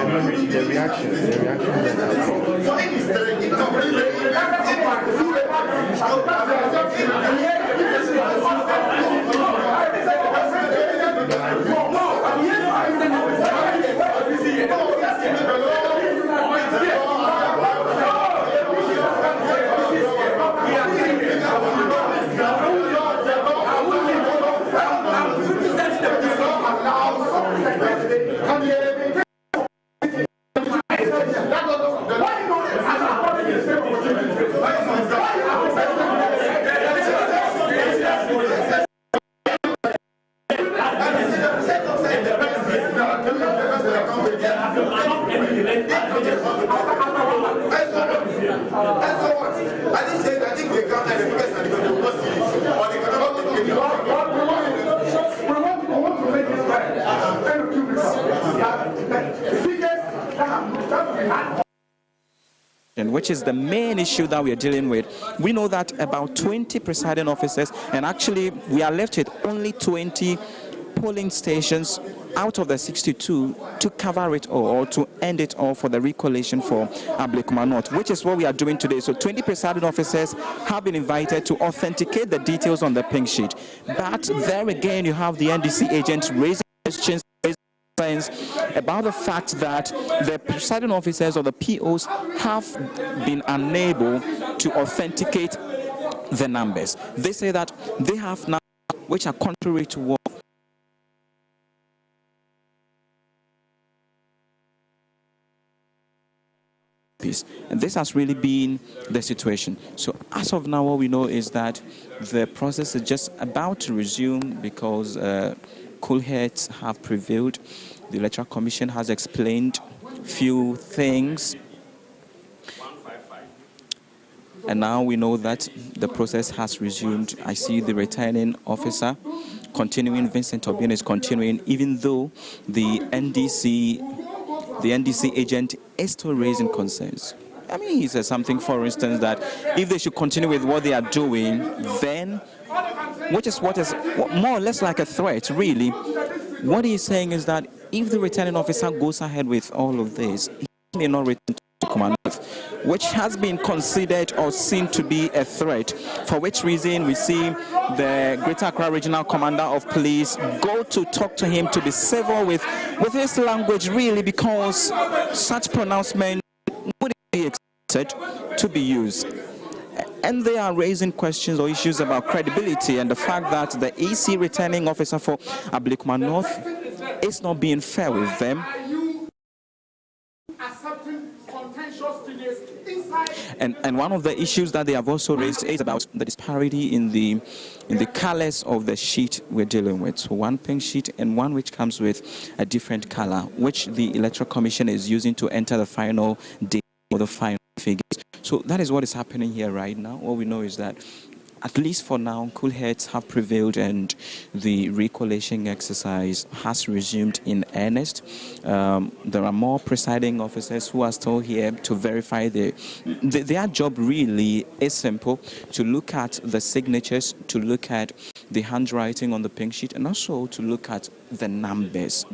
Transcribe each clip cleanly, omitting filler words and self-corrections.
the reaction which is the main issue that we are dealing with. We know that about 20 presiding officers, and actually we are left with only 20 polling stations out of the 62 to cover it all, or to end it all for the recollation for Ablekuma North, which is what we are doing today. So 20 presiding officers have been invited to authenticate the details on the pink sheet. But there again, you have the NDC agents raising questions about the fact that the presiding officers or the POs have been unable to authenticate the numbers. They say that they have numbers which are contrary to what and this has really been the situation. So as of now, what we know is that the process is just about to resume because cool heads have prevailed. The Electoral Commission has explained few things, and now we know that the process has resumed. I see the returning officer continuing, Vincent Obion is continuing, even though the NDC agent is still raising concerns. I mean, he says something, for instance, that if they should continue with what they are doing, then, which is what is more or less like a threat, really. What he's saying is that if the returning officer goes ahead with all of this, he may not return to Command, which has been considered or seen to be a threat, for which reason we see the Greater Accra Regional Commander of Police go to talk to him to be civil with his language, really, because such pronouncement wouldn't be expected to be used. And they are raising questions or issues about credibility and the fact that the EC returning officer for Ablekuma North is not being fair with them. And one of the issues that they have also raised is about the disparity in the colors of the sheet we're dealing with. So one pink sheet and one which comes with a different color, which the Electoral Commission is using to enter the final date or the final figures. So that is what is happening here right now. All we know is that, at least for now, cool heads have prevailed and the recollation exercise has resumed in earnest. There are more presiding officers who are still here to verify their job really is simple, to look at the signatures, to look at the handwriting on the pink sheet, and also to look at the numbers,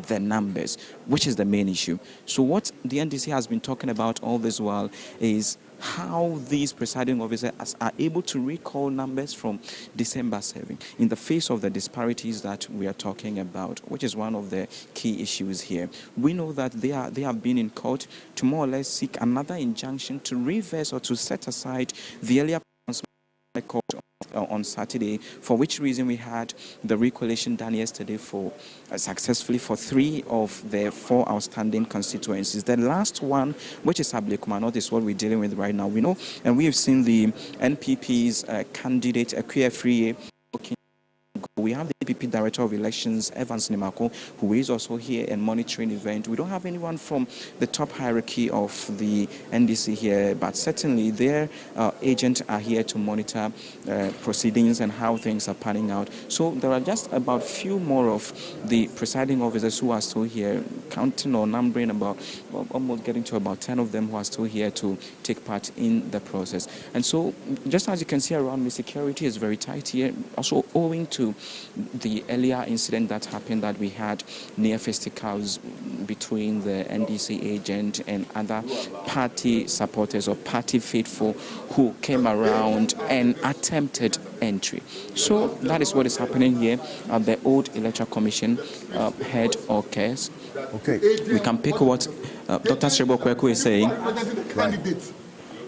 which is the main issue. So what the NDC has been talking about all this while is how these presiding officers are able to recall numbers from December 7 in the face of the disparities that we are talking about, which is one of the key issues here. We know that they have been in court to more or less seek another injunction to reverse or to set aside the earlier court on Saturday, for which reason we had the recollation done yesterday for successfully for 3 of the 4 outstanding constituencies. The last one, which is Ablekuma North, is what we're dealing with right now. We know, and we have seen the NPP's candidate, Akua Free. We have the DPP Director of Elections, Evans Nimako, who is also here and monitoring event. We don't have anyone from the top hierarchy of the NDC here, but certainly their agents are here to monitor proceedings and how things are panning out. So there are just about few more of the presiding officers who are still here, counting or numbering about, almost getting to about 10 of them who are still here to take part in the process. And so, just as you can see around me, security is very tight here, also owing to the earlier incident that happened that we had near Festicals, between the NDC agent and other party supporters or party faithful who came around and attempted entry. So that is what is happening here at the old Electoral Commission head or case. Okay. We can pick what Dr. Srebokweku is saying. Right.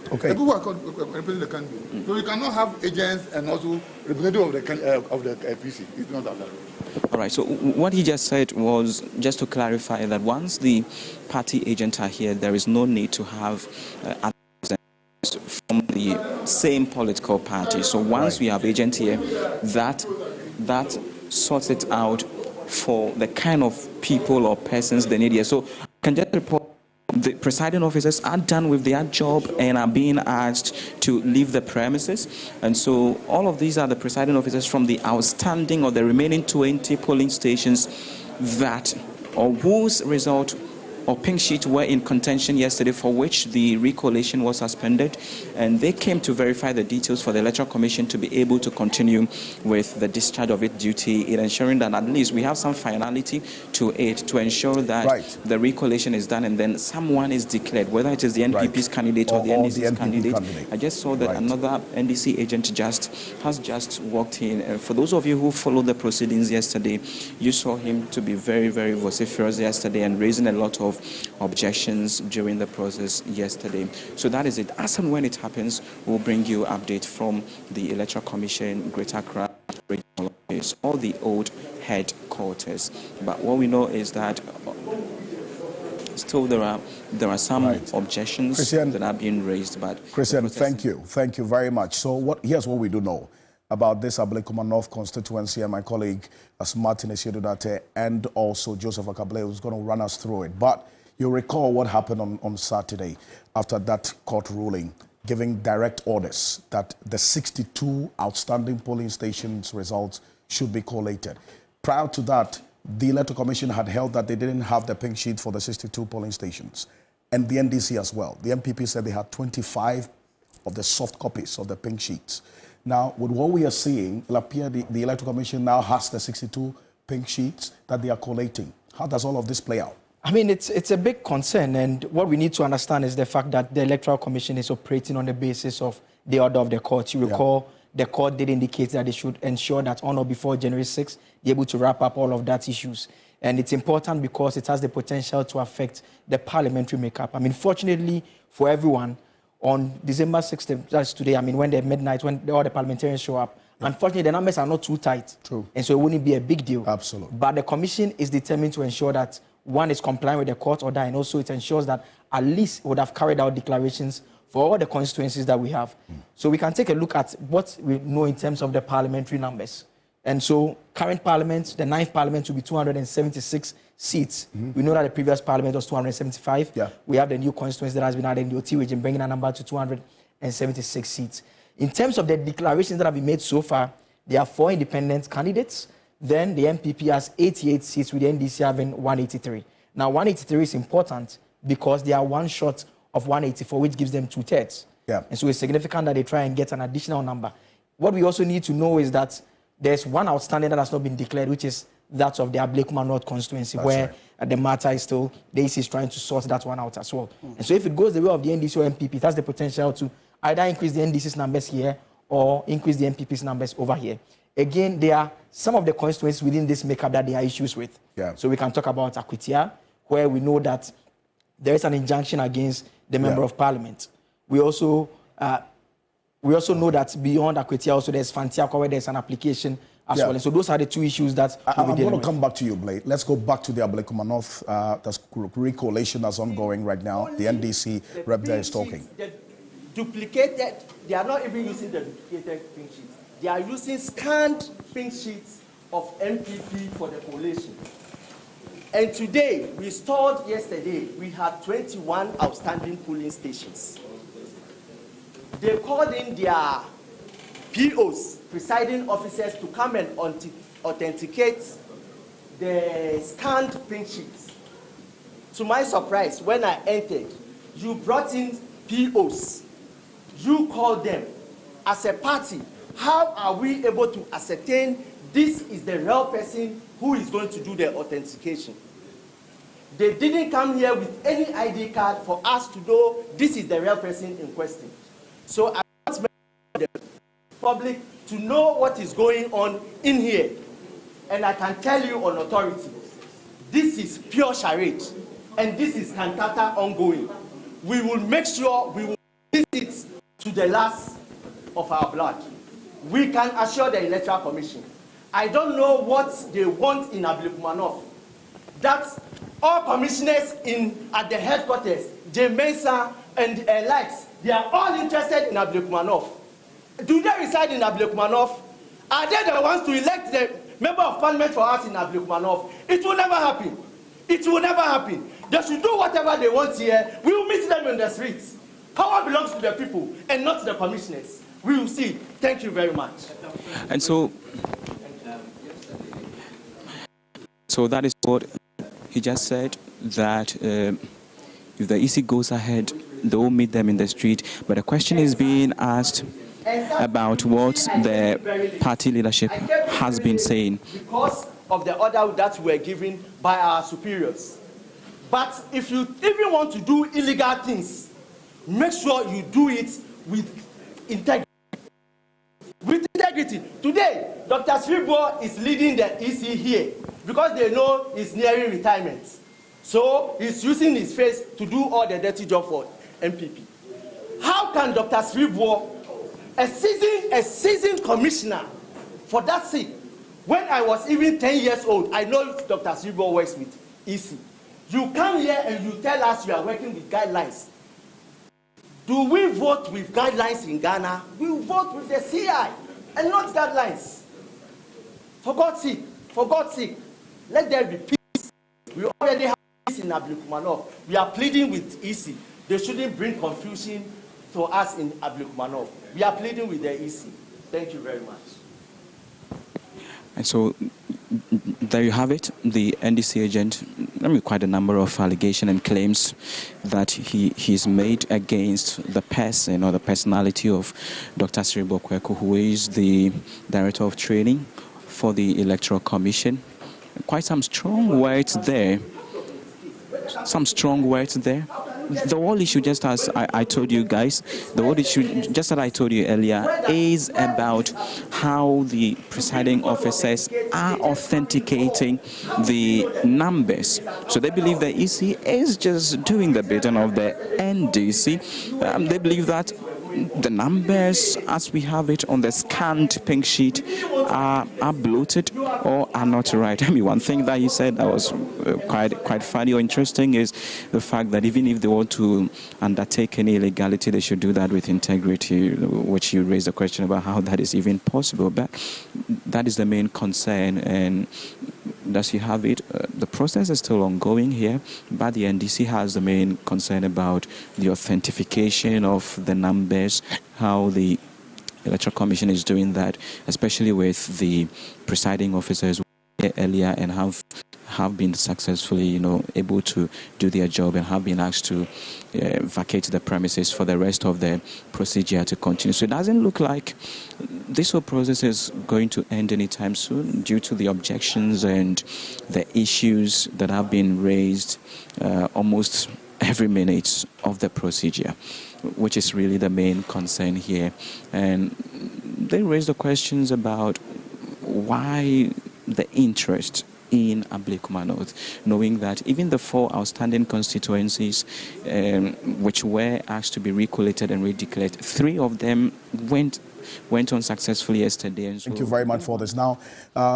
Okay. The people are representing the candidate. So you cannot have agents and also representative of the PC. It's not allowed. All right. So what he just said was just to clarify that once the party agents are here, there is no need to have from the same political party. So once we have agents here, that sorts it out for the kind of people or persons they need here. So I can just report the presiding officers are done with their job and are being asked to leave the premises. And so all of these are the presiding officers from the outstanding or the remaining 20 polling stations that or whose result or pink sheet were in contention yesterday, for which the recollation was suspended, and they came to verify the details for the Electoral Commission to be able to continue with the discharge of its duty in ensuring that at least we have some finality to it, to ensure that the recollation is done and then someone is declared, whether it is the NPP's candidate or the NDC's candidate. I just saw that another NDC agent has just walked in. For those of you who followed the proceedings yesterday, you saw him to be very, very vociferous yesterday and raising a lot of objections during the process yesterday. So that is it. As and when it happens, we'll bring you update from the Electoral Commission, Greater Accra Regional Office, or the old headquarters. But what we know is that still there are some objections Christian, that are being raised. But Christian, thank you very much. So here's what we do know about this Ablekuma North constituency, and my colleague Martin Esiedudate and also Joseph Akable who's going to run us through it. But you recall what happened on Saturday after that court ruling, giving direct orders that the 62 outstanding polling stations results should be collated. Prior to that, the Electoral Commission had held that they didn't have the pink sheet for the 62 polling stations, and the NDC as well. The MPP said they had 25 of the soft copies of the pink sheets. Now, with what we are seeing, it appears the Electoral Commission now has the 62 pink sheets that they are collating. How does all of this play out? I mean, it's a big concern, and what we need to understand is the fact that the Electoral Commission is operating on the basis of the order of the court. You recall the court did indicate that they should ensure that on or before January 6th, they're able to wrap up all of that issues. And it's important because it has the potential to affect the parliamentary makeup. I mean, fortunately for everyone, on December 6th, that's today, I mean, when they're midnight, when all the parliamentarians show up, unfortunately, the numbers are not too tight. True. And so it wouldn't be a big deal. Absolutely. But the commission is determined to ensure that one is complying with the court order, and also it ensures that at least it would have carried out declarations for all the constituencies that we have. So we can take a look at what we know in terms of the parliamentary numbers. And so current parliament, the 9th parliament will be 276 seats. We know that the previous parliament was 275. We have the new constituency that has been added in the OT region, bringing that number to 276 seats. In terms of the declarations that have been made so far, there are 4 independent candidates. Then the MPP has 88 seats, with the NDC having 183. Now, 183 is important because they are one short of 184, which gives them 2/3. And so it's significant that they try and get an additional number. What we also need to know is that there's one outstanding that has not been declared, which is that of the Ablekuma North constituency, where the matter is still, the AC is trying to sort that one out as well. And so if it goes the way of the NDC or MPP, it has the potential to either increase the NDC's numbers here or increase the MPP's numbers over here. Again, there are some of the constituencies within this makeup that there are issues with. So we can talk about Akwitia, where we know that there is an injunction against the member of parliament. We also know that beyond Akwitia, also there's Fantiakwa, where there's an application as well. And so those are the 2 issues that I'm going to come back to you, Blade. Let's go back to the Ablekuma North. That's recollation that's ongoing right now. The NDC rep there is talking. The duplicated, they are not even using the duplicated pink sheets. They are using scanned pink sheets of MPP for the collation. And today, we stored yesterday, we had 21 outstanding polling stations. They called in their POs, presiding officers, to come and authenticate the scanned pink sheets. To my surprise, when I entered, you brought in POs. You called them. As a party, how are we able to ascertain this is the real person who is going to do the authentication? They didn't come here with any ID card for us to know this is the real person in question. So I want the public to know what is going on in here. And I can tell you on authority, this is pure charade, and this is cantata ongoing. We will make sure we will visit to the last of our blood. We can assure the Electoral Commission. I don't know what they want in Ablekuma North. That all commissioners at the headquarters, J. Mensah and likes, they are all interested in Ablekuma North. Do they reside in Ablekuma North? Are they the ones to elect the member of parliament for us in Ablekuma North? It will never happen. It will never happen. They should do whatever they want here. We will meet them in the streets. Power belongs to the people and not to the commissioners. We will see. Thank you very much. And so that is what he just said, that if the EC goes ahead, they will meet them in the street. But the question is being asked about what the party leadership has been saying. Because of the order that were given by our superiors. But if you even want to do illegal things, make sure you do it with integrity. With integrity. Today, Dr. Sribo is leading the EC here because they know he's nearing retirement. So he's using his face to do all the dirty job for MPP. How can Dr. Sribo, a seasoned commissioner for that seat, when I was even 10 years old, I know Dr. Sribo works with EC. You come here and you tell us you are working with guidelines. Do we vote with guidelines in Ghana? We vote with the CI and not guidelines. For God's sake, let there be peace. We already have peace in Ablekuma North. We are pleading with EC. They shouldn't bring confusion to us in Ablekuma North. We are pleading with the EC. Thank you very much. And so there you have it, the NDC agent, quite a number of allegations and claims that he's made against the person or the personality of Dr. Sribo Kweku, who is the Director of Training for the Electoral Commission. Quite some strong words there. The whole issue, just as I told you guys, the whole issue, just as I told you earlier, is about how the presiding officers are authenticating the numbers. So they believe the EC is just doing the bidding of the NDC. They believe that the numbers, as we have it on the scanned pink sheet, are bloated or are not right. One thing that he said that was quite funny or interesting is the fact that even if they want to undertake any illegality, they should do that with integrity, which you raised a question about how that is even possible. But that is the main concern, and thus you have it. The process is still ongoing here, but the NDC has the main concern about the authentication of the numbers, how the Electoral Commission is doing that, especially with the presiding officers earlier and have been successfully, able to do their job and have been asked to vacate the premises for the rest of the procedure to continue. So it doesn't look like this whole process is going to end anytime soon due to the objections and the issues that have been raised almost every minute of the procedure, which is really the main concern here. And they raised the questions about why the interest in Ablekuma North, knowing that even the 4 outstanding constituencies which were asked to be recollated and redeclared, 3 of them went on successfully yesterday. And so, thank you very much for this. Now,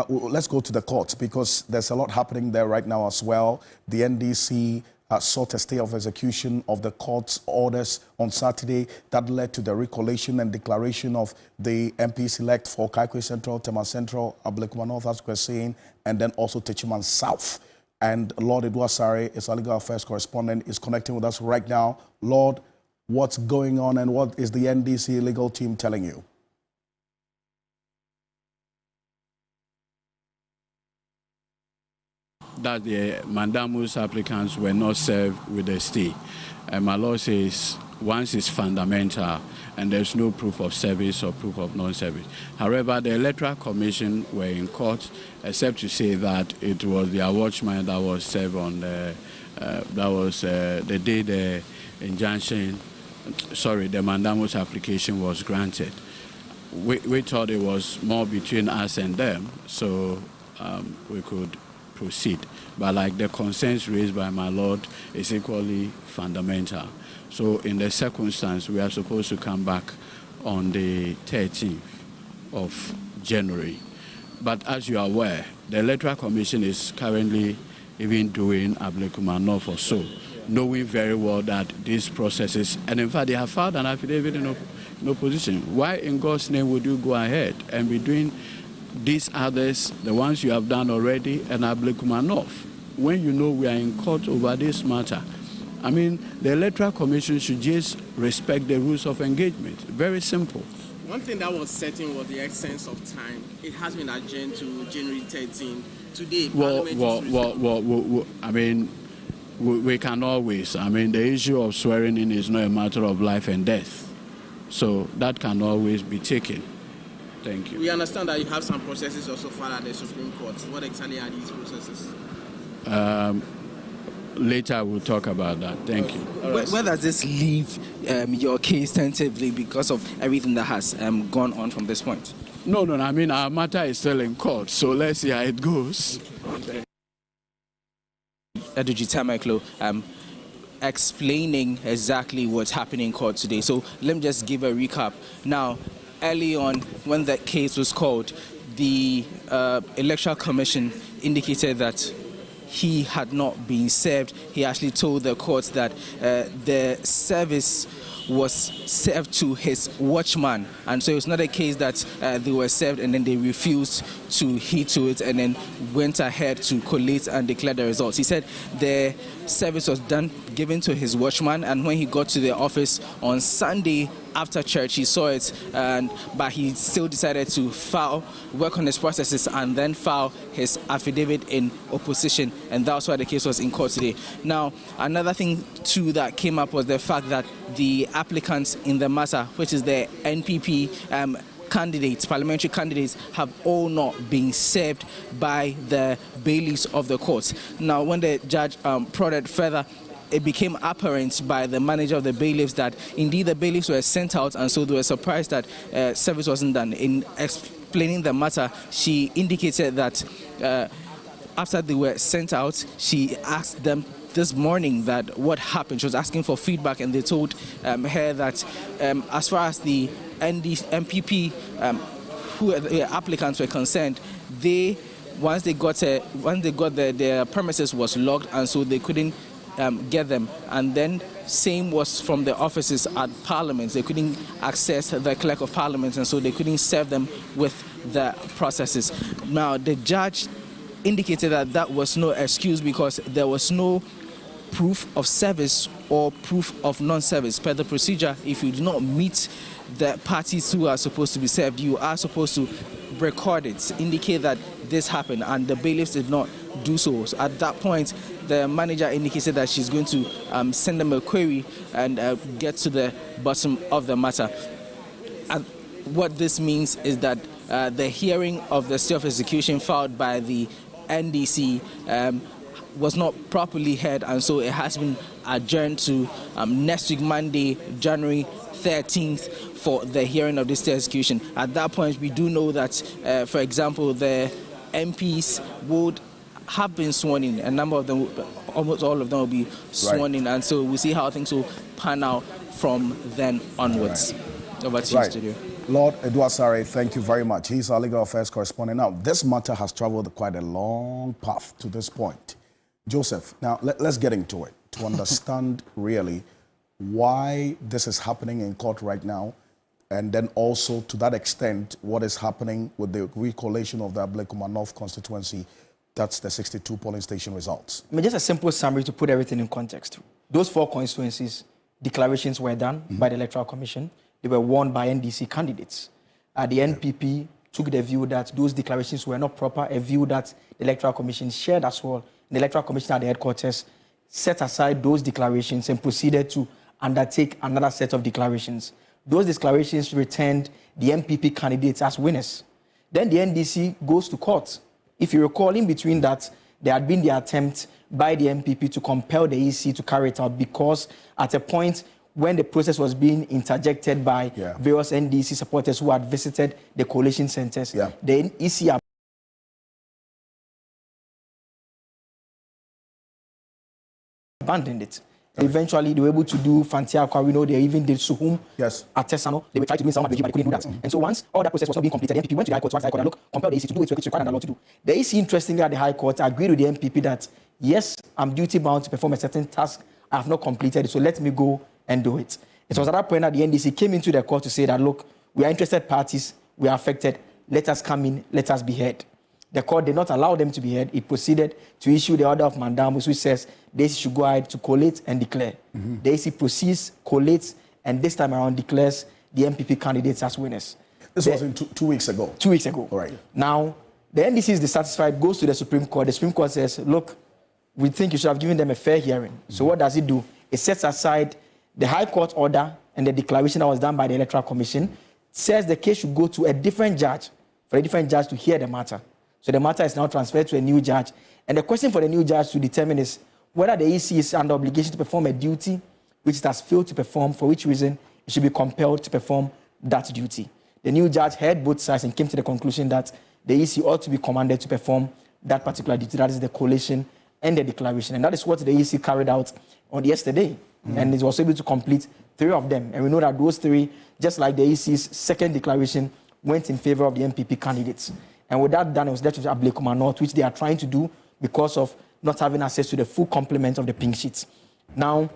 let's go to the courts, because there's a lot happening there right now as well. The NDC sought a stay of execution of the court's orders on Saturday that led to the recollation and declaration of the MPs-elect for Kaikwe Central, Tema Central, Ablekuma North, as we're saying, and then also Techiman South. And Lord Edwasare is our legal affairs correspondent, is connecting with us right now. Lord, what's going on and what is the NDC legal team telling you? That the mandamus applicants were not served with a stay. My law says once it's fundamental and there's no proof of service or proof of non-service. However, the Electoral Commission were in court, except to say that it was their watchman that was served on That was the day the injunction, the mandamus application was granted. We thought it was more between us and them, so we could proceed. But like the concerns raised by my lord is equally fundamental. So in the circumstance, we are supposed to come back on the 13th of January. But as you are aware, the Electoral Commission is currently even doing Ablekuma North or so, knowing very well that these processes, and in fact they have filed an affidavit in opposition. Why in God's name would you go ahead and be doing these others, the ones you have done already, and Ablekuma North, when you know we are in court over this matter? I mean, the Electoral Commission should just respect the rules of engagement. Very simple. One thing that was certain was the essence of time. It has been adjourned to January 13. Today, I mean, we can always. I mean, the issue of swearing in is not a matter of life and death. So that can always be taken. Thank you. We understand that you have some processes also filed at the Supreme Court. What exactly are these processes? Later we'll talk about that. Thank you. Where does this leave your case tentatively because of everything that has gone on from this point? No. I mean, our matter is still in court, so let's see how it goes. Explaining exactly what's happening in court today. So let me just give a recap. Now, early on, when that case was called, the Electoral Commission indicated that he had not been served. He actually told the court that the service was served to his watchman, and so it's not a case that they were served and then they refused to heed to it and then went ahead to collate and declare the results. He said the service was given to his watchman, and when he got to the office on Sunday after church, he saw it, but he still decided to work on his processes and then file his affidavit in opposition, and that's why the case was in court today. Now, another thing too that came up was the fact that the applicants in the matter, which is the NPP candidates, parliamentary candidates, have all not been served by the bailiffs of the courts. Now, when the judge prodded further, it became apparent by the manager of the bailiffs that indeed the bailiffs were sent out, and so they were surprised that service wasn't done. In explaining the matter, she indicated that after they were sent out, she asked them this morning that what happened. She was asking for feedback, and they told her that as far as the MPP who the applicants were concerned, once they got their premises was locked, and so they couldn't get them. And then same was from the offices at Parliament. They couldn't access the Clerk of Parliament, and so they couldn't serve them with the processes. Now, the judge indicated that that was no excuse because there was no proof of service or proof of non-service. Per the procedure, if you do not meet the parties who are supposed to be served, you are supposed to record it, indicate that this happened, and the bailiffs did not do so. So at that point, the manager indicated that she's going to send them a query and get to the bottom of the matter. And what this means is that the hearing of the stay of execution filed by the NDC was not properly heard, and so it has been adjourned to next week, Monday, January 13th, for the hearing of this stay execution. At that point, we do know that, for example, the MPs would have been sworn in. A number of them, almost all of them, will be sworn in, and so we'll see how things will pan out from then onwards. Over to you, studio. Lord Edward Sare, thank you very much. He's our legal affairs correspondent. Now, this matter has traveled quite a long path to this point. Joseph, now let's get into it to understand really why this is happening in court right now, and then also to that extent what is happening with the recollation of the Ablekuma North constituency. That's the 62 polling station results. I mean, just a simple summary to put everything in context. Those 4 constituencies, declarations were done by the Electoral Commission. They were won by NDC candidates. The NPP took the view that those declarations were not proper, a view that the Electoral Commission shared as well. The Electoral Commission at the headquarters set aside those declarations and proceeded to undertake another set of declarations. Those declarations returned the MPP candidates as winners. Then the NDC goes to court. If you recall, in between that, there had been the attempt by the MPP to compel the EC to carry it out, because at a point when the process was being interjected by various NDC supporters who had visited the collation centers, the EC abandoned it. Eventually, they were able to do Fantia, we know they even did Suhum, Atesano. They were trying to do some of the regime, but they couldn't do that. And so once all that process was not being completed, the MPP went to the High Court, and look, compelled the EC to do it, it's required under law to do. The EC, interestingly, at the High Court, agreed with the MPP that, yes, I'm duty-bound to perform a certain task, I have not completed it, so let me go and do it. It was at that point that the NDC came into the court to say that, look, we are interested parties, we are affected, let us come in, let us be heard. The court did not allow them to be heard. It proceeded to issue the order of mandamus, which says the AC should go ahead to collate and declare. The AC proceeds, collates, and this time around declares the MPP candidates as winners. This was in 2 weeks ago. 2 weeks ago. All right. Now, the NDC is dissatisfied, goes to the Supreme Court. The Supreme Court says, look, we think you should have given them a fair hearing. So what does it do? It sets aside the High Court order and the declaration that was done by the Electoral Commission, says the case should go to a different judge, for a different judge to hear the matter. So the matter is now transferred to a new judge. And the question for the new judge to determine is whether the EC is under obligation to perform a duty which it has failed to perform, for which reason it should be compelled to perform that duty. The new judge heard both sides and came to the conclusion that the EC ought to be commanded to perform that particular duty, that is the collation and the declaration. And that is what the EC carried out on yesterday. And it was able to complete 3 of them. And we know that those 3, just like the EC's second declaration, went in favor of the MPP candidates. And with that done, it was left with Ablekuma North, which they are trying to do because of not having access to the full complement of the pink sheets. Now,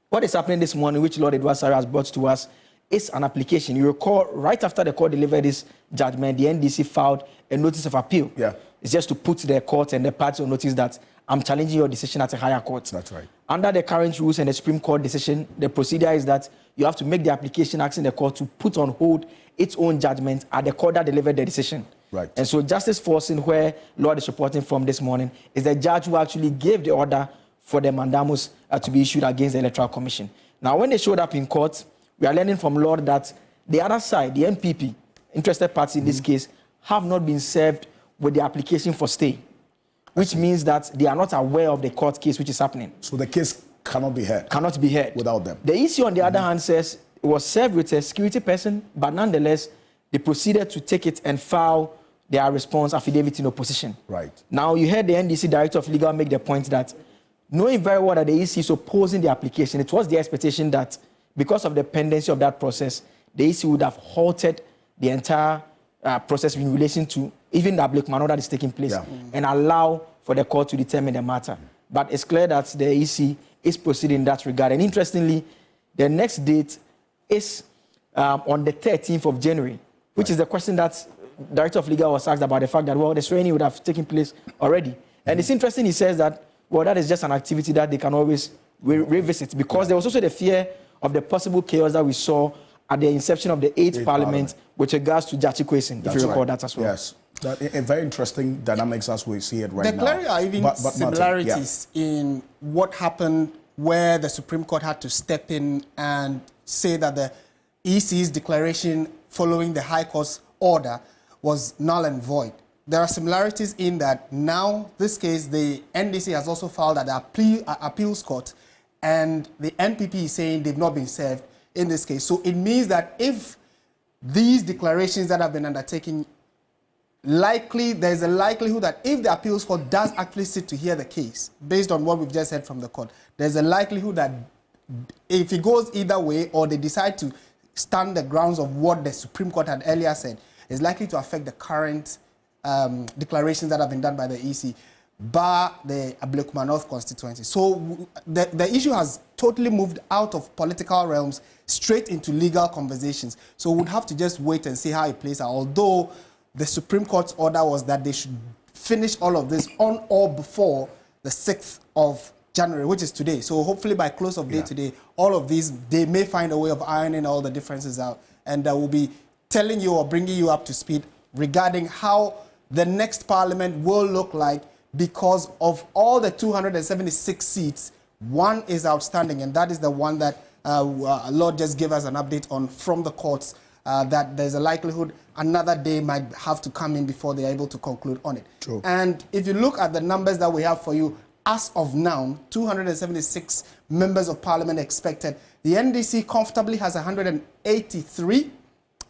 what is happening this morning, which Lord Edward Sarah has brought to us, is an application. You recall, right after the court delivered this judgment, the NDC filed a notice of appeal. It's just to put the court and the parties on notice that I'm challenging your decision at a higher court. That's right. Under the current rules and the Supreme Court decision, the procedure is that you have to make the application asking the court to put on hold its own judgment at the court that delivered the decision. Right. And so Justice Forson, where Lord is reporting from this morning, is the judge who actually gave the order for the mandamus to be issued against the Electoral Commission. Now, when they showed up in court, we are learning from Lord that the other side, the MPP, interested parties in this case, have not been served with the application for stay, which means that they are not aware of the court case which is happening. So the case cannot be heard? Cannot be heard. Without them? The EC, on the other hand, says it was served with a security person, but nonetheless, they proceeded to take it and file their response affidavit in opposition. Right. Now, you heard the NDC Director of Legal make the point that, knowing very well that the EC is opposing the application, it was the expectation that because of the pendency of that process, the EC would have halted the entire process in relation to even the Ablekuma North that is taking place and allow for the court to determine the matter. But it's clear that the EC is proceeding in that regard. And interestingly, the next date is on the 13th of January, which is the question that Director of Legal was asked about, the fact that, well, the swearing would have taken place already. And it's interesting, he says that, well, that is just an activity that they can always revisit, because there was also the fear of the possible chaos that we saw at the inception of the 8th Parliament with regards to Jachi Kwesing, if you recall that as well. Yes. A very interesting dynamics as we see it right now. There are even similarities in what happened where the Supreme Court had to step in and say that the EC's declaration following the High Court's order was null and void. There are similarities in that now, this case, the NDC has also filed at the appeals court, and the MPP is saying they've not been served in this case. So it means that if these declarations that have been undertaken, there's a likelihood that if the appeals court does actually sit to hear the case, based on what we've just heard from the court, there's a likelihood that if it goes either way or they decide to stand the grounds of what the Supreme Court had earlier said, is likely to affect the current declarations that have been done by the EC, bar the Ablekuma North constituency. So the issue has totally moved out of political realms straight into legal conversations. So we'd have to just wait and see how it plays out. Although the Supreme Court's order was that they should finish all of this on or before the 6th of January, which is today. So hopefully by close of day today, all of these, they may find a way of ironing all the differences out. And we'll be telling you or bringing you up to speed regarding how the next parliament will look like, because of all the 276 seats, one is outstanding, and that is the one that Lord just gave us an update on from the courts that there's a likelihood another day might have to come in before they're able to conclude on it. True. And if you look at the numbers that we have for you, as of now, 276 members of parliament expected. The NDC comfortably has 183.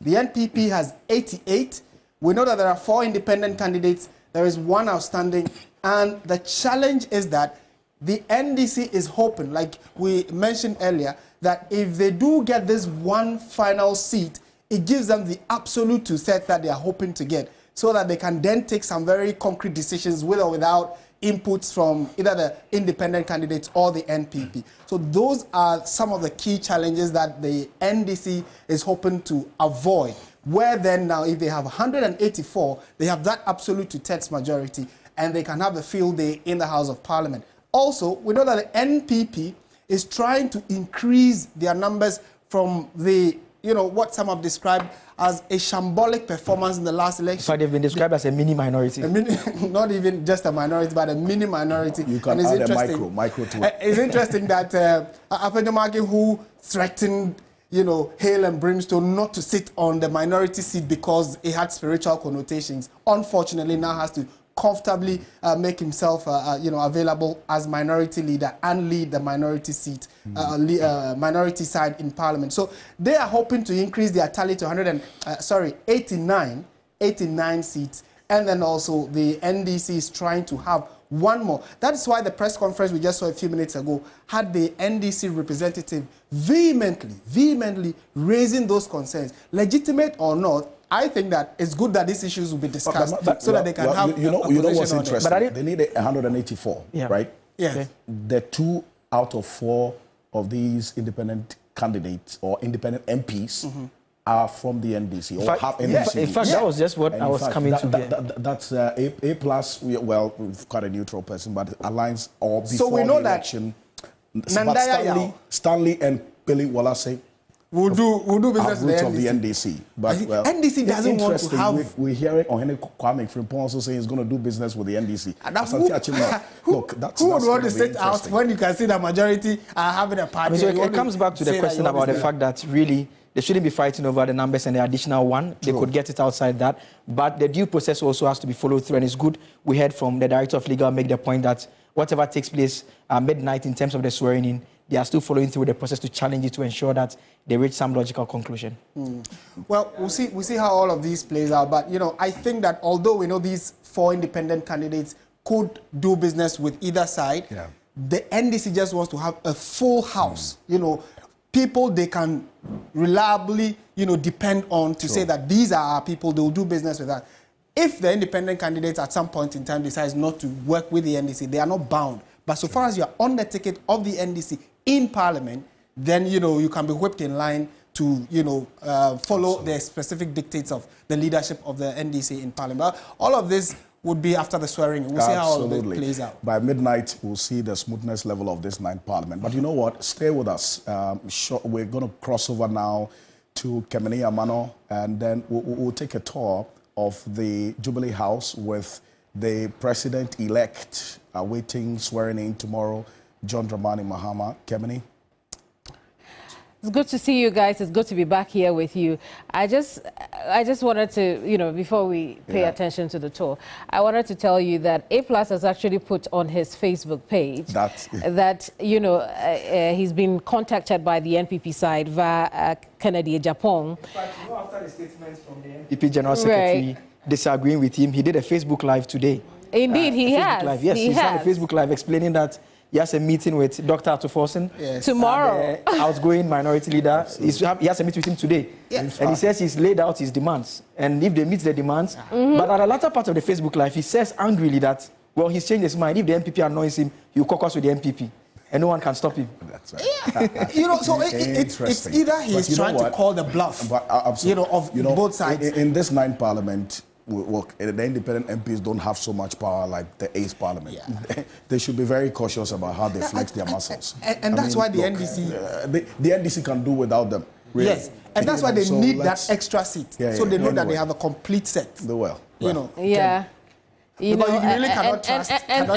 The NPP has 88. We know that there are 4 independent candidates. There is 1 outstanding. And the challenge is that the NDC is hoping, like we mentioned earlier, that if they do get this 1 final seat, it gives them the absolute 2/3 that they are hoping to get, so that they can then take some very concrete decisions with or without inputs from either the independent candidates or the NPP. So those are some of the key challenges that the NDC is hoping to avoid. Where then now, if they have 184, they have that absolute 2/3 majority, and they can have a field day in the House of Parliament. Also, we know that the NPP is trying to increase their numbers from the, what some have described as a shambolic performance in the last election. So they've been described as a mini minority. Not even just a minority, but a mini minority. You can add a micro to it. It's interesting that Apejomake, who threatened, hail and brimstone not to sit on the minority seat because it had spiritual connotations, unfortunately now has to comfortably make himself, available as minority leader and lead the minority seat, minority side in Parliament. So they are hoping to increase their tally to 89 seats, and then also the NDC is trying to have 1 more. That's why the press conference we just saw a few minutes ago had the NDC representative vehemently raising those concerns, legitimate or not. I think that it's good that these issues will be discussed so that they can have. You know what's interesting? They need 184, right? Yes. Okay. The 2 out of 4 of these independent candidates or independent MPs are from the NDC or have NDC. In fact, that was just what I was coming to get. That's A plus. We've got a neutral person, but aligns all before so we know the election. Nandaya Stanley and Billy Walase. We'll do business with the NDC. But NDC doesn't want to have. We're hearing Ohene Kwame Frimpong also saying he's going to do business with the NDC. Who would want to sit out when you can see the majority are having a party? So it comes back to the question about the fact that really they shouldn't be fighting over the numbers and the additional 1. They could get it outside that. But the due process also has to be followed through. And it's good we heard from the Director of Legal make the point that whatever takes place midnight in terms of the swearing in, they are still following through the process to challenge it to ensure that they reach some logical conclusion. Well, we'll see how all of these plays out. But, I think that although we know these 4 independent candidates could do business with either side, the NDC just wants to have a full house, people they can reliably, depend on to say that these are our people, they'll do business with us. If the independent candidates at some point in time decides not to work with the NDC, they are not bound. But so far as you are on the ticket of the NDC in Parliament, then, you can be whipped in line to, follow the specific dictates of the leadership of the NDC in Parliament. All of this would be after the swearing. We'll see how all of it plays out. By midnight, we'll see the smoothness level of this 9th Parliament. But you know what? Stay with us. We're going to cross over now to Kemeni Amano, and then we'll take a tour of the Jubilee House with the President-elect awaiting swearing in tomorrow, John Dramani Mahama. Kemeni? It's good to see you guys. It's good to be back here with you. I just wanted to, before we pay attention to the tour, I wanted to tell you that A+ has actually put on his Facebook page that, he's been contacted by the NPP side via Kennedy Japan. In fact, after the statements from the NPP General Secretary disagreeing with him, he did a Facebook Live today. Indeed, he has. Live. Yes, he's done a Facebook Live explaining that he has a meeting with Dr. Atuforsen tomorrow. Outgoing minority leader. He has a meeting with him today. And he says he's laid out his demands. And if they meet the demands, but at the latter part of the Facebook Live, he says angrily that, well, he's changed his mind. If the NPP annoys him, he'll caucus with the NPP. And no one can stop him. That's right. So it's either he's trying to call the bluff, of both sides. In this 9th Parliament, the independent MPs don't have so much power like the 8th Parliament. They should be very cautious about how they flex their muscles. And that's why the NDC... the NDC can do without them. Really. Yes, and that's why they need that extra seat. So they know that they have a complete set. They will. Because you really cannot trust. And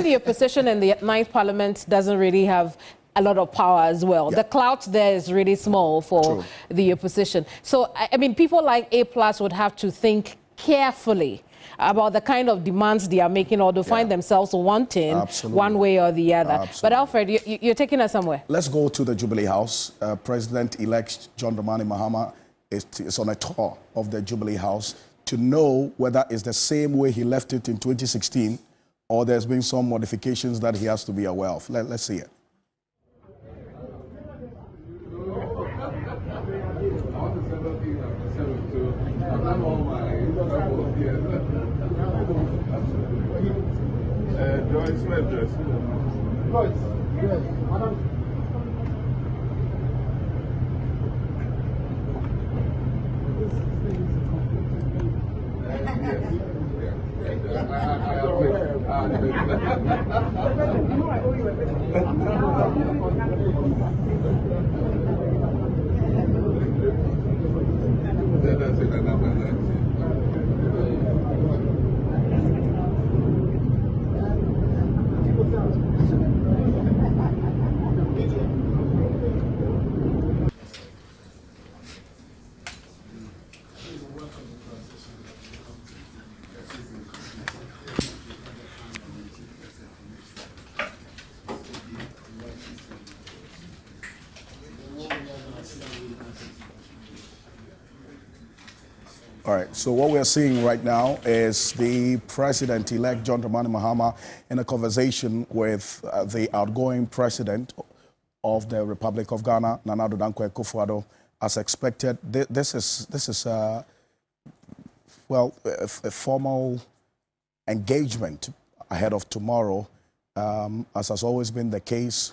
the opposition in the 9th Parliament doesn't really have a lot of power as well. Yeah. The clout there is really small for True. the opposition. So, I mean, people like A+ would have to think carefully about the kind of demands they are making, or to find themselves wanting one way or the other. Absolutely. But Alfred, you're taking us somewhere. Let's go to the Jubilee House. President-elect John Dramani Mahama is on a tour of the Jubilee House to know whether it's the same way he left it in 2016 or there's been some modifications that he has to be aware of. Let's see it. All right, so what we're seeing right now is the President-elect John Dramani Mahama in a conversation with the outgoing President of the Republic of Ghana, Nana Addo Dankwa Akufo-Addo. As expected, this is well, a formal engagement ahead of tomorrow, as has always been the case,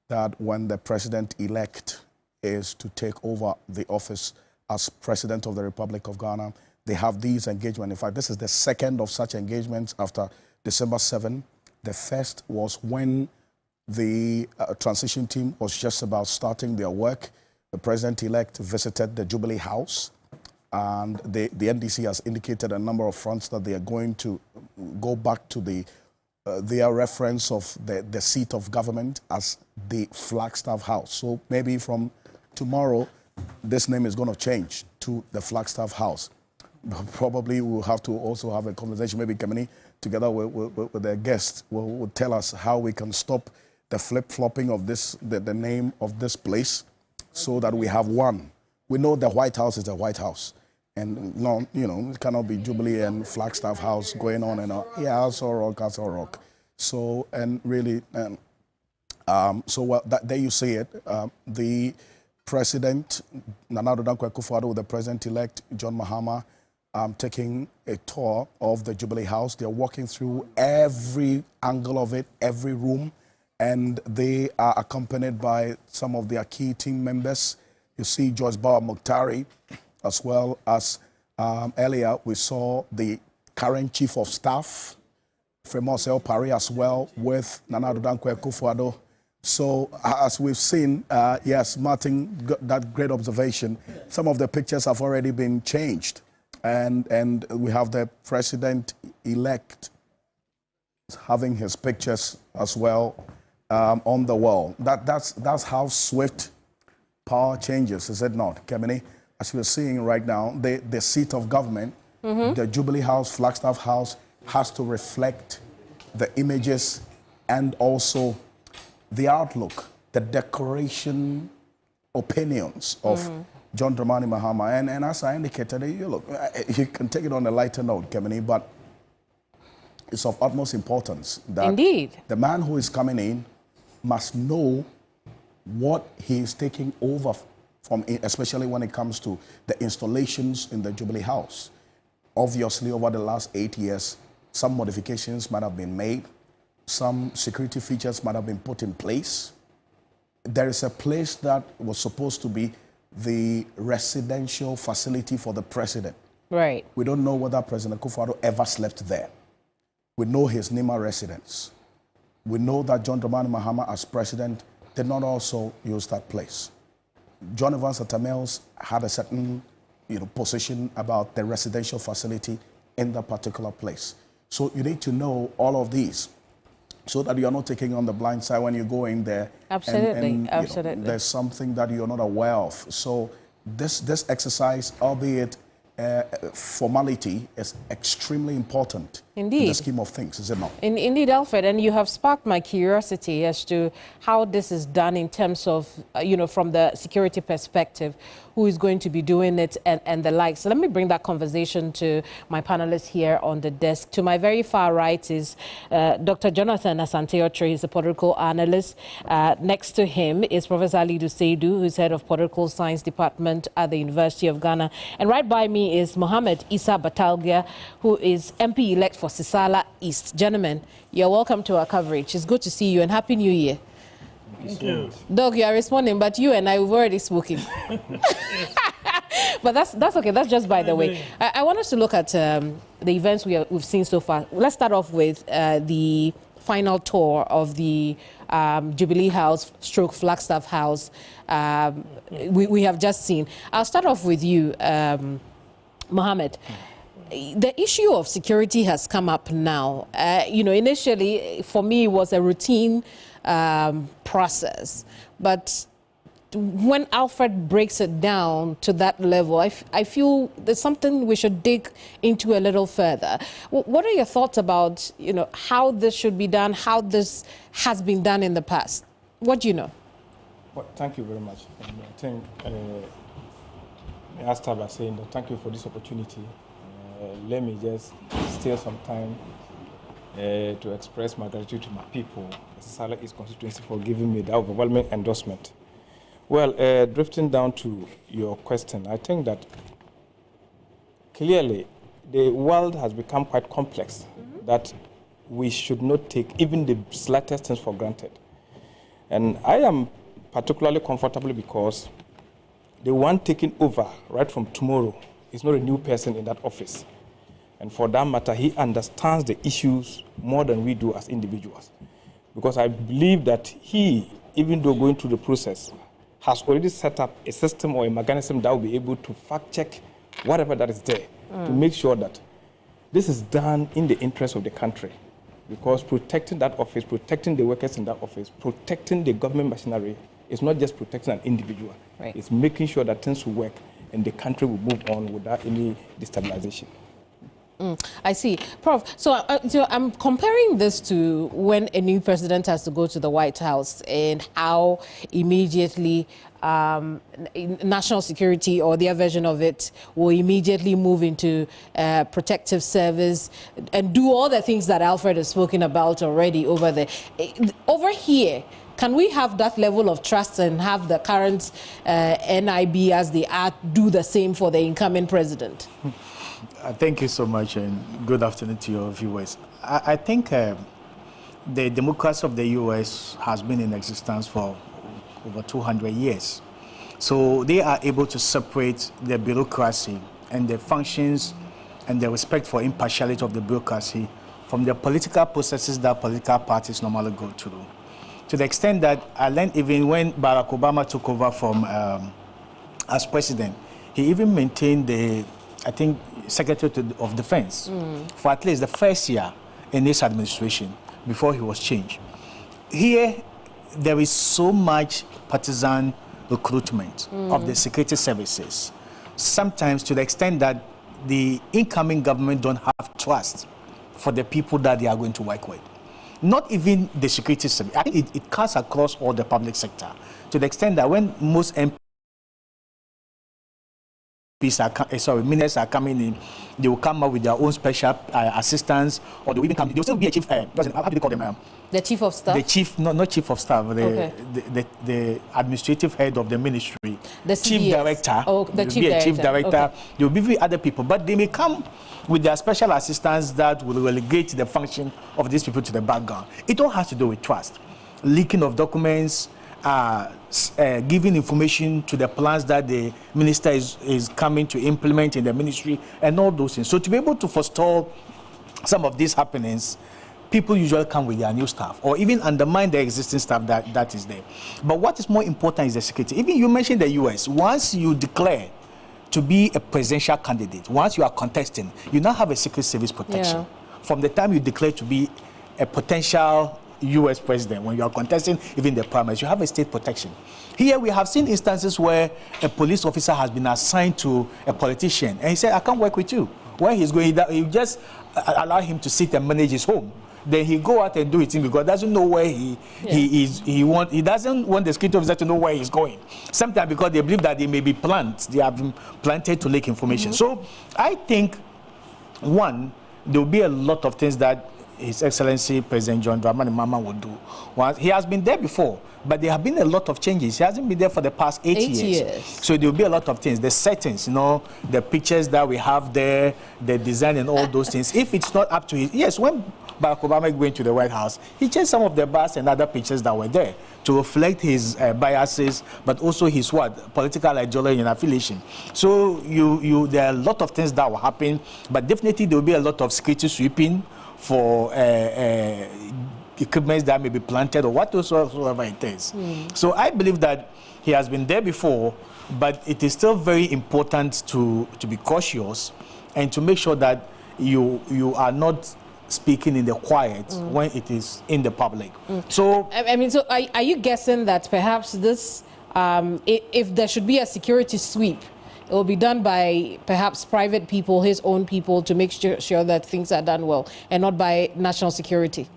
that when the President-elect is to take over the office as President of the Republic of Ghana, they have these engagements. In fact, this is the second of such engagements after December 7. The first was when the transition team was just about starting their work. The President-elect visited the Jubilee House, and the NDC has indicated a number of fronts that they are going to go back to their reference of the seat of government as the Flagstaff House. So maybe from tomorrow, this name is going to change to the Flagstaff House. Probably we'll have to also have a conversation, maybe Kamini, together with their guests, will tell us how we can stop the flip-flopping of the name of this place, so that we have one. We know the White House is the White House. And no, it cannot be Jubilee and Flagstaff House going on and on. Yeah, Castle Rock. So, and really, there you see it. The President, Nana Addo Dankwa Akufo-Addo, with the President-elect John Mahama, taking a tour of the Jubilee House. They're walking through every angle of it, every room, and they are accompanied by some of their key team members. You see George Bawa Mokhtari, as well as earlier we saw the current Chief of Staff, Fremos El Pari, as well, with Nana Addo Dankwa Akufo-Addo. So as we've seen, yes, Martin got that great observation. Some of the pictures have already been changed, and we have the President-elect having his pictures as well on the wall. That's how swift power changes, is it not, Kemini? As we're seeing right now, the seat of government, the Jubilee House, Flagstaff House, has to reflect the images and also the outlook, the decoration opinions of John Dramani Mahama. And as I indicated, you can take it on a lighter note, Kemini, but it's of utmost importance that the man who is coming in must know what he is taking over from, especially when it comes to the installations in the Jubilee House. Obviously, over the last 8 years, some modifications might have been made. Some security features might have been put in place. There is a place that was supposed to be the residential facility for the president. Right. We don't know whether President Akufo-Addo ever slept there. We know his Nima residence. We know that John Dramani Mahama, as president, did not also use that place. John Evans Atta Mills had a certain position about the residential facility in that particular place. So you need to know all of these. so that you're not taking on the blind side when you go in there. Absolutely, and absolutely. You know, there's something that you're not aware of. So this exercise, albeit formality, is extremely important. Indeed. In the scheme of things, is it not? Indeed, Alfred, and you have sparked my curiosity as to how this is done in terms of, from the security perspective, who is going to be doing it and the like. So let me bring that conversation to my panelists here on the desk. To my very far right is Dr. Jonathan Asante-Otre. He's a political analyst. Next to him is Professor Alidu Seidu, who's head of Political Science Department at the University of Ghana. And right by me is Mohammed Issa Batalgia, who is MP-elect for Sisala East. Gentlemen, you're welcome to our coverage. It's good to see you and Happy New Year. Thank you. Doug, you are responding, but you and I, we've already spoken. But that's okay. That's just by the way. I want us to look at the events we've seen so far. Let's start off with the final tour of the Jubilee House / Flagstaff House we have just seen. I'll start off with you, Mohammed. The issue of security has come up now. Initially, for me, it was a routine process. But when Alfred breaks it down to that level, I feel there's something we should dig into a little further. What are your thoughts about, how this should be done, how this has been done in the past? What do you know? Well, thank you very much. And I think I'll start by saying that thank you for this opportunity. Let me just steal some time to express my gratitude to my people, the Sisala East constituency, for giving me the overwhelming endorsement. Well, drifting down to your question, I think that clearly the world has become quite complex, that we should not take even the slightest things for granted. And I am particularly comfortable because the one taking over right from tomorrow is not a new person in that office. And for that matter, he understands the issues more than we do as individuals. Because I believe that he, even though going through the process, has already set up a system or a mechanism that will be able to fact check whatever that is there to make sure that this is done in the interest of the country. Because protecting that office, protecting the workers in that office, protecting the government machinery is not just protecting an individual. Right. It's making sure that things will work and the country will move on without any destabilization. I see. Prof, so I'm comparing this to when a new president has to go to the White House and how immediately national security or their version of it will immediately move into protective service and do all the things that Alfred has spoken about already over there. Over here, can we have that level of trust and have the current NIB as they are do the same for the incoming president? Thank you so much, and good afternoon to your viewers. I think the democracy of the U.S. has been in existence for over 200 years. So they are able to separate the bureaucracy and the functions and the respect for impartiality of the bureaucracy from the political processes that political parties normally go through. To the extent that I learned even when Barack Obama took over from as president, he even maintained the, I think, Secretary of Defense for at least the first year in this administration before he was changed. Here, there is so much partisan recruitment of the security services, sometimes to the extent that the incoming government don't have trust for the people that they are going to work with. Not even the security service. I think it cuts across all the public sector to the extent that when most ministers are coming in, they will come up with their own special assistants, or they will even come. They will still be a chief. How do they call them? The chief of staff. The chief, not chief of staff. The administrative head of the ministry. The chief director. Oh, the chief be a director. Chief director. Okay. They will be with other people, but they may come with their special assistants that will relegate the function of these people to the background. It all has to do with trust, leaking of documents. Giving information to the plans that the minister is coming to implement in the ministry and all those things. So to be able to forestall some of these happenings, people usually come with their new staff or even undermine the existing staff that is there. But what is more important is the security. Even you mentioned the US. Once you declare to be a presidential candidate, once you are contesting, you now have a secret service protection. From the time you declare to be a potential U.S. president, when you are contesting even the primaries, you have a state protection. Here we have seen instances where a police officer has been assigned to a politician, and he said, I can't work with you. Where he's going, you just allow him to sit and manage his home. Then he go out and do it because he doesn't know where he doesn't want the security officer to know where he's going. Sometimes because they believe that they may be they have been planted to leak information. So I think, one, there will be a lot of things that His Excellency President John Dramani Mahama will do. He has been there before, but there have been a lot of changes. He hasn't been there for the past 8 years. So there will be a lot of things. The settings, the pictures that we have there, the design and all those things. If it's not up to his... Yes, when Barack Obama went to the White House, he changed some of the bars and other pictures that were there to reflect his biases, but also his political ideology and affiliation. So there are a lot of things that will happen, but definitely there will be a lot of security sweeping for equipment that may be planted or whatsoever it is. So I believe that he has been there before, but it is still very important to be cautious and to make sure that you are not speaking in the quiet when it is in the public. So I mean, so are you guessing that perhaps this, if there should be a security sweep, it will be done by perhaps private people, his own people, to make sure that things are done well, and not by national security?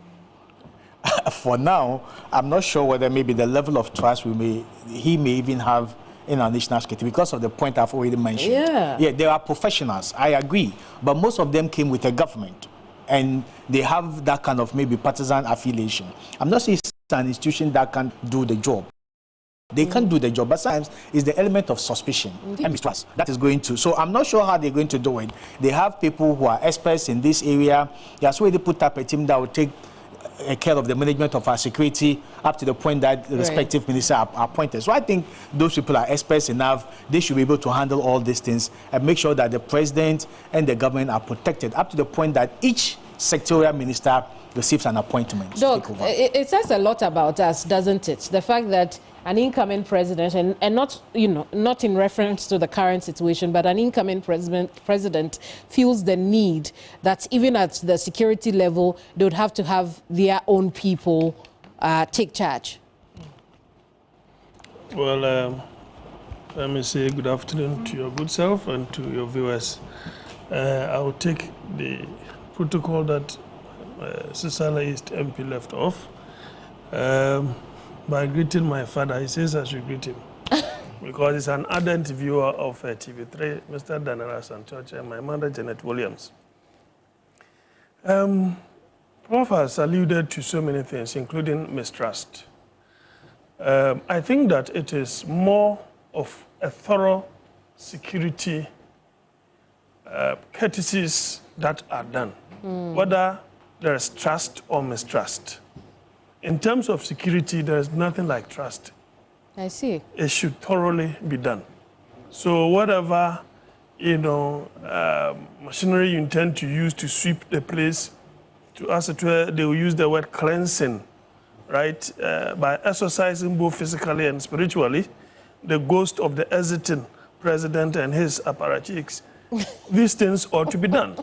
For now, I'm not sure whether maybe the level of trust he may even have in our national security because of the point I've already mentioned. Yeah, there are professionals, I agree, but most of them came with a government, and they have that kind of maybe partisan affiliation. I'm not saying it's an institution that can do the job. They can't do the job, but sometimes it's the element of suspicion and mistrust that is going to. So I'm not sure how they're going to do it. They have people who are experts in this area. They have already put up a team that will take care of the management of our security up to the point that the respective ministers are appointed. So I think those people are experts enough. They should be able to handle all these things and make sure that the president and the government are protected up to the point that each sectorial minister receives an appointment. Doc, it says a lot about us, doesn't it? The fact that an incoming president, and not, not in reference to the current situation, but an incoming president feels the need that even at the security level, they would have to have their own people take charge. Well, let me say good afternoon to your good self and to your viewers. I will take the protocol that Sisala East MP left off. By greeting my father. He says I should greet him because he's an ardent viewer of TV3, Mr. Danara Santoche, and my mother, Janet Williams. Prof has alluded to so many things, including mistrust. I think that it is more of a thorough security courtesies that are done, whether there is trust or mistrust. In terms of security, there is nothing like trust. I see. It should thoroughly be done. So whatever, machinery you intend to use to sweep the place, they will use the word cleansing, right? By exercising both physically and spiritually, the ghost of the exiting president and his apparatchiks. These things ought to be done.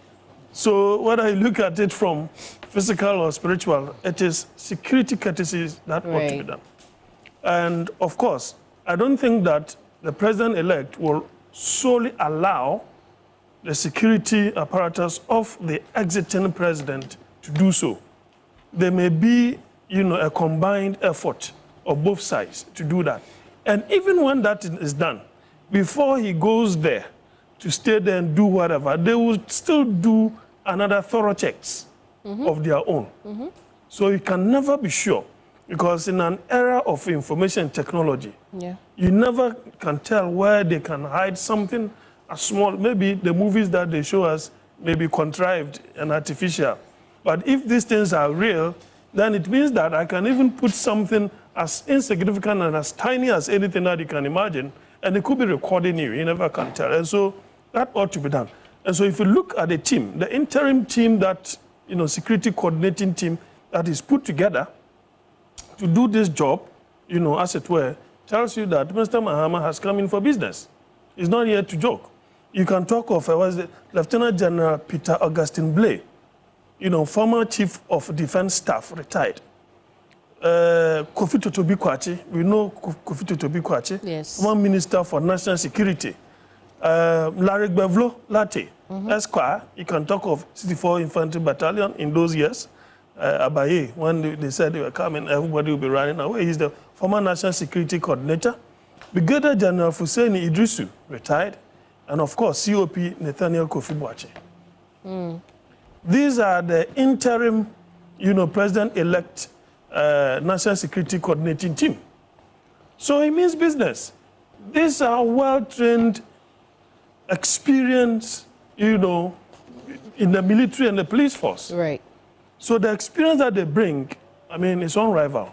So whether you look at it from physical or spiritual, it is security courtesies that ought to be done. And of course, I don't think that the president-elect will solely allow the security apparatus of the exiting president to do so. There may be, a combined effort of both sides to do that. And even when that is done, before he goes there to stay there and do whatever, they will still do another thorough checks of their own. So you can never be sure, because in an era of information technology, you never can tell where they can hide something as small. Maybe the movies that they show us may be contrived and artificial. But if these things are real, then it means that I can even put something as insignificant and as tiny as anything that you can imagine, and it could be recording you. You never can tell. And so that ought to be done. And so if you look at the team, the interim team that, security coordinating team that is put together to do this job, as it were, tells you that Mr. Mahama has come in for business. He's not here to joke. You can talk of Lieutenant General Peter Augustine Blay, former Chief of Defense Staff, retired. Kofi Totobi Kwachi. We know Kofi Totobi Kwachi. Yes. Former Minister for National Security. Larry Bevlo Latte. Esquire. You can talk of 64 Infantry Battalion in those years. Abaye, when they said they were coming, everybody will be running away. He's the former National Security Coordinator. Brigadier General Husseini Idrisu, retired. And of course, COP Nathaniel Kofi Boakye. These are the interim, President-elect National Security Coordinating Team. So it means business. These are well-trained, experienced, in the military and the police force. Right. So the experience that they bring, I mean, is unrivaled.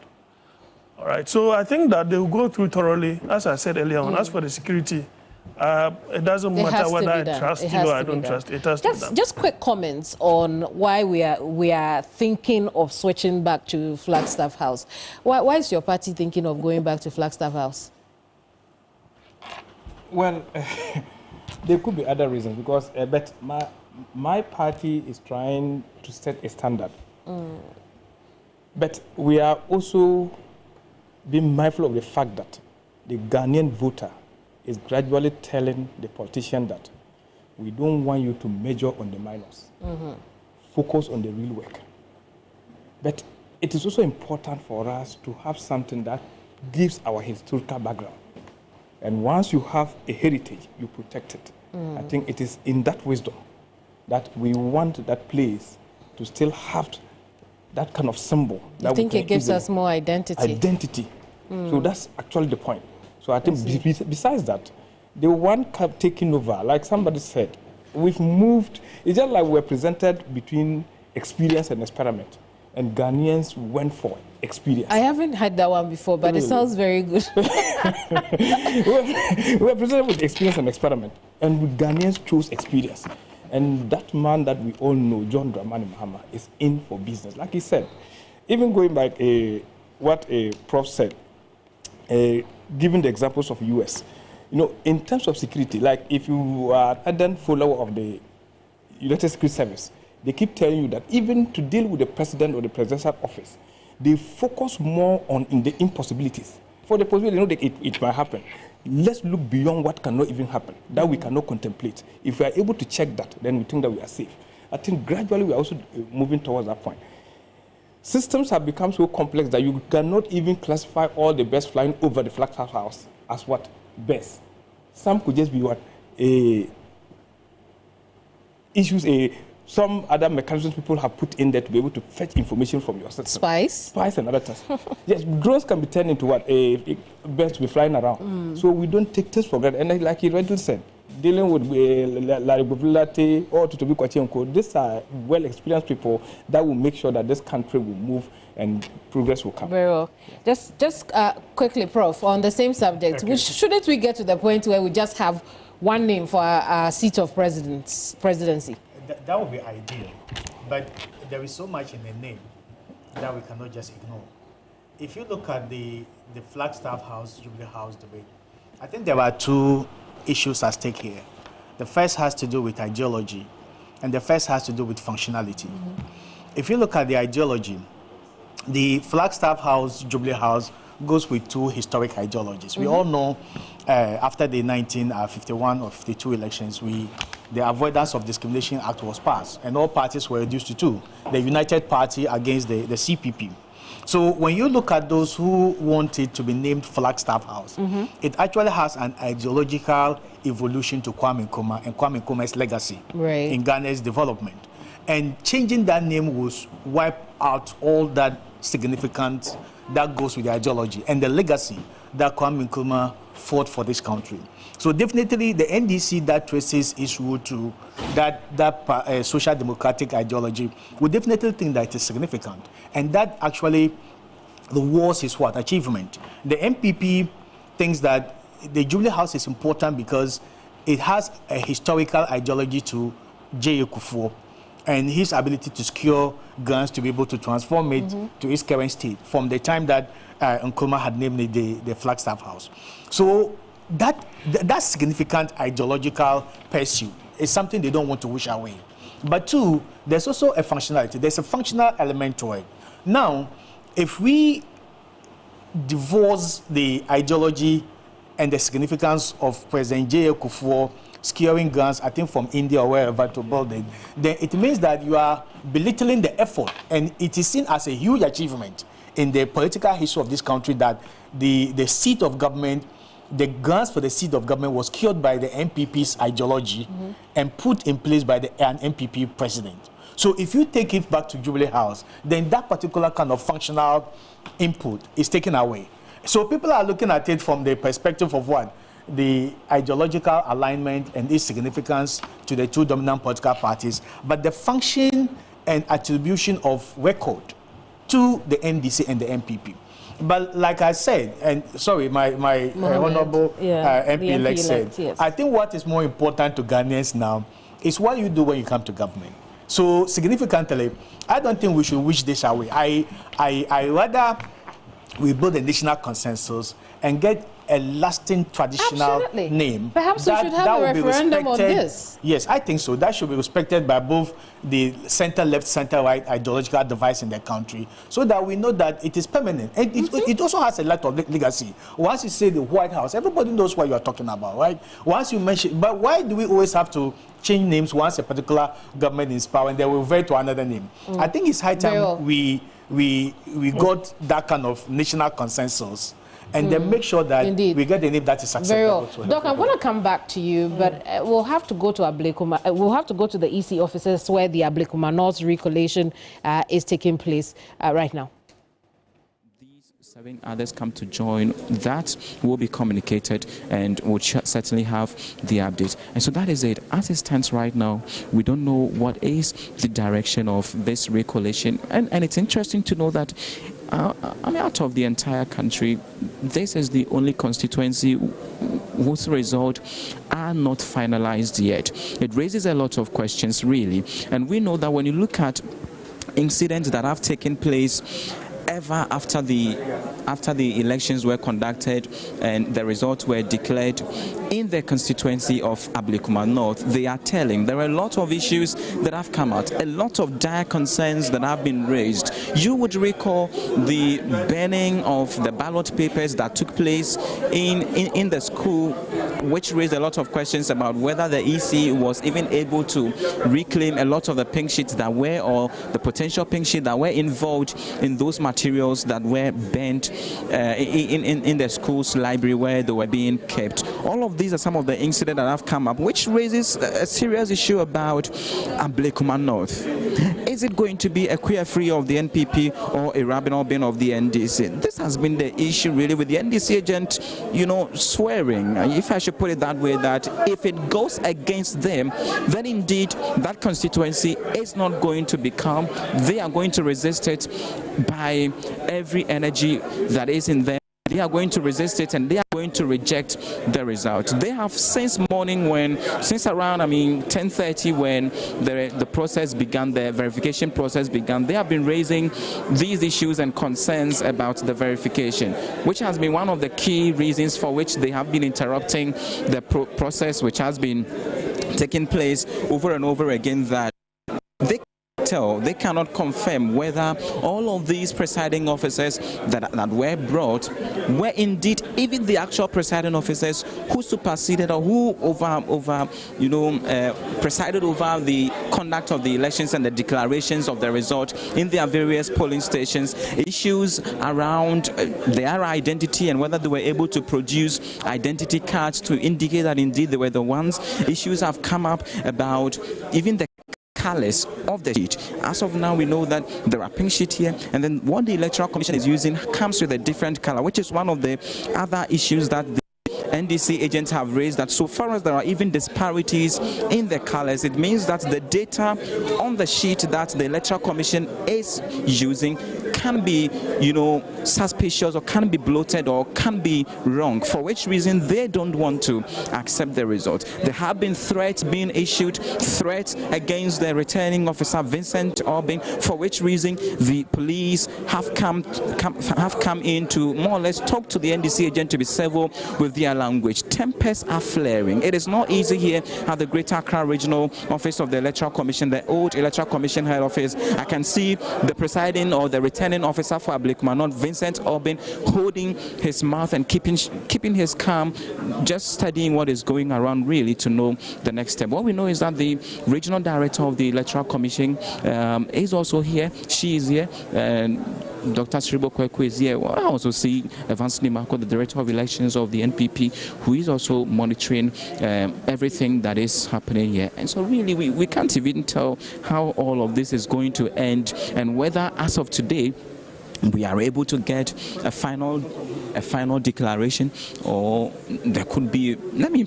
All right. So I think that they will go through thoroughly, as I said earlier on. As for the security, it doesn't matter whether I trust you or I don't trust. It has to be done. Just quick comments on why we are thinking of switching back to Flagstaff House. Why is your party thinking of going back to Flagstaff House? Well, there could be other reasons because, but my party is trying to set a standard. But we are also being mindful of the fact that the Ghanaian voter is gradually telling the politician that we don't want you to measure on the minors. Focus on the real work. But it is also important for us to have something that gives our historical background. And once you have a heritage, you protect it. I think it is in that wisdom that we want that place to still have that kind of symbol. I think it gives us more identity. So that's actually the point. So I think besides that, the one kept taking over, like somebody said, we've moved, it's just like we're presented between experience and experiment. And Ghanaians went for experience. I haven't had that one before, but really? It sounds very good. We're presented with experience and experiment. And Ghanaians chose experience. And that man that we all know, John Dramani Mahama, is in for business. Like he said, even going back what a prof said, given the examples of US, in terms of security, like if you are an ardent follower of the United Secret Service, they keep telling you that even to deal with the president or the presidential office, they focus more on the impossibilities. For the possibility, they know that it might happen. Let's look beyond what cannot even happen, that we cannot contemplate. If we are able to check that, then we think that we are safe. I think gradually we are also moving towards that point. Systems have become so complex that you cannot even classify all the birds flying over the Flagstaff House as what? Birds. Some could just be what? Some other mechanisms people have put in there to be able to fetch information from your system. Spies and other things. Yes, drones can be turned into what? Birds to be flying around. So we don't take this for granted. And like he rightly said, dealing with Larry Bevlo or Totobi Kwachi, these are well-experienced people that will make sure that this country will move and progress will come. Very well. Just quickly, Prof, on the same subject, shouldn't we get to the point where we just have one name for our seat of presidency? That would be ideal, but there is so much in the name that we cannot just ignore. If you look at the Flagstaff House, Jubilee House debate, I think there are two issues at stake here. The first has to do with ideology, and the first has to do with functionality. If you look at the ideology, the Flagstaff House, Jubilee House, goes with two historic ideologies. We all know after the 1951 or 52 elections, the Avoidance of Discrimination Act was passed, and all parties were reduced to two, the United Party against the CPP. So when you look at those who want it to be named Flagstaff House, it actually has an ideological evolution to Kwame Nkrumah and Kwame Nkrumah's legacy in Ghana's development. And changing that name will wipe out all that significance that goes with the ideology and the legacy that Kwame Nkrumah fought for this country. So definitely the NDC that traces issue to that social democratic ideology would definitely think that it is significant. And that actually rewards his what? Achievement. The MPP thinks that the Jubilee House is important because it has a historical ideology to J.A. Kufuor and his ability to secure guns to be able to transform it to its current state from the time that Nkrumah had named it the Flagstaff House. So that significant ideological pursuit is something they don't want to wish away. But two, there's also a functionality. There's a functional element to it. Now, if we divorce the ideology and the significance of President J.A. Kufuor securing grants, I think from India or wherever, to build it, then it means that you are belittling the effort, and it is seen as a huge achievement in the political history of this country that the seat of government, the grants for the seat of government was cured by the MPP's ideology and put in place by an MPP president. So if you take it back to Jubilee House, then that particular kind of functional input is taken away. So people are looking at it from the perspective of what? The ideological alignment and its significance to the two dominant political parties, but the function and attribution of record to the NDC and the MPP. But like I said, and sorry, my honorable MP-elect said, yes. I think what is more important to Ghanaians now is what you do when you come to government. So significantly, I don't think we should wish this away. I rather we build a national consensus and get a lasting traditional name. Perhaps we should have a referendum on this. Yes, I think so. That should be respected by both the center-left, center-right ideological device in the country, so that we know that it is permanent. And it also has a lot of legacy. Once you say the White House, everybody knows what you are talking about, right? Once you mention, but why do we always have to change names once a particular government is power and they will revert to another name? I think it's high time we got that kind of national consensus, and then make sure that we get the name that is acceptable to Doc, I'm going to come back to you, but we'll have to go to Ablekuma. We'll have to go to the EC offices where the Ablekuma North recollation is taking place right now. These 7 others come to join. That will be communicated, and we'll certainly have the update. And so that is it. As it stands right now, we don't know what is the direction of this recollation. And it's interesting to know that out of the entire country, this is the only constituency whose results are not finalized yet. It raises a lot of questions, really. And we know that when you look at incidents that have taken place ever after the elections were conducted and the results were declared in the constituency of Ablekuma North, they are telling. There are a lot of issues that have come out, a lot of dire concerns that have been raised. You would recall the burning of the ballot papers that took place in the school, which raised a lot of questions about whether the EC was even able to reclaim a lot of the pink sheets that were, or the potential pink sheets that were involved in those materials that were burnt in the school's library where they were being kept. All of these are some of the incidents that have come up, which raises a serious issue about Ablekuma North. Is it going to be a queer-free of the NPP or a Rabin bin of the NDC? This has been the issue, really, with the NDC agent, swearing, if I should put it that way, that if it goes against them, then indeed that constituency is not going to become, they are going to resist it by every energy that is in them. They are going to resist it, and they are going to reject the result. They have since morning, since around 10:30, when the process began, the verification process began, they have been raising these issues and concerns about the verification, which has been one of the key reasons for which they have been interrupting the process, which has been taking place over and over again, that they cannot confirm whether all of these presiding officers that were brought were indeed even the actual presiding officers who superseded or who presided over the conduct of the elections and the declarations of the result in their various polling stations. Issues around their identity and whether they were able to produce identity cards to indicate that indeed they were the ones. Issues have come up about even the colors of the sheet. As of now, we know that there are pink sheet here, and then what the Electoral Commission is using comes with a different color, which is one of the other issues that the NDC agents have raised, that so far as there are even disparities in the colors, it means that the data on the sheet that the Electoral Commission is using can be, suspicious, or can be bloated, or can be wrong, for which reason they don't want to accept the result. There have been threats being issued, threats against the returning officer Vincent Orbin, for which reason the police have come in to more or less talk to the NDC agent to be civil with their language. Tempests are flaring. It is not easy here at the Greater Accra Regional Office of the Electoral Commission, the old Electoral Commission head office. I can see the presiding or the returning returning officer for Ablekuma North, Vincent Obin, holding his mouth and keeping his calm, just studying what is going around really to know the next step. What we know is that the regional director of the Electoral Commission is also here. She is here. Dr. Sribo Kweku is here. Well, I also see Evans Nimako, the Director of Elections of the NPP, who is also monitoring everything that is happening here. And so really, we can't even tell how all of this is going to end and whether, as of today, we are able to get a final declaration, or there could be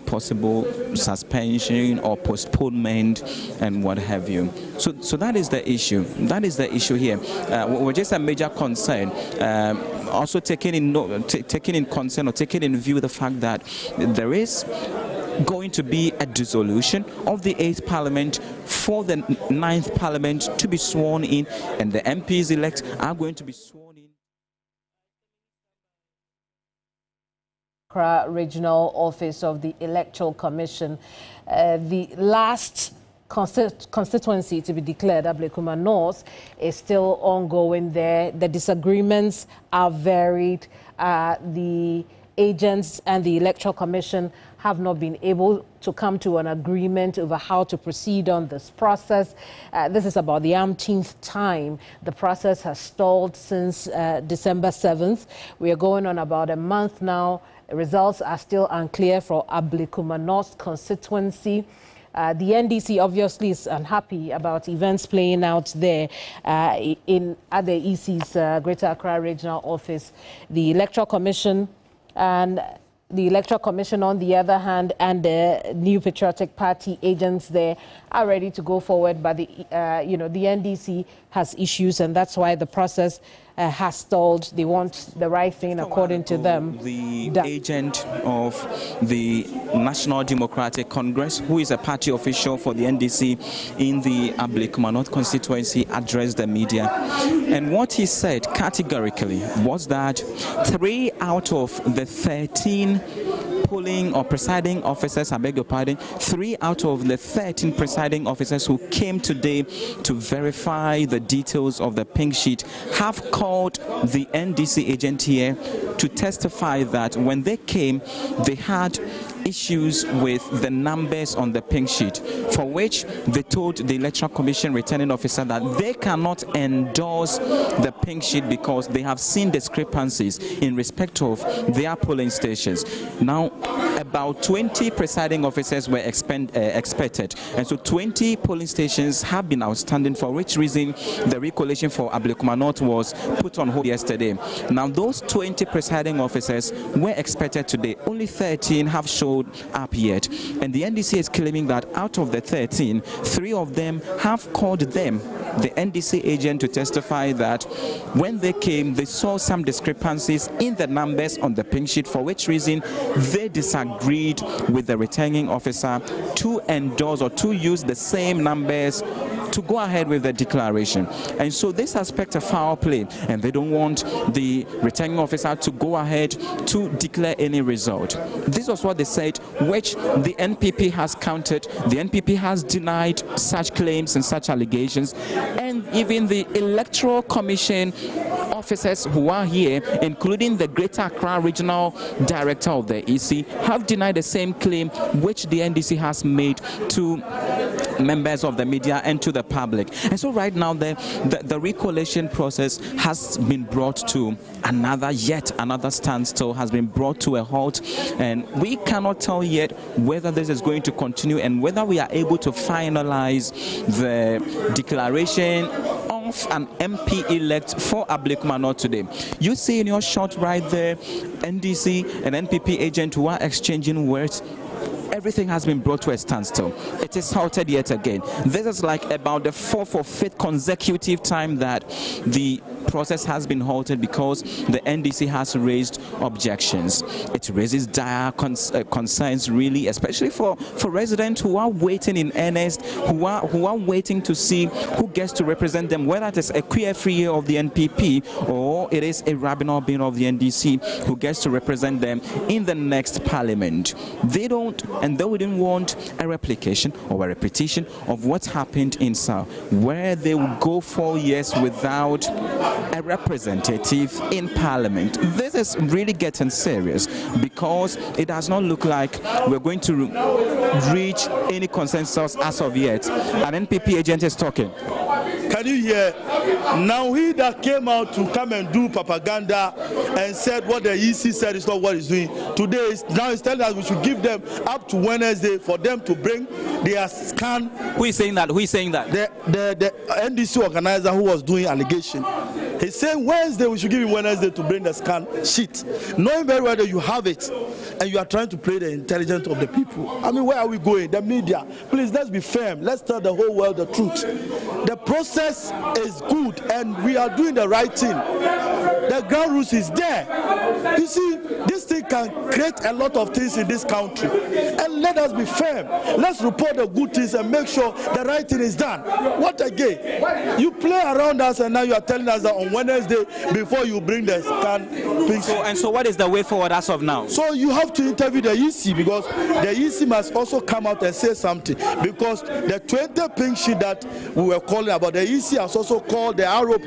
possible suspension or postponement and what have you. So that is the issue. That is the issue here. We're just a major concern. Also taking in concern or taking in view the fact that there is going to be a dissolution of the 8th Parliament for the 9th Parliament to be sworn in, and the MPs elect are going to be sworn in. Regional Office of the Electoral Commission. The last constituency to be declared, Ablekuma North, is still ongoing there. The disagreements are varied. The agents and the Electoral Commission have not been able to come to an agreement over how to proceed on this process. This is about the umpteenth time. The process has stalled since December 7th. We are going on about a month now. Results are still unclear for Ablekuma North constituency. The NDC obviously is unhappy about events playing out there at the EC's Greater Accra Regional Office. The Electoral Commission on the other hand, and the New Patriotic Party agents there are ready to go forward, but the NDC has issues, and that's why the process has stalled. They want the right thing according to them. The agent of the National Democratic Congress, who is a party official for the NDC in the Ablekuma North constituency, addressed the media. And what he said categorically was that 3 out of the 13 polling or presiding officers, I beg your pardon, 3 out of the 13 presiding officers who came today to verify the details of the pink sheet have called the NDC agent here to testify that when they came, they had issues with the numbers on the pink sheet, for which they told the Electoral Commission returning officer that they cannot endorse the pink sheet because they have seen discrepancies in respect of their polling stations. Now, about 20 presiding officers were expected, and so 20 polling stations have been outstanding, for which reason the recollation for Ablekuma North was put on hold yesterday. Now, those 20 presiding officers were expected today. Only 13 have showed up yet, and the NDC is claiming that out of the 13, 3 of them have called them, the NDC agent, to testify that when they came, they saw some discrepancies in the numbers on the pink sheet, for which reason they disagreed with the returning officer to endorse or to use the same numbers to go ahead with the declaration. And so this aspect of foul play, and they don't want the returning officer to go ahead to declare any result. This was what they said, which the NPP has countered. The NPP has denied such claims and such allegations, and even the Electoral Commission officers who are here, including the Greater Accra Regional Director of the EC, have denied the same claim which the NDC has made to members of the media and to the public. And so right now the recollation process has been brought to another standstill, has been brought to a halt, and we cannot tell yet whether this is going to continue and whether we are able to finalize the declaration of an MP-elect for Ablekuma North today. You see in your shot right there, NDC and NPP agent who are exchanging words. Everything has been brought to a standstill. It is halted yet again. This is like about the 4th or 5th consecutive time that the process has been halted because the NDC has raised objections. It raises dire concerns, really, especially for residents who are waiting in earnest, who are waiting to see who gets to represent them, whether it is a Queer of the NPP or it is a Rabinal Bin of the NDC who gets to represent them in the next parliament. They don't, and they wouldn't want a replication or a repetition of what happened in South, where they would go 4 years without a representative in Parliament. This is really getting serious because it does not look like we're going to reach any consensus as of yet. An NPP agent is talking. Can you hear? Now he that came out to come and do propaganda and said what the EC said is not what he's doing. Today, now he's telling us we should give them up to Wednesday for them to bring their scan. Who is saying that? Who is saying that? The NDC organizer who was doing allegation. He's saying Wednesday, we should give him Wednesday to bring the scan sheet. Knowing very well that you have it and you are trying to play the intelligence of the people. I mean, where are we going? The media. Please, let's be firm. Let's tell the whole world the truth. The process is good and we are doing the right thing. The ground rules is there. You see, this thing can create a lot of things in this country. And let us be firm. Let's report the good things and make sure the right thing is done. What again? You play around us and now you are telling us that on Wednesday before you bring the scan. So what is the way forward as of now? So you have to interview the EC because the EC must also come out and say something, because the 20 pink sheet that we were calling about, the EC has also called the ROP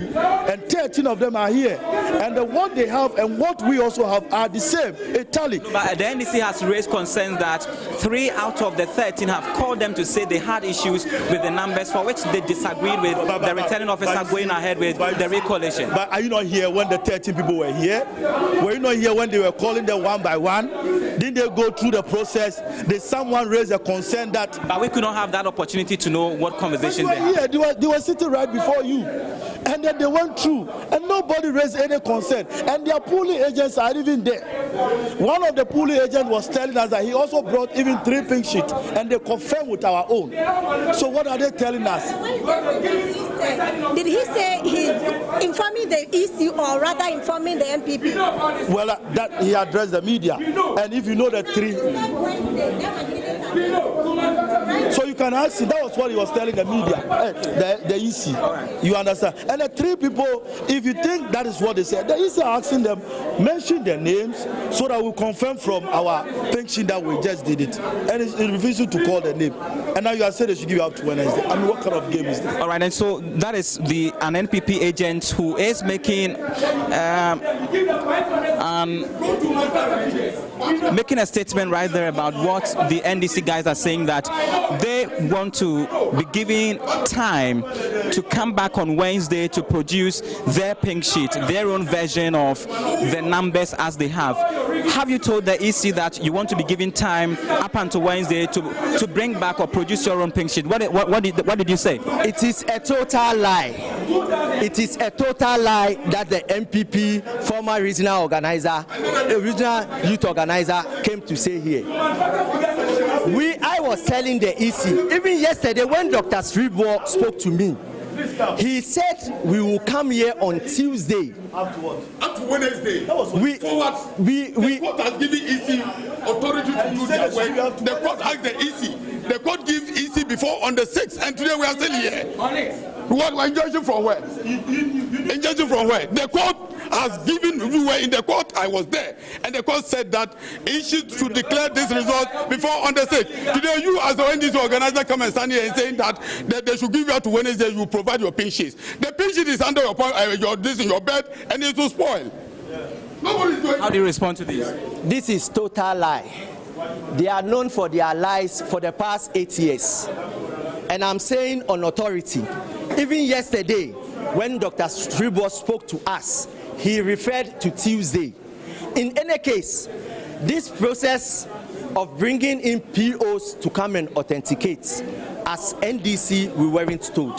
and 13 of them are here, and what they have and what we also have are the same, a tally. But the NDC has raised concerns that 3 out of the 13 have called them to say they had issues with the numbers for which they disagreed with the returning officer going ahead with the recollation. But are you not here when the 13 people were here? Were you not here when they were calling them one by one? Didn't they go through the process? Did someone raise a concern that... But we could not have that opportunity to know what conversation they had. Yeah, they were sitting right before you. And then they went through. And nobody raised any concern. And their polling agents are even there. One of the polling agents was telling us that he also brought even 3 pink sheets. And they confirmed with our own. So what are they telling us? Did he say he's informing the EC or rather informing the MPP? Well, that he addressed the media. And if you know the 3... So you can ask him, that was what he was telling the media, the EC. You understand? And the 3 people, if you think that is what they said, the EC are asking them, mention their names so that we confirm from our pension that we just did it. And it's refusing to call the name. And now you are saying they should give you up to Wednesday. I mean, what kind of game is this? All right, and so that is an NPP agent who is making making a statement right there about what the NDC guys are saying, that they want to be given time to come back on Wednesday to produce their pink sheet, their own version of the numbers as they have. Have you told the EC that you want to be given time up until Wednesday to bring back or produce your own pink sheet? What did you say? It is a total lie. It is a total lie that the MPP, former regional organizer, regional youth organizer, came to say here. I was telling the EC, even yesterday when Dr. Sribo spoke to me, he said we will come here on Tuesday. Up to what? Up to Wednesday. That was the court has given EC authority to do their work. The court asked the EC. The court gives EC before on the 6th, and today we are still here. What injunction from where? Injunction from where? The court has given. We were in the court. I was there, and the court said that EC should declare this result before on the 6th. Today, you as the NDC organizer come and stand here and saying that they should give you out to Wednesday. You provide your pink sheets. The pink sheet is under your bed, and it will spoil. How do you respond to this? This is total lie. They are known for their lies for the past 8 years. And I'm saying on authority, even yesterday, when Dr. Sribo spoke to us, he referred to Tuesday. In any case, this process of bringing in POs to come and authenticate, as NDC, we weren't told.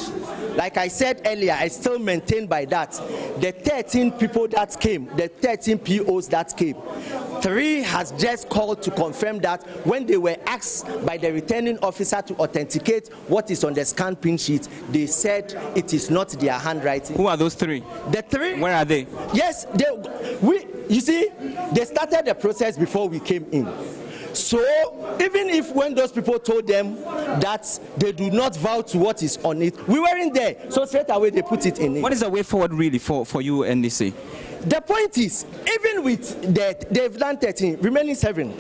Like I said earlier, I still maintain by that. The 13 people that came, the 13 POs that came, 3 has just called to confirm that when they were asked by the returning officer to authenticate what is on the scan pink sheet, they said it is not their handwriting. Who are those 3? The 3. Where are they? Yes, you see, they started the process before we came in. So even if when those people told them that they do not vow to what is on it, we weren't there. So straight away they put it in it. What is the way forward really for you, NDC? The point is, even with that, they've done 13, remaining 7.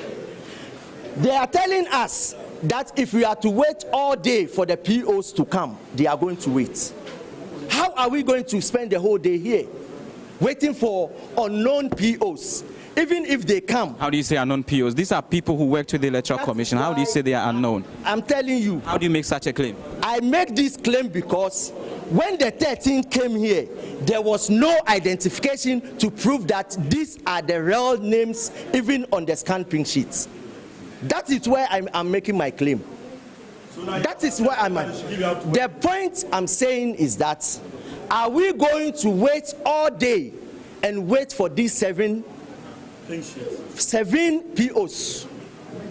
They are telling us that if we are to wait all day for the POs to come, they are going to wait. How How are we going to spend the whole day here waiting for unknown POs? Even if they come. How do you say unknown POs? These are people who work with the Electoral Commission. How do you say they are unknown? I'm telling you. How do you make such a claim? I make this claim because when the 13 came here, there was no identification to prove that these are the real names, even on the scanned pink sheets. That is where I'm making my claim. That is where I'm at. The point I'm saying is that, are we going to wait all day and wait for these seven POs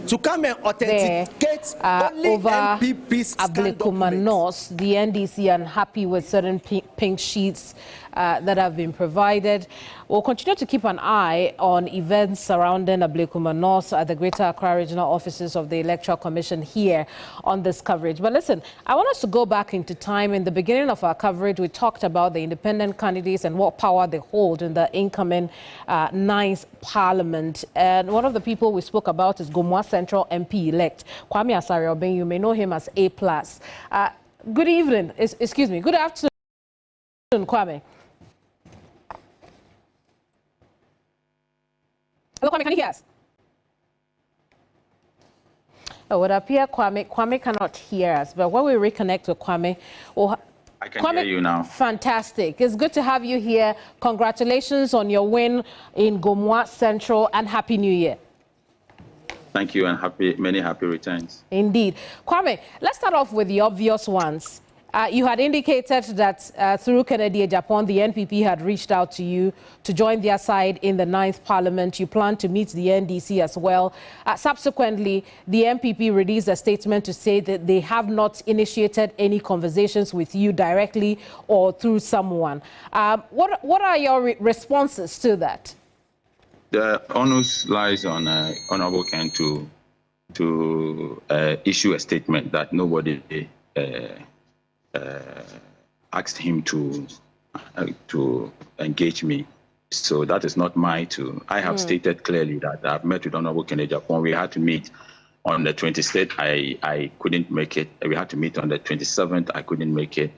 to come and authenticate only over MPP's Ablekuma North? The NDC unhappy with certain pink sheets that have been provided. We'll continue to keep an eye on events surrounding Ablekuma North at the Greater Accra Regional Offices of the Electoral Commission here on this coverage. But listen, I want us to go back into time. In the beginning of our coverage, we talked about the independent candidates and what power they hold in the incoming 9th Parliament. And one of the people we spoke about is Gomwa Central MP-elect Kwame Asare-Obeng. You may know him as A+. Good evening. Excuse me. Good afternoon, Kwame. Hello, Kwame, can you hear us? It would appear Kwame cannot hear us, but when we reconnect with Kwame, I can hear you now. Fantastic. It's good to have you here. Congratulations on your win in Gomwa Central and Happy New Year. Thank you, and many happy returns. Indeed. Kwame, let's start off with the obvious ones. You had indicated that through Kennedy Japan, the NPP had reached out to you to join their side in the 9th Parliament. You plan to meet the NDC as well. Subsequently, the NPP released a statement to say that they have not initiated any conversations with you directly or through someone. What are your responses to that? The onus lies on Honorable Ken to issue a statement that nobody asked him to engage me. So that is not mine to. I have stated clearly that I've met with Honorable Kennedy Japan. We had to meet on the 23rd. I couldn't make it. We had to meet on the 27th. I couldn't make it.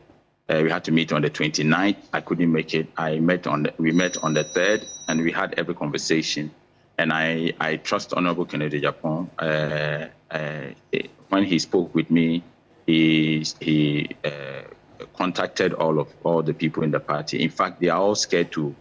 We had to meet on the 29th. I couldn't make it. We met on the 3rd, and we had every conversation. And I trust Honorable Kennedy Japan. When he spoke with me, he contacted all the people in the party. In fact, they are all scared to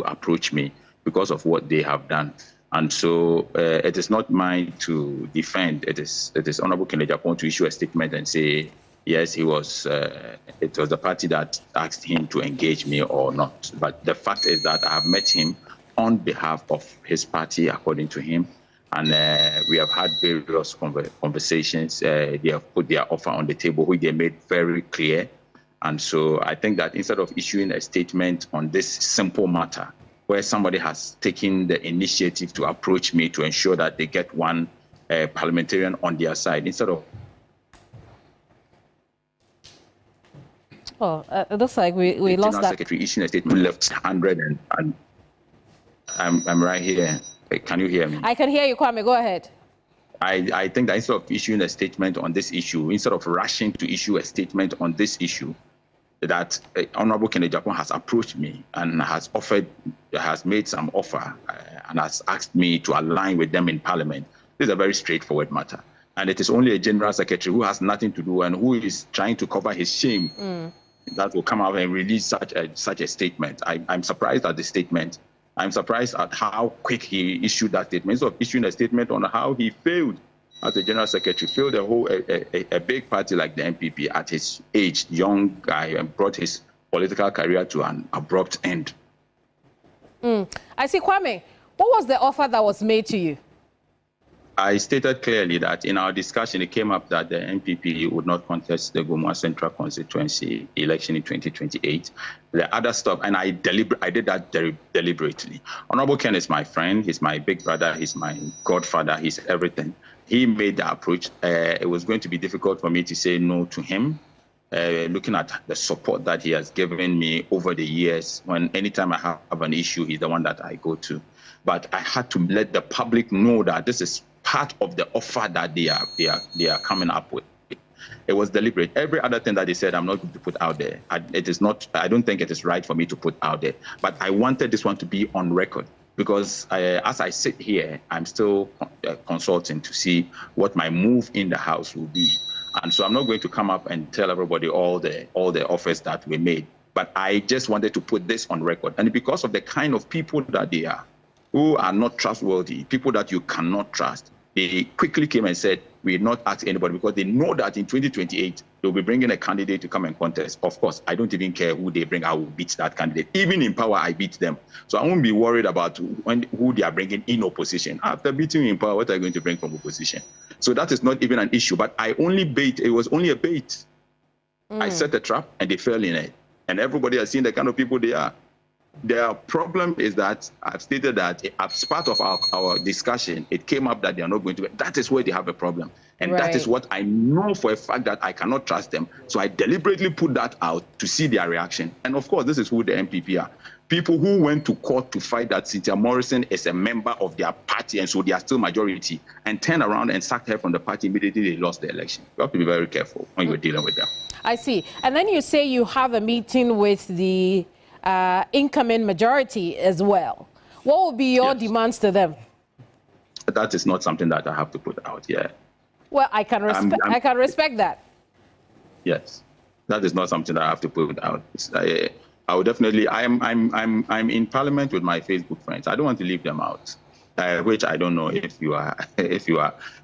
approach me because of what they have done. And so it is not mine to defend. It is Honorable Kennedy Japan to issue a statement and say, yes, it was the party that asked him to engage me or not. But the fact is that I have met him on behalf of his party, according to him. And we have had various conversations. They have put their offer on the table, which they made very clear. And so I think that instead of issuing a statement on this simple matter, where somebody has taken the initiative to approach me to ensure that they get one parliamentarian on their side, instead of... Oh, it looks like we lost that. Secretary issuing a statement left 100 and I'm right here. Can you hear me? I can hear you, Kwame. Go ahead. I think that instead of issuing a statement on this issue, instead of rushing to issue a statement on this issue, that Honorable Kennedy Japan has approached me and has made some offer and has asked me to align with them in Parliament. This is a very straightforward matter. And it is only a General Secretary who has nothing to do and who is trying to cover his shame that will come out and release such a statement. I'm surprised at the statement. I'm surprised at how quick he issued that statement. Instead of issuing a statement on how he failed as a General Secretary, failed a big party like the NPP at his age, young guy, and brought his political career to an abrupt end. I see, Kwame, what was the offer that was made to you? I stated clearly that in our discussion, it came up that the NPP would not contest the Gomwa Central Constituency election in 2028. The other stuff, and I did that deliberately. Honorable Ken is my friend. He's my big brother. He's my godfather. He's everything. He made the approach. It was going to be difficult for me to say no to him, looking at the support that he has given me over the years. When anytime I have an issue, he's the one that I go to. But I had to let the public know that this is part of the offer that they are coming up with. It was deliberate. Every other thing that they said, I'm not going to put out there. It is not. I don't think it is right for me to put out there. But I wanted this one to be on record because as I sit here, I'm still consulting to see what my move in the House will be. And so I'm not going to come up and tell everybody all the offers that we made. But I just wanted to put this on record. And because of the kind of people that they are, who are not trustworthy, people that you cannot trust, they quickly came and said, we did not ask anybody because they know that in 2028, they'll be bringing a candidate to come and contest. Of course, I don't even care who they bring. I will beat that candidate. Even in power, I beat them. So I won't be worried about who they are bringing in opposition. After beating me in power, what are you going to bring from opposition? So that is not even an issue. But I only bait. It was only a bait. I set a trap and they fell in it. And everybody has seen the kind of people they are. Their problem is that I've stated that as part of our discussion, it came up that they are not going to. That is where they have a problem. And that is what I know for a fact that I cannot trust them. So I deliberately put that out to see their reaction. And of course, this is who the MPP are. People who went to court to fight that Cynthia Morrison is a member of their party and so they are still majority, and turned around and sacked her from the party immediately they lost the election. You have to be very careful when you're dealing with them. I see. And then you say you have a meeting with the incoming majority as well. What will be your demands to them? That is not something that I have to put out yet. Well, I can respect that. Yes, that is not something that I have to put out. I will definitely. I'm in Parliament with my Facebook friends. I don't want to leave them out. Which I don't know if you are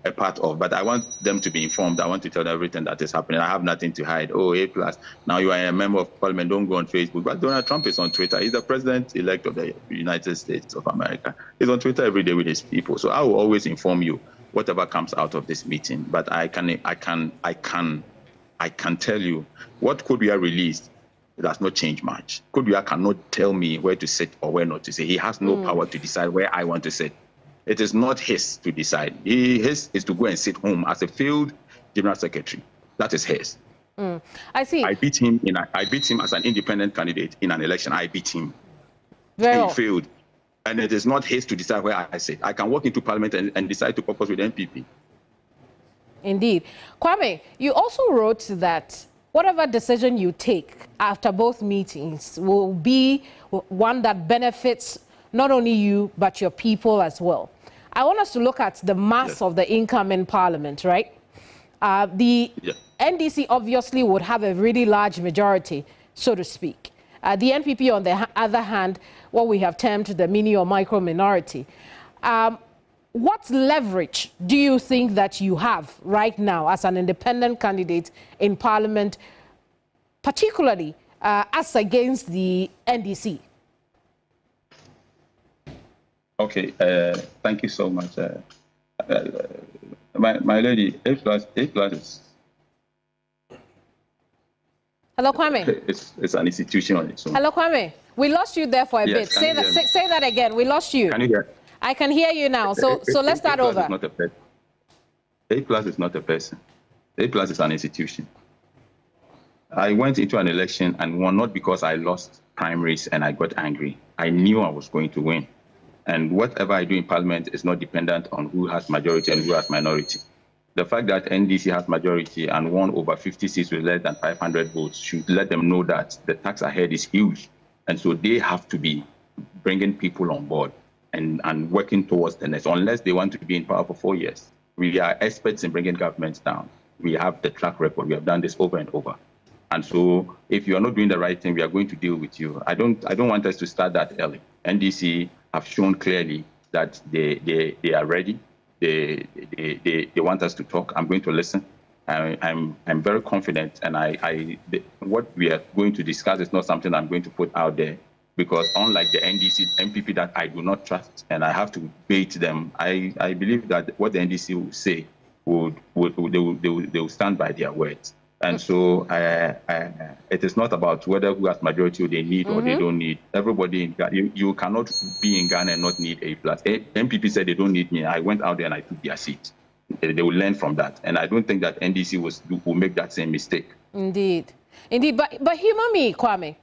a part of, but I want them to be informed. I want to tell them everything that is happening. I have nothing to hide. Oh, A+. Now you are a member of Parliament. Don't go on Facebook. But Donald Trump is on Twitter. He's the president-elect of the United States of America. He's on Twitter every day with his people. So I will always inform you whatever comes out of this meeting. But I can tell you what Kodua released. It does not change much. Kodua cannot tell me where to sit or where not to sit. He has no power to decide where I want to sit. It is not his to decide. His is to go and sit home as a field general secretary. That is his. I see. I beat him as an independent candidate in an election. I beat him. Very he failed. And it is not his to decide where I sit. I can walk into Parliament and decide to caucus with MPP. Indeed. Kwame, you also wrote that whatever decision you take after both meetings will be one that benefits not only you, but your people as well. I want us to look at the mass of the incoming parliament, right? The NDC obviously would have a really large majority, so to speak. The NPP, on the other hand, what we have termed the mini or micro minority. What leverage do you think that you have right now as an independent candidate in Parliament, particularly as against the NDC? Okay, thank you so much. My lady, A+ is... Hello, Kwame. It's an institution on its own. Hello, Kwame. We lost you there for a bit. Say that again. We lost you. Can you hear? I can hear you now. So let's start over. A+ is not a person. A+ is an institution. I went into an election and won not because I lost primaries and I got angry. I knew I was going to win. And whatever I do in Parliament is not dependent on who has majority and who has minority. The fact that NDC has majority and won over 50 seats with less than 500 votes should let them know that the tax ahead is huge. And so they have to be bringing people on board and working towards the next, unless they want to be in power for 4 years. We are experts in bringing governments down. We have the track record. We have done this over and over. And so if you are not doing the right thing, we are going to deal with you. I don't want us to start that early. NDC have shown clearly that they are ready. They want us to talk. I'm going to listen. I'm very confident, and what we are going to discuss is not something I'm going to put out there, because unlike the NPP that I do not trust and I have to bait them, I believe that what the NDC will say they will stand by their words. And so it is not about whether who has majority they need or they don't need. Everybody in Ghana, you cannot be in Ghana and not need A+. MPP said they don't need me. I went out there and I took their seat. They will learn from that. And I don't think that NDC will make that same mistake. Indeed. But humor me, Kwame.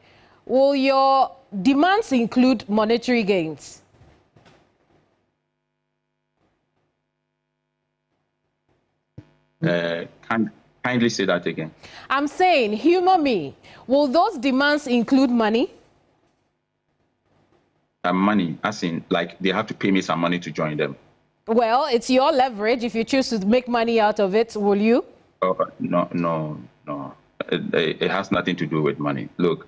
Will your demands include monetary gains? Kindly say that again. I'm saying, humor me. Will those demands include money? Money, as in, like, they have to pay me some money to join them. Well, it's your leverage. If you choose to make money out of it, will you? No. It has nothing to do with money. Look,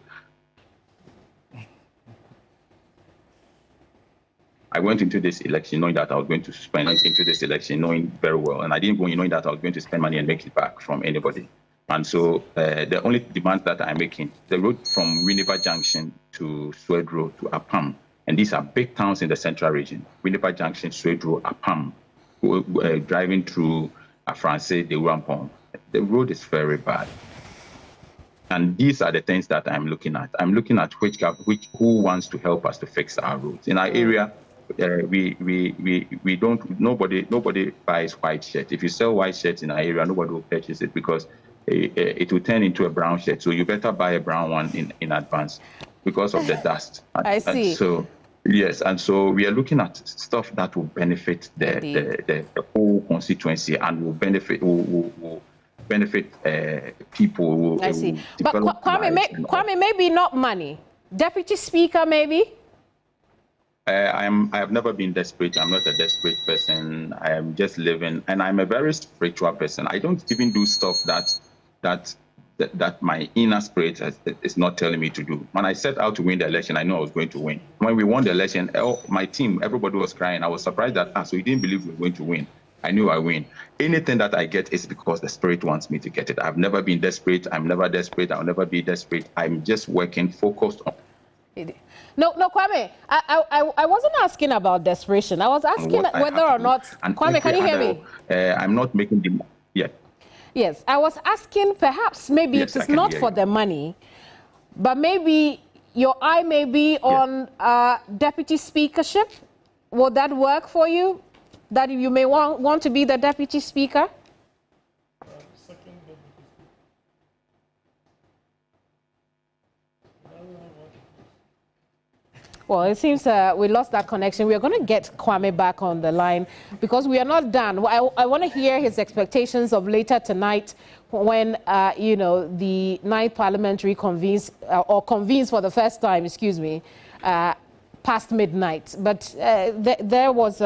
I went into this election knowing that I was going to spend into this election knowing very well, and I didn't go in knowing that I was going to spend money and make it back from anybody. And so the only demands that I'm making, the road from Winnipeg Junction to Swedro to Apam, and these are big towns in the central region, Winnipeg Junction, Swedro, Apam, driving through Francais de Rampon. The road is very bad. And these are the things that I'm looking at. I'm looking at who wants to help us to fix our roads. In our area, we don't, nobody buys white shirt. If you sell white shirts in our area, nobody will purchase it because it will turn into a brown shirt. So you better buy a brown one in advance because of the dust. I see. And so, yes, and so we are looking at stuff that will benefit the whole constituency and will benefit people. I see. But Kwame, maybe not money. Deputy Speaker, maybe? I have never been desperate. I'm not a desperate person. I am just living, and I'm a very spiritual person. I don't even do stuff that my inner spirit is not telling me to do. When I set out to win the election, I know I was going to win. When we won the election, my team, everybody was crying. I was surprised that, so you didn't believe we were going to win. I knew I win. Anything that I get is because the spirit wants me to get it. I've never been desperate. I'm never desperate. I'll never be desperate. I'm just working, focused on. No, Kwame, I wasn't asking about desperation. I was asking whether or not... Kwame, can you hear me? I'm not making the... Yeah. Yes, I was asking perhaps maybe it is not for the money, but maybe your eye may be on deputy speakership. Would that work for you? That you may want to be the deputy speaker? Well, it seems we lost that connection. We are going to get Kwame back on the line because we are not done. I want to hear his expectations of later tonight when, you know, the 9th Parliamentary convenes for the first time, excuse me, past midnight. But there was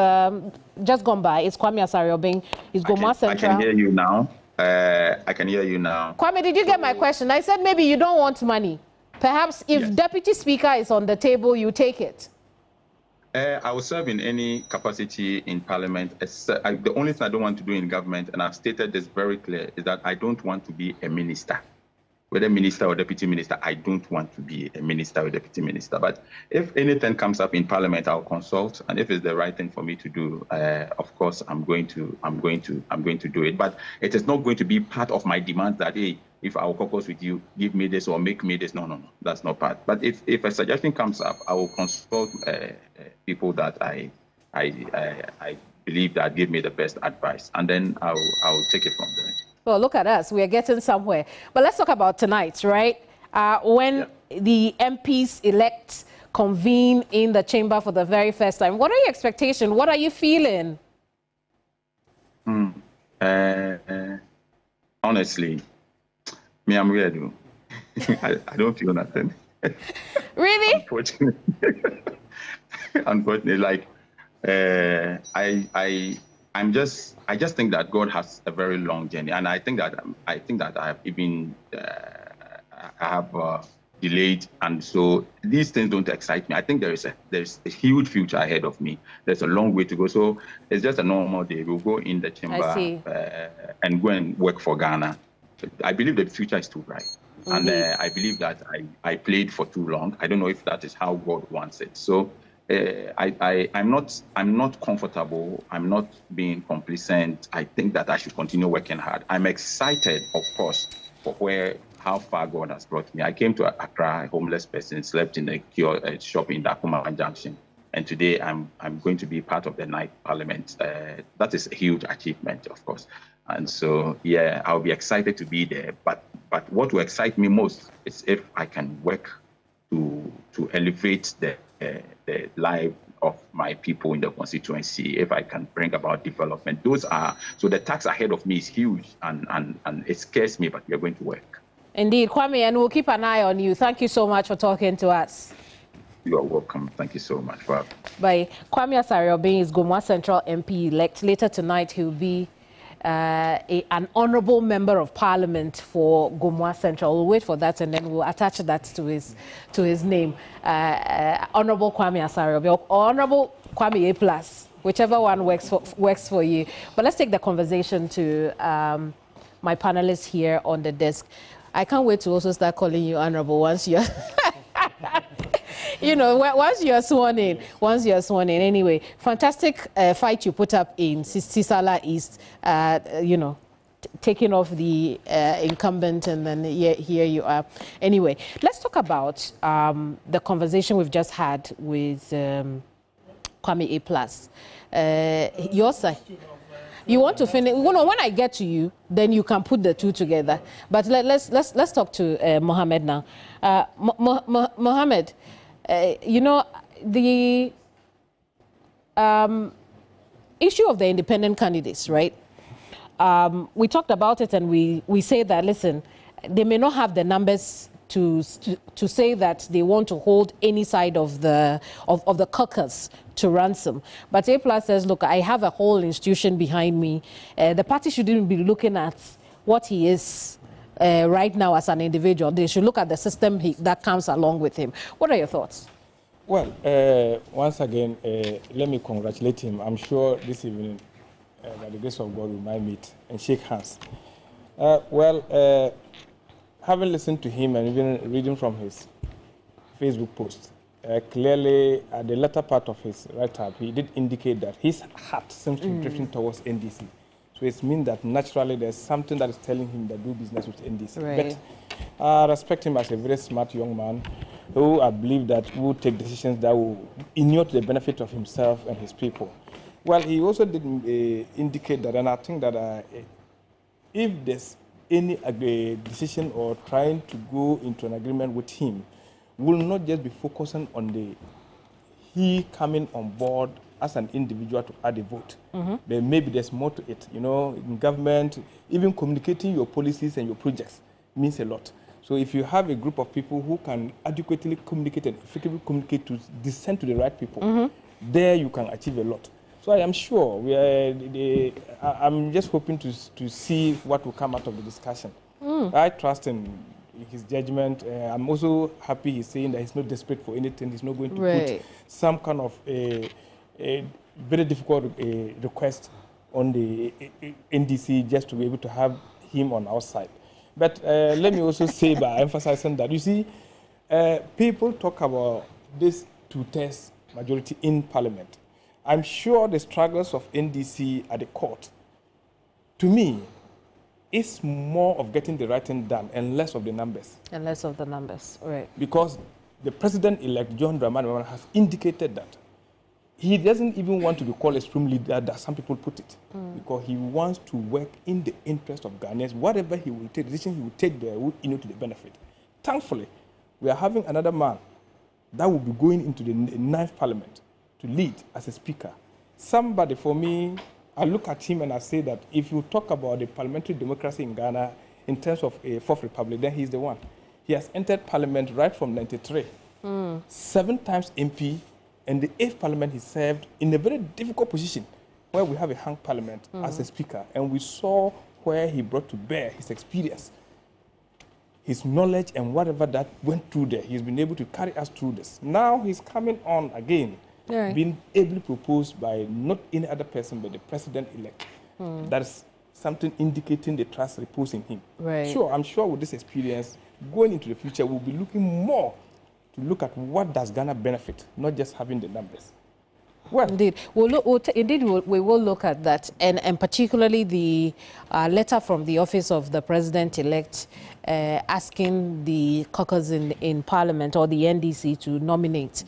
just gone by. It's Kwame Asariobing. He's Goma Central. I can hear you now. I can hear you now. Kwame, did you get my question? I said maybe you don't want money. Perhaps if Deputy Speaker is on the table, you take it. I will serve in any capacity in Parliament. The only thing I don't want to do in government, and I've stated this very clear, is that I don't want to be a minister. Whether minister or deputy minister, I don't want to be a minister or deputy minister. But if anything comes up in Parliament, I'll consult, and if it's the right thing for me to do, of course, I'm going to do it. But it is not going to be part of my demand that, hey, if I'll caucus with you, give me this or make me this. No, that's not part. But if a suggestion comes up, I will consult people that I believe that give me the best advice, and then I'll take it from there. Well, look at us. We are getting somewhere. But let's talk about tonight, right? When the MPs elect convene in the chamber for the very first time. What are your expectations? What are you feeling? Honestly, me, I'm weird. I don't feel nothing. Really? Unfortunately, like I just think that God has a very long journey, and I think that I have even delayed, and so these things don't excite me. I think there's a huge future ahead of me. There's a long way to go, so it's just a normal day. We'll go in the chamber and go and work for Ghana. I believe the future is too bright, and I believe that I played for too long. I don't know if that is how God wants it. So. I'm not comfortable. I'm not being complacent. I think that I should continue working hard. I'm excited, of course, for how far God has brought me. I came to Accra, a homeless person, slept in a shop in Ablekuma Junction, and today I'm going to be part of the 9th Parliament. That is a huge achievement, of course. And so, yeah, I'll be excited to be there. But what will excite me most is if I can work to elevate the of my people in the constituency, if I can bring about development. Those are, so the task ahead of me is huge, and it scares me, but we are going to work. Indeed, Kwame, and we'll keep an eye on you. Thank you so much for talking to us. You are welcome. Thank you so much. Bye. Kwame Asare-Obeng is Gomwa Central MP-elect. Later tonight, he will be an honorable member of parliament for Gomwa Central. We'll wait for that, and then we'll attach that to his name. Honorable Kwame Asare-Obeng, or Honorable Kwame A+, whichever one works for you. But let's take the conversation to my panelists here on the desk. I can't wait to also start calling you honorable once you're you know, once you're sworn in. Anyway, fantastic fight you put up in Sisala East, you know, taking off the incumbent, and then here you are. Anyway, let's talk about the conversation we've just had with Kwame A+. Your side. You want to finish? Well, no, when I get to you, then you can put the two together. But let's talk to Mohammed now. Mohammed, you know, the issue of the independent candidates, right? We talked about it, and we say that, listen, they may not have the numbers to say that they want to hold any side of the caucus to ransom. But A+ says, look, I have a whole institution behind me. The party shouldn't be looking at what he is right now as an individual. They should look at the system that comes along with him. What are your thoughts? Well, once again, let me congratulate him. I'm sure this evening, by the grace of God, we might meet and shake hands. Having listened to him and even reading from his Facebook post, clearly at the latter part of his write-up, he did indicate that his heart seems to be drifting towards NDC. So it means that naturally there's something that is telling him that do business with NDC. Right. But I respect him as a very smart young man who I believe that will take decisions that will inure to the benefit of himself and his people. Well, he also did indicate that, and I think that if there's any decision or trying to go into an agreement with him, will not just be focusing on he coming on board as an individual to add a vote. But maybe there's more to it. You know, in government, even communicating your policies and your projects means a lot. So if you have a group of people who can adequately communicate and effectively communicate to descend to the right people, there you can achieve a lot. So I am sure I'm just hoping to see what will come out of the discussion. I trust in his judgment. I'm also happy he's saying that he's not desperate for anything. He's not going to put some kind of a very difficult request on the NDC just to be able to have him on our side. But let me also say by emphasizing that, you see, people talk about this two-thirds majority in Parliament. I'm sure the struggles of NDC at the court, to me, is more of getting the right thing done and less of the numbers. And less of the numbers, right. Because the president-elect, John Dramani Mahama, has indicated that he doesn't even want to be called a supreme leader, that some people put it, because he wants to work in the interest of Ghanaians. Whatever he will take, decision he will take there will to the benefit. Thankfully, we are having another man that will be going into the 9th Parliament to lead as a speaker. Somebody, for me, I look at him and I say that if you talk about the parliamentary democracy in Ghana in terms of a fourth republic, then he's the one. He has entered parliament right from '93, 7 times MP, and the 8th parliament he served in a very difficult position where we have a hung parliament as a speaker, and we saw where he brought to bear his experience, his knowledge, and whatever that went through there. He's been able to carry us through this. Now he's coming on again, being ably proposed by not any other person but the president-elect. That is something indicating the trust reposed in him. Right. Sure, I'm sure with this experience, going into the future, we'll be looking more to look at what does Ghana benefit, not just having the numbers. Well, indeed, we will look at that, and particularly the letter from the office of the president-elect asking the caucus in Parliament or the NDC to nominate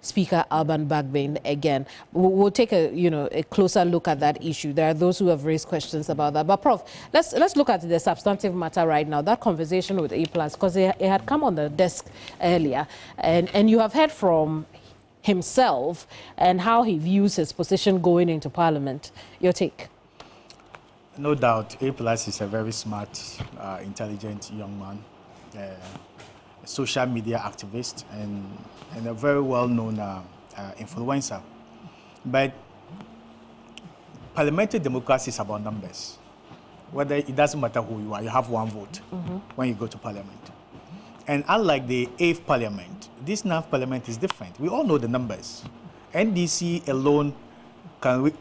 Speaker Alban Bagbin again. We'll take a closer look at that issue. There are those who have raised questions about that. But Prof, let's look at the substantive matter right now. That conversation with A+, because it had come on the desk earlier, and you have heard from himself and how he views his position going into Parliament. Your take? No doubt, A+ is a very smart, intelligent young man, a social media activist, and a very well-known influencer. But parliamentary democracy is about numbers. Whether it doesn't matter who you are, you have one vote when you go to Parliament. And unlike the 8th Parliament, this 9th Parliament is different. We all know the numbers. NDC alone can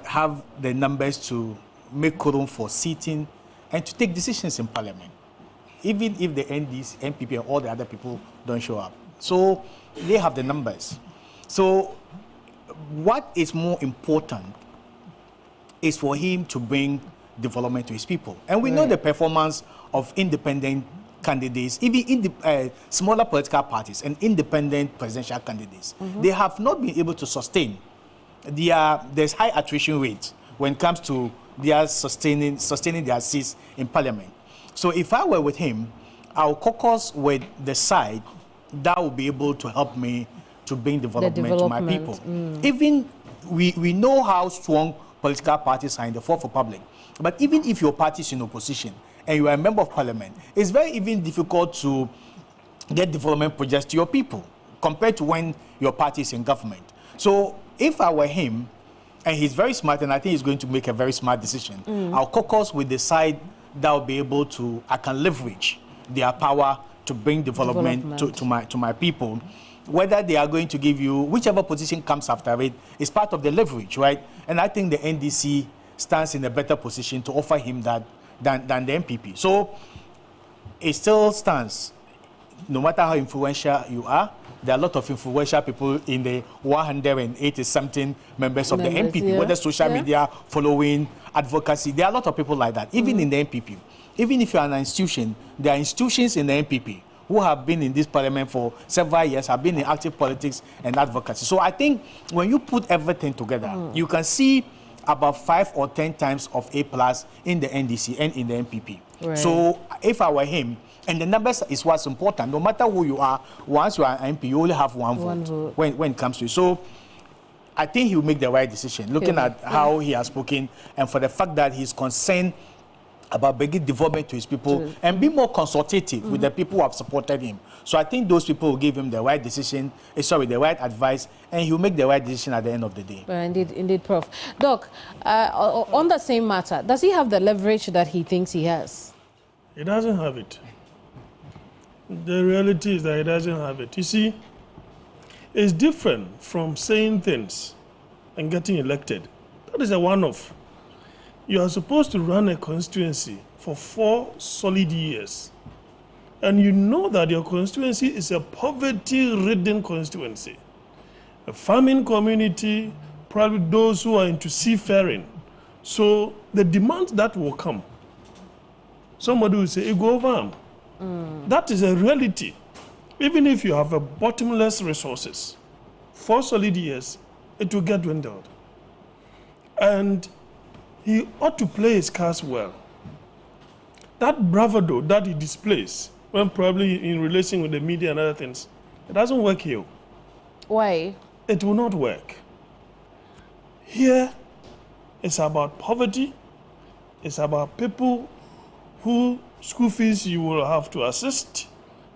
have the numbers to make quorum for seating and to take decisions in Parliament, even if the NDC, MPP, and all the other people don't show up. So they have the numbers. So what is more important is for him to bring development to his people. And we know the performance of independent candidates, even in the smaller political parties and independent presidential candidates. They have not been able to sustain. There's high attrition rates when it comes to their sustaining their seats in Parliament. So if I were with him, I'll caucus with the side that will be able to help me to bring development to my people. Even we know how strong political parties are in the Fourth Republic. But even if your party is in opposition and you are a member of Parliament, it's very even difficult to get development projects to your people compared to when your party is in government. So if I were him, and he's very smart, and I think he's going to make a very smart decision, I'll caucus with the side that will be able to, I can leverage their power to bring development to my people. Whether they are going to give you, whichever position comes after it, is part of the leverage, right? And I think the NDC stands in a better position to offer him that than the MPP. So it still stands, no matter how influential you are. There are a lot of influential people in the 180-something members of the MPP, whether social media, following, advocacy. There are a lot of people like that, even in the MPP. Even if you are an institution, there are institutions in the MPP who have been in this parliament for several years, have been in active politics and advocacy. So I think when you put everything together, you can see about 5 or 10 times of A+ in the NDC and in the MPP. Right. So if I were him, and the numbers is what's important. No matter who you are, once you are an MP, you only have one vote. When it comes to it. So I think he will make the right decision, looking at how he has spoken and for the fact that he's concerned about bringing development to his people and be more consultative with the people who have supported him. So I think those people will give him the right decision, the right advice, and he'll make the right decision at the end of the day. Indeed, Prof. Doc, on the same matter, does he have the leverage that he thinks he has? He doesn't have it. The reality is that he doesn't have it. You see, it's different from saying things and getting elected. That is a one-off. You are supposed to run a constituency for 4 solid years. And you know that your constituency is a poverty-ridden constituency. A farming community, probably those who are into seafaring. So the demand that will come, somebody will say, go over. That is a reality. Even if you have a bottomless resources, 4 solid years, it will get dwindled. And he ought to play his cards well. That bravado that he displays, when probably in relation with the media and other things, it doesn't work here. Why? It will not work. Here, it's about poverty. It's about people who school fees you will have to assist.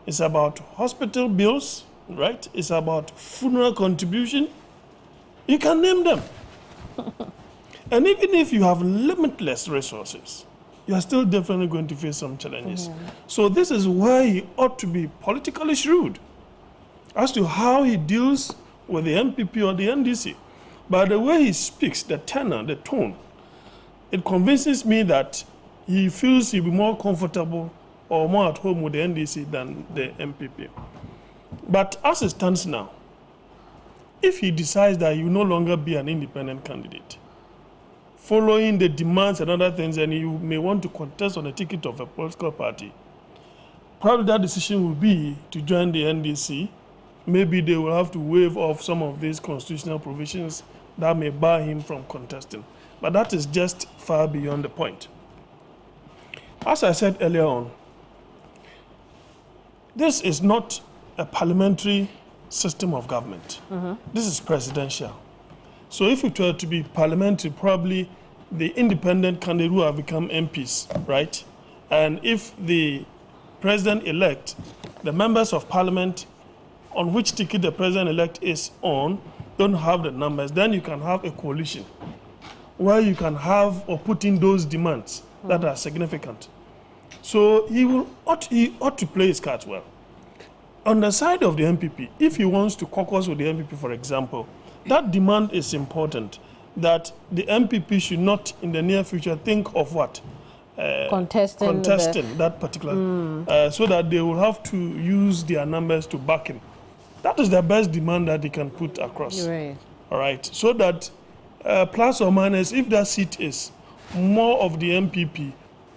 It's about hospital bills, right? It's about funeral contribution. You can name them. And even if you have limitless resources, you are still definitely going to face some challenges. So this is why he ought to be politically shrewd as to how he deals with the MPP or the NDC. By the way he speaks, the tenor, the tone, it convinces me that he feels he'll be more comfortable or more at home with the NDC than the MPP. But as it stands now, if he decides that he will no longer be an independent candidate, following the demands and other things, and you may want to contest on a ticket of a political party, probably that decision will be to join the NDC. Maybe they will have to waive off some of these constitutional provisions that may bar him from contesting. But that is just far beyond the point. As I said earlier on, this is not a parliamentary system of government. This is presidential. So if it were to be parliamentary, probably the independent candidate who have become MPs, right? And if the president-elect, the members of parliament on which ticket the president-elect is on, don't have the numbers, then you can have a coalition where you can have or put in those demands that are significant. So he ought to play his cards well. On the side of the MPP, if he wants to caucus with the MPP, for example, that demand is important, that the MPP should not in the near future think of what? Contesting that particular, so that they will have to use their numbers to back him. That is the best demand that they can put across. Right. All right, so that plus or minus, if that seat is more of the MPP,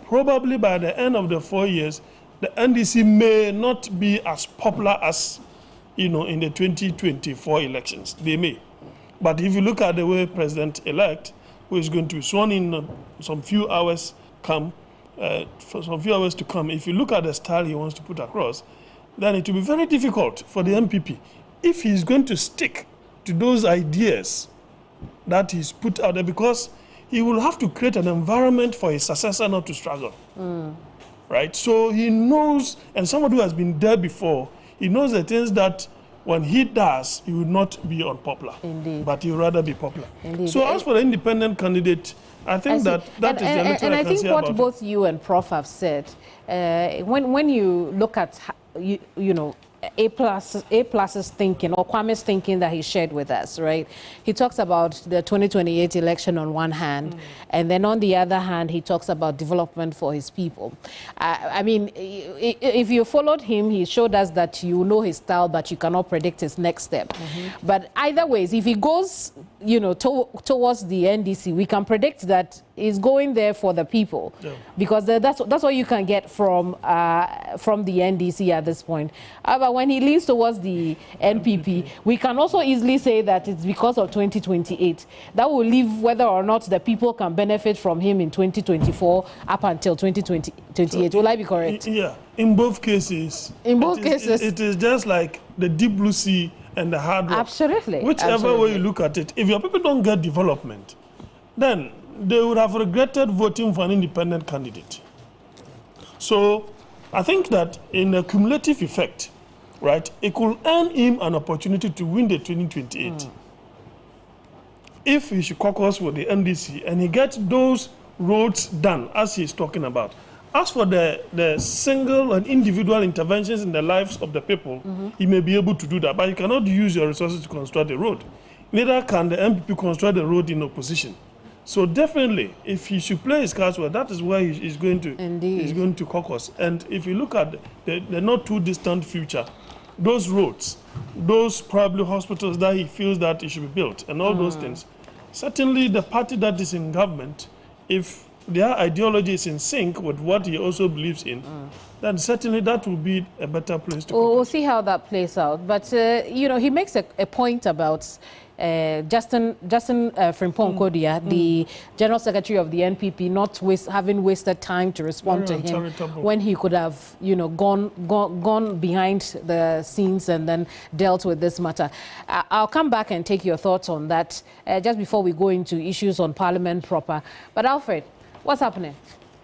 probably by the end of the 4 years, the NDC may not be as popular as, in the 2024 elections. They may. But if you look at the way President-elect, who is going to be sworn in some few hours for some few hours to come, if you look at the style he wants to put across, then it will be very difficult for the MPP if he's going to stick to those ideas that he's put out there, because he will have to create an environment for his successor not to struggle. Right? So he knows, and somebody who has been there before, he knows the things that when he does, he will not be unpopular. Indeed. But he will rather be popular. Indeed. So as for the independent candidate, I think that is the little I can say about it. And I think what both you and Prof have said, when you look at, A Plus's thinking, or Kwame's thinking that he shared with us, right? He talks about the 2028 election on one hand, and then on the other hand, he talks about development for his people. I mean, if you followed him, he showed us that you know his style, but you cannot predict his next step. But either ways, if he goes, towards the NDC, we can predict that he's going there for the people, because that's what you can get from the NDC at this point. But when he leans towards the NPP, we can also easily say that it's because of 2028. That will leave whether or not the people can benefit from him in 2024 up until 2028. Will I be correct? Yeah, in both cases. In both cases. It is just like the deep blue sea and the hard rock. Absolutely. Whichever way you look at it, if your people don't get development, then they would have regretted voting for an independent candidate. So I think that in a cumulative effect, right, it could earn him an opportunity to win the 2028. If he should caucus with the NDC and he gets those roads done, as he's talking about. As for the single and individual interventions in the lives of the people, he may be able to do that, but you cannot use your resources to construct the road. Neither can the MPP construct the road in opposition. So definitely, if he should play his cards well, that is where he's going to caucus. And if you look at the not too distant future, those roads, those probably hospitals that he feels that it should be built, and all those things, certainly the party that is in government, if their ideology is in sync with what he also believes in, then certainly that will be a better place to go. We'll see how that plays out. But, he makes a point about Justin Frimpong Kodia, the General Secretary of the NPP, not having wasted time to respond to him when he could have, gone behind the scenes and then dealt with this matter. I'll come back and take your thoughts on that just before we go into issues on Parliament proper. But Alfred, what's happening?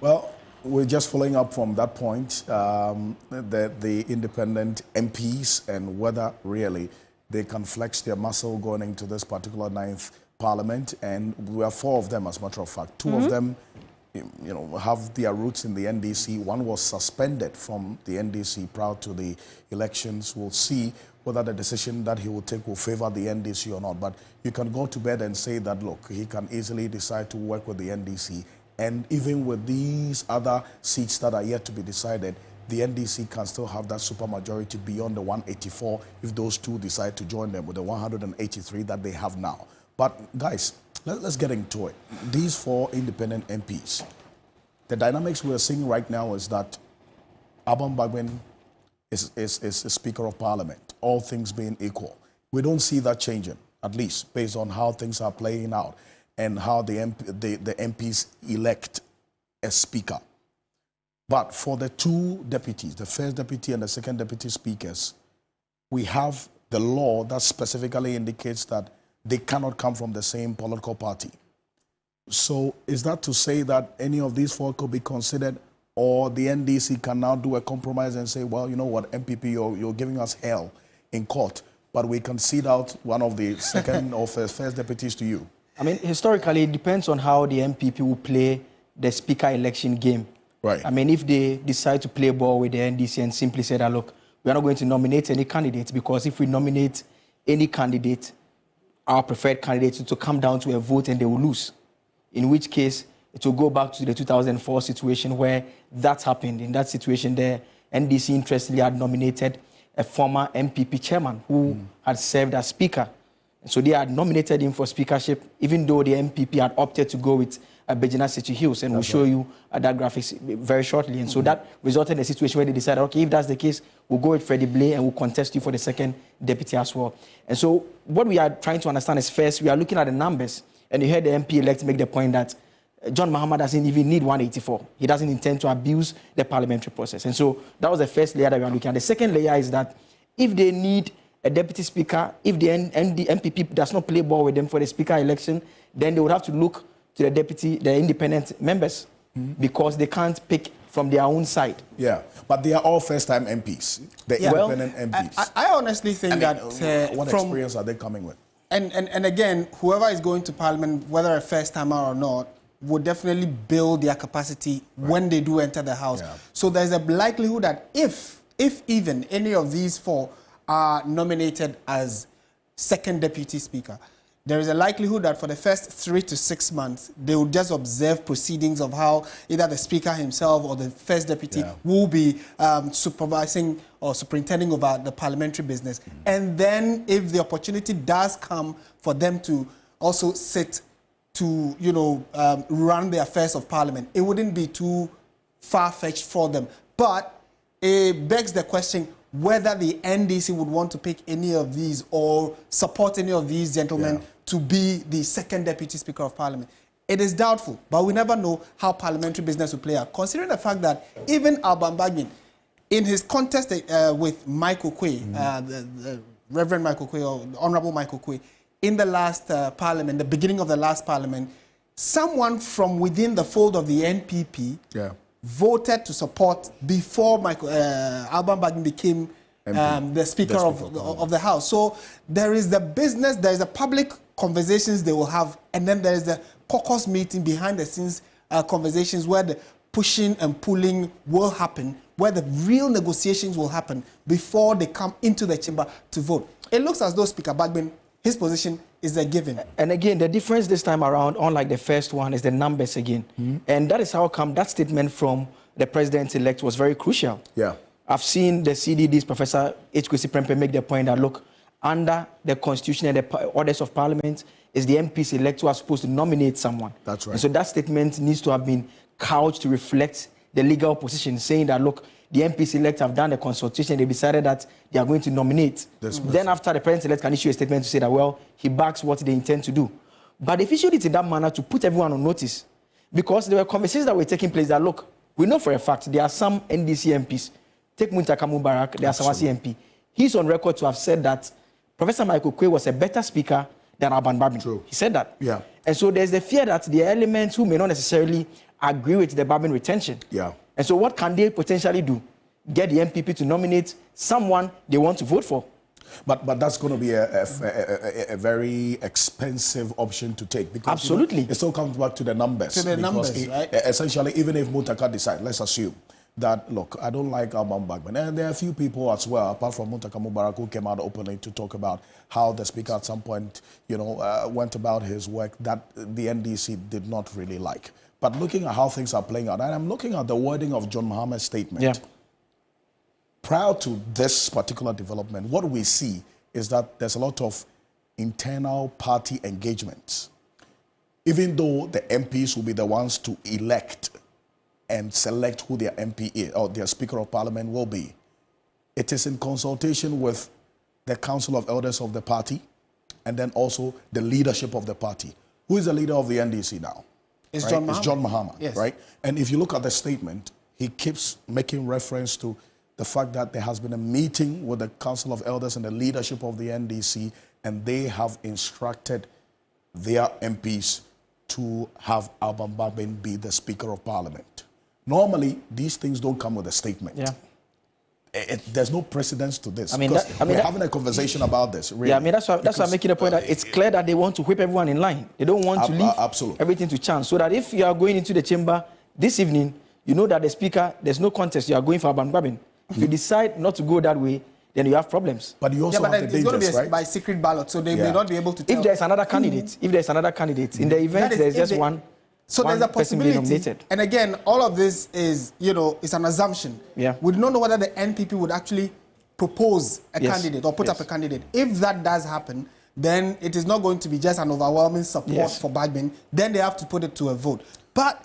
Well, we're just following up from that point, the independent MPs and whether really they can flex their muscle going into this particular 9th Parliament. And we have 4 of them, as a matter of fact. 2 of them, have their roots in the NDC. One was suspended from the NDC prior to the elections. We'll see whether the decision that he will take will favor the NDC or not. But you can go to bed and say that, look, he can easily decide to work with the NDC. And even with these other seats that are yet to be decided, the NDC can still have that supermajority beyond the 184 if those 2 decide to join them with the 183 that they have now. But guys, let's get into it. These 4 independent MPs, the dynamics we're seeing right now is that Abang Bagwin is Speaker of Parliament, all things being equal. We don't see that changing, at least based on how things are playing out and how the MPs elect a Speaker. But for the 2 deputies, the first deputy and the second deputy speakers, we have the law that specifically indicates that they cannot come from the same political party. So is that to say that any of these four could be considered, or the NDC can now do a compromise and say, well, you know what, MPP, you're giving us hell in court, but we can seat out one of the second or first deputies to you? I mean, historically, it depends on how the MPP will play the speaker election game. Right. I mean, if they decide to play ball with the NDC and simply say that, look, we are not going to nominate any candidates, because if we nominate any candidate, our preferred candidate, to come down to a vote and they will lose. In which case, it will go back to the 2004 situation where that happened. In that situation, the NDC interestingly had nominated a former MPP chairman who had served as speaker. So they had nominated him for speakership, even though the MPP had opted to go with Bejina City Hills, and we'll show you that graphics very shortly. And so that resulted in a situation where they decided, okay, if that's the case, we'll go with Freddie Blay and we'll contest you for the second deputy as well. And so what we are trying to understand is, first, we are looking at the numbers, and you heard the MP-elect make the point that John Mahama doesn't even need 184. He doesn't intend to abuse the parliamentary process. And so that was the first layer that we are looking at. The second layer is that if they need a deputy speaker, if the MPP does not play ball with them for the speaker election, then they would have to look to the independent members, because they can't pick from their own side. Yeah, but they are all first-time MPs, the independent MPs. I honestly think that... what experience are they coming with? And again, whoever is going to Parliament, whether a first-timer or not, would definitely build their capacity when they do enter the House. Yeah. So there's a likelihood that if even any of these four are nominated as second deputy speaker, there is a likelihood that for the first 3 to 6 months, they will just observe proceedings of how either the speaker himself or the first deputy will be supervising or superintending over the parliamentary business. And then if the opportunity does come for them to also sit to, run the affairs of Parliament, it wouldn't be too far-fetched for them. But it begs the question whether the NDC would want to pick any of these or support any of these gentlemen to be the second Deputy Speaker of Parliament. It is doubtful, but we never know how parliamentary business will play out, considering the fact that even Alban Bagbin, in his contest with Michael Quay, the Reverend Michael Quay, or the Honorable Michael Quay, in the last Parliament, the beginning of the last Parliament, someone from within the fold of the NPP voted to support before Alban Bagbin became the Speaker of the House. So there is the business, there is the public conversations they will have, and then there is the caucus meeting behind the scenes conversations where the pushing and pulling will happen, where the real negotiations will happen before they come into the chamber to vote. It looks as though Speaker Bagbin, his position is a given. And again, the difference this time around, unlike the first one, is the numbers again. And that is how come that statement from the president-elect was very crucial. Yeah. I've seen the CDD's Professor H. Kwesi Prempeh make the point that, look, under the Constitution and the orders of Parliament, is the MPs elect who are supposed to nominate someone. That's right. And so that statement needs to have been couched to reflect the legal position, saying that, look, the MPs elect have done the consultation, they decided that they are going to nominate. Then after, the president-elect can issue a statement to say that, well, he backs what they intend to do. But they've issued it in that manner to put everyone on notice, because there were conversations that were taking place that, look, we know for a fact there are some NDC MPs, take Muntaka Mubarak, the Asawasi MP. He's on record to have said that Professor Michael Quay was a better speaker than Alban Bagbin. True. He said that. Yeah. And so there's the fear that the elements who may not necessarily agree with the Bagbin retention. Yeah. And so what can they potentially do? Get the MPP to nominate someone they want to vote for. But that's going to be a very expensive option to take. Because absolutely. It still comes back to the numbers. To the numbers, right? Essentially, even if Muntaka decides, let's assume that, look, I don't like Alban Bagbin. And there are a few people as well, apart from Muntaka Mubarak, who came out openly to talk about how the speaker at some point, went about his work that the NDC did not really like. But looking at how things are playing out, and I'm looking at the wording of John Mahama's statement. Yeah. Prior to this particular development, what we see is that there's a lot of internal party engagements. Even though the MPs will be the ones to elect and select who their MP is, or their Speaker of Parliament will be, it is in consultation with the Council of Elders of the party and then also the leadership of the party. Who is the leader of the NDC now? It's right? John Mahama. Right? And if you look at the statement, he keeps making reference to the fact that there has been a meeting with the Council of Elders and the leadership of the NDC, and they have instructed their MPs to have Alban Bagbin be the Speaker of Parliament. Normally, these things don't come with a statement. Yeah. There's no precedence to this. We're having a conversation about this. Really, yeah, that's why I'm making the point that it's clear that they want to whip everyone in line. They don't want to leave everything to chance. So that if you are going into the chamber this evening, you know that the Speaker, there's no contest, you are going for Alban Bagbin. If you decide not to go that way, then you have problems. But you also have the it's going to be by secret ballot, so they may not be able to tell. If there's another candidate, in the event there's just one. So there's a possibility, and again, all of this is, it's an assumption. Yeah. We don't know whether the NPP would actually propose a candidate or put up a candidate. If that does happen, then it is not going to be just an overwhelming support for Bagbin. Then they have to put it to a vote. But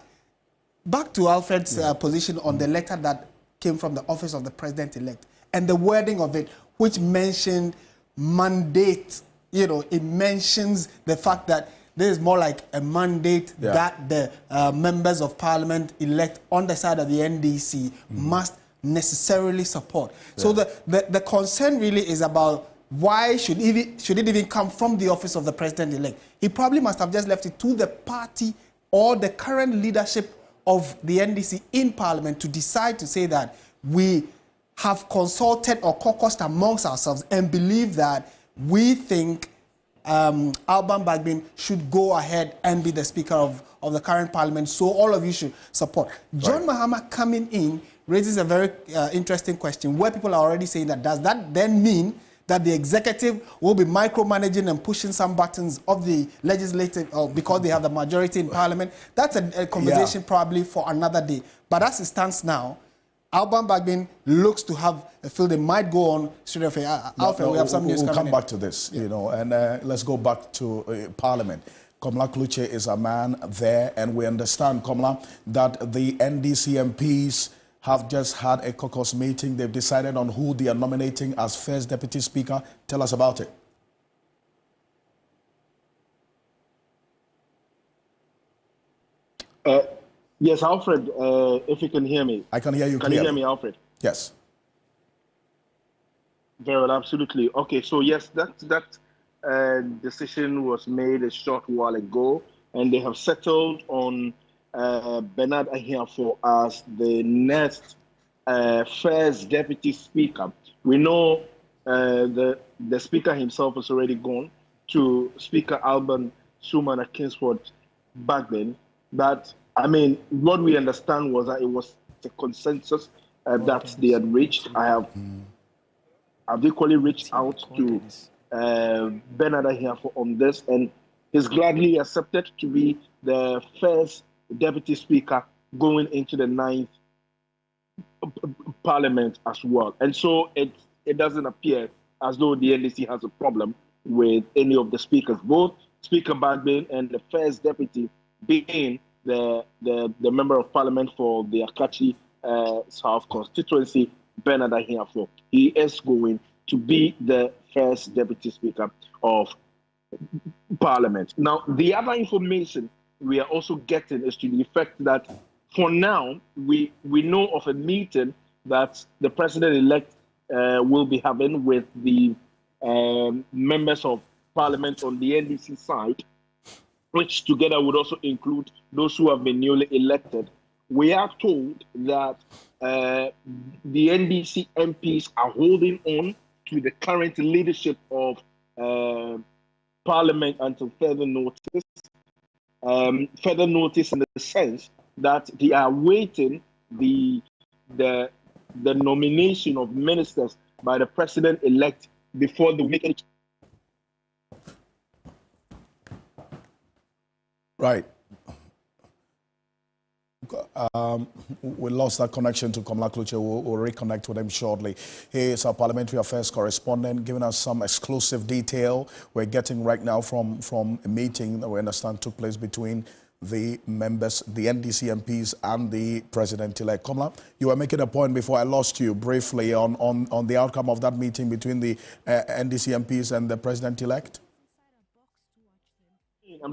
back to Alfred's position on the letter that came from the office of the president-elect and the wording of it, which mentioned mandate. It mentions the fact that there is more like a mandate that the members of parliament elect on the side of the NDC must necessarily support. So the concern really is about why should it even come from the office of the president-elect? He probably must have just left it to the party or the current leadership of the NDC in parliament to decide to say that we have consulted or caucused amongst ourselves and believe that we think Alban Bagbin should go ahead and be the Speaker of the current Parliament, so all of you should support. John Mahama coming in raises a very interesting question where people are already saying that does that then mean that the executive will be micromanaging and pushing some buttons of the legislative because they have the majority in Parliament? That's a conversation probably for another day. But as it stands now, Alban Bagbin looks to have a feel they might go on straight away. Alfred, we have some news coming in. We'll come back to this, and let's go back to Parliament. Komla Kluche is a man there, and we understand, Komla, that the NDC MPs have just had a caucus meeting. They've decided on who they are nominating as first Deputy Speaker. Tell us about it. Yes, Alfred, if you can hear me. I can hear you clearly. Can you hear me, Alfred? Yes. Very well, absolutely. Okay, so yes, that decision was made a short while ago, and they have settled on Bernard Ahiafo as the next first Deputy Speaker. We know the Speaker himself is already gone to Speaker Alban Sumana Kingsford Bagbin, but I mean, what we understand was that it was the consensus that they had reached. I've equally reached out to Bernard Ahiafo on this, and he's gladly accepted to be the first Deputy Speaker going into the 9th Parliament as well. And so it doesn't appear as though the NDC has a problem with any of the speakers, both Speaker Bagbin and the first Deputy being the Member of Parliament for the Akachi South Constituency, Bernard Ahiafo. He is going to be the first Deputy Speaker of Parliament. Now, the other information we are also getting is to the effect that for now, we know of a meeting that the President-elect will be having with the members of Parliament on the NDC side, which together would also include those who have been newly elected. We are told that the NDC MPs are holding on to the current leadership of Parliament until further notice. Further notice in the sense that they are waiting the nomination of ministers by the President-elect before they make any. Right. We lost that connection to Komla Kluche. We'll reconnect with him shortly. He is our parliamentary affairs correspondent, giving us some exclusive detail we're getting right now from a meeting that we understand took place between the members, the NDC MPs, and the president-elect. Komla, you were making a point before I lost you briefly on the outcome of that meeting between the NDC MPs and the president-elect.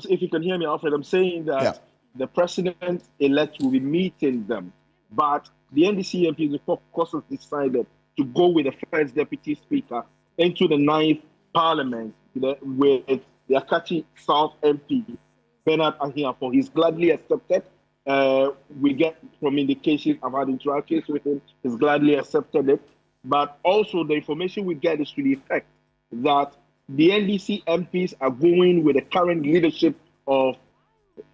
If you can hear me, Alfred, I'm saying that the president-elect will be meeting them But the NDC MPs, the caucus decided to go with the first deputy speaker into the 9th Parliament with the Akachi South MP, Bernard Ahiapo. He's gladly accepted. We get from indications, I've had interactions with him, he's gladly accepted it. But also the information we get is to the effect that the NDC MPs are going with the current leadership of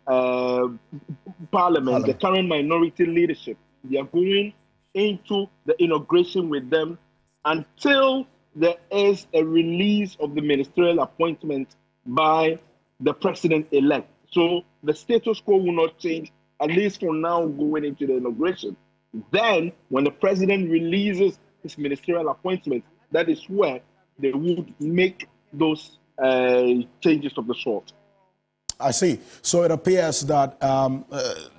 Parliament, the current minority leadership. They are going into the inauguration with them until there is a release of the ministerial appointment by the president-elect. So the status quo will not change, at least for now, going into the inauguration. Then, when the president releases his ministerial appointment, that is where they would make those changes of the sort. I see. So it appears that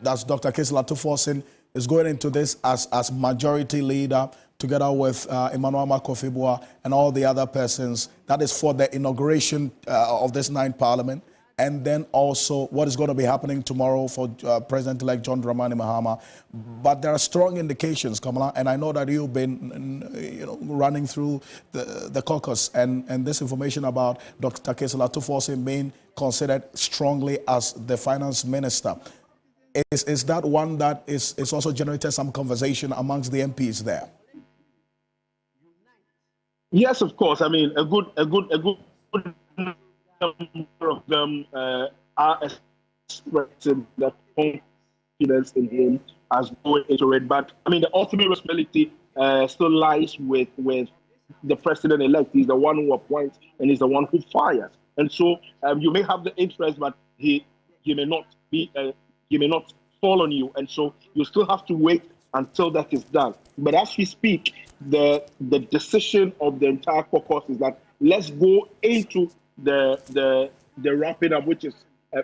that's Dr. Kesla Tuforsin is going into this as majority leader together with Emmanuel Makofibua and all the other persons. That is for the inauguration of this 9th Parliament. And then also what is going to be happening tomorrow for President-elect John Dramani Mahama. But there are strong indications, Kamala, and I know that you've been running through the caucus and this information about Dr. Kesla Tuforsin being considered strongly as the finance minister. Is that one that is also generated some conversation amongst the MPs there? Yes, of course. I mean, a good number of them are expressing that confidence in him as going into it. But I mean, the ultimate responsibility still lies with the president-elect. He's the one who appoints and he's the one who fires. And so you may have the interest, but he may not be. He may not fall on you, and so you still have to wait until that is done. But as we speak, the decision of the entire caucus is that let's go into the wrapping up, which is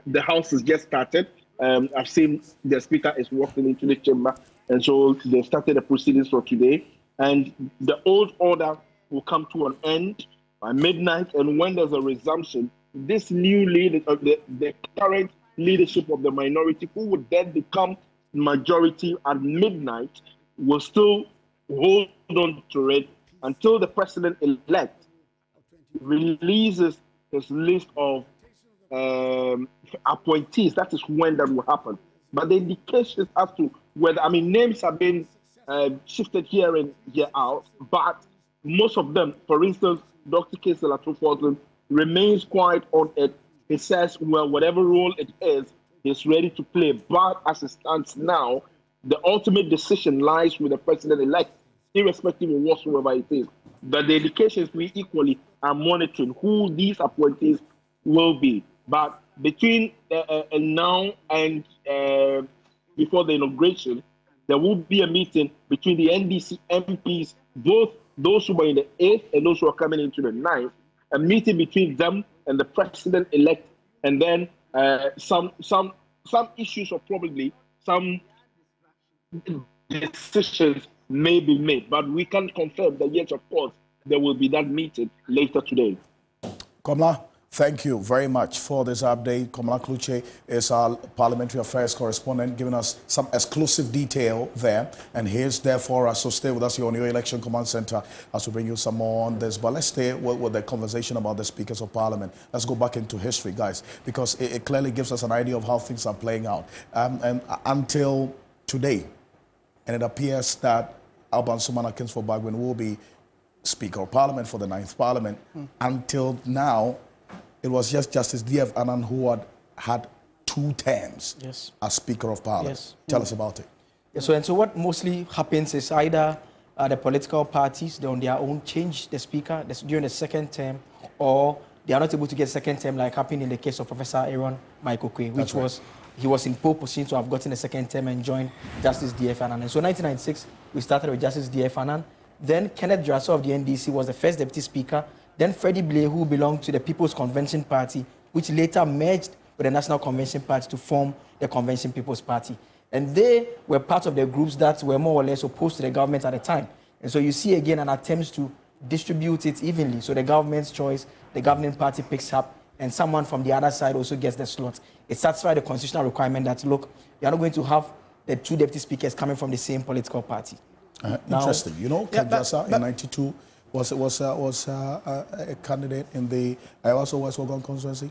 the House has just started. I've seen the Speaker is walking into the chamber, and so they've started the proceedings for today. And the old order will come to an end by midnight, and when there's a resumption, this new leader, the current leadership of the minority, who would then become majority at midnight, will still hold on to it until the president-elect releases his list of appointees. That is when that will happen. But the indications as to whether, I mean, names have been shifted here and here out, but most of them, for instance, Dr. Kesla Tuforsin remains quiet on it. He says, well, whatever role it is, he's ready to play. But as it stands now, the ultimate decision lies with the president-elect, irrespective of whatsoever it is. But the indications we equally are monitoring who these appointees will be. But between now and before the inauguration, there will be a meeting between the NDC MPs, both those who are in the 8th and those who are coming into the 9th, a meeting between them and the president-elect, and then some issues or probably some decisions may be made. But we can confirm that, yes, of course, there will be that meeting later today. Kamla, thank you very much for this update. Kamla Kluche is our parliamentary affairs correspondent, giving us some exclusive detail there. And here's there for us. So stay with us here on your election command center as we bring you some more on this. But let's stay with the conversation about the speakers of parliament. Let's go back into history, guys, because it clearly gives us an idea of how things are playing out. And until today, and it appears that Alban Sumana Kingsford Bagwin will be Speaker of Parliament for the 9th Parliament. Until now, it was just Justice D.F. Annan who had 2 terms as Speaker of Parliament. Tell us about it. And so what mostly happens is either the political parties, they on their own change the Speaker during the 2nd term, or they are not able to get 2nd term, like happened in the case of Professor Aaron Michael Quay, which he was in pole position to have gotten a 2nd term and joined Justice D.F. Annan. And so in 1996, we started with Justice D.F. Annan. Then Kenneth Drasso of the NDC was the first Deputy Speaker. Then Freddie Blay, who belonged to the People's Convention Party, which later merged with the National Convention Party to form the Convention People's Party. And they were part of the groups that were more or less opposed to the government at the time. And so you see again an attempt to distribute it evenly. So the government's choice, the governing party picks up, and someone from the other side also gets the slot. It satisfies the constitutional requirement that, look, you are not going to have the two deputy speakers coming from the same political party. Interesting. You know, Kajasa in '92 was a candidate in the West Ogon constituency.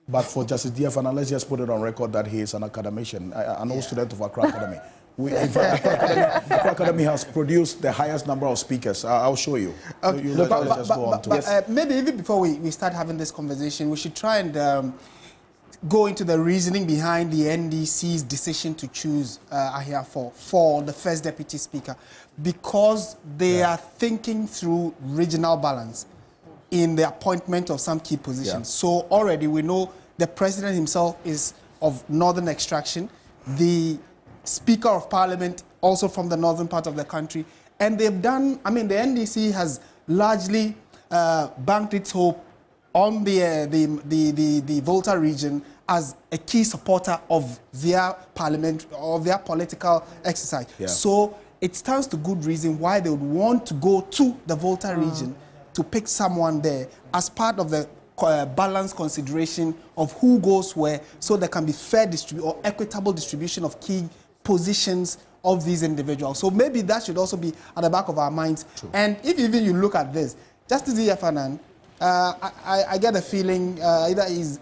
But for Justice DFN, let's just put it on record that he is an academician, an old student of Accra Academy. In fact, Accra Academy has produced the highest number of speakers. I'll show you. Maybe even before we start having this conversation, we should try and go into the reasoning behind the NDC's decision to choose Ahia for the first deputy speaker, because they are thinking through regional balance in the appointment of some key positions. So already we know the president himself is of northern extraction, the Speaker of Parliament also from the northern part of the country, and they've done, I mean, the NDC has largely banked its hope on the Volta region as a key supporter of their parliament, of their political exercise. So it stands to good reason why they would want to go to the Volta region to pick someone there as part of the balanced consideration of who goes where, so there can be fair or equitable distribution of key positions of these individuals. So maybe that should also be at the back of our minds. True. And if even you look at this, Justice Yafanan, I get a feeling either he's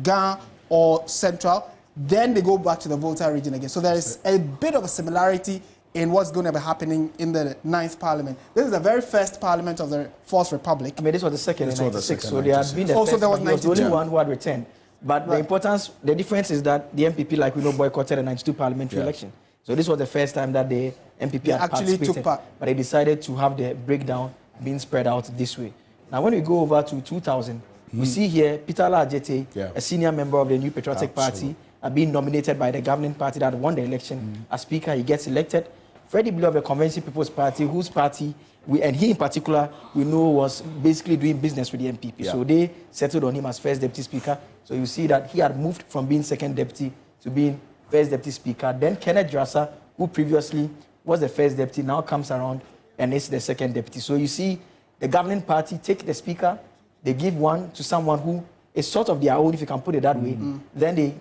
Gan or Central, then they go back to the Volta region again. So there is a bit of a similarity in what's going to be happening in the 9th Parliament. This is the very first Parliament of the 4th Republic. I mean, this was the second in 96, so there had been the first, there was 92. The only one who had returned. But the difference is that the MPP, like we know, boycotted the 92 parliamentary election. So this was the first time that the MPP had actually took part. But they decided to have the breakdown being spread out this way. Now, when we go over to 2000, we see here Peter Ajete, a senior member of the New Patriotic Party, being nominated by the governing party that won the election as Speaker. He gets elected. Freddie Blue of the Convention People's Party, whose party, and he in particular, we know was basically doing business with the MPP. So they settled on him as first deputy speaker. So you see that he had moved from being second deputy to being first deputy speaker. Then Kenneth Drassa, who previously was the first deputy, now comes around and is the second deputy. So you see the governing party take the speaker, they give one to someone who is sort of their own, if you can put it that way. Then they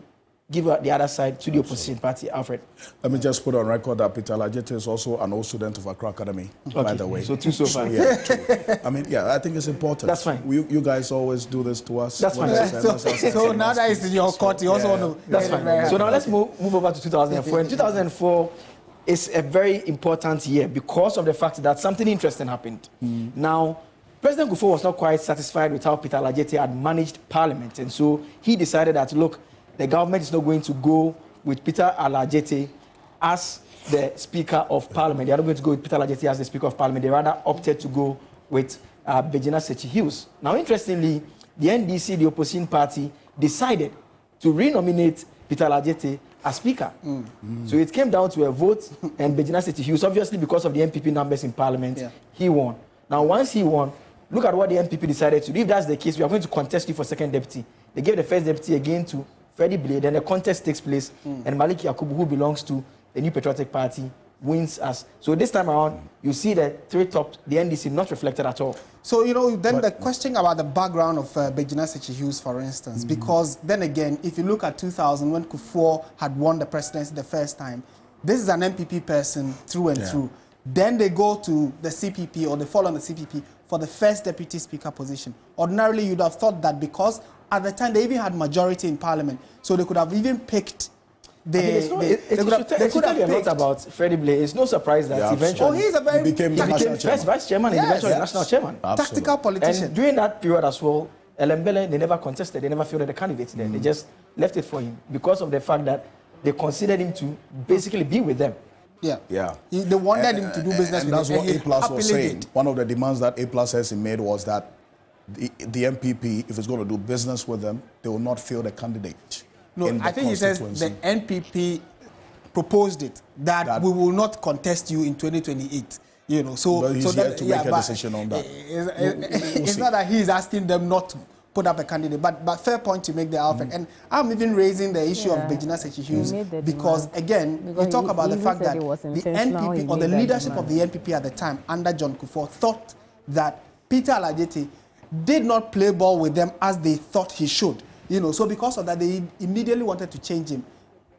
give the other side to the opposition party. Alfred. Let me just put on record that Peter Ajete is also an old student of Accra Academy, by the way. So two so far. I mean, I think it's important. That's fine. You guys always do this to us. That's fine. So now that it's in your court, you also want to... That's fine. So now let's move over to 2004. In 2004, it's a very important year because of the fact that something interesting happened. Now, President Kufuor was not quite satisfied with how Peter Ajete had managed Parliament, and so he decided that, look, the government is not going to go with Peter Ajete as the Speaker of Parliament. They are not going to go with Peter Ajete as the Speaker of Parliament. They rather opted to go with Bejina Sechi Hughes. Now, interestingly, the NDC, the opposition party, decided to renominate Peter Ajete as Speaker. So it came down to a vote, and Bejina Sechi Hughes, obviously because of the MPP numbers in Parliament, he won. Now, once he won, look at what the MPP decided to do. If that's the case, we are going to contest you for second deputy. They gave the first deputy again to Freddie Blade, then the contest takes place, and Malik Yakubu, who belongs to the New Patriotic Party, wins us. So this time around, you see the three top, the NDC not reflected at all. So, you know, then the question about the background of Bejina Sechi Hughes, for instance, because then again, if you look at 2000, when Kufuor had won the presidency the first time, this is an MPP person through and through. Then they go to the CPP, or they fall on the CPP for the first deputy speaker position. Ordinarily, you'd have thought that because at the time they even had majority in Parliament, so they could have even picked They could have a lot about Freddie Blade. It's no surprise that eventually he became first vice chairman and eventually national chairman. Tactical politician. And during that period as well, Elembele, they never contested. They never fielded the candidates there. They just left it for him because of the fact that they considered him to basically be with them. They wanted him to do business with them. And that's what A+ was saying. One of the demands that A+ made was that the MPP, if it's going to do business with them, they will not field a candidate. No, I think he says the NPP proposed it, that we will not contest you in 2028. You know, but he's yet to make a decision on that. It's not that he's asking them not to put up a candidate, but fair point to make there, Alfred. And I'm even raising the issue of Bejina Sechi Hughes because, again, we talk about the fact that the NPP or the leadership of the NPP at the time, under John Kufuor, thought that Peter Ajete did not play ball with them as they thought he should. You know, so because of that, they immediately wanted to change him.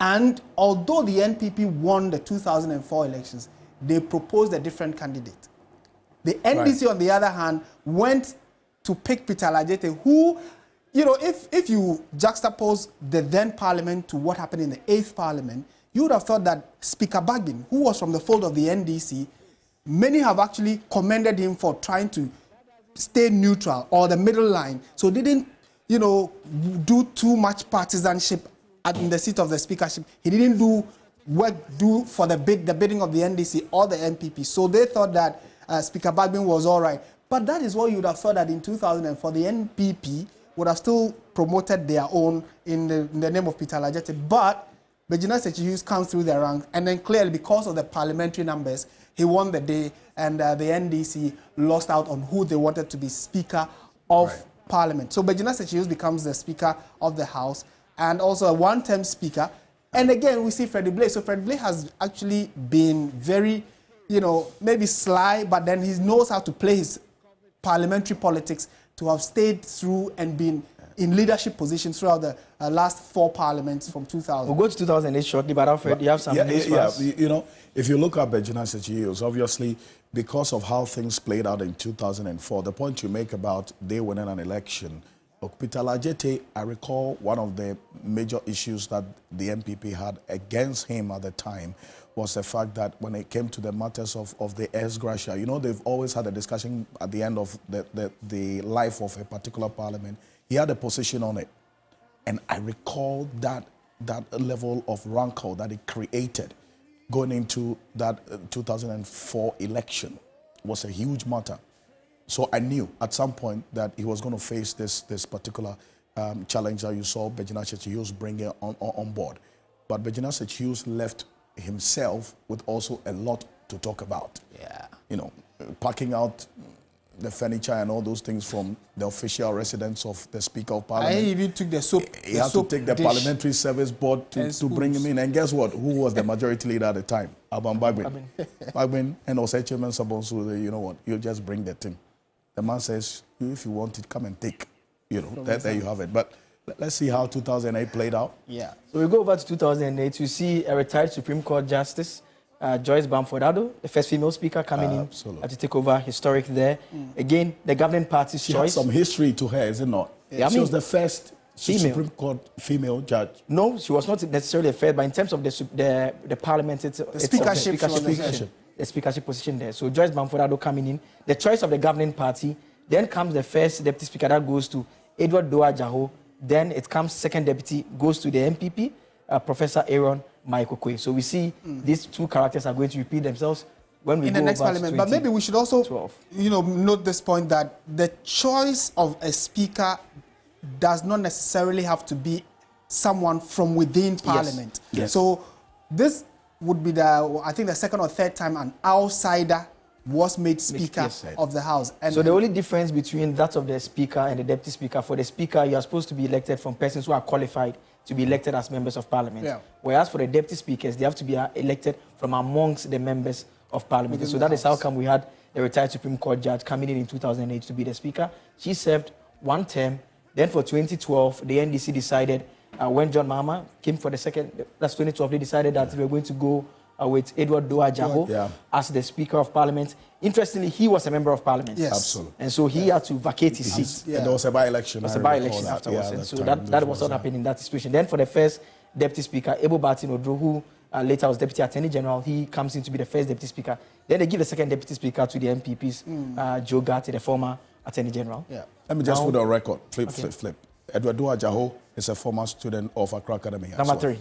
And although the NPP won the 2004 elections, they proposed a different candidate. The NDC, on the other hand, went to pick Peter Lajete, who, you know, if you juxtapose the then parliament to what happened in the 8th parliament, you would have thought that Speaker Bagbin, who was from the fold of the NDC, many have actually commended him for trying to stay neutral or the middle line. So didn't, you know, do too much partisanship in the seat of the speakership. He didn't do for the bidding of the NDC or the NPP. So they thought that Speaker Bagbin was all right. But that is what you would have thought that in 2004, the NPP would have still promoted their own in the name of Peter Lajete. But Bejina Sechi comes through the ranks, and then clearly because of the parliamentary numbers, he won the day, and the NDC lost out on who they wanted to be Speaker of Parliament. So Bejina Sechi becomes the Speaker of the House, and also a one-term Speaker. And again, we see Freddie Blay. So Freddie Blay has actually been very, you know, maybe sly, but then he knows how to play his parliamentary politics to have stayed through and been in leadership positions throughout the last 4 parliaments from 2000. We'll go to 2008 shortly, but Alfred, you have some news for us? You know, if you look at Bejina Sechi, obviously, because of how things played out in 2004, the point you make about they winning an election, look, Peter Lajete, I recall one of the major issues that the MPP had against him at the time was the fact that when it came to the matters of the ex gratia, you know, they've always had a discussion at the end of the life of a particular parliament. He had a position on it. And I recall that level of rancor that it created going into that 2004 election was a huge matter. So I knew at some point that he was going to face this particular challenge that you saw Bejina Sechi bringing on board. But Bejina Sechi left himself with also a lot to talk about. Yeah. You know, packing out the furniture and all those things from the official residence of the Speaker of Parliament. I even took the soap. He had to take the Parliamentary Service Board to bring him in. And guess what? Who was the majority leader at the time? Alban Bagbin. Bagbin and also Chairman Sabonsu, you know what? You just bring the thing. The man says, if you want it, come and take. You know, there you have it. But let's see how 2008 played out. Yeah. So we go over to 2008. You see a retired Supreme Court Justice, Joyce Bamford-Addo, the first female speaker coming in to take over, historic there. Again, the governing party's choice. She has some history to her, is it not? Yeah, she was the first Supreme Court female judge. No, she was not necessarily a first, but in terms of the parliament, it's the speakership position there. So Joyce Bamford-Addo coming in. The choice of the governing party. Then comes the first deputy speaker that goes to Edward Doa Jaho. Then it comes second deputy, goes to the MPP, Professor Aaron Maikokwe. So we see these two characters are going to repeat themselves when we in go the next over parliament. But maybe we should also, you know, note this point that the choice of a speaker does not necessarily have to be someone from within parliament. Yes. So this would be I think the second or third time an outsider was made Speaker of the House. And so the only difference between that of the Speaker and the Deputy Speaker, for the Speaker, you are supposed to be elected from persons who are qualified to be elected as members of Parliament. Yeah. Whereas for the Deputy Speakers, they have to be elected from amongst the members of Parliament. And so that is how come we had the retired Supreme Court judge coming in 2008 to be the Speaker. She served one term. Then for 2012, the NDC decided, when John Mahama came for the second, that's 2012, they decided that we were going to go with Edward Doa Jaho as the Speaker of Parliament. Interestingly, he was a member of Parliament. Yes. Absolutely. And so he had to vacate his seat. And there was a by-election. There was a by-election afterwards. And so that was what happened in that situation. Then for the first Deputy Speaker, Ebo Bartin Odro, who later was Deputy Attorney General, he comes in to be the first Deputy Speaker. Then they give the second Deputy Speaker to the MPPs, Joe Gatti, the former Attorney General. Yeah. Let me just put on record, flip. Edward Doa Jaho is a former student of Accra Academy. Number three.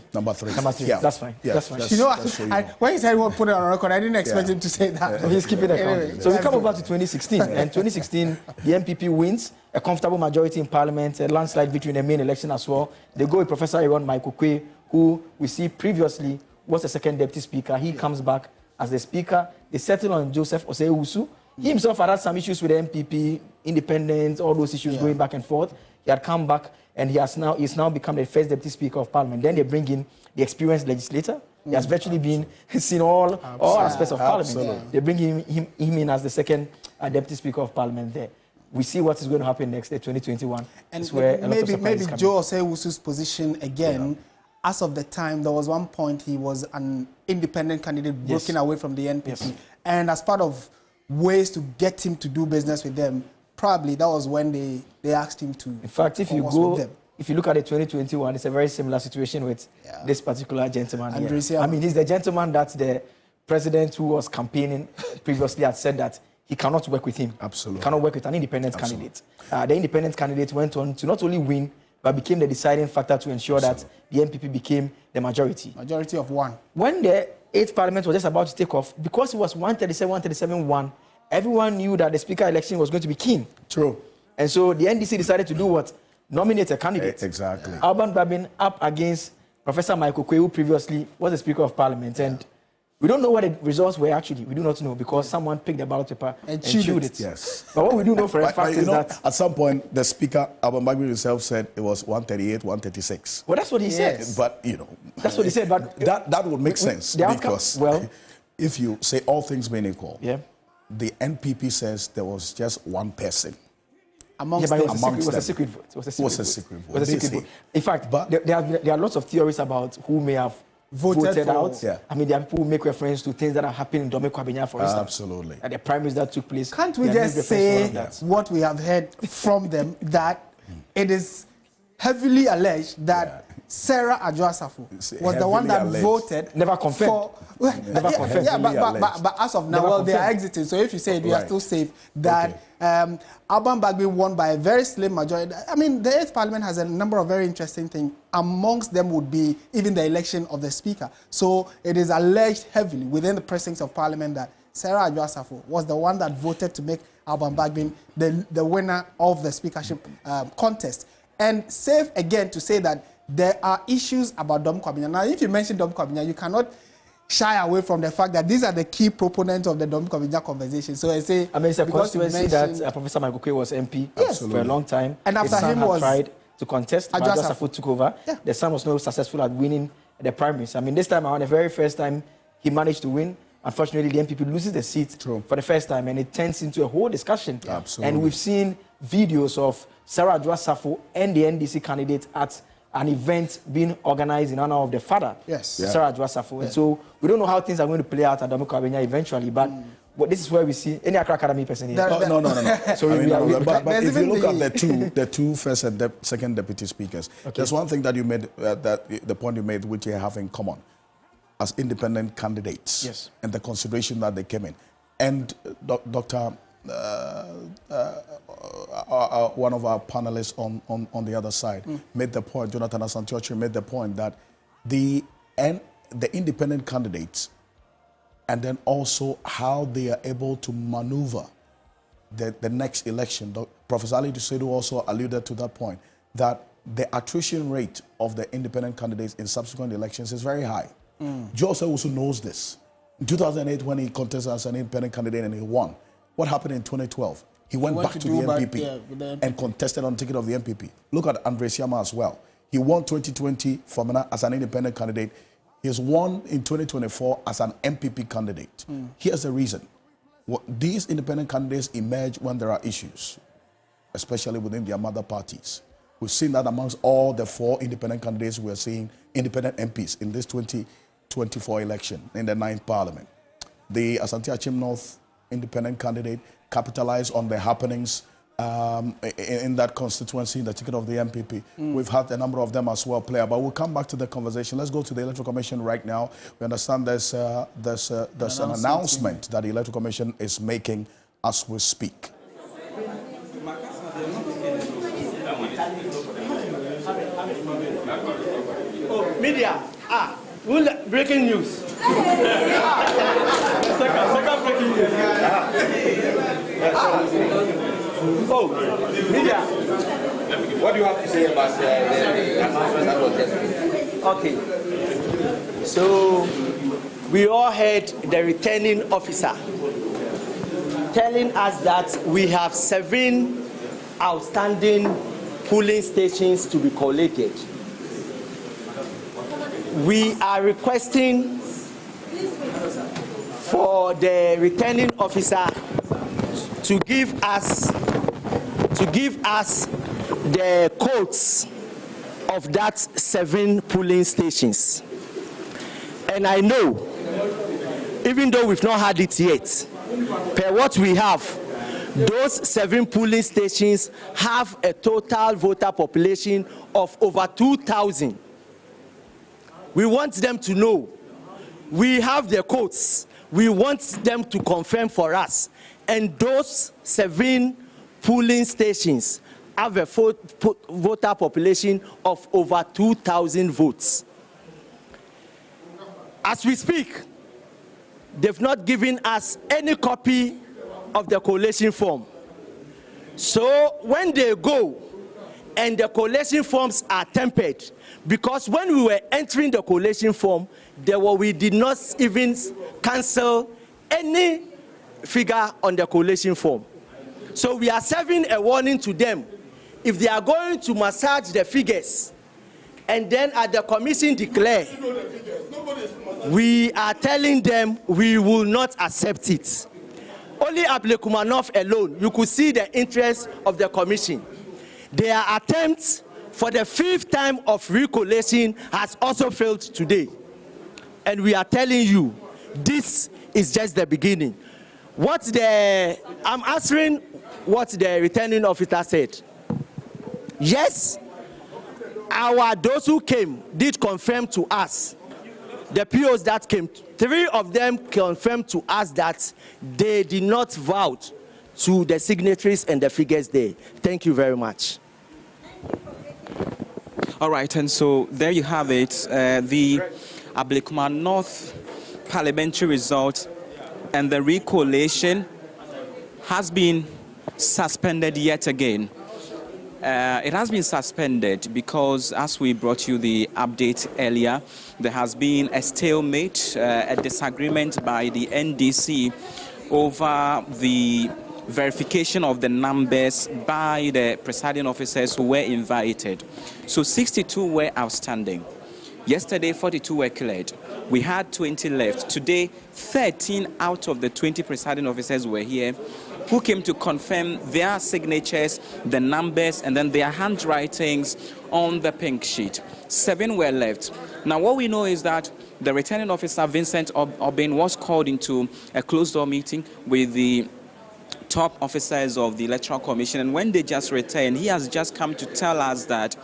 Yeah. That's fine. Yeah. That's fine. You know, when he said he would put it on record, I didn't expect him to say that. So he's keeping it account. So we come over to 2016. And 2016, the MPP wins a comfortable majority in Parliament, a landslide victory in the main election as well. They go with Professor Aaron Maikokwe, who we see previously was the second Deputy Speaker. He comes back as the Speaker. They settle on Joseph Osei-Owusu. He himself had some issues with the MPP, independence, all those issues going back and forth. He had come back and he's now become the first Deputy Speaker of Parliament. Then they bring in the experienced legislator. He has virtually been seen all aspects of Parliament. They bring him in as the second Deputy Speaker of Parliament there. We see what is going to happen next, 2021. And maybe Joe Osei-Owusu's position again as of the time, there was one point he was an independent candidate broken away from the NPP. Yes. And as part of ways to get him to do business with them, probably that was when they asked him to. In fact, if you look at the 2021, it's a very similar situation with this particular gentleman here. I mean, he's the gentleman that the president who was campaigning previously had said that he cannot work with him. Absolutely. He cannot work with an independent candidate. The independent candidate went on to not only win, but became the deciding factor to ensure that the NPP became the majority. Majority of one. When the 8th Parliament was just about to take off, because it was 137-1, everyone knew that the Speaker election was going to be keen. True. And so the NDC decided to do what? Nominate a candidate. Exactly. Alban Babin up against Professor Michael Kwe, who previously was the Speaker of Parliament. And we don't know what the results were actually. We do not know because someone picked the ballot paper and chewed it. Yes. But what we do know for a fact is that at some point the Speaker, Alban Babin himself, said it was 138, 136. Well, that's what he said. But that's what he said. But that would make sense because if you say all things being equal, the NPP says there was just one person. It was a secret vote. It was a secret vote. In fact, there are lots of theories about who may have voted out. I mean, there are people who make reference to things that are happening in Dome Kwabenya, for instance. Absolutely. And the primaries that took place. Can't we just say what we have heard from them, that it is heavily alleged that Sarah Adjoa-Safo was the one that voted. Never confirmed. Never confirmed. But as of now, they are exiting. So if you say we are still safe, that Alban Babin won by a very slim majority. I mean, the 8th Parliament has a number of very interesting things. Amongst them would be even the election of the Speaker. So it is alleged heavily within the precincts of Parliament that Sarah Adjoa-Safo was the one that voted to make Alban Babin the winner of the speakership contest. And safe again to say that there are issues about Dome Kwabenya. Now, if you mention Dome Kwabenya, you cannot shy away from the fact that these are the key proponents of the Dome Kwabenya conversation. So I say, I mean, it's a constituency that Professor Michael Kwe was MP for a long time. And after him was tried to contest, Adjoa-Safo took over. The son was not successful at winning the primaries. I mean, this time around, the very first time he managed to win, unfortunately, the NPP loses the seat for the first time, and it turns into a whole discussion. Absolutely. And we've seen videos of Sarah Adjoa-Safo and the NDC candidate at an event being organized in honor of the father, Sarah Adjoa-Safo. And so we don't know how things are going to play out at Dome Kwabenya eventually, but this is where we see any Accra Academy person here. No. Sorry, but if you look at the two first and second deputy speakers, there's one thing that you made, the point you made, which you have in common as independent candidates, and the consideration that they came in. And Dr. One of our panelists on the other side made the point, Jonathan Asantiochi made the point that the independent candidates, and then also how they are able to maneuver the next election. Professor Ali Dusedu also alluded to that point, that the attrition rate of the independent candidates in subsequent elections is very high. Joseph also knows this. In 2008, when he contested as an independent candidate and he won, what happened in 2012? He went back to the NPP and contested on the ticket of the NPP. Look at Andre Siama as well. He won 2020 as an independent candidate. He's won in 2024 as an MPP candidate. Here's the reason. These independent candidates emerge when there are issues, especially within their mother parties. We've seen that amongst all the 4 independent candidates we're seeing, independent MPs in this 2024 election in the 9th Parliament. The Asante-Achim North independent candidate capitalized on the happenings in that constituency, the ticket of the MPP. We've had a number of them as well play, but we'll come back to the conversation. Let's go to the Electoral Commission right now. We understand there's an announcement that the Electoral Commission is making as we speak. Media, breaking news. Second breaking news. Media. What do you have to say about the announcement that was just made? Okay. So, we all heard the returning officer telling us that we have 7 outstanding polling stations to be collated. We are requesting for the returning officer to give us the codes of that 7 polling stations. And I know, even though we've not had it yet, per what we have, those 7 polling stations have a total voter population of over 2,000. We want them to know. We have the codes. We want them to confirm for us. And those 7 polling stations have a voter population of over 2,000 votes. As we speak, they've not given us any copy of the collation form. So when they go and the collation forms are tempered, because when we were entering the collation form, we did not even cancel any figure on the collation form. So we are serving a warning to them. If they are going to massage the figures and then at the commission declare, we are telling them we will not accept it. Only Ablekuma North alone, you could see the interest of the commission. Their attempts for the 5th time of recollation has also failed today. And we are telling you, this is just the beginning. I'm answering what the returning officer said. Yes, those who came did confirm to us, the POs that came, 3 of them confirmed to us that they did not vouch to the signatories and the figures there. Thank you very much. All right, and so there you have it, the Ablekuma North parliamentary result and the recollation has been suspended yet again. It has been suspended because, as we brought you the update earlier, there has been a stalemate, a disagreement by the NDC over the verification of the numbers by the presiding officers who were invited. So 62 were outstanding. Yesterday, 42 were cleared. We had 20 left. Today, 13 out of the 20 presiding officers were here, who came to confirm their signatures, the numbers, and then their handwritings on the pink sheet. 7 were left. Now, what we know is that the returning officer, Vincent Obin, was called into a closed-door meeting with the top officers of the Electoral Commission, and when they just returned, he has just come to tell us that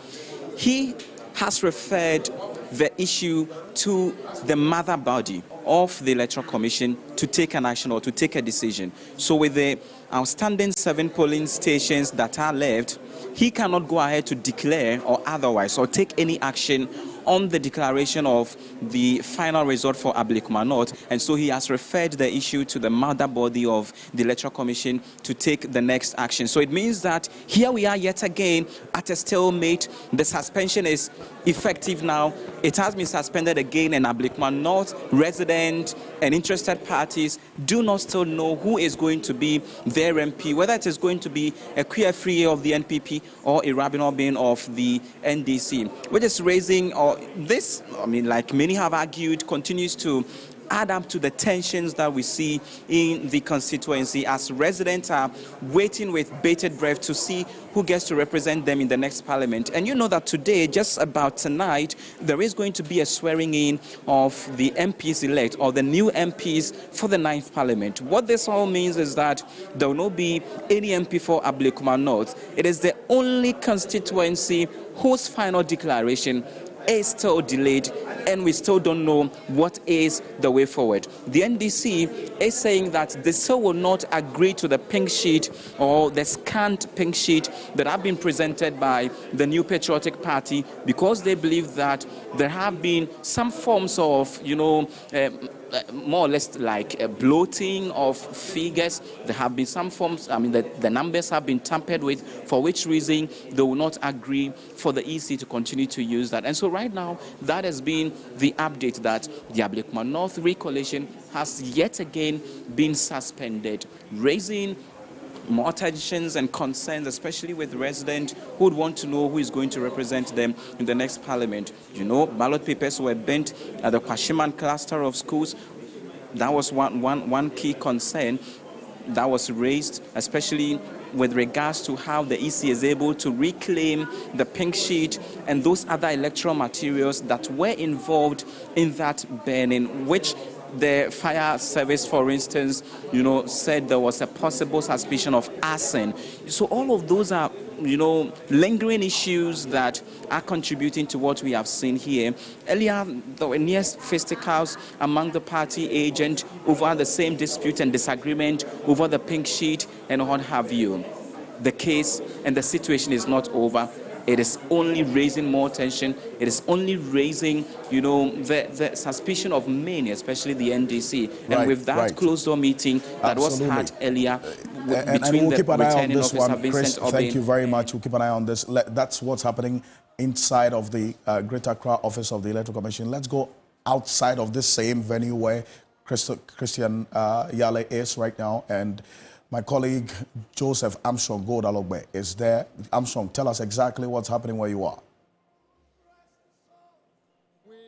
he has referred the issue to the mother body of the Electoral Commission to take an action or to take a decision. So with the outstanding 7 polling stations that are left, he cannot go ahead to declare or otherwise or take any action on the declaration of the final result for Ablekuma North, and so he has referred the issue to the mother body of the Electoral Commission to take the next action. So it means that here we are yet again at a stalemate. The suspension is effective now. It has been suspended again, and Ablekuma North resident and interested parties do not still know who is going to be their MP, whether it is going to be a Free of the NPP or a Rabin Obin of the NDC, which is raising, or this, I mean, like many have argued, continues to add up to the tensions that we see in the constituency as residents are waiting with bated breath to see who gets to represent them in the next parliament. And you know that today, just about tonight, there is going to be a swearing in of the MPs elect or the new MPs for the 9th parliament. What this all means is that there will not be any MP for Ablekuma North. It is the only constituency whose final declaration is still delayed, and we still don't know what is the way forward. The NDC is saying that they still will not agree to the pink sheet or the scanned pink sheet that have been presented by the New Patriotic Party, because they believe that there have been some forms of, more or less like a bloating of figures. There have been some forms, I mean, the numbers have been tampered with, for which reason they will not agree for the EC to continue to use that. And so right now, that has been the update, that the Ablekuma North recollation has yet again been suspended, raising more tensions and concerns, especially with residents who would want to know who is going to represent them in the next parliament. You know, ballot papers were burnt at the Kwashiman cluster of schools. That was one key concern that was raised, especially with regards to how the EC is able to reclaim the pink sheet and those other electoral materials that were involved in that burning, which the fire service, for instance, said there was a possible suspicion of arson. So all of those are, lingering issues that are contributing to what we have seen here. Earlier, there were near fisticuffs among the party agent over the same dispute and disagreement over the pink sheet and what have you. The case and the situation is not over. It is only raising more tension. It is only raising, the suspicion of many, especially the NDC. And with that closed-door meeting that was had earlier between the returning officer Vincent Obey. Thank you very much. We'll keep an eye on this. That's what's happening inside of the Greater Accra office of the Electoral Commission. Let's go outside of this same venue where Christian Yale is right now, and my colleague Joseph Armstrong Godalogbe is there. Armstrong, tell us exactly what's happening where you are.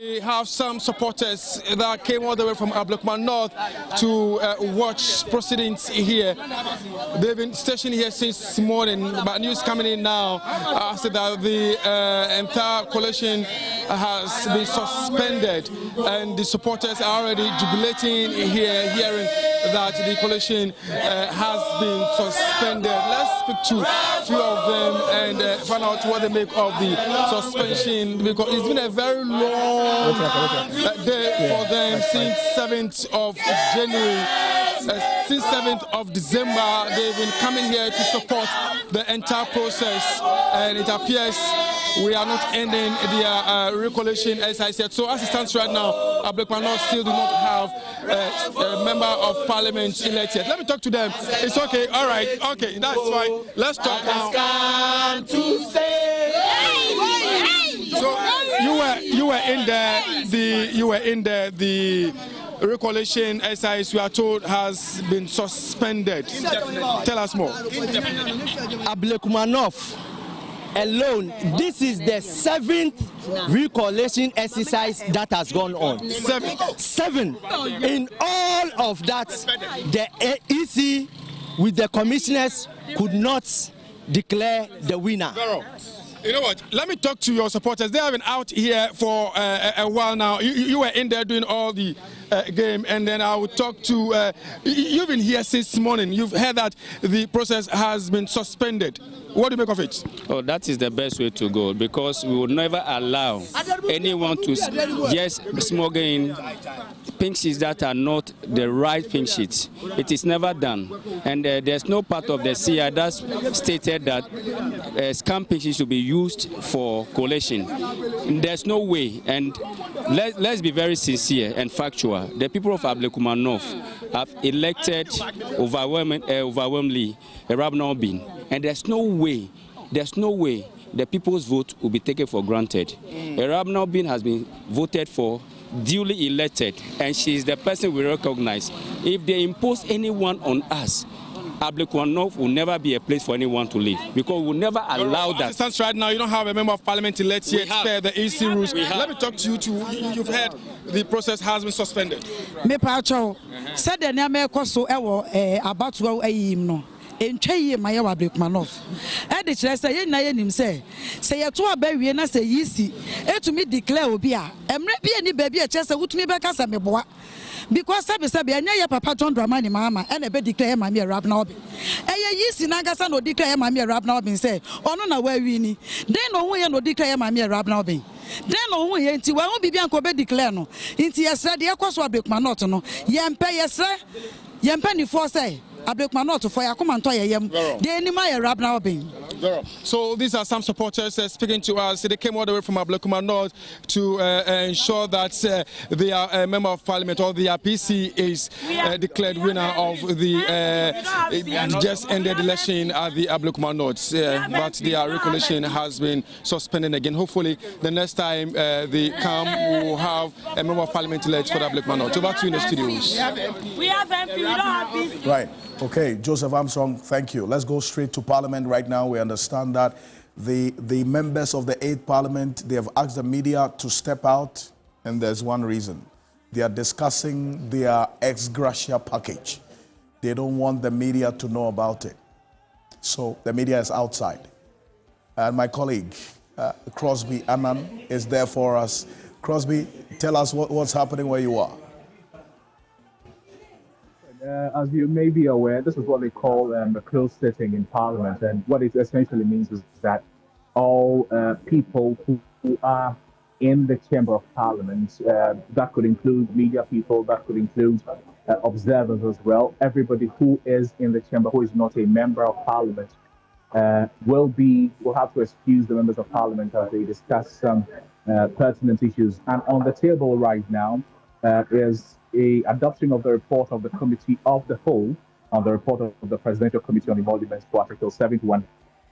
We have some supporters that came all the way from Ablekuma North to watch proceedings here. They've been stationed here since morning, but news coming in now said that the entire collation has been suspended, and the supporters are already jubilating here, hearing that the collation has been suspended. Let's speak to a few of them and find out what they make of the suspension, because it's been a very long day for them since 7th of January. Since 7th of December, they've been coming here to support the entire process, and it appears we are not ending their recollation as I said. So as it stands right now, Ablekuma North still do not have a member of parliament elected. Let me talk to them. It's okay. All right. Okay, that's fine. Let's talk now. So you were in there. The recollation, as we are told, has been suspended. Tell us more. Ablekuma North alone, this is the 7th recollation exercise that has gone on. Seven. In all of that, the EC with the commissioners could not declare the winner. You know what? Let me talk to your supporters. They have been out here for a while now. You were in there doing all the game, and then I will talk to. You've been here since morning. You've heard that the process has been suspended. What do you make of it? Oh, that is the best way to go, because we would never allow anyone to just smuggle in pink sheets that are not the right pink sheets. It is never done, and there's no part of the CI that stated that scam pink sheets should be used for collation. There's no way, and let's be very sincere and factual. The people of Ablekuma North have elected overwhelmingly Rabna Obin, and there's no way the people's vote will be taken for granted. Rabna Obin has been voted for, duly elected, and she is the person we recognize. If they impose anyone on us, Ablekuma North will never be a place for anyone to live, because we will never allow that. As it stands right now, you don't have a member of parliament elected yet, the EC rules. Let me talk to you too. You've heard the process has been suspended. Me pacho said the name koso ewo about to ayim no. Entwe ye maye wa Ablekuma North. E de kire say ye na ye nim say ye to abawie na say EC etumi declare obi a emre bi ani ba bi e kire say wutumi be kasa meboa. Because sabi anya ye papa John Dramani mama e na be declare mama ye Rabna Obin. Eye EC na gasa no declare mama ye Rabna Obin say ono na wa wi ni. Den no ho ye no declare mama ye Rabna Obin. Den no ho ye nti wa ho bibia nko be declare no. Nti yesra de ekoso Ablekuma North no. Yempe ni for say Ablekuma North for yakoma nto yeyem. Den ni ma ye Rabna Obin. So these are some supporters speaking to us. They came all the way from Ablekuma North to ensure that their member of parliament or the PC is declared winner of the just ended election at the Ablekuma North. But their recollation has been suspended again. Hopefully the next time they come, we will have a member of parliament elected for the Ablekuma North. Over to you in the studios. We have MP, we don't have PC. Right. Okay, Joseph Armstrong, thank you. Let's go straight to Parliament right now. We understand that the members of the 8th Parliament, they have asked the media to step out, and there's one reason. They are discussing their ex gratia package. They don't want the media to know about it. So the media is outside. And my colleague, Crosby Annan, is there for us. Crosby, tell us what's happening where you are. As you may be aware, this is what they call a closed sitting in Parliament. And what it essentially means is that all people who are in the Chamber of Parliament, that could include media people, that could include observers as well, everybody who is in the Chamber who is not a member of Parliament will have to excuse the members of Parliament as they discuss some pertinent issues. And on the table right now is a adoption of the report of the Committee of the Whole on the report of the Presidential Committee on Emoluments for Article 71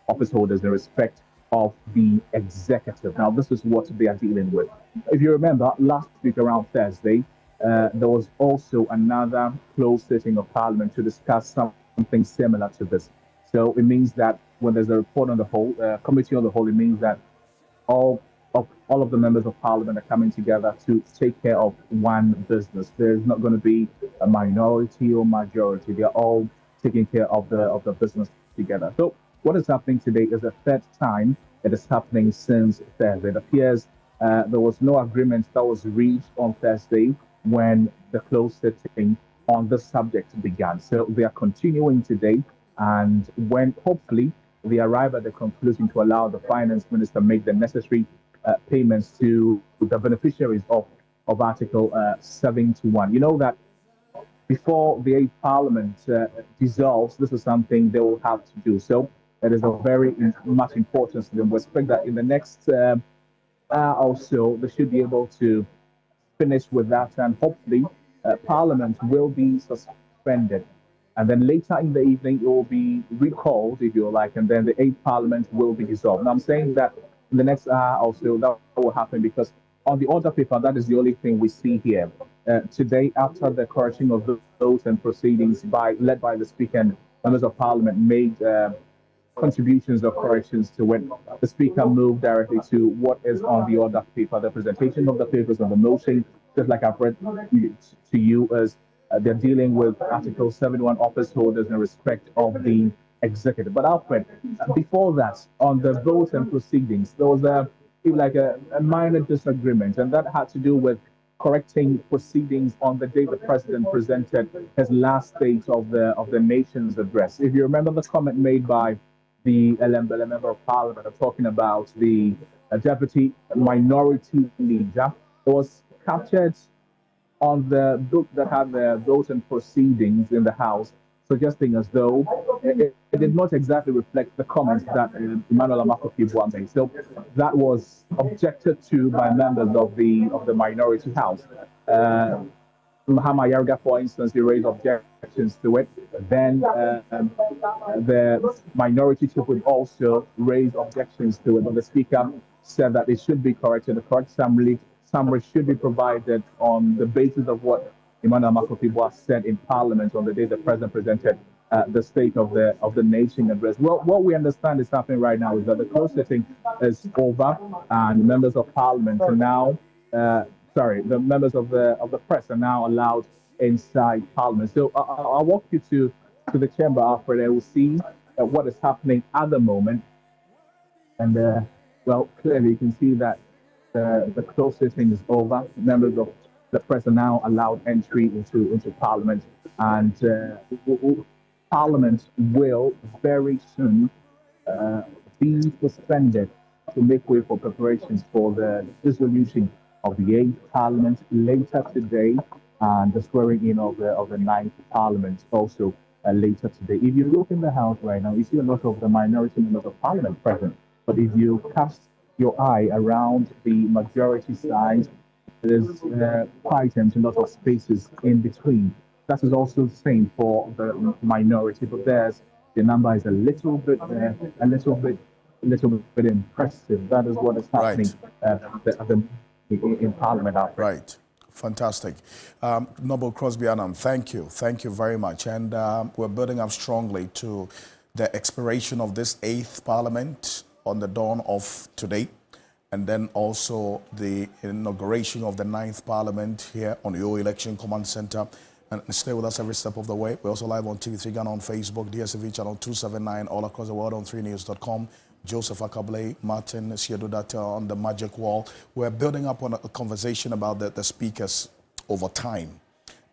office holders in respect of the executive. Now, this is what they are dealing with. If you remember, last week around Thursday, there was also another closed sitting of Parliament to discuss something similar to this. So it means that when there's a report on the whole, Committee on the Whole, it means that all of the members of Parliament are coming together to take care of one business. There's not going to be a minority or majority. They're all taking care of the business together. So what is happening today is the third time it is happening since Thursday. It appears there was no agreement that was reached on Thursday when the closed sitting on this subject began. So they are continuing today, and when hopefully they arrive at the conclusion to allow the finance minister make the necessary payments to the beneficiaries of Article 71. You know that before the Parliament dissolves, this is something they will have to do. So it is of very much importance to them. We expect that in the next hour or so, they should be able to finish with that, and hopefully Parliament will be suspended. And then later in the evening, it will be recalled, if you like, and then the 8th Parliament will be dissolved. Now, I'm saying that in the next hour or so, that will happen because on the order paper, that is the only thing we see here. Today, after the correction of the votes and proceedings led by the Speaker and members of Parliament made contributions or corrections to it, the Speaker moved directly to what is on the order paper. The presentation of the papers on the motion, just like I've read to you, is they're dealing with Article 71 office holders in respect of the executive. But Alfred, before that, on the votes and proceedings, there was a minor disagreement, and that had to do with correcting proceedings on the day the president presented his last state of the nation's address. If you remember the comment made by the member of Parliament talking about the deputy minority leader, it was captured on the book that had the votes and proceedings in the House, suggesting as though it did not exactly reflect the comments that Emmanuel Amakofi made. So that was objected to by members of the minority House. Mahama Yarga, for instance, he raised objections to it. Then the minority chief would also raise objections to it. But the Speaker said that it should be corrected. The correct summary should be provided on the basis of what Emmanuel Amakofi said in Parliament on the day the President presented the State of the Nation address. Well, what we understand is happening right now is that the closed sitting is over, and members of Parliament are now, the members of the press are now allowed inside Parliament. So I'll walk you to the chamber, Alfred, and we'll see what is happening at the moment. And well, clearly you can see that the closed sitting is over. Members of the press are now allowed entry into Parliament, and Parliament will very soon be suspended to make way for preparations for the dissolution of the 8th Parliament later today, and the swearing in of the 9th Parliament also later today. If you look in the House right now, you see a lot of the minority members of Parliament present, but if you cast your eye around the majority side, there's quite a lot of spaces in between. That is also the same for the minority, but the number is a little bit impressive. That is what is happening in Parliament. Right. Fantastic. Noble Crosby Annan, thank you very much. And we're building up strongly to the expiration of this 8th Parliament on the dawn of today, and then also the inauguration of the 9th Parliament here on the Election Command Center And stay with us every step of the way. We're also live on TV3 Ghana on Facebook, DSTV channel 279, all across the world on 3news.com. Joseph Akable, Martin Siedudata on the magic wall. We're building up on a conversation about the speakers over time.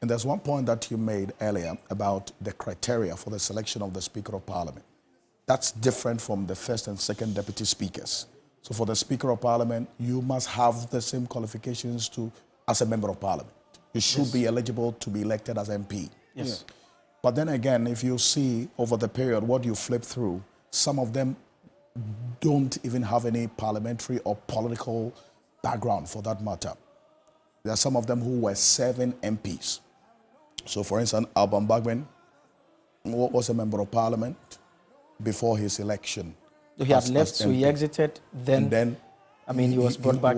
And there's one point that you made earlier about the criteria for the selection of the Speaker of Parliament. That's different from the first and second deputy speakers. So for the Speaker of Parliament, you must have the same qualifications as a member of Parliament. You should be eligible to be elected as MP. Yes. But then again, if you see over the period what you flip through, some of them don't even have any parliamentary or political background for that matter. There are some of them who were serving MPs. So for instance, Alban Bagman was a member of Parliament before his election. So he had left, so he exited, then I mean, he was brought back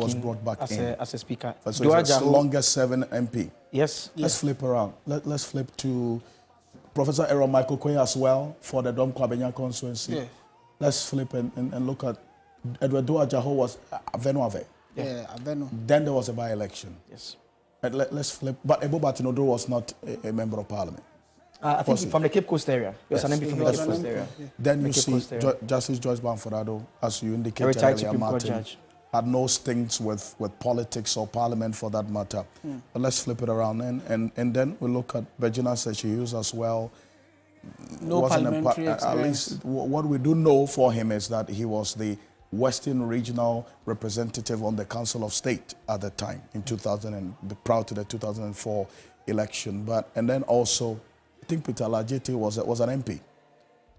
as a speaker. So he's the longest serving MP. Yes. Let's flip around. Let's flip to Professor Aaron Michael Quay as well for the Dom Kwabenya constituency. Yeah. Let's flip and look at Edward Duaja, who was Avenuave. Yeah, Avenu. Then there was a by-election. Yes. And let's flip. But Ebo Batinodo was not a member of Parliament. I think from the Cape Coast area. He was an MP from the Cape Coast area. Then you see Justice Joyce Bamforado, as you indicated earlier, Martin, had no stints with politics or Parliament for that matter. But let's flip it around. And then we look at Virginia Sechius as well. No parliamentary experience. At least what we do know for him is that he was the Western Regional Representative on the Council of State at the time in 2000 and prior to the 2004 election. And then also, I think Peter Lajete was an MP.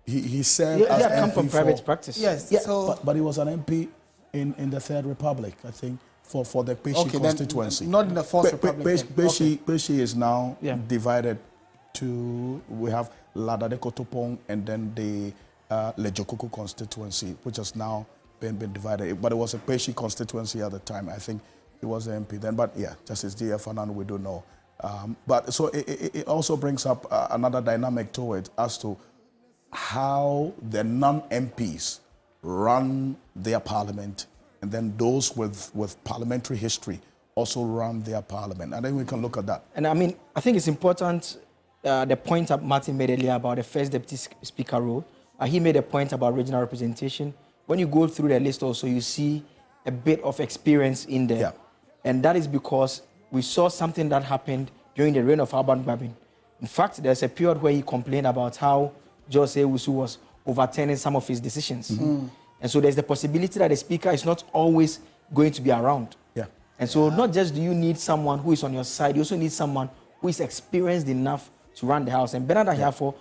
He served as MP come from private practice. Yes. Yeah, so but he was an MP in the Third Republic, I think, for the Peshi constituency. Not in the Fourth Republic. Peshi is now divided to, we have Lada de Kotopong and then the Lejokoko constituency, which has now been divided. But it was a Peshi constituency at the time. I think he was an MP then. But yeah, Justice D.F. Fernando, we don't know. But so it also brings up another dynamic to it as to how the non-MPs run their parliament, and then those with parliamentary history also run their parliament. And then we can look at that. And I mean, I think it's important, the point that Martin made earlier about the first deputy speaker role. He made a point about regional representation. When you go through the list also, you see a bit of experience in there. Yeah. And that is because we saw something that happened during the reign of Alban Gbabin. In fact, there's a period where he complained about how Jose Owusu was overturning some of his decisions. And so there's the possibility that the speaker is not always going to be around. Yeah. And so not just do you need someone who is on your side, you also need someone who is experienced enough to run the House. And Bernard Ahiafo,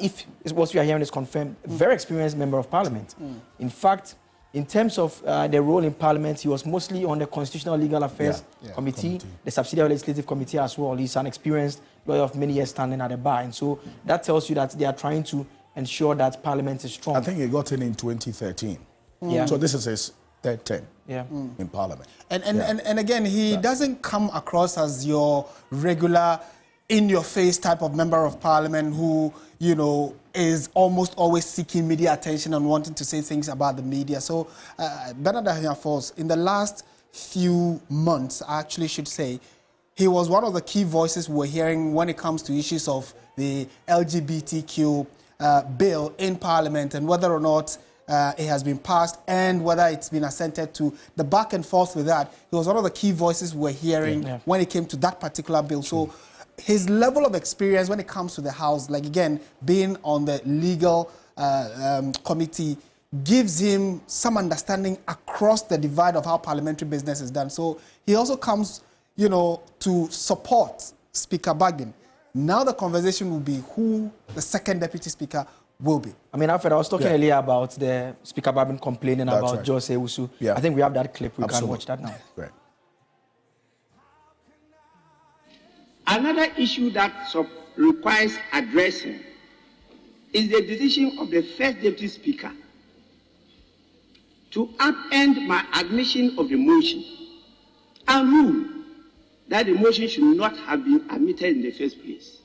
if what we are hearing is confirmed, a very experienced member of Parliament. In fact, in terms of the role in Parliament, he was mostly on the Constitutional Legal Affairs Committee, the Subsidiary Legislative Committee as well. He's an experienced lawyer of many years standing at the bar. And so that tells you that they are trying to ensure that Parliament is strong. I think he got in 2013. Yeah. So this is his third term in Parliament. And again, he doesn't come across as your regular in-your-face type of member of Parliament who, you know, is almost always seeking media attention and wanting to say things about the media. So Bernard Ahiafo, in the last few months, I actually should say, he was one of the key voices we're hearing when it comes to issues of the LGBTQ bill in Parliament and whether or not it has been passed and whether it's been assented to. The back and forth with that, he was one of the key voices we're hearing when it came to that particular bill. So his level of experience when it comes to the House, like again, being on the legal committee, gives him some understanding across the divide of how parliamentary business is done. So he also comes, you know, to support Speaker Bagdin. Now the conversation will be who the second deputy speaker will be. I mean, Alfred, I was talking earlier about the Speaker Bagdin complaining about Jose Owusu. I think we have that clip. We can watch that now. Right. Another issue that requires addressing is the decision of the first deputy speaker to upend my admission of the motion and rule that the motion should not have been admitted in the first place.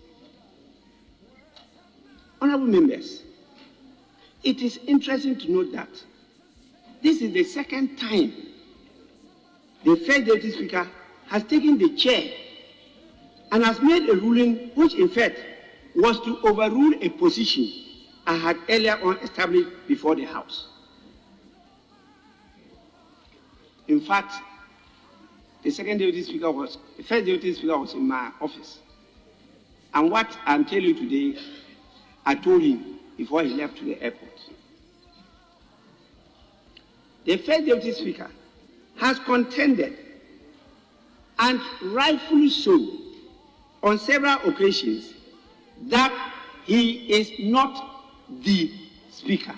Honorable members, it is interesting to note that this is the second time the first deputy speaker has taken the chair and has made a ruling which in fact was to overrule a position I had earlier on established before the House. In fact, the first deputy speaker was in my office. And what I'm telling you today, I told him before he left to the airport. The first deputy speaker has contended, and rightfully so, on several occasions, that he is not the speaker.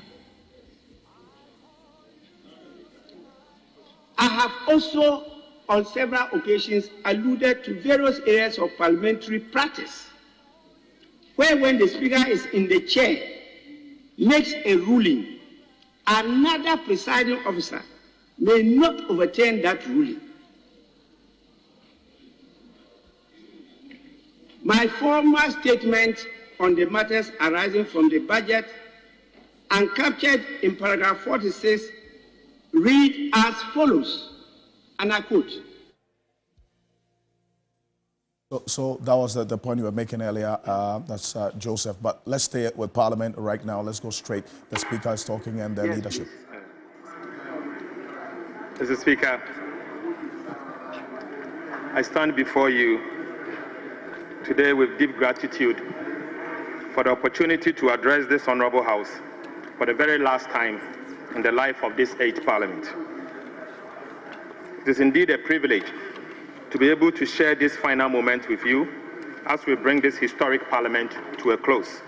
I have also, on several occasions, alluded to various areas of parliamentary practice, where when the speaker is in the chair, makes a ruling, another presiding officer may not overturn that ruling. My former statement on the matters arising from the budget and captured in paragraph 46 read as follows, and I quote. So that was the point you were making earlier. That's Joseph. But let's stay with Parliament right now. Let's go straight. The Speaker is talking and the leadership. Mr. Speaker, I stand before you today with deep gratitude for the opportunity to address this Honourable House for the very last time in the life of this 8th Parliament. It is indeed a privilege to be able to share this final moment with you as we bring this historic Parliament to a close.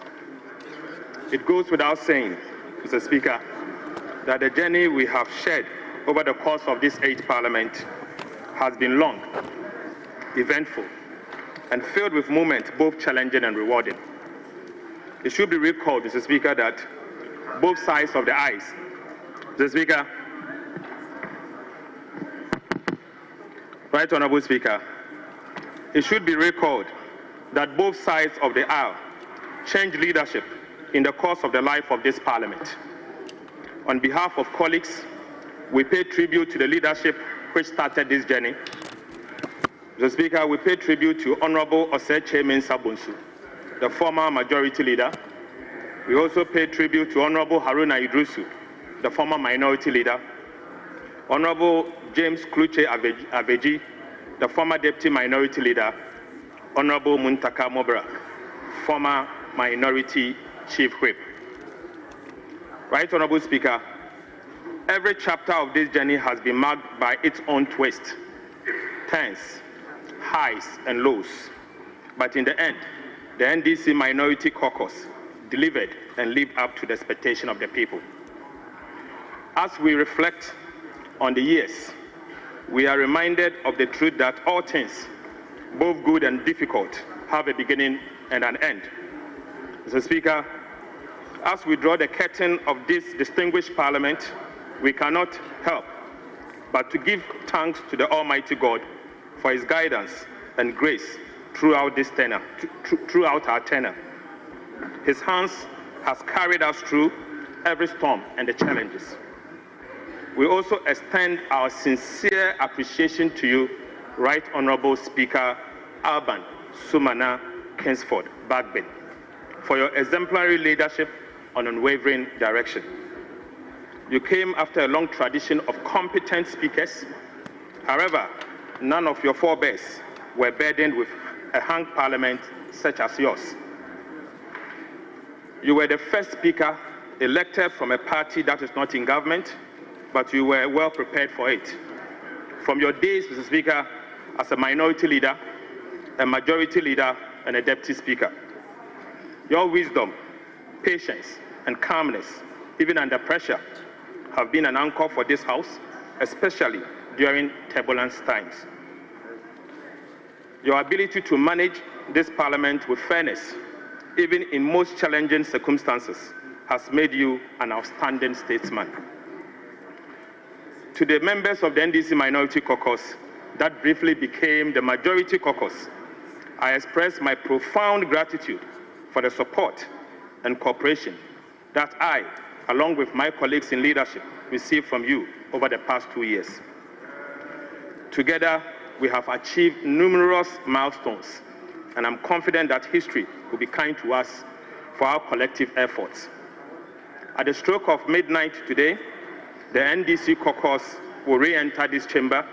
It goes without saying, Mr. Speaker, that the journey we have shared over the course of this 8th Parliament has been long, eventful, and filled with moments both challenging and rewarding. It should be recalled, Mr. Speaker, that both sides of the aisle, Mr. Speaker, Right Honourable Speaker, it should be recalled that both sides of the aisle changed leadership in the course of the life of this Parliament. On behalf of colleagues, we pay tribute to the leadership which started this journey. Mr. Speaker, we pay tribute to Honourable Oseche Mensah Bonsu, the former majority leader. We also pay tribute to Honourable Haruna Idrisu, the former minority leader. Honourable James Kluche Aveji, the former deputy minority leader. Honourable Muntaka Mobrak, former minority chief whip. Right Honourable Speaker, every chapter of this journey has been marked by its own twist, turns, highs and lows. But in the end, the NDC Minority Caucus delivered and lived up to the expectation of the people. As we reflect on the years, we are reminded of the truth that all things, both good and difficult, have a beginning and an end. Mr. Speaker, as we draw the curtain of this distinguished Parliament, we cannot help but to give thanks to the Almighty God for His guidance and grace throughout this tenure, throughout our tenure. His hands has carried us through every storm and the challenges. We also extend our sincere appreciation to you, Right Honourable Speaker Alban Sumana Kingsford Bagbin, for your exemplary leadership and unwavering direction. You came after a long tradition of competent speakers. However, none of your forebears were burdened with a hung parliament such as yours. You were the first speaker elected from a party that is not in government, but you were well prepared for it. From your days, Mr. Speaker, as a minority leader, a majority leader, and a deputy speaker. Your wisdom, patience, and calmness, even under pressure, have been an anchor for this House, especially during turbulent times. Your ability to manage this Parliament with fairness, even in most challenging circumstances, has made you an outstanding statesman. To the members of the NDC Minority Caucus that briefly became the Majority Caucus, I express my profound gratitude for the support and cooperation that I, along with my colleagues in leadership, received from you over the past 2 years. Together, we have achieved numerous milestones and I'm confident that history will be kind to us for our collective efforts. At the stroke of midnight today, the NDC caucus will re-enter this chamber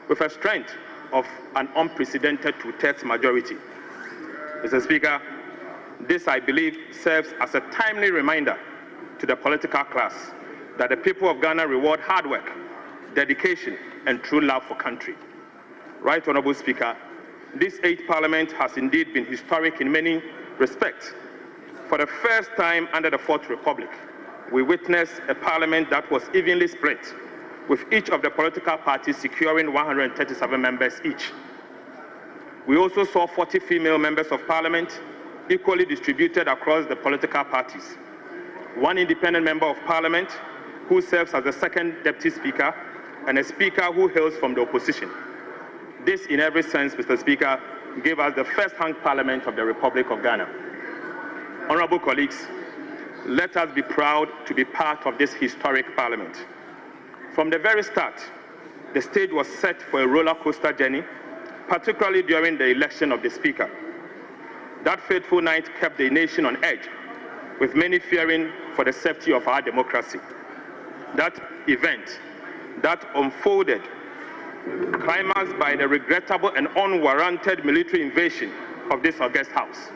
with a strength of an unprecedented two-thirds majority. Mr. Speaker, this, I believe, serves as a timely reminder to the political class that the people of Ghana reward hard work, dedication, and true love for country. Right Honorable Speaker, this 8th Parliament has indeed been historic in many respects. For the first time under the 4th Republic, we witnessed a Parliament that was evenly split, with each of the political parties securing 137 members each. We also saw 40 female members of Parliament equally distributed across the political parties. One independent member of Parliament who serves as the second Deputy Speaker, and a Speaker who hails from the opposition. This, in every sense, Mr. Speaker, gave us the first-hung Parliament of the Republic of Ghana. Honorable colleagues, let us be proud to be part of this historic Parliament. From the very start, the stage was set for a roller coaster journey, particularly during the election of the Speaker. That fateful night kept the nation on edge, with many fearing for the safety of our democracy. That event, that unfolded, climaxed by the regrettable and unwarranted military invasion of this august house,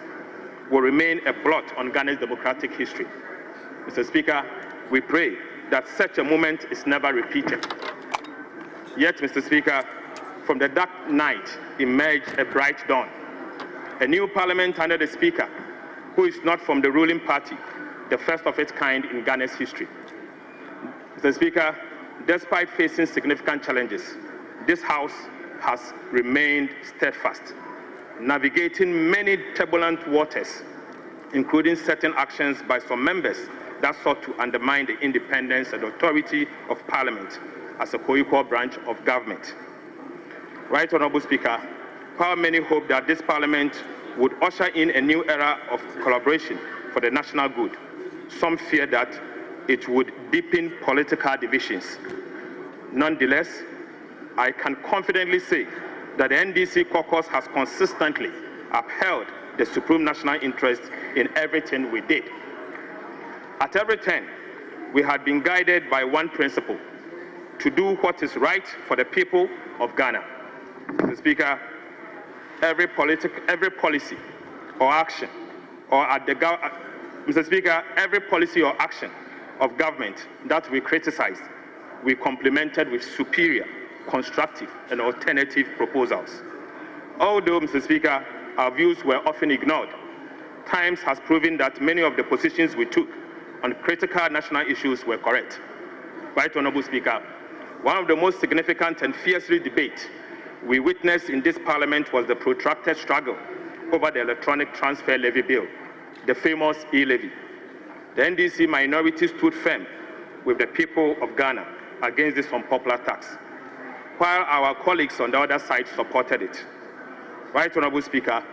will remain a blot on Ghana's democratic history. Mr. Speaker, we pray that such a moment is never repeated. Yet, Mr. Speaker, from the dark night emerged a bright dawn. A new Parliament under the Speaker, who is not from the ruling party, the first of its kind in Ghana's history. Mr. Speaker, despite facing significant challenges, this House has remained steadfast, navigating many turbulent waters, including certain actions by some members that sought to undermine the independence and authority of Parliament as a co-equal branch of government. Right Honorable Speaker, while many hope that this Parliament would usher in a new era of collaboration for the national good, some fear that it would deepen political divisions. Nonetheless, I can confidently say that the NDC caucus has consistently upheld the supreme national interest in everything we did. At every turn, we had been guided by one principle: to do what is right for the people of Ghana. Mr. Speaker, every policy or action, Mr. Speaker, every policy or action of government that we criticized, we complemented with superior, constructive, and alternative proposals. Although, Mr. Speaker, our views were often ignored, times has proven that many of the positions we took on critical national issues were correct. Right Honorable Speaker, one of the most significant and fiercely debate we witnessed in this Parliament was the protracted struggle over the electronic transfer levy bill, the famous e-levy. The NDC minority stood firm with the people of Ghana against this unpopular tax, while our colleagues on the other side supported it. Right Honorable Speaker,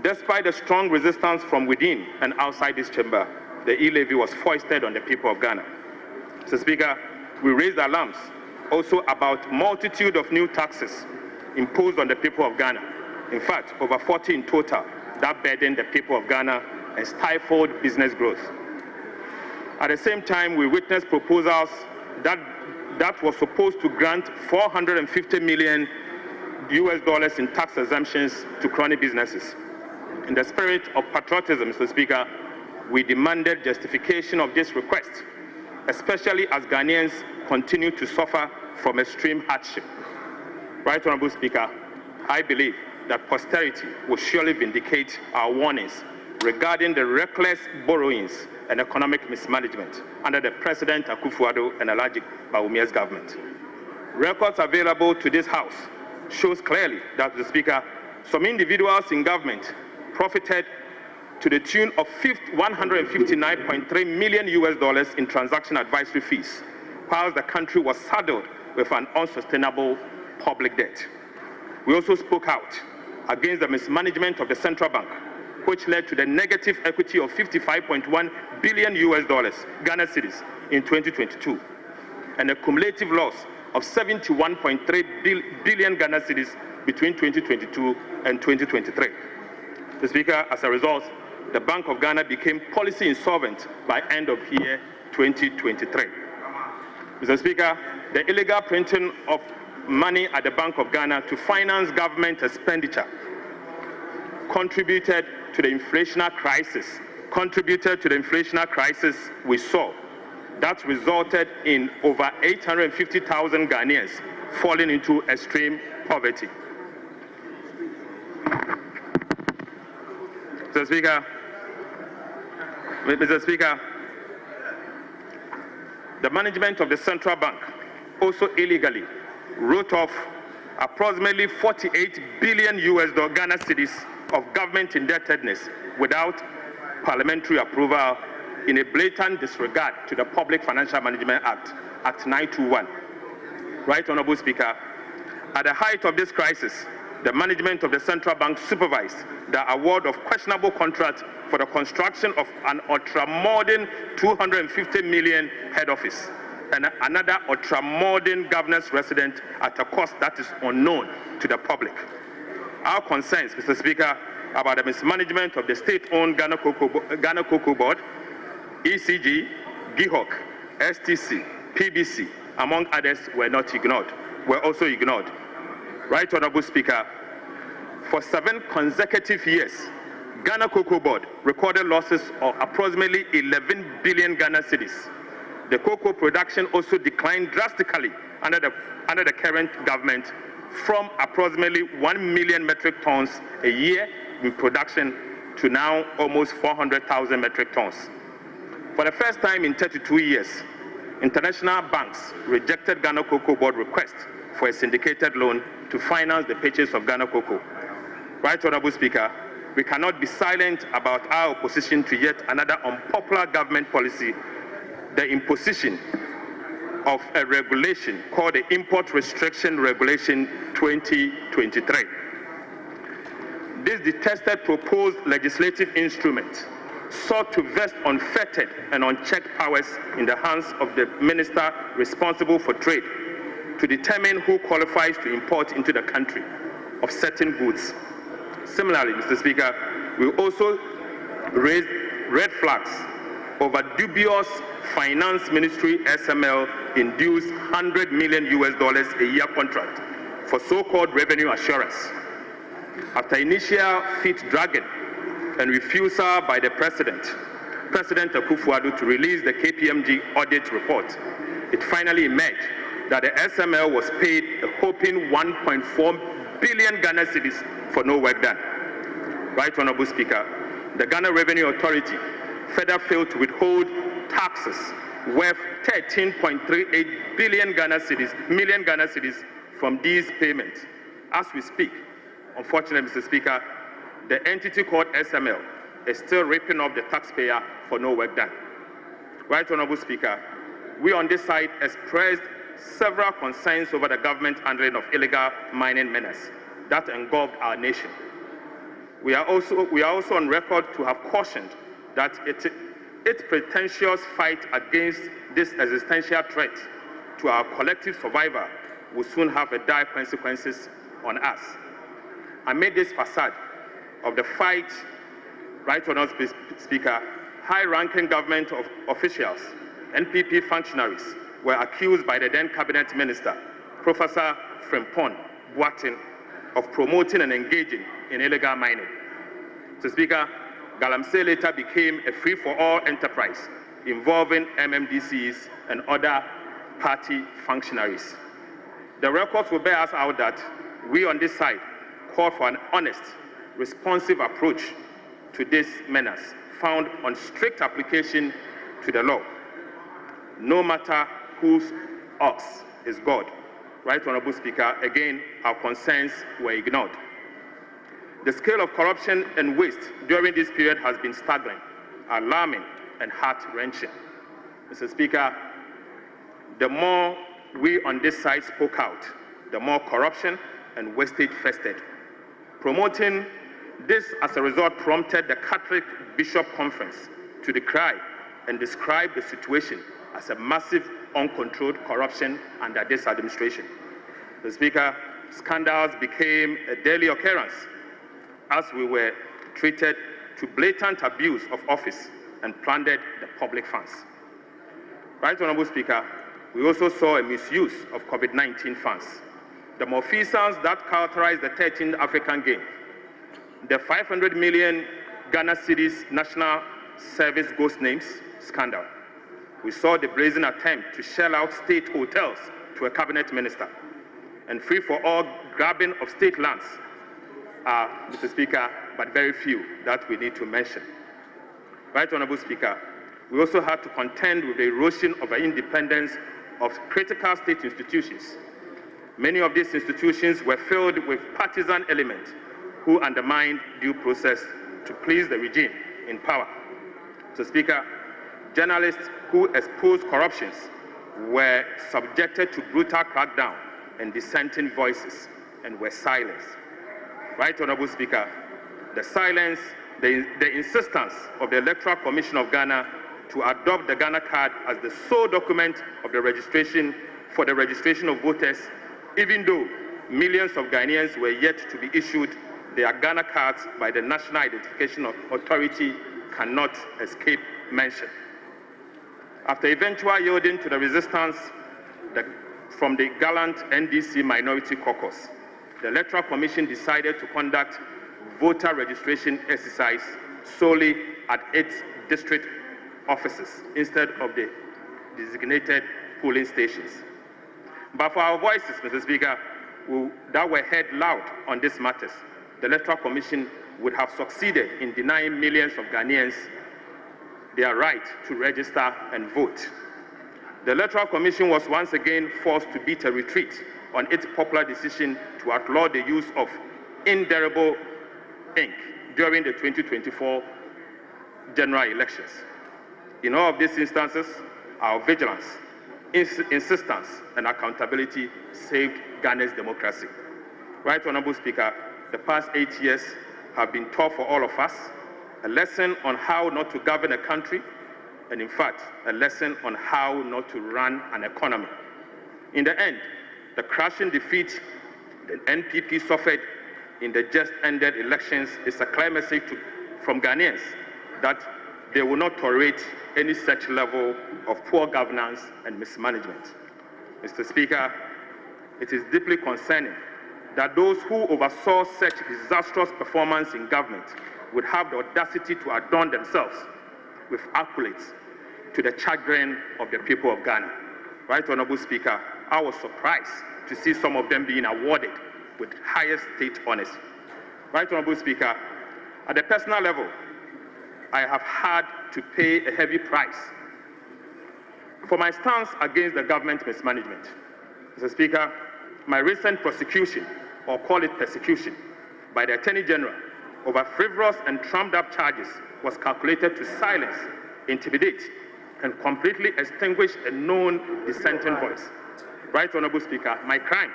despite the strong resistance from within and outside this chamber, the e-levy was foisted on the people of Ghana. Mr. Speaker, we raised alarms also about multitude of new taxes imposed on the people of Ghana. In fact, over 40 in total that burdened the people of Ghana and stifled business growth. At the same time, we witnessed proposals that was supposed to grant $450 million in tax exemptions to crony businesses. In the spirit of patriotism, Mr. Speaker, we demanded justification of this request, especially as Ghanaians continue to suffer from extreme hardship. Right Honorable Speaker, I believe that posterity will surely vindicate our warnings regarding the reckless borrowings and economic mismanagement under the President Akufo-Addo and Alhaji Bawumia's government. Records available to this House shows clearly that, the Speaker, some individuals in government profited to the tune of $159.3 million in transaction advisory fees, whilst the country was saddled with an unsustainable public debt. We also spoke out against the mismanagement of the central bank, which led to the negative equity of $55.1 billion Ghana cedis in 2022, and a cumulative loss of 71.3 billion Ghana cedis between 2022 and 2023. Mr. Speaker, as a result, the Bank of Ghana became policy insolvent by end of year 2023. Mr. Speaker, the illegal printing of money at the Bank of Ghana to finance government expenditure contributed to the inflationary crisis we saw that resulted in over 850,000 Ghanaians falling into extreme poverty. Mr. Speaker, the management of the central bank also illegally wrote off approximately 48 billion Ghana cedis of government indebtedness without parliamentary approval in a blatant disregard to the Public Financial Management Act, Act 921. Right, Honorable Speaker, at the height of this crisis, the management of the central bank supervised the award of questionable contract for the construction of an ultra-modern 250 million head office and another ultra-modern governor's residence at a cost that is unknown to the public. Our concerns, Mr. Speaker, about the mismanagement of the state-owned Ghana Cocoa Board, ECG, GIHOC, STC, PBC, among others, were also ignored. Right, Honorable Speaker, for 7 consecutive years, Ghana Cocoa Board recorded losses of approximately 11 billion Ghana cedis. The cocoa production also declined drastically under the current government from approximately 1 million metric tons a year in production to now almost 400,000 metric tons. For the first time in 32 years, international banks rejected Ghana Cocoa Board request for a syndicated loan to finance the purchase of Ghana Cocoa. Right, Honorable Speaker, we cannot be silent about our opposition to yet another unpopular government policy, the imposition of a regulation called the Import Restriction Regulation 2023. This detested proposed legislative instrument sought to vest unfettered and unchecked powers in the hands of the minister responsible for trade to determine who qualifies to import into the country of certain goods. Similarly, Mr. Speaker, we also raised red flags over dubious Finance Ministry SML induced $100 million a year contract for so-called revenue assurance. After initial feet-dragging and refusal by the President Akufo-Addo to release the KPMG audit report, it finally emerged that the SML was paid a whopping 1.4 billion Ghana cedis for no work done. Right, Honorable Speaker, the Ghana Revenue Authority further failed to withhold taxes worth 13.38 billion Ghana cedis from these payments. As we speak, unfortunately, Mr. Speaker, the entity called SML is still ripping off the taxpayer for no work done. Right, Honorable Speaker, we on this side expressed several concerns over the government handling of illegal mining menace that engulfed our nation. We are also on record to have cautioned that its pretentious fight against this existential threat to our collective survival will soon have dire consequences on us. Amid this facade of the fight, right, Honorable Speaker, high-ranking government officials, NPP functionaries, were accused by the then cabinet minister, Professor Frimpong Boateng, of promoting and engaging in illegal mining. Mr. Speaker, Galamsey later became a free-for-all enterprise involving MMDCs and other party functionaries. The records will bear us out that we on this side call for an honest, responsive approach to this menace, found on strict application to the law, no matter whose ox is God. Right, Honorable Speaker, again, our concerns were ignored. The scale of corruption and waste during this period has been staggering, alarming, and heart-wrenching. Mr. Speaker, the more we on this side spoke out, the more corruption and wastage festered. Promoting this as a result prompted the Catholic Bishop Conference to decry and describe the situation as a massive, uncontrolled corruption under this administration. Mr. Speaker, scandals became a daily occurrence as we were treated to blatant abuse of office and plundered the public funds. Right Honorable Speaker, we also saw a misuse of COVID-19 funds. The malfeasance that characterized the 13th African Games, the 500 million Ghana cedis National Service Ghost Names scandal. We saw the brazen attempt to shell out state hotels to a cabinet minister, and free-for-all grabbing of state lands are, Mr. Speaker, but very few that we need to mention. Right Honorable Speaker, we also had to contend with the erosion of the independence of critical state institutions. Many of these institutions were filled with partisan elements who undermined due process to please the regime in power. So, Speaker, journalists who exposed corruptions were subjected to brutal crackdown and dissenting voices and were silenced. Right Honorable Speaker, the silence, the insistence of the Electoral Commission of Ghana to adopt the Ghana card as the sole document of the registration for the registration of voters, even though millions of Ghanaians were yet to be issued their Ghana cards by the National Identification Authority, cannot escape mention. After eventual yielding to the resistance from the gallant NDC minority caucus, the Electoral Commission decided to conduct voter registration exercise solely at its district offices instead of the designated polling stations. But for our voices, Mr. Speaker, that were heard loud on these matters, the Electoral Commission would have succeeded in denying millions of Ghanaians their right to register and vote. The Electoral Commission was once again forced to beat a retreat on its popular decision to outlaw the use of indelible ink during the 2024 general elections. In all of these instances, our vigilance, insistence, and accountability saved Ghana's democracy. Right Honorable Speaker, the past 8 years have been tough for all of us, a lesson on how not to govern a country, and in fact, a lesson on how not to run an economy. In the end, the crushing defeat the NPP suffered in the just ended elections is a clear message from Ghanaians that they will not tolerate any such level of poor governance and mismanagement. Mr. Speaker, it is deeply concerning that those who oversaw such disastrous performance in government would have the audacity to adorn themselves with accolades to the chagrin of the people of Ghana. Right Honorable Speaker, I was surprised to see some of them being awarded with highest state honors. Right Honorable Speaker, at the personal level, I have had to pay a heavy price for my stance against the government mismanagement. Mr. Speaker, my recent prosecution, or call it persecution, by the Attorney General over frivolous and trumped-up charges was calculated to silence, intimidate, and completely extinguish a known dissenting voice. Right Honorable Speaker, my crime,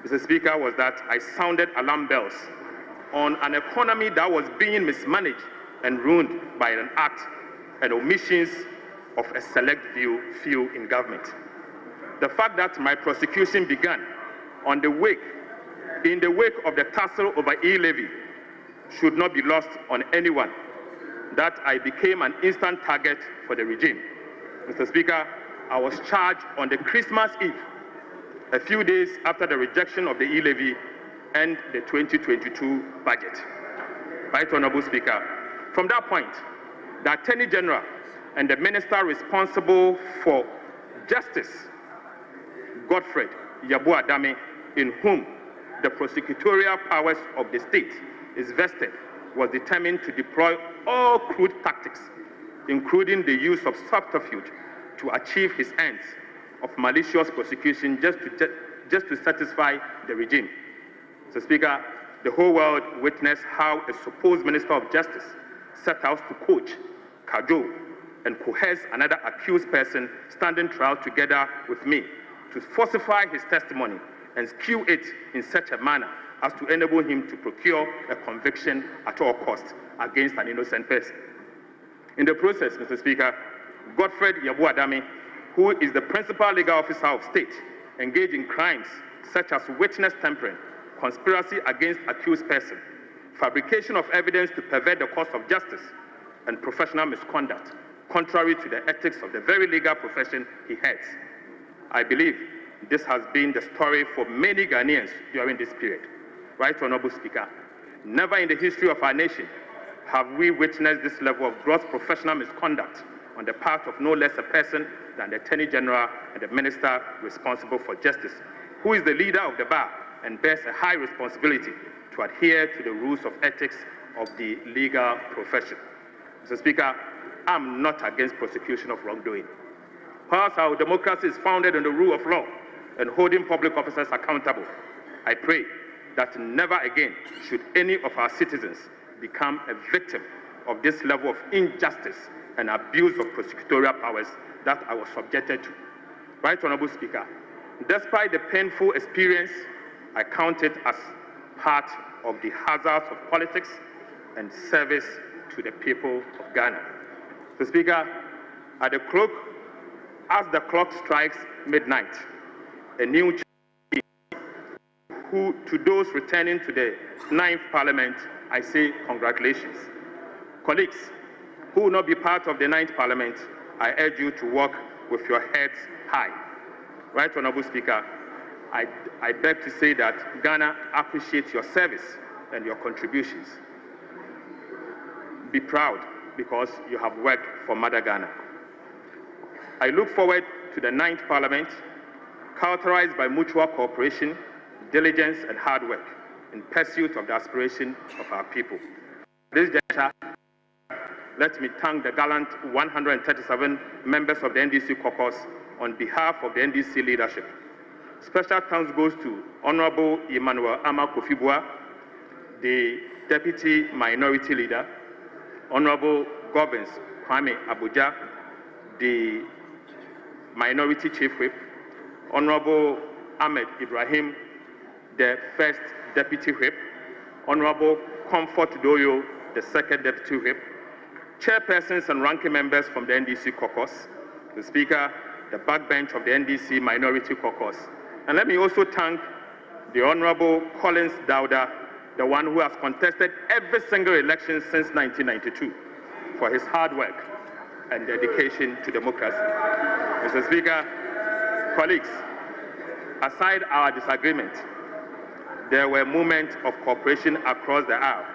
Mr. Speaker, was that I sounded alarm bells on an economy that was being mismanaged and ruined by an act and omissions of a select few in government. The fact that my prosecution began in the wake of the tussle over e-levy should not be lost on anyone, that I became an instant target for the regime. Mr. Speaker, I was charged on the Christmas Eve, a few days after the rejection of the e-levy and the 2022 budget. Right Honorable Speaker, from that point, the Attorney General and the Minister responsible for Justice, Godfred Yabu-Adame, in whom the prosecutorial powers of the state is vested, was determined to deploy all crude tactics, including the use of subterfuge, to achieve his ends of malicious prosecution just to satisfy the regime. So, Speaker, the whole world witnessed how a supposed Minister of Justice set out to coach, cajole, and coerce another accused person standing trial together with me to falsify his testimony and skew it in such a manner as to enable him to procure a conviction at all costs against an innocent person. In the process, Mr. Speaker, Godfred Yabu-Adame, who is the principal legal officer of state, engaged in crimes such as witness tampering, conspiracy against accused person, fabrication of evidence to pervert the course of justice, and professional misconduct, contrary to the ethics of the very legal profession he heads. I believe this has been the story for many Ghanaians during this period. Right, Honorable Speaker, never in the history of our nation have we witnessed this level of gross professional misconduct on the part of no less a person than the Attorney General and the Minister responsible for justice, who is the leader of the bar and bears a high responsibility to adhere to the rules of ethics of the legal profession. Mr. Speaker, I'm not against prosecution of wrongdoing. Whilst our democracy is founded on the rule of law and holding public officers accountable, I pray that never again should any of our citizens become a victim of this level of injustice and abuse of prosecutorial powers that I was subjected to. Right, Honorable Speaker, despite the painful experience, I count it as part of the hazards of politics and service to the people of Ghana. So, Speaker, as the clock strikes midnight, a new to those returning to the 9th Parliament, I say congratulations. Colleagues who will not be part of the 9th Parliament, I urge you to work with your heads high. Right, Honorable Speaker, I beg to say that Ghana appreciates your service and your contributions. Be proud because you have worked for Mother Ghana. I look forward to the 9th Parliament, characterized by mutual cooperation, diligence, and hard work in pursuit of the aspiration of our people. This juncture, let me thank the gallant 137 members of the NDC caucus on behalf of the NDC leadership. Special thanks goes to Honorable Emmanuel Ama Kofi-Boa, the Deputy Minority Leader, Honorable Govins Kwame Abuja, the Minority Chief Whip, Honorable Ahmed Ibrahim, the First Deputy Whip, Honorable Comfort Doyo, the Second Deputy Whip, chairpersons and ranking members from the NDC caucus, the Speaker, the backbench of the NDC Minority Caucus. And let me also thank the Honorable Collins Dauda, the one who has contested every single election since 1992, for his hard work and dedication to democracy. Mr. Speaker, colleagues, aside our disagreement, there were moments of cooperation across the aisle.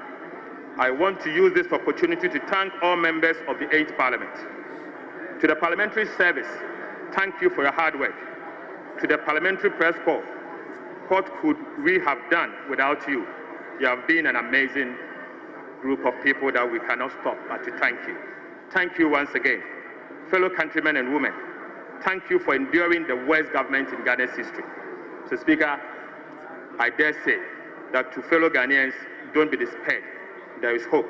I want to use this opportunity to thank all members of the 8th Parliament. To the Parliamentary Service, thank you for your hard work. To the Parliamentary Press Corps, what could we have done without you? You have been an amazing group of people that we cannot stop but to thank you. Thank you once again. Fellow countrymen and women, thank you for enduring the worst government in Ghana's history. So, Speaker, I dare say that to fellow Ghanaians, don't be despaired. There is hope.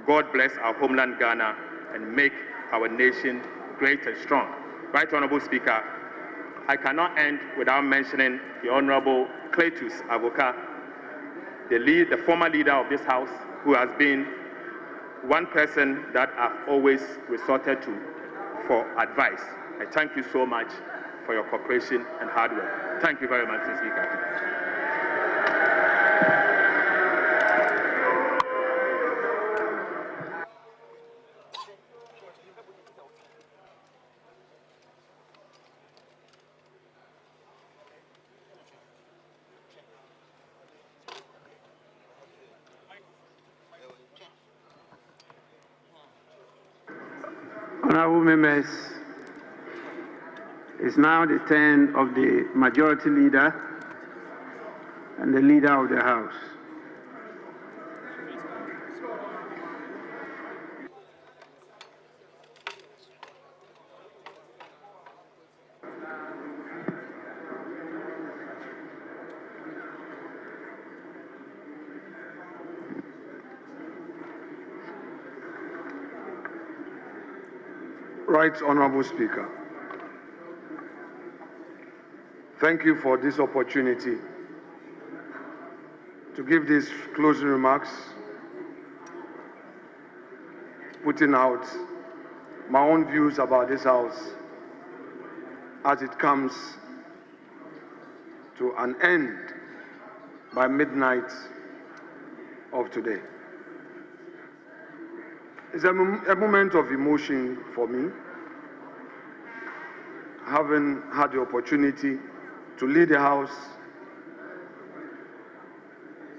God bless our homeland Ghana and make our nation great and strong. Right, Honorable Speaker, I cannot end without mentioning the Honorable Cletus Avoka, the former leader of this House, who has been one person that I've always resorted to for advice. I thank you so much for your cooperation and hard work. Thank you very much, Mr. Speaker. Honorable members, it's now the turn of the Majority Leader and the Leader of the House. Right, Honorable Speaker. Thank you for this opportunity to give these closing remarks, putting out my own views about this House as it comes to an end by midnight of today. It's a moment of emotion for me, having had the opportunity to lead the House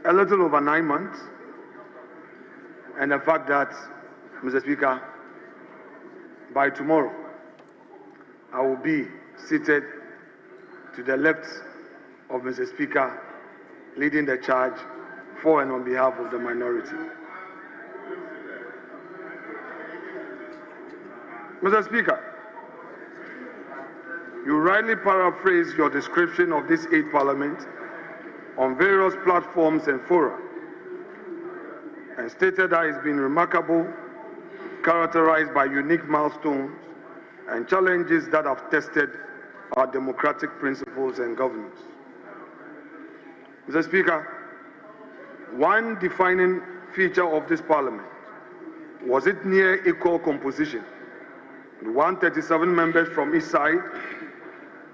a little over 9 months, and the fact that, Mr. Speaker, by tomorrow, I will be seated to the left of Mr. Speaker, leading the charge for and on behalf of the minority. Mr. Speaker, you rightly paraphrased your description of this 8th Parliament on various platforms and fora, and stated that it's been remarkable, characterized by unique milestones and challenges that have tested our democratic principles and governance. Mr. Speaker, one defining feature of this Parliament was its near equal composition, with 137 members from each side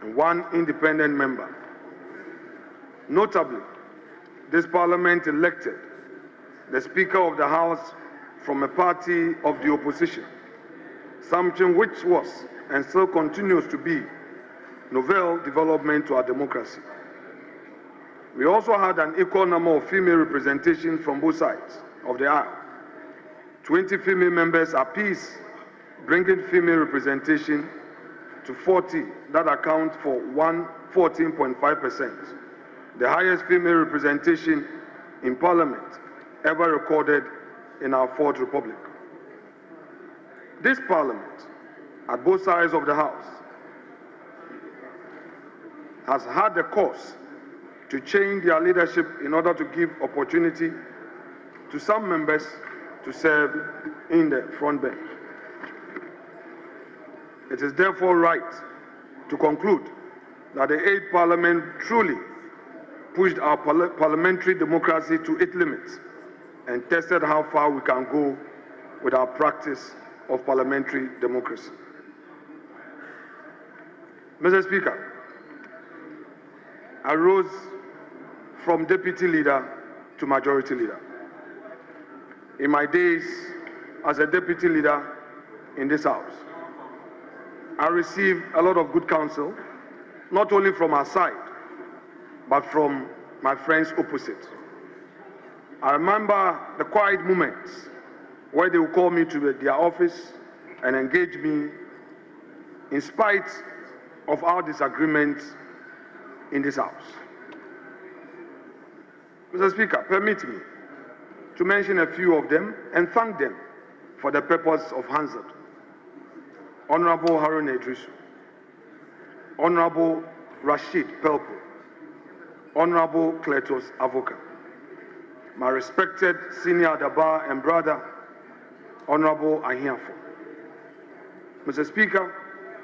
and 1 independent member. Notably, this Parliament elected the Speaker of the House from a party of the opposition, something which was and still continues to be novel development to our democracy. We also had an equal number of female representation from both sides of the aisle. 20 female members apiece, bringing female representation to 40, that account for 14.5%, the highest female representation in Parliament ever recorded in our 4th Republic. This Parliament, at both sides of the House, has had the course to change their leadership in order to give opportunity to some members to serve in the front bench. It is therefore right to conclude that the 8th Parliament truly pushed our parliamentary democracy to its limits and tested how far we can go with our practice of parliamentary democracy. Mr. Speaker, I rose from deputy leader to majority leader. In my days as a deputy leader in this House, I received a lot of good counsel, not only from our side, but from my friends opposite. I remember the quiet moments where they would call me to their office and engage me in spite of our disagreements in this House. Mr. Speaker, permit me to mention a few of them and thank them for the purpose of Hansard. Honorable Harun Idrisu, Honorable Rashid Pelpo, Honorable Kletos Avoka, my respected senior Adabar and brother, Honorable Ahiafo. Mr. Speaker,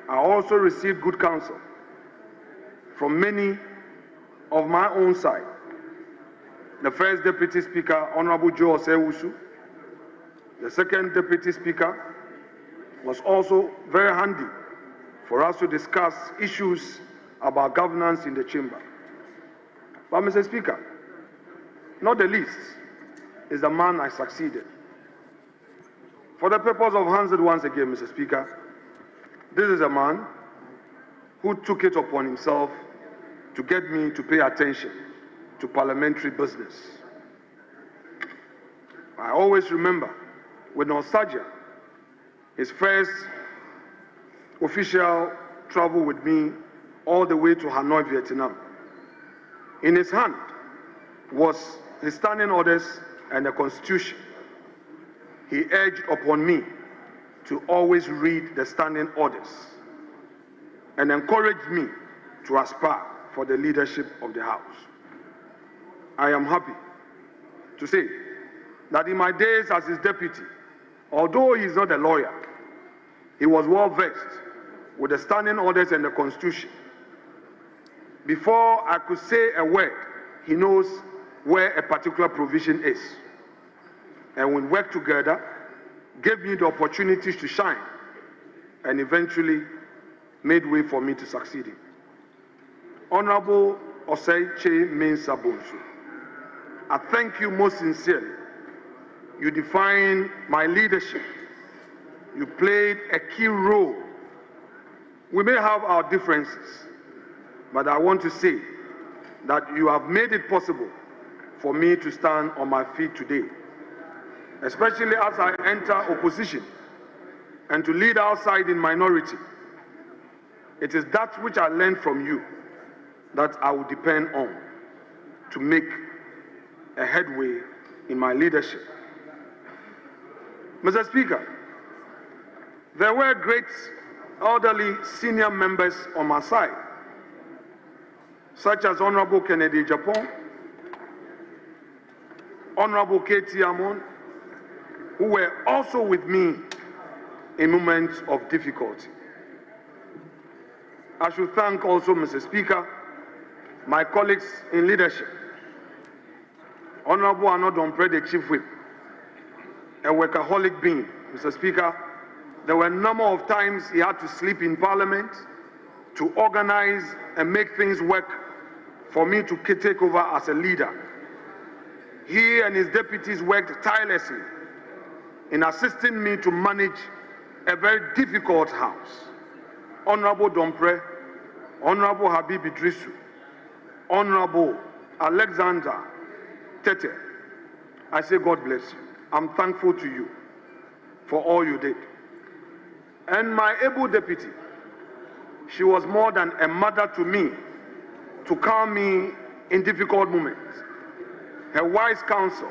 I also received good counsel from many of my own side. The first Deputy Speaker, Honorable Joe Osewusu, the second Deputy Speaker, was also very handy for us to discuss issues about governance in the chamber. But Mr. Speaker, not the least is the man I succeeded. For the purpose of Hansard once again, Mr. Speaker, this is a man who took it upon himself to get me to pay attention to parliamentary business. I always remember with nostalgia his first official travel with me all the way to Hanoi, Vietnam. In his hand was his standing orders and the Constitution. He urged upon me to always read the standing orders and encouraged me to aspire for the leadership of the House. I am happy to say that in my days as his deputy, although he is not a lawyer, he was well versed with the standing orders and the Constitution. Before I could say a word, he knows where a particular provision is. And we worked together, gave me the opportunities to shine, and eventually made way for me to succeed. Honorable Osei Che Mensah Bonsu, I thank you most sincerely you defined my leadership. You played a key role. We may have our differences, but I want to say that you have made it possible for me to stand on my feet today, especially as I enter opposition and to lead outside in minority. It is that which I learned from you that I will depend on to make a headway in my leadership. Mr. Speaker, there were great elderly senior members on my side, such as Honorable Kennedy Japon, Honorable K.T. Amon, who were also with me in moments of difficulty. I should thank also, Mr. Speaker, my colleagues in leadership, Honorable Anodompre, the Chief Whip, a workaholic being. Mr. Speaker, there were a number of times he had to sleep in Parliament to organize and make things work for me to take over as a leader. He and his deputies worked tirelessly in assisting me to manage a very difficult house. Honorable Dompre, Honorable Habib Idrisu, Honorable Alexander Tete, I say God bless you. I'm thankful to you for all you did. And my able deputy, she was more than a mother to me, to calm me in difficult moments. Her wise counsel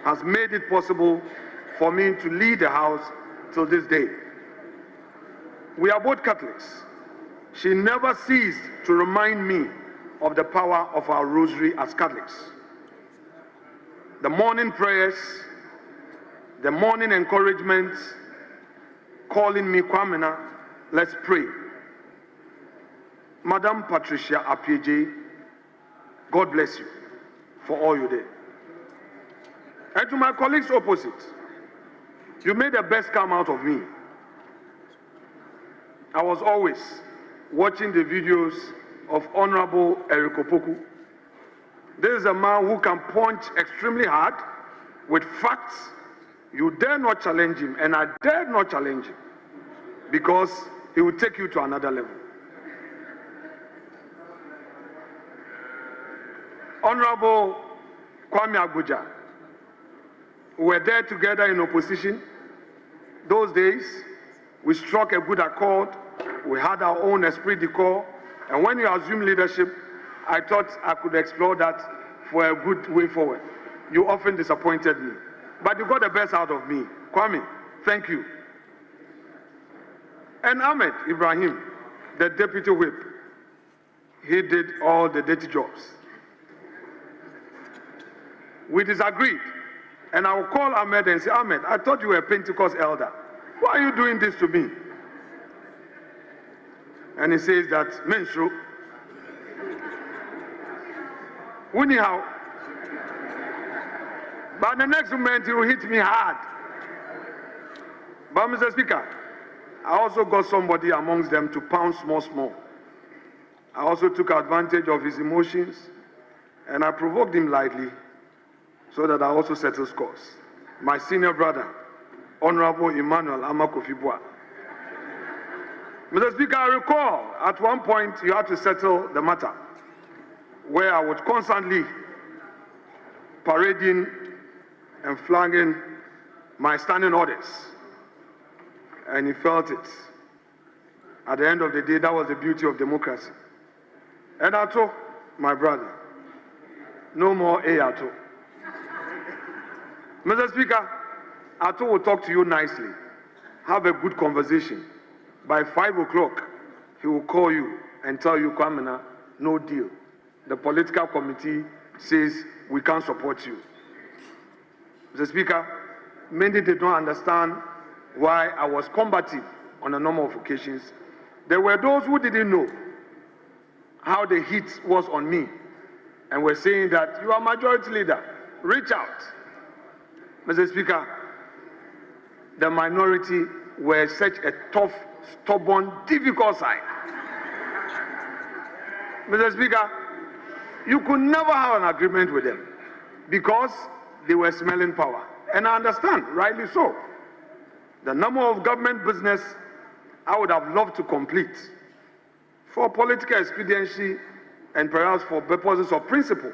has made it possible for me to lead the house till this day. We are both Catholics. She never ceased to remind me of the power of our rosary as Catholics. The morning prayers, the morning encouragements, calling me, Kwamena, let's pray. Madam Patricia Apieje, God bless you for all you did. And to my colleagues opposite, you made the best come out of me. I was always watching the videos of Honorable Eric Opoku. This is a man who can punch extremely hard with facts. You dare not challenge him, and I dare not challenge him, because he will take you to another level. Honorable Kwame Abuja, we were there together in opposition. Those days, we struck a good accord. We had our own esprit de corps. And when you assumed leadership, I thought I could explore that for a good way forward. You often disappointed me, but you got the best out of me. Kwame, thank you. And Ahmed Ibrahim, the deputy whip, he did all the dirty jobs. We disagreed, and I will call Ahmed and say, Ahmed, I thought you were a Pentecost elder. Why are you doing this to me? And he says that, Menstru, anyhow, but the next moment he will hit me hard. But Mr. Speaker, I also got somebody amongst them to pound small. I also took advantage of his emotions, and I provoked him lightly so that I also settle scores. My senior brother, Honorable Emmanuel Amakofibua. Mr. Speaker, I recall at one point you had to settle the matter where I was constantly parading and flagging my standing orders. And he felt it. At the end of the day, that was the beauty of democracy. And I told my brother, no more Ato. Mr. Speaker, Ato will talk to you nicely. Have a good conversation. By 5 o'clock, he will call you and tell you, Kwamena, no deal. The political committee says we can't support you. Mr. Speaker, many did not understand why I was combative on a number of occasions. There were those who didn't know how the heat was on me and were saying that you are majority leader, reach out. Mr. Speaker, the minority were such a tough, stubborn, difficult side. Mr. Speaker, you could never have an agreement with them because they were smelling power. And I understand, rightly so. The number of government business I would have loved to complete for political expediency and perhaps for purposes of principle,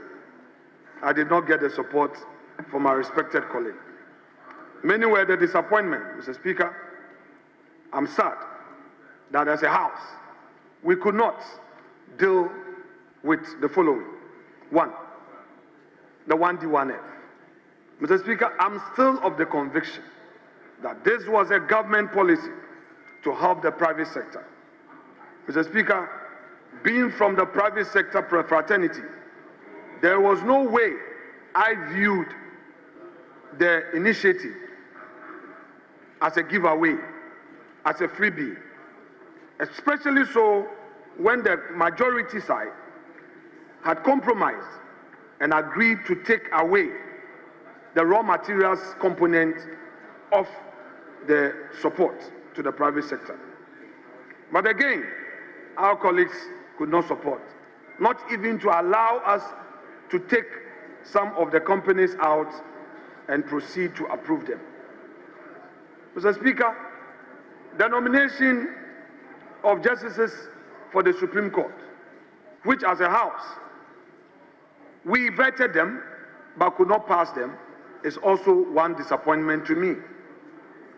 I did not get the support from my respected colleague. Many were the disappointment, Mr. Speaker. I'm sad that as a House, we could not deal with the following. One, the 1D1F. Mr. Speaker, I'm still of the conviction that this was a government policy to help the private sector. Mr. Speaker, being from the private sector fraternity, there was no way I viewed the initiative as a giveaway, as a freebie, especially so when the majority side had compromised and agreed to take away the raw materials component of the support to the private sector. But again, our colleagues could not support, not even to allow us to take some of the companies out and proceed to approve them. Mr. Speaker, the nomination of justices for the Supreme Court, which as a House, we vetted them but could not pass them, is also one disappointment to me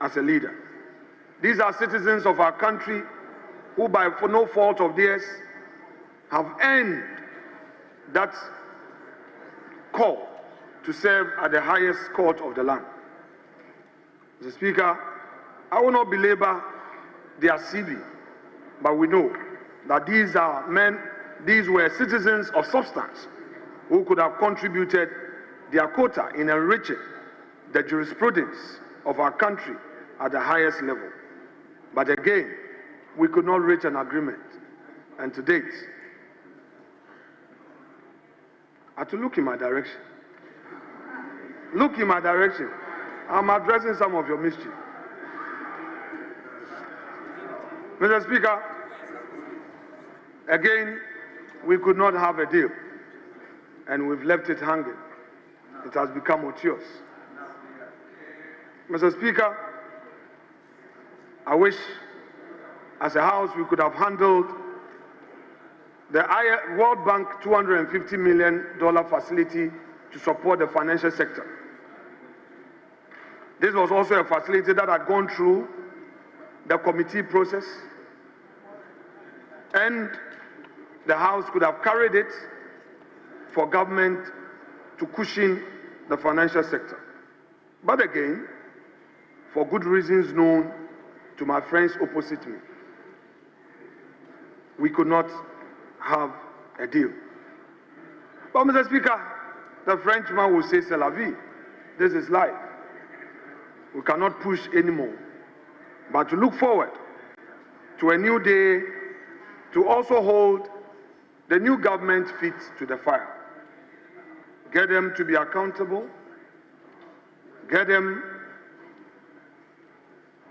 as a leader. These are citizens of our country who, for no fault of theirs, have earned that call to serve at the highest court of the land. Mr. Speaker, I will not belabor their CV, but we know that these are men, these were citizens of substance who could have contributed their quota in enriching the jurisprudence of our country at the highest level. But again, we could not reach an agreement. And to date, I had to look in my direction. Look in my direction. I'm addressing some of your mischief. Mr. Speaker, again, we could not have a deal, and we've left it hanging. It has become odious. Mr. Speaker, I wish, as a House, we could have handled the World Bank $250 million facility to support the financial sector. This was also a facility that had gone through the committee process, and the House could have carried it for government to cushion the financial sector. But again, for good reasons known to my friends opposite me, we could not have a deal. But Mr. Speaker, the Frenchman will say, c'est la vie. This is life. We cannot push anymore, but to look forward to a new day, to also hold the new government feet to the fire. Get them to be accountable, get them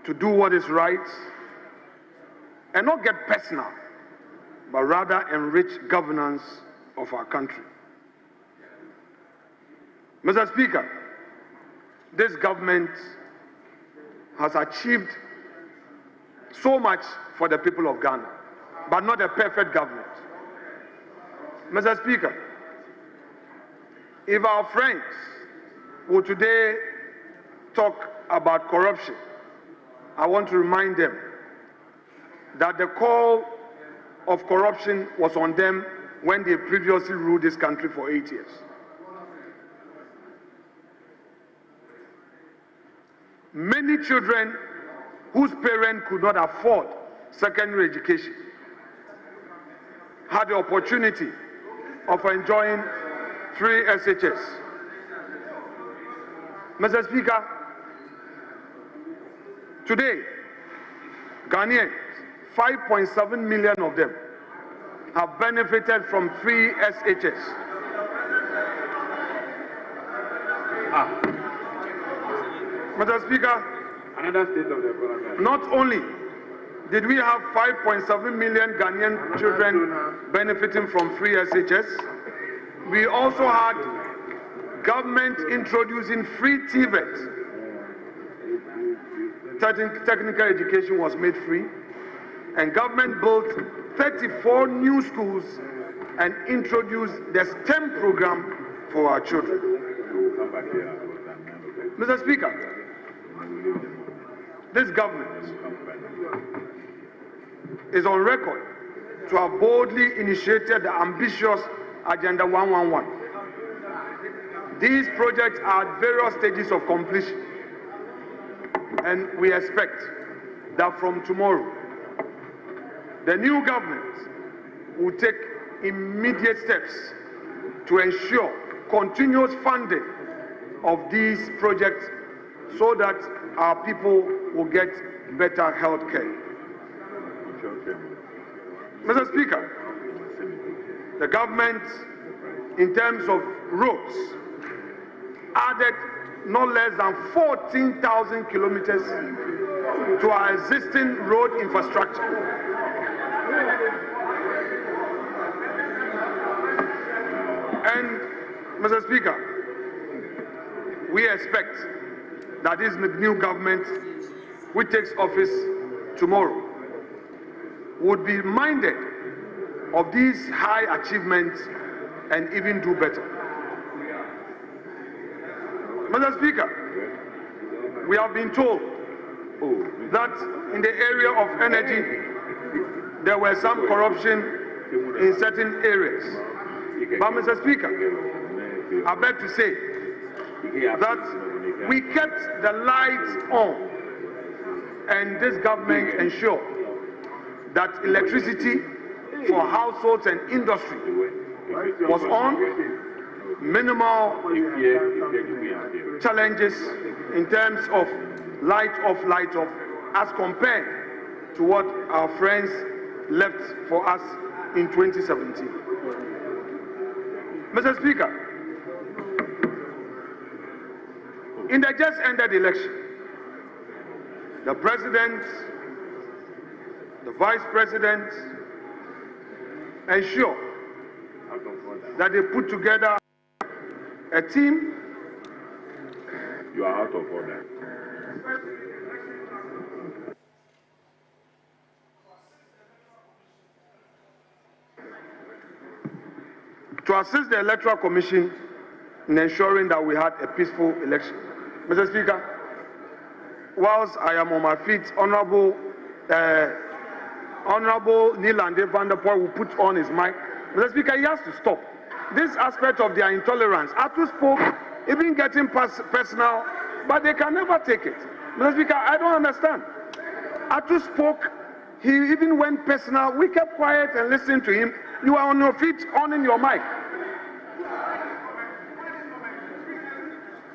to do what is right, and not get personal, but rather enrich governance of our country. Mr. Speaker, this government has achieved so much for the people of Ghana, but not a perfect government. Mr. Speaker, if our friends will today talk about corruption, I want to remind them that the call of corruption was on them when they previously ruled this country for 8 years. Many children whose parents could not afford secondary education had the opportunity of enjoying free SHS. Mr. Speaker, today, Ghanaians, 5.7 million of them, have benefited from free SHS. Mr. Speaker, another state of the economy. Not only did we have 5.7 million Ghanaian children benefiting from free SHS, we also had government introducing free TVET technical education was made free, and government built 34 new schools and introduced the STEM program for our children. Mr. Speaker, this government is on record to have boldly initiated the ambitious Agenda 111. These projects are at various stages of completion, and we expect that from tomorrow, the new government will take immediate steps to ensure continuous funding of these projects so that our people will get better health care. Mr. Speaker, the government, in terms of roads, added no less than 14,000 kilometers to our existing road infrastructure. And, Mr. Speaker, we expect that this new government, which takes office tomorrow, would be minded of these high achievements and even do better. Mr. Speaker, we have been told that in the area of energy, there were some corruption in certain areas. But, Mr. Speaker, I beg to say that we kept the lights on, and this government ensured that electricity for households and industry was on, minimal challenges in terms of light off, as compared to what our friends left for us in 2017. Mr. Speaker, in the just ended election, the President, the Vice President ensured that they put together a team. You are out of order. To assist the Electoral Commission in ensuring that we had a peaceful election. Mr. Speaker, whilst I am on my feet, Honorable Nielande van der Poel will put on his mic. Mr. Speaker, he has to stop. This aspect of their intolerance, Atu spoke, even getting personal, but they can never take it. Mr. Speaker, I don't understand. Atu spoke, he even went personal. We kept quiet and listened to him. You are on your feet, on in your mic.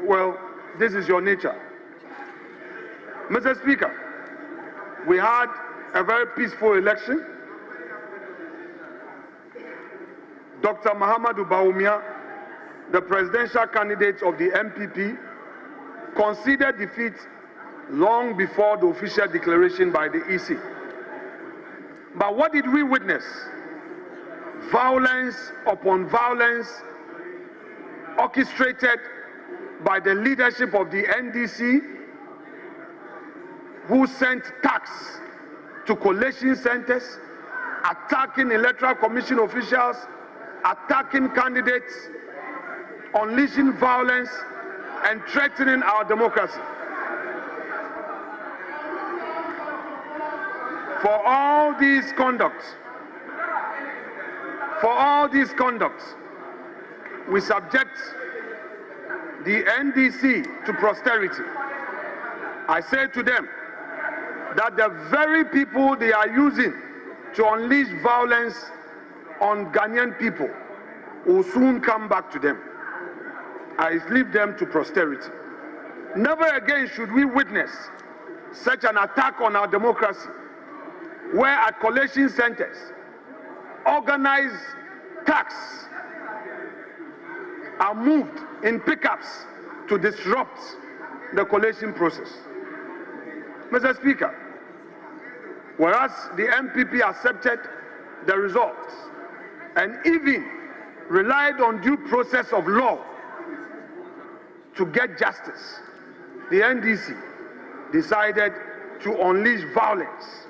Well, this is your nature. Mr. Speaker, we had a very peaceful election. Dr. Mahamadou Bawumia, the presidential candidate of the MPP, conceded defeat long before the official declaration by the EC. But what did we witness? Violence upon violence orchestrated by the leadership of the NDC, who sent tax to collation centers, attacking Electoral Commission officials, attacking candidates, unleashing violence, and threatening our democracy. For all these conducts, we subject the NDC to posterity. I say to them that the very people they are using to unleash violence on Ghanaian people will soon come back to them. I leave them to posterity. Never again should we witness such an attack on our democracy, where at collation centers, organized attacks are moved in pickups to disrupt the collation process. Mr. Speaker, whereas the MPP accepted the results and even relied on due process of law to get justice, the NDC decided to unleash violence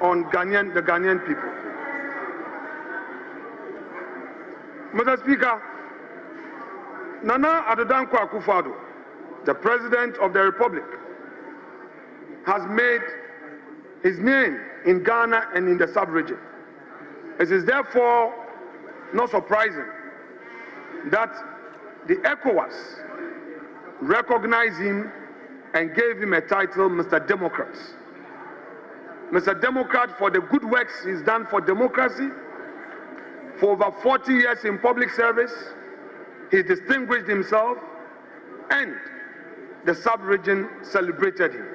on the Ghanaian people. Mr. Speaker, Nana Addo Dankwa Akufo-Addo, the President of the Republic, has made his name in Ghana and in the sub-region. It is therefore not surprising that the ECOWAS recognized him and gave him a title, Mr. Democrat. Mr. Democrat for the good works he's done for democracy. For over 40 years in public service, he distinguished himself, and the sub-region celebrated him.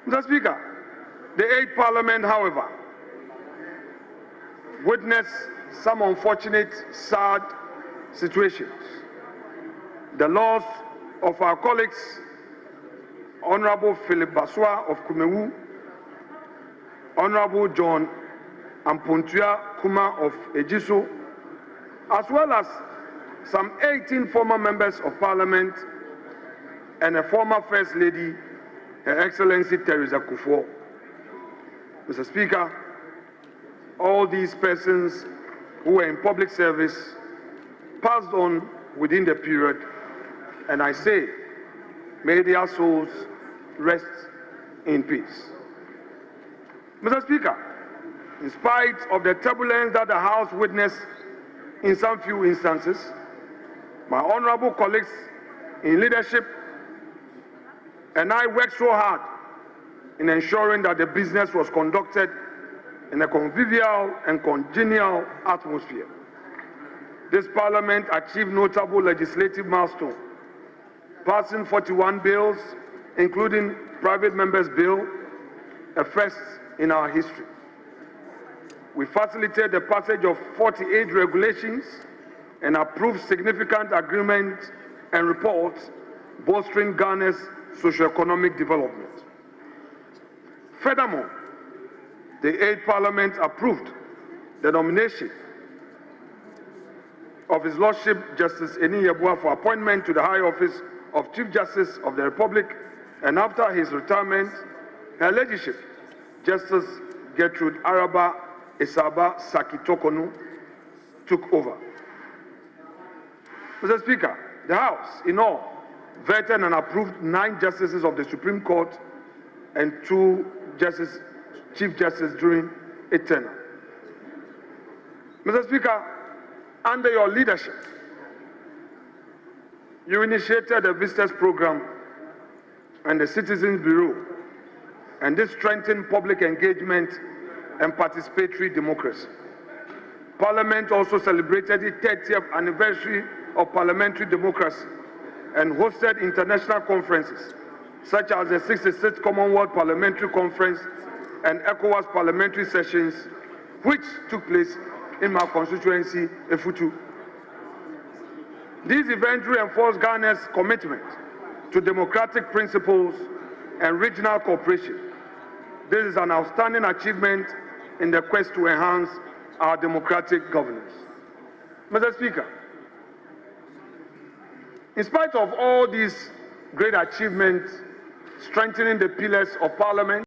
Mr. Speaker, the 8th Parliament, however, witnessed some unfortunate, sad situations. The loss of our colleagues, Honorable Philip Baswa of Kumewu, Honorable John Ampuntua Kuma of Ejiso, as well as some 18 former members of Parliament and a former First Lady, Her Excellency Teresa Kufuor. Mr. Speaker, all these persons who were in public service passed on within the period, and I say, may their souls rest in peace. Mr. Speaker, in spite of the turbulence that the House witnessed in some few instances, my honorable colleagues in leadership and I worked so hard in ensuring that the business was conducted in a convivial and congenial atmosphere. This Parliament achieved notable legislative milestones, passing 41 bills, including Private Members' Bill, a first in our history. We facilitated the passage of 48 regulations and approved significant agreements and reports bolstering Ghana's socio-economic development. Furthermore, the 8th Parliament approved the nomination of His Lordship Justice Eni Yeboah for appointment to the high office of Chief Justice of the Republic, and after his retirement, Her Ladyship Justice Gertrude Araba Esaba Saki-Tokonu took over. Mr. Speaker, the House, in all, vetted and approved 9 justices of the Supreme Court and 2 Chief Justices during a tenure. Mr. Speaker, under your leadership, you initiated the Visitors Program and the Citizens Bureau, and this strengthened public engagement and participatory democracy. Parliament also celebrated the 30th anniversary of parliamentary democracy and hosted international conferences such as the 66th Commonwealth Parliamentary Conference and ECOWAS parliamentary sessions, which took place in my constituency, Efutu. These events reinforce Ghana's commitment to democratic principles and regional cooperation. This is an outstanding achievement in the quest to enhance our democratic governance. Mr. Speaker, in spite of all these great achievements strengthening the pillars of Parliament,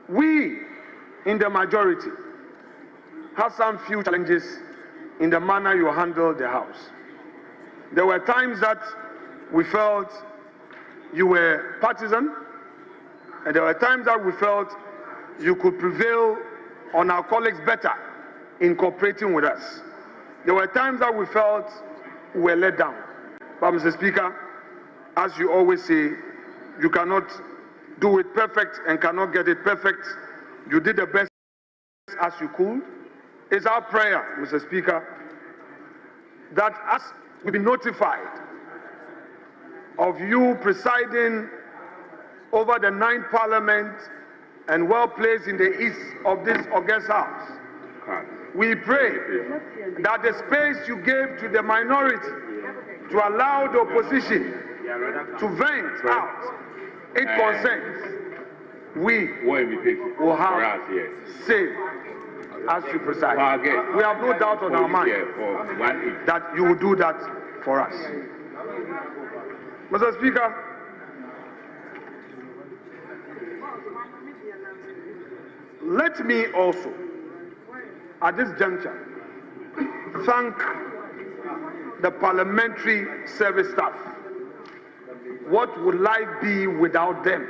we in the majority have some few challenges in the manner you handled the House. There were times that we felt you were partisan, and there were times that we felt you could prevail on our colleagues better in cooperating with us. There were times that we felt we were let down. But Mr. Speaker, as you always say, you cannot do it perfect and cannot get it perfect. You did the best as you could. It's our prayer, Mr. Speaker, that as we be notified of you presiding over the 9th Parliament and well placed in the east of this august House, we pray that the space you gave to the minority to allow the opposition to vent out its concerns, we will have say as you preside. We have no doubt on our mind that you will do that for us. Mr. Speaker, Let me also, at this juncture, thank the parliamentary service staff. What would life be without them?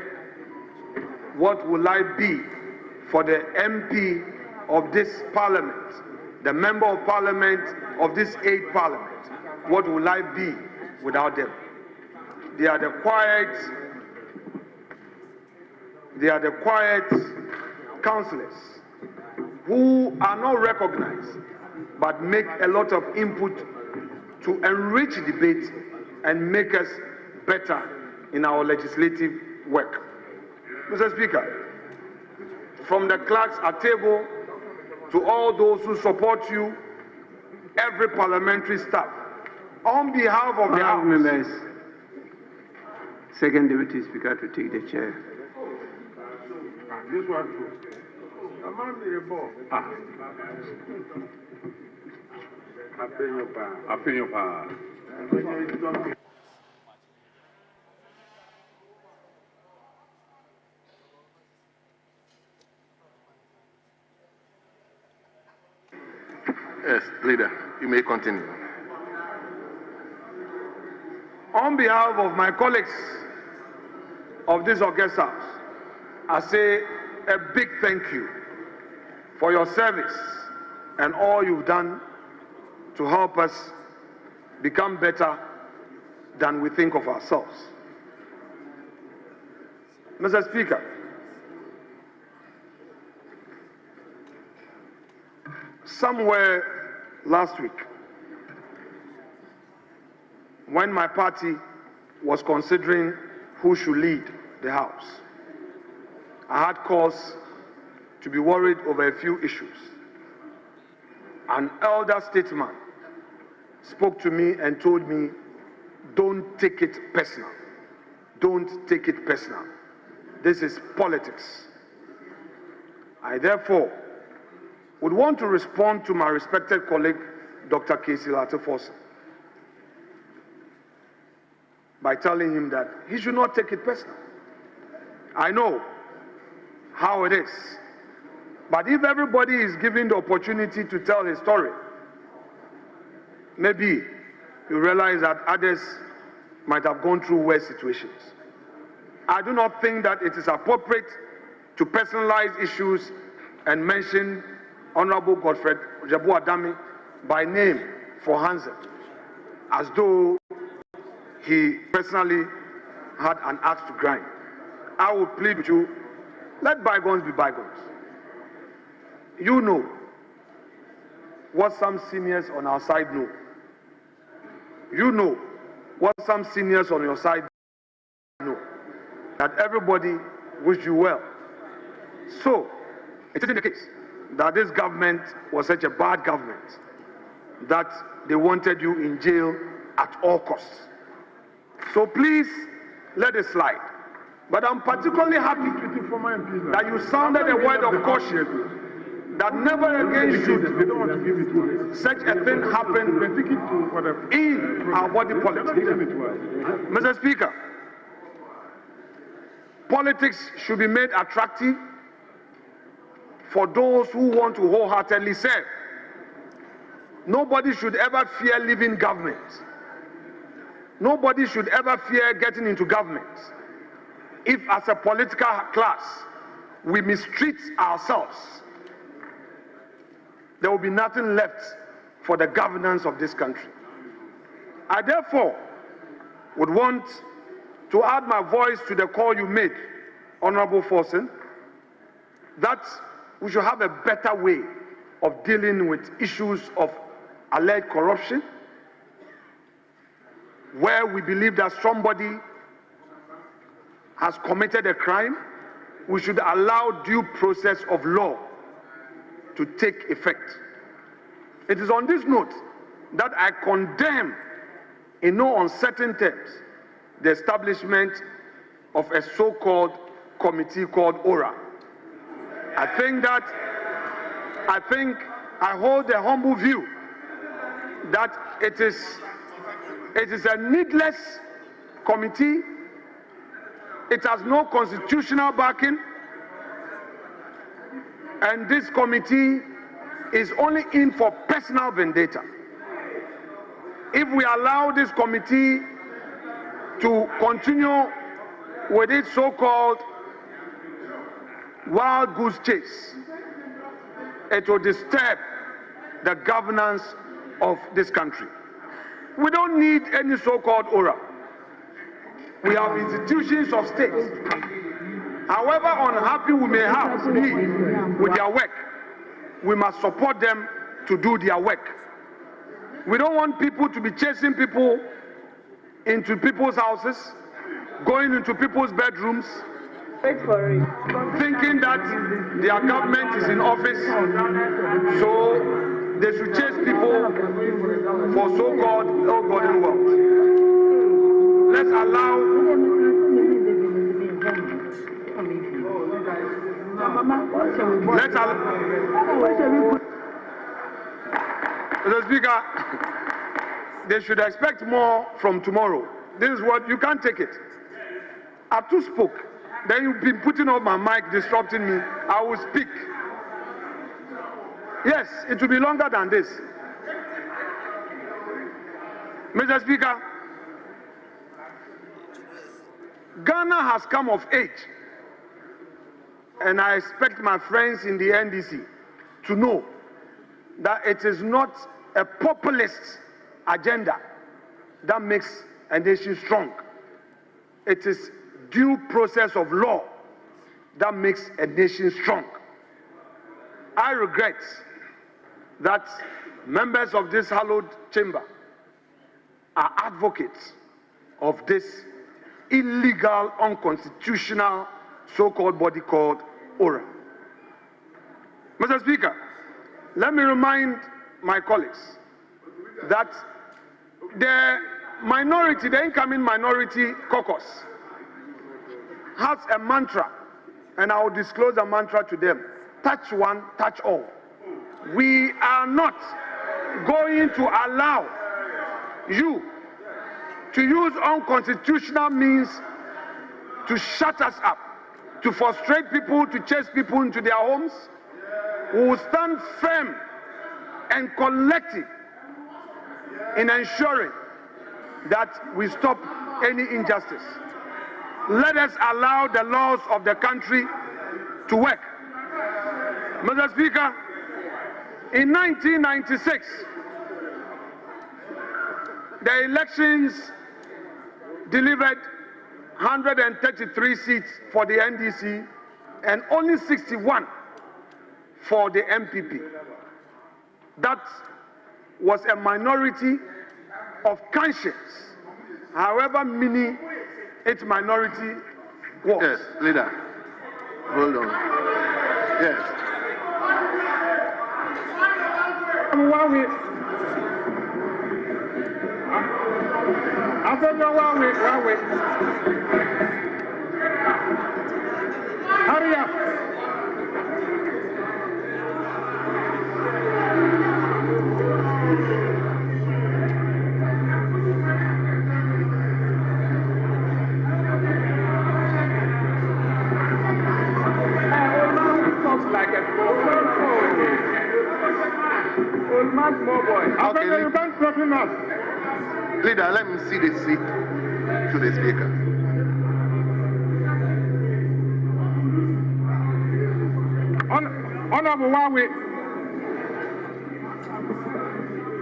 What would life be for the MP of this parliament, the member of parliament of this 8th parliament? What would life be without them? They are the quiet councillors who are not recognized but make a lot of input to enrich debate and make us better in our legislative work. Mr. Speaker, from the clerks at table to all those who support you, every parliamentary staff, on behalf of the House. Members, Second Deputy Speaker to take the chair. This one too. Yes, Leader, you may continue. On behalf of my colleagues of this August House, I say a big thank you for your service and all you've done to help us become better than we think of ourselves. Mr. Speaker, somewhere last week, when my party was considering who should lead the House, I had cause to be worried over a few issues. An elder statesman spoke to me and told me, don't take it personal. Don't take it personal. This is politics. I therefore would want to respond to my respected colleague, Dr. Casey Latefosa, by telling him that he should not take it personal. I know how it is. But if everybody is given the opportunity to tell his story, maybe you realize that others might have gone through worse situations. I do not think that it is appropriate to personalize issues and mention Honorable Godfred Jabu Adami by name for Hansen, as though he personally had an axe to grind. I would plead with you, let bygones be bygones. You know what some seniors on our side know. You know what some seniors on your side know. That everybody wish you well. So, it isn't the case that this government was such a bad government that they wanted you in jail at all costs. So please, let it slide. But I'm particularly happy that you sounded a word of caution that never again should such a thing happen in our body politics. Mr. Speaker, politics should be made attractive for those who want to wholeheartedly serve. Nobody should ever fear leaving government. Nobody should ever fear getting into government. If as a political class we mistreat ourselves, there will be nothing left for the governance of this country. I therefore would want to add my voice to the call you made, Honorable Forsen, that we should have a better way of dealing with issues of alleged corruption, where we believe that somebody has committed a crime. We should allow due process of law to take effect. It is on this note that I condemn in no uncertain terms the establishment of a so-called committee called ORA. I hold the humble view that it is a needless committee. It has no constitutional backing. And this committee is only in for personal vendetta. If we allow this committee to continue with its so-called wild goose chase, it will disturb the governance of this country. We don't need any so-called aura. We have institutions of state. However unhappy we may have be with their work, we must support them to do their work. We don't want people to be chasing people into people's houses, going into people's bedrooms, thinking that their government is in office, so they should chase people for so-called ill-gotten wealth. Let's allow Mr. Speaker, they should expect more from tomorrow. This is what, you can't take it. I've too spoke. Then you've been putting on my mic, disrupting me. I will speak. Yes, it will be longer than this. Mr. Speaker, Ghana has come of age, and I expect my friends in the NDC to know that it is not a populist agenda that makes a nation strong. It is due process of law that makes a nation strong. I regret that members of this hallowed chamber are advocates of this illegal, unconstitutional, so-called body called ORA. Mr. Speaker, let me remind my colleagues that the minority, the incoming minority caucus, has a mantra, and I will disclose the mantra to them: touch one, touch all. We are not going to allow you to use unconstitutional means to shut us up, to frustrate people, to chase people into their homes. We will stand firm and collective in ensuring that we stop any injustice. Let us allow the laws of the country to work. Mr. Speaker, in 1996, the elections delivered 133 seats for the NDC and only 61 for the MPP. That was a minority of conscience, however many its minority was. Yes, leader. Hold on. Yes. I said no, one way. Hurry up. Small boy. Okay, you can't stop him up. Leader, let me see the seat to the speaker. Honorable Wawe.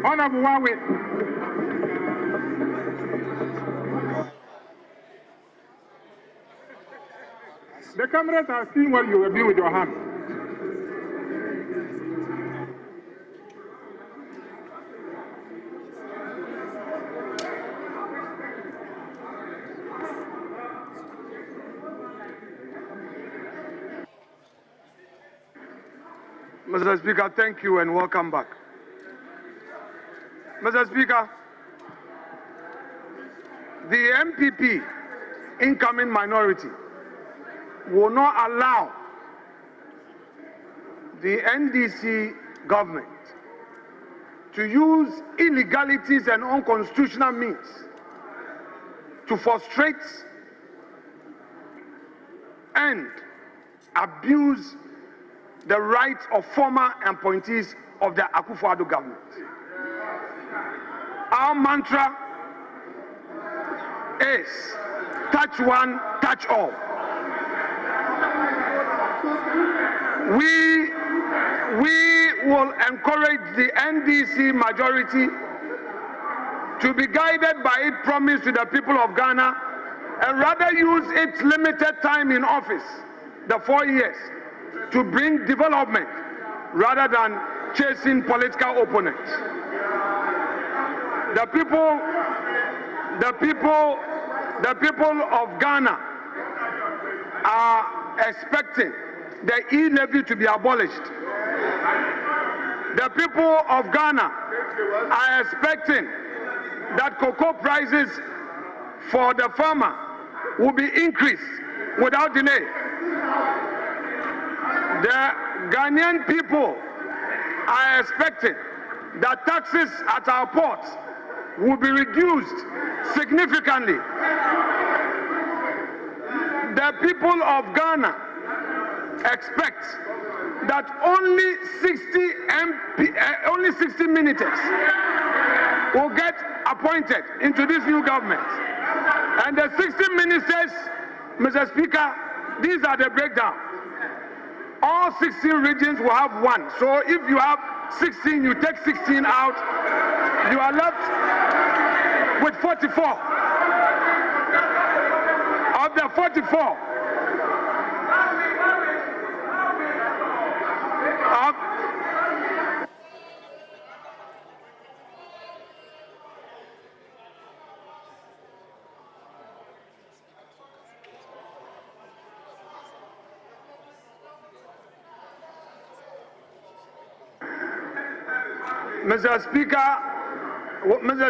Honorable Wawe. The cameras are seeing what you will do with your hand. Mr. Speaker, thank you and welcome back. Mr. Speaker, the MPP incoming minority will not allow the NDC government to use illegalities and unconstitutional means to frustrate and abuse the rights of former appointees of the Akufo-Addo government. Our mantra is touch one, touch all. We will encourage the NDC majority to be guided by its promise to the people of Ghana and rather use its limited time in office, the 4 years, to bring development rather than chasing political opponents. The people of Ghana are expecting the e-levy to be abolished. The people of Ghana are expecting that cocoa prices for the farmer will be increased without delay. The Ghanaian people are expecting that taxes at our ports will be reduced significantly. The people of Ghana expect that only 60 ministers will get appointed into this new government. And the 60 ministers, Mr. Speaker, these are the breakdown. All 16 regions will have one. So if you have 16, you take 16 out, you are left with 44. Of the 44, Mr.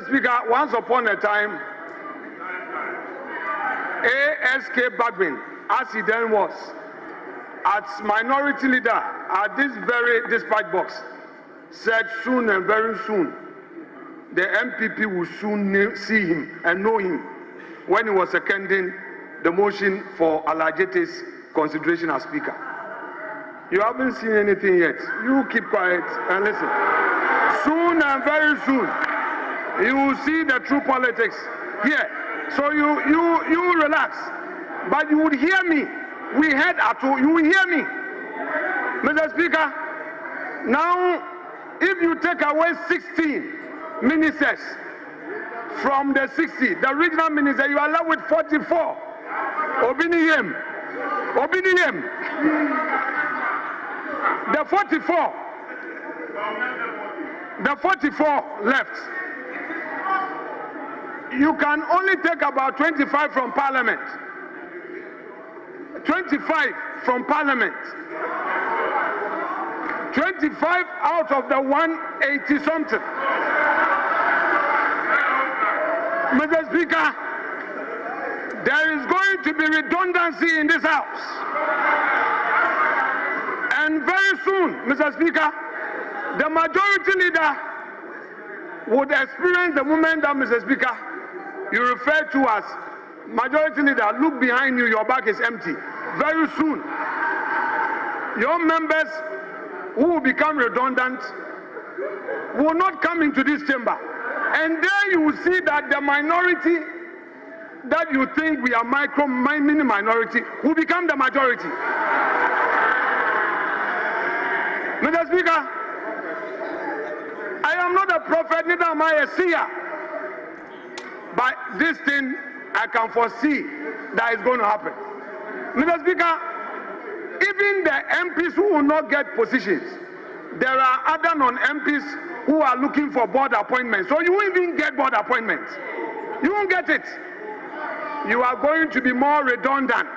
Speaker, once upon a time, ASK Bagwin, as he then was, as minority leader at this very dispatch box, said soon and very soon, the MPP will soon see him and know him when he was seconding the motion for Alajete's consideration as Speaker. You haven't seen anything yet. You keep quiet and listen. Soon and very soon, you will see the true politics here. So you relax. But you would hear me. We heard at all. You will hear me. Mr. Speaker, now if you take away 16 ministers from the 60, the regional minister, you are left with 44. Obiniyem. The 44 left. You can only take about 25 from Parliament. 25 from Parliament. 25 out of the 180 something. Mr. Speaker, there is going to be redundancy in this House. And very soon, Mr. Speaker, the majority leader would experience the moment that, Mr. Speaker, you refer to as majority leader. Look behind you, your back is empty. Very soon, your members who will become redundant will not come into this chamber. And there you will see that the minority that you think we are mini minority will become the majority. Mr. Speaker, I am not a prophet, neither am I a seer. But this thing I can foresee that is going to happen. Mr. Speaker, even the MPs who will not get positions, there are other non-MPs who are looking for board appointments. So you won't even get board appointments. You won't get it. You are going to be more redundant.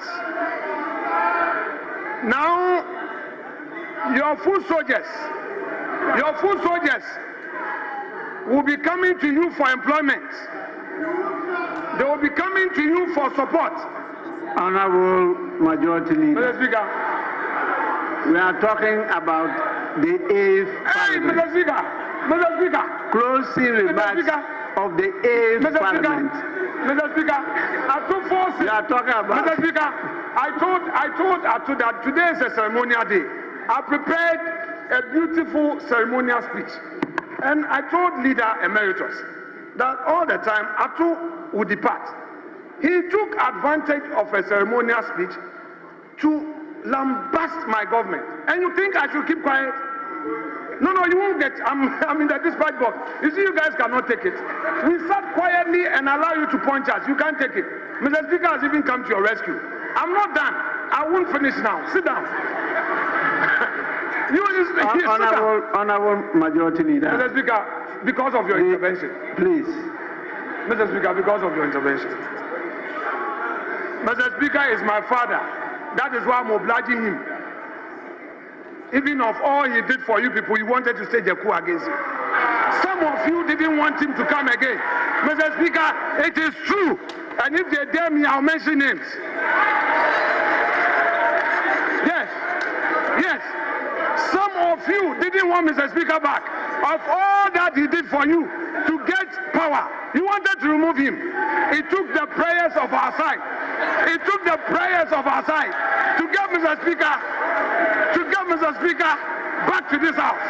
Now, your foot soldiers will be coming to you for employment. They will be coming to you for support. Honorable Majority Leader. Mr. Speaker. We are talking about the 8th Parliament. Mr. Speaker. Closing remarks of the 8th Parliament. Mr. Speaker, I took 4 seats. We are talking about. Mr. Speaker, I told Atu that today is a ceremonial day. I prepared a beautiful ceremonial speech, and I told Leader Emeritus that all the time Atu would depart. He took advantage of a ceremonial speech to lambast my government. And you think I should keep quiet? No, you won't get. I'm in the dispatch box. You see, you guys cannot take it. We sat quietly and allow you to punch us. You can't take it. Mr. Speaker has even come to your rescue. I'm not done. I won't finish now. Sit down. Honorable Majority Leader. Mr. Speaker, because of your intervention. Please. Mr. Speaker, because of your intervention. Mr. Speaker is my father. That is why I'm obliging him. Even of all he did for you people, he wanted to stage a coup against you. Some of you didn't want him to come again. Mr. Speaker, it is true. And if they dare me, I'll mention names. Yes. Some of you didn't want Mr. Speaker back. Of all that he did for you to get power, you wanted to remove him. It took the prayers of our side. It took the prayers of our side to get Mr. Speaker back to this house.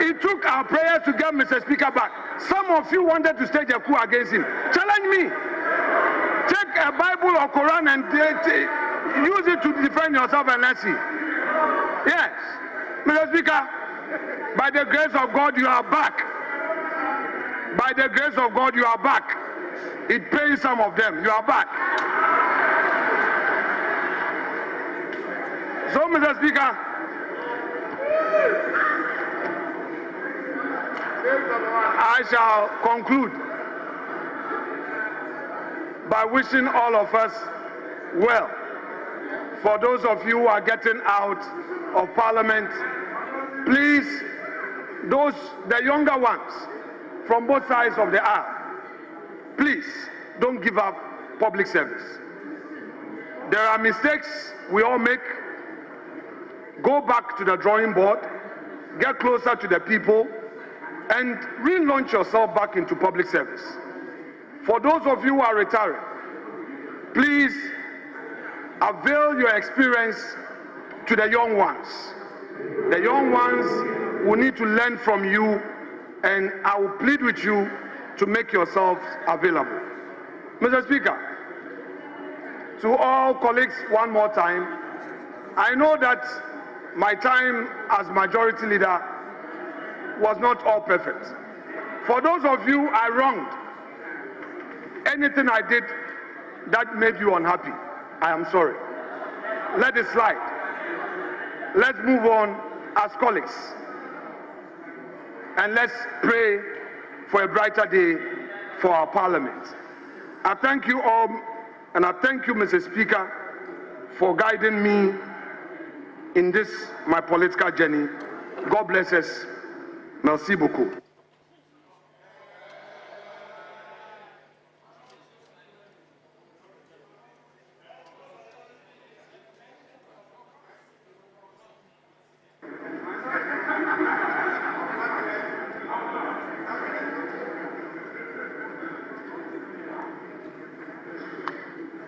It took our prayers to get Mr. Speaker back. Some of you wanted to stage a coup against him. Challenge me. Take a Bible or Quran and use it to defend yourself and let's see. Yes. Mr. Speaker, by the grace of God, you are back. By the grace of God, you are back. It pains some of them. You are back. So, Mr. Speaker, I shall conclude by wishing all of us well. For those of you who are getting out of Parliament, please, the younger ones from both sides of the aisle, please don't give up public service. There are mistakes we all make. Go back to the drawing board, get closer to the people, and relaunch yourself back into public service. For those of you who are retiring, please avail your experience to the young ones. The young ones will need to learn from you, and I will plead with you to make yourselves available. Mr. Speaker, to all colleagues one more time, I know that my time as Majority Leader was not all perfect. For those of you I wronged, anything I did that made you unhappy, I am sorry. Let it slide. Let's move on as colleagues. And let's pray for a brighter day for our Parliament. I thank you all, and I thank you, Mr. Speaker, for guiding me in this, my political journey. God bless us. Merci beaucoup.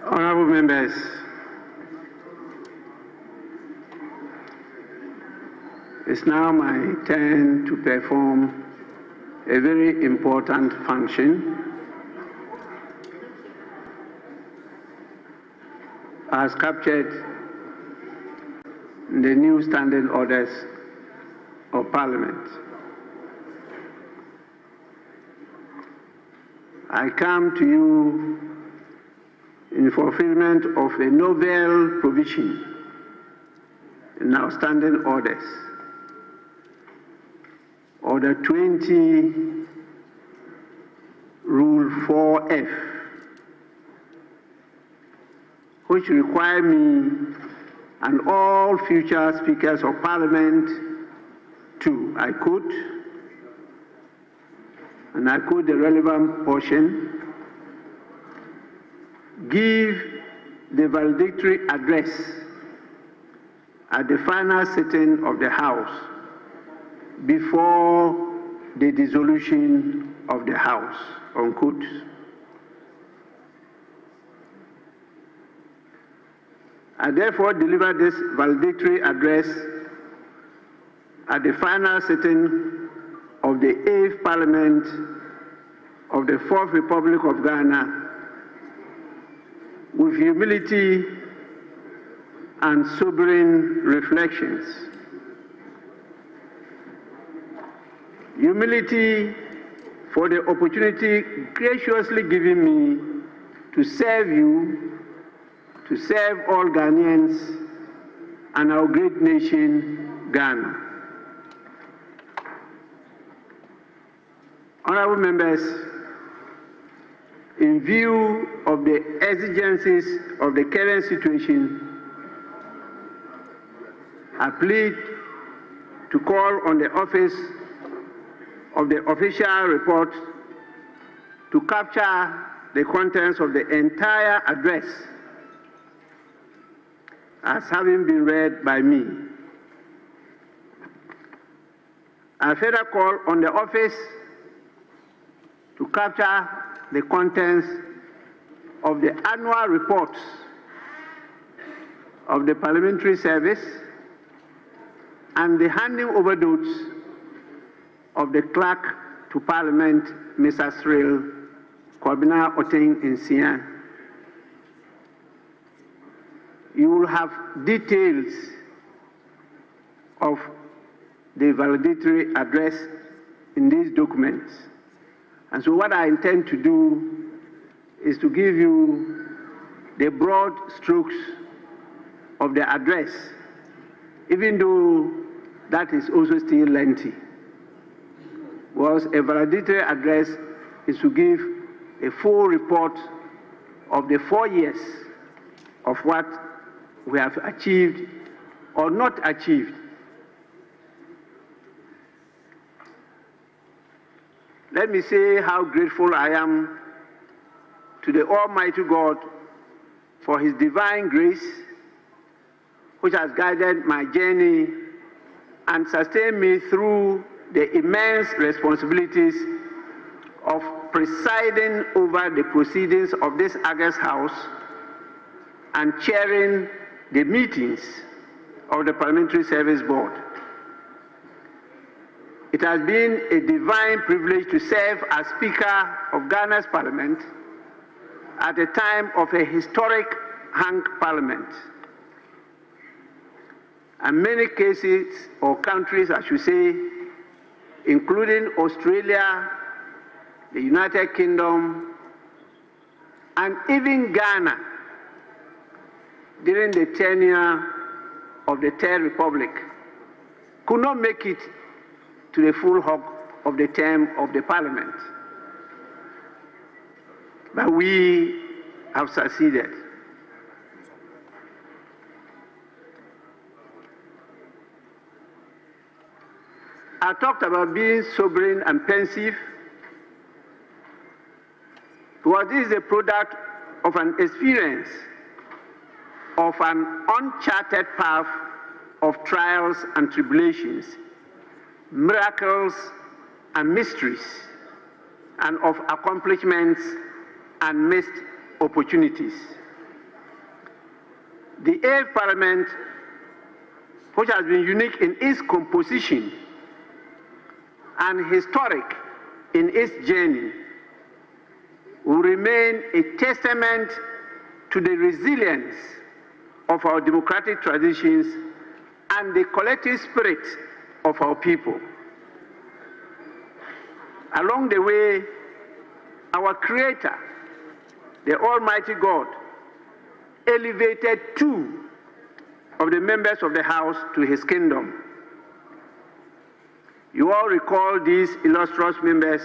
Honorable members, it's now my turn to perform a very important function as captured in the new standing orders of Parliament. I come to you in fulfillment of a novel provision in our standing orders, Order 20, Rule 4F, which require me and all future speakers of Parliament to, I quote the relevant portion, give the valedictory address at the final sitting of the House before the dissolution of the House, unquote. I therefore deliver this valedictory address at the final sitting of the 8th Parliament of the 4th Republic of Ghana with humility and sobering reflections. Humility for the opportunity graciously given me to serve you, to serve all Ghanaians and our great nation, Ghana. Honorable members, in view of the exigencies of the current situation, I plead to call on the office of the official report to capture the contents of the entire address as having been read by me. I further call on the office to capture the contents of the annual reports of the Parliamentary Service and the handing over notes of the Clerk to Parliament, Mr. Cyril Kwabena Oteng in Sian. You will have details of the valedictory address in these documents. And so what I intend to do is to give you the broad strokes of the address, even though that is also still lengthy. Because a valedictory address is to give a full report of the 4 years of what we have achieved or not achieved. Let me say how grateful I am to the Almighty God for His divine grace, which has guided my journey and sustained me through the immense responsibilities of presiding over the proceedings of this August House and chairing the meetings of the Parliamentary Service Board. It has been a divine privilege to serve as Speaker of Ghana's Parliament at a time of a historic hung Parliament. And many cases or countries, I should say, including Australia, the United Kingdom, and even Ghana during the tenure of the Third Republic, could not make it to the full hog of the term of the Parliament. But we have succeeded. I talked about being sobering and pensive, because this is a product of an experience of an uncharted path of trials and tribulations, miracles and mysteries, and of accomplishments and missed opportunities. The 8th Parliament, which has been unique in its composition and historic in its journey, will remain a testament to the resilience of our democratic traditions and the collective spirit of our people. Along the way, our Creator, the Almighty God, elevated 2 of the members of the House to His kingdom. You all recall these illustrious members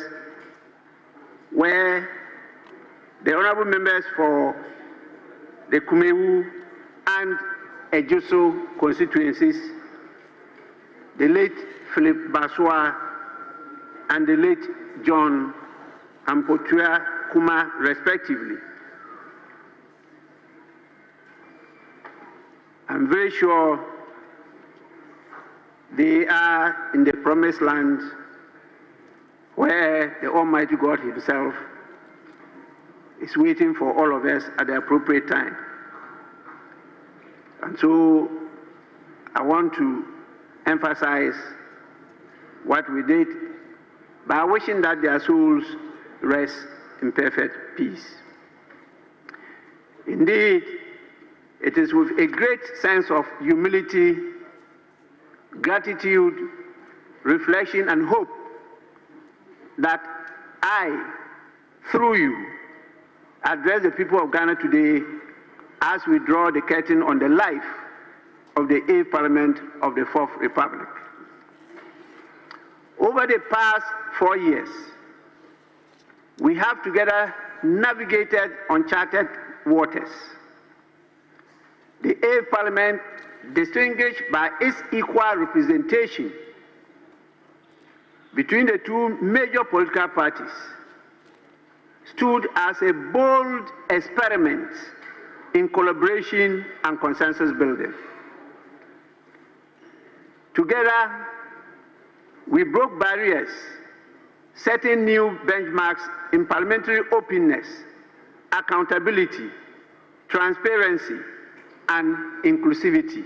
were the honorable members for the Kumewu and Ejoso constituencies, the late Philip Baswa and the late John Ampotua Kuma, respectively. I'm very sure they are in the promised land where the Almighty God Himself is waiting for all of us at the appropriate time. And so I want to emphasize what we did by wishing that their souls rest in perfect peace. Indeed, it is with a great sense of humility, gratitude, reflection, and hope that I, through you, address the people of Ghana today as we draw the curtain on the life of the 8th Parliament of the 4th Republic. Over the past 4 years, we have together navigated uncharted waters. The 8th Parliament, distinguished by its equal representation between the two major political parties, stood as a bold experiment in collaboration and consensus building. Together, we broke barriers, setting new benchmarks in parliamentary openness, accountability, transparency, and inclusivity.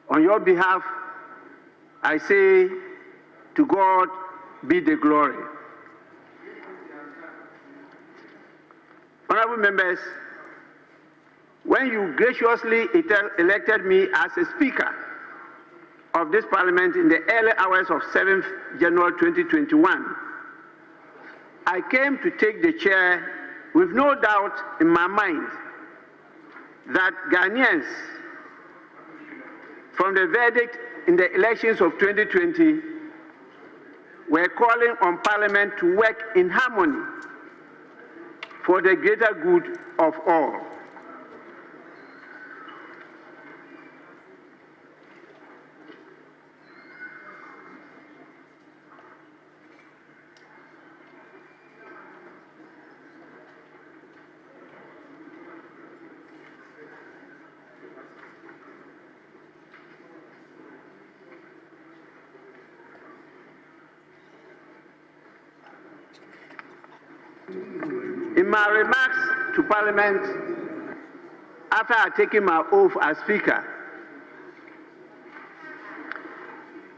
On your behalf, I say, to God be the glory. Honorable members, when you graciously elected me as a Speaker of this Parliament in the early hours of 7th January 2021, I came to take the chair with no doubt in my mind that Ghanaians, from the verdict in the elections of 2020, were calling on Parliament to work in harmony for the greater good of all. In my remarks to Parliament, after I taken my oath as Speaker,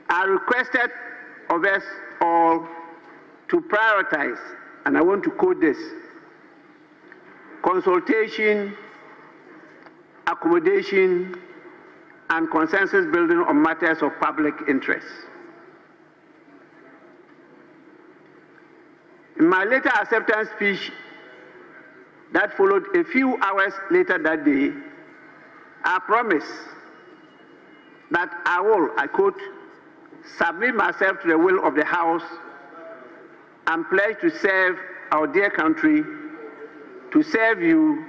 I requested of us all to prioritize, and I want to quote this, consultation, accommodation, and consensus building on matters of public interest. In my later acceptance speech that followed a few hours later that day, I promised that I will, I quote, submit myself to the will of the House and pledge to serve our dear country, to serve you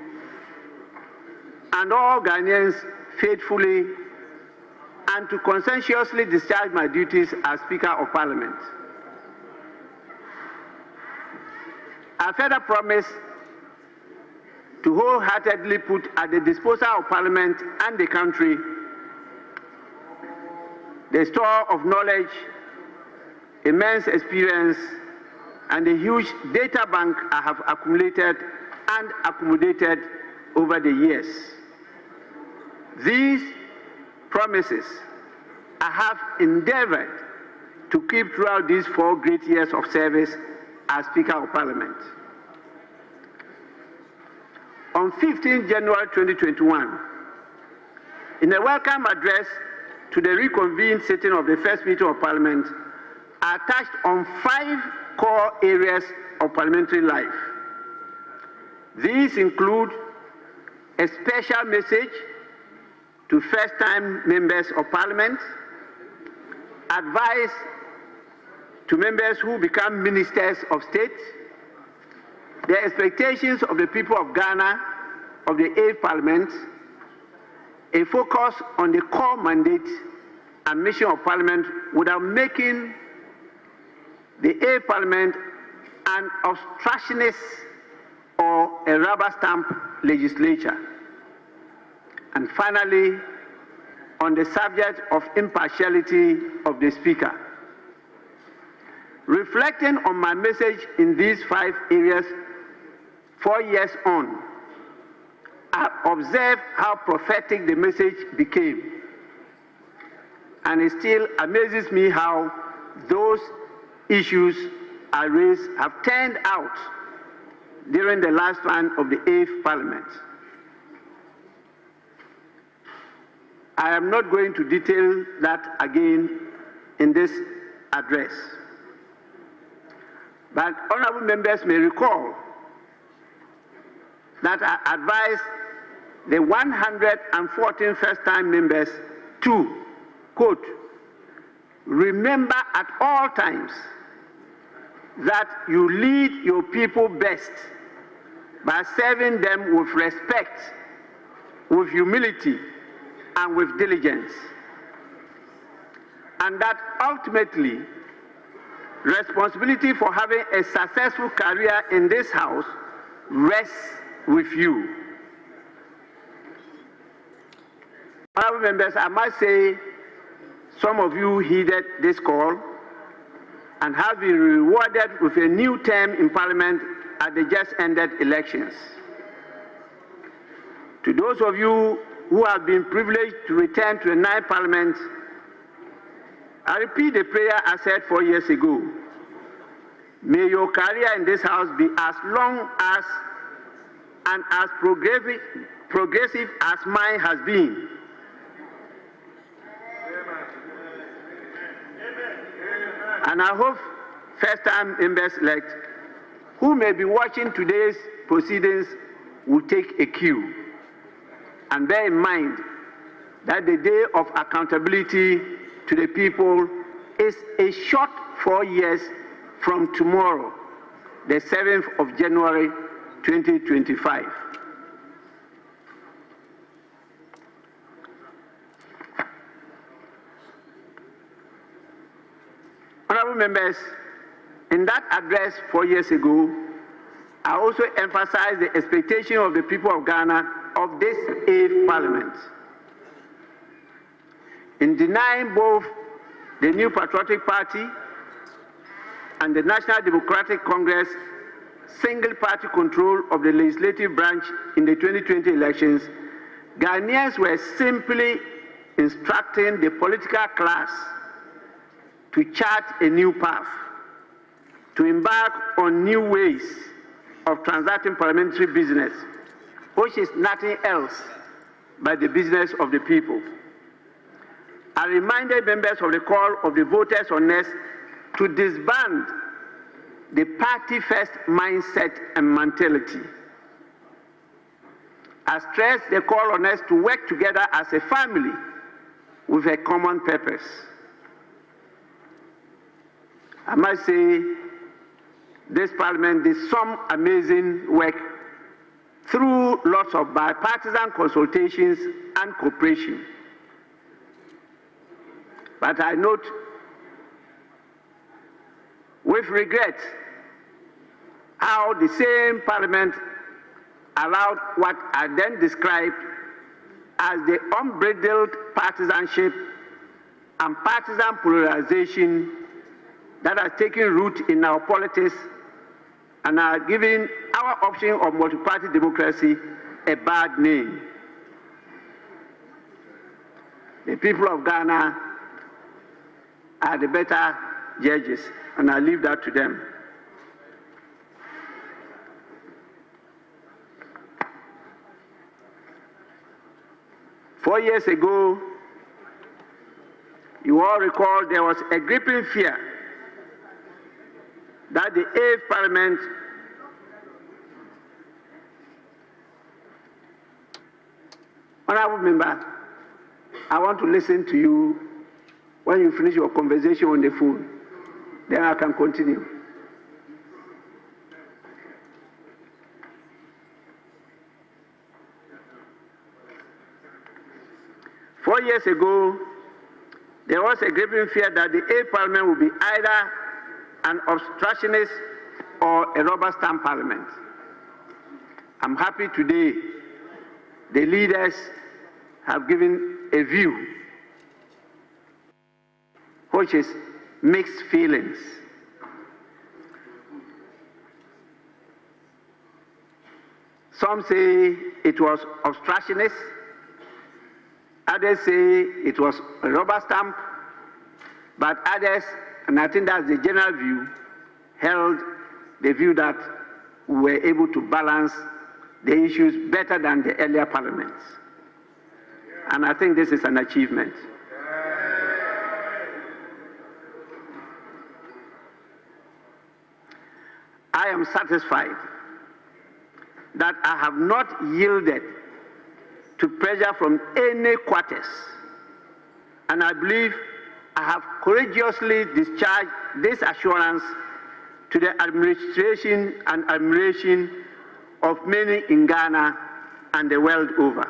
and all Ghanaians faithfully, and to conscientiously discharge my duties as Speaker of Parliament. I further promise to wholeheartedly put at the disposal of Parliament and the country the store of knowledge, immense experience, and the huge data bank I have accumulated and accommodated over the years. These promises I have endeavored to keep throughout these 4 great years of service as Speaker of Parliament. On 15 January 2021, in a welcome address to the reconvened sitting of the first meeting of Parliament, I touched on 5 core areas of parliamentary life. These include a special message to first-time members of Parliament, advice to members who become ministers of state, the expectations of the people of Ghana, of the 8th Parliament, a focus on the core mandate and mission of Parliament without making the 8th Parliament an obstructionist or a rubber stamp legislature. And finally, on the subject of impartiality of the Speaker. Reflecting on my message in these 5 areas 4 years on, I observed how prophetic the message became. And it still amazes me how those issues I raised have turned out during the last one of the 8th Parliament. I am not going to detail that again in this address. But honorable members may recall that I advised the 114 first-time members to, quote, remember at all times that you lead your people best by serving them with respect, with humility, and with diligence. And that ultimately, responsibility for having a successful career in this House rests with you. Honorable members, I must say, some of you heeded this call and have been rewarded with a new term in Parliament at the just ended elections. To those of you who have been privileged to return to the 9th Parliament, I repeat the prayer I said 4 years ago. May your career in this House be as long as and as progressive as mine has been. And I hope first-time members-elect who may be watching today's proceedings will take a cue and bear in mind that the day of accountability to the people is a short 4 years from tomorrow, the 7th of January 2025. Honorable members, in that address 4 years ago, I also emphasized the expectation of the people of Ghana of this 8th Parliament. In denying both the New Patriotic Party and the National Democratic Congress single-party control of the legislative branch in the 2020 elections, Ghanaians were simply instructing the political class to chart a new path, to embark on new ways of transacting parliamentary business, which is nothing else but the business of the people. I reminded members of the call of the voters on us to disband the party-first mindset and mentality. I stressed the call on us to work together as a family with a common purpose. I must say, this Parliament did some amazing work through lots of bipartisan consultations and cooperation. But I note with regret how the same Parliament allowed what I then described as the unbridled partisanship and partisan polarization that has taken root in our politics and are giving our option of multi-party democracy a bad name. The people of Ghana are the better judges, and I leave that to them. Four years ago, you all recall there was a gripping fear that the 8th Parliament Honorable Member, I want to listen to you when you finish your conversation on the phone. Then I can continue. Four years ago, there was a gripping fear that the 8th Parliament would be either an obstructionist or a rubber stamp Parliament. I'm happy today the leaders have given a view which is mixed feelings. Some say it was obstructionist. Others say it was a rubber stamp. But others, and I think that's the general view, held the view that we were able to balance the issues better than the earlier parliaments. And I think this is an achievement. I am satisfied that I have not yielded to pressure from any quarters, and I believe I have courageously discharged this assurance to the administration and admiration of many in Ghana and the world over.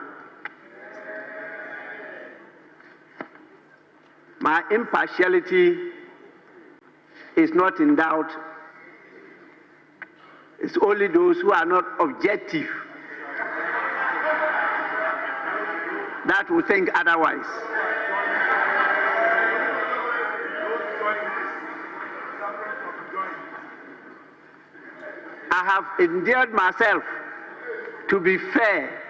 My impartiality is not in doubt. It's only those who are not objective that will think otherwise. I have endeared myself to be fair,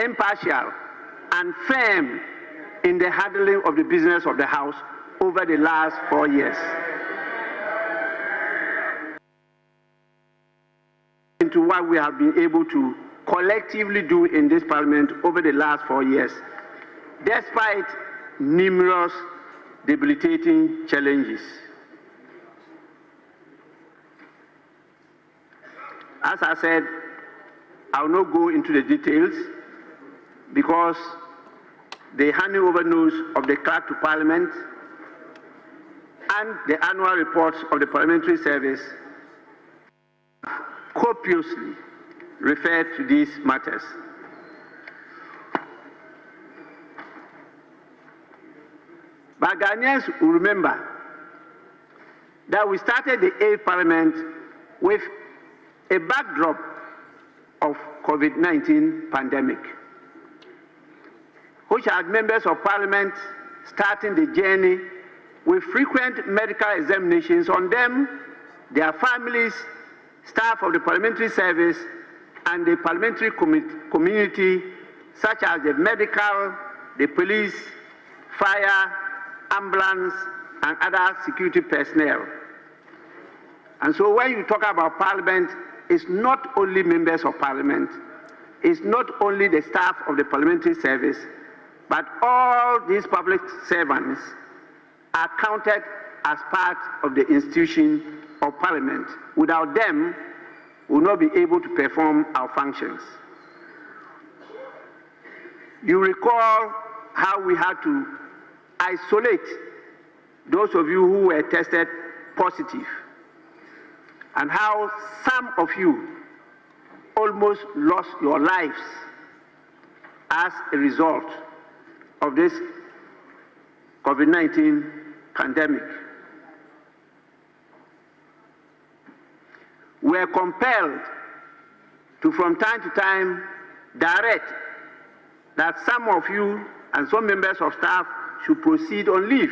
impartial, and firm in the handling of the business of the House over the last 4 years. Into what we have been able to collectively do in this Parliament over the last 4 years, despite numerous debilitating challenges. As I said, I will not go into the details because the handing over notes of the clerk to Parliament and the annual reports of the Parliamentary Service copiously refer to these matters. But Ghanaians will remember that we started the 8th Parliament with a backdrop of COVID-19 pandemic, which had members of Parliament starting the journey with frequent medical examinations on them, their families, staff of the Parliamentary Service, and the parliamentary community, such as the medical, the police, fire, ambulance, and other security personnel. And so when you talk about Parliament, it's not only members of Parliament, it's not only the staff of the Parliamentary Service, but all these public servants are counted as part of the institution of Parliament. Without them, we will not be able to perform our functions. You recall how we had to isolate those of you who were tested positive, and how some of you almost lost your lives as a result of this COVID-19 pandemic. We are compelled to, from time to time, direct that some of you and some members of staff should proceed on leave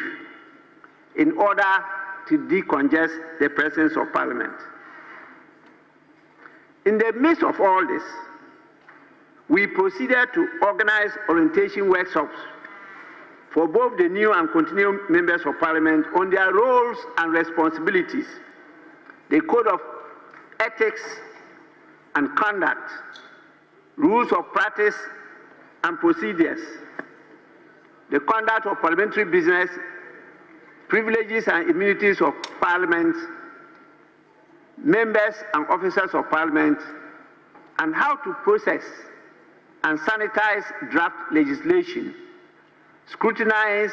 in order to decongest the presence of Parliament. In the midst of all this, we proceeded to organize orientation workshops for both the new and continuing members of Parliament on their roles and responsibilities, the code of ethics and conduct, rules of practice and procedures, the conduct of parliamentary business, privileges and immunities of Parliament, members and officers of Parliament, and how to process and sanitize draft legislation, scrutinize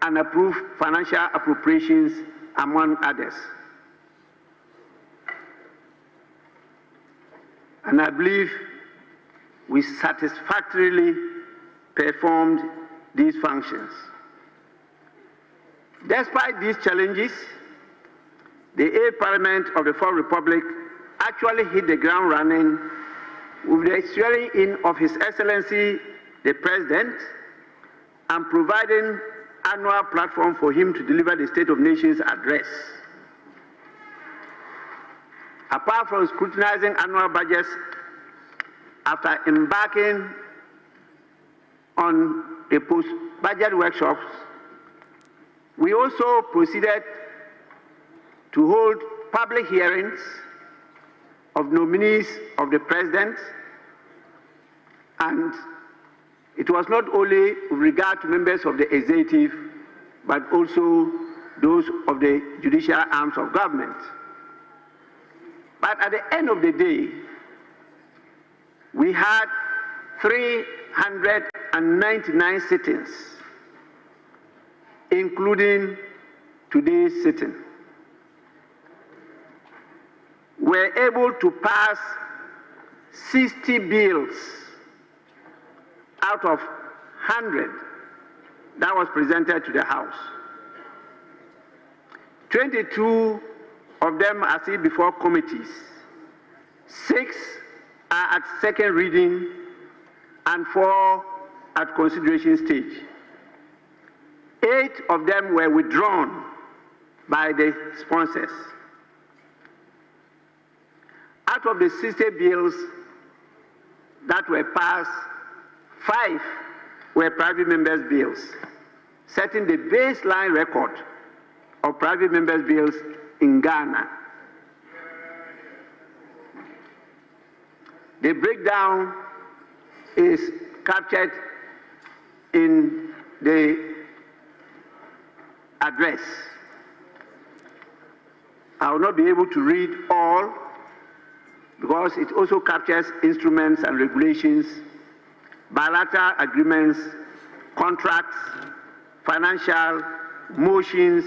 and approve financial appropriations, among others. And I believe we satisfactorily performed these functions. Despite these challenges, the 8th Parliament of the 4th Republic actually hit the ground running with the swearing in of His Excellency the President and providing annual platform for him to deliver the State of Nations address. Apart from scrutinizing annual budgets after embarking on the post-budget workshops, we also proceeded to hold public hearings of nominees of the President, and it was not only with regard to members of the executive, but also those of the judicial arms of government. But at the end of the day, we had 399 sittings, including today's sitting. We're able to pass 60 bills out of 100 that was presented to the House. 22 of them are still before committees. 6 are at second reading and 4 at consideration stage. 8 of them were withdrawn by the sponsors. Out of the 60 bills that were passed, 5 were private members' bills, setting the baseline record of private members' bills in Ghana. The breakdown is captured in the address. I will not be able to read all because it also captures instruments and regulations, bilateral agreements, contracts, financial, motions,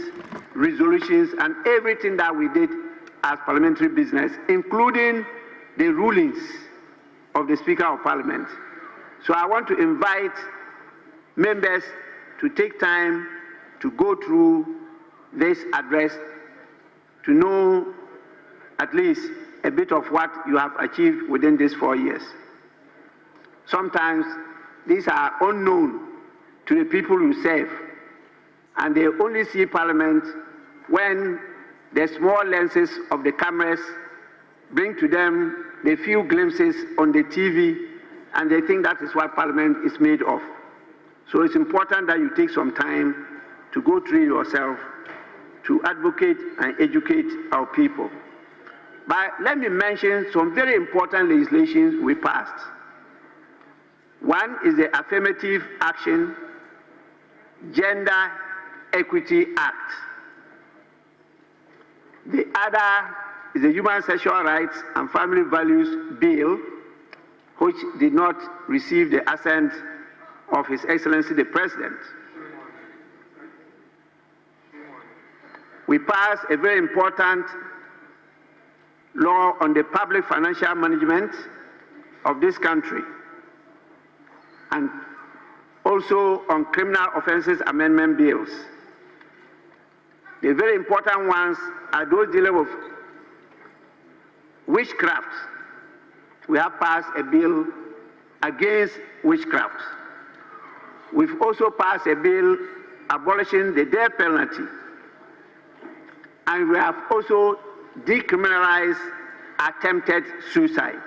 resolutions, and everything that we did as parliamentary business, including the rulings of the Speaker of Parliament. So I want to invite members to take time to go through this address to know at least a bit of what you have achieved within these 4 years. Sometimes these are unknown to the people you serve, and they only see Parliament when the small lenses of the cameras bring to them the few glimpses on the TV, and they think that is what Parliament is made of. So it's important that you take some time to go through yourself to advocate and educate our people. But let me mention some very important legislation we passed. One is the Affirmative Action Gender Equity Act. The other is the Human Sexual Rights and Family Values Bill, which did not receive the assent of His Excellency the President. We passed a very important law on the public financial management of this country, and also on criminal offences amendment bills. The very important ones are those dealing with witchcraft. We have passed a bill against witchcraft. We've also passed a bill abolishing the death penalty. And we have also decriminalized attempted suicide.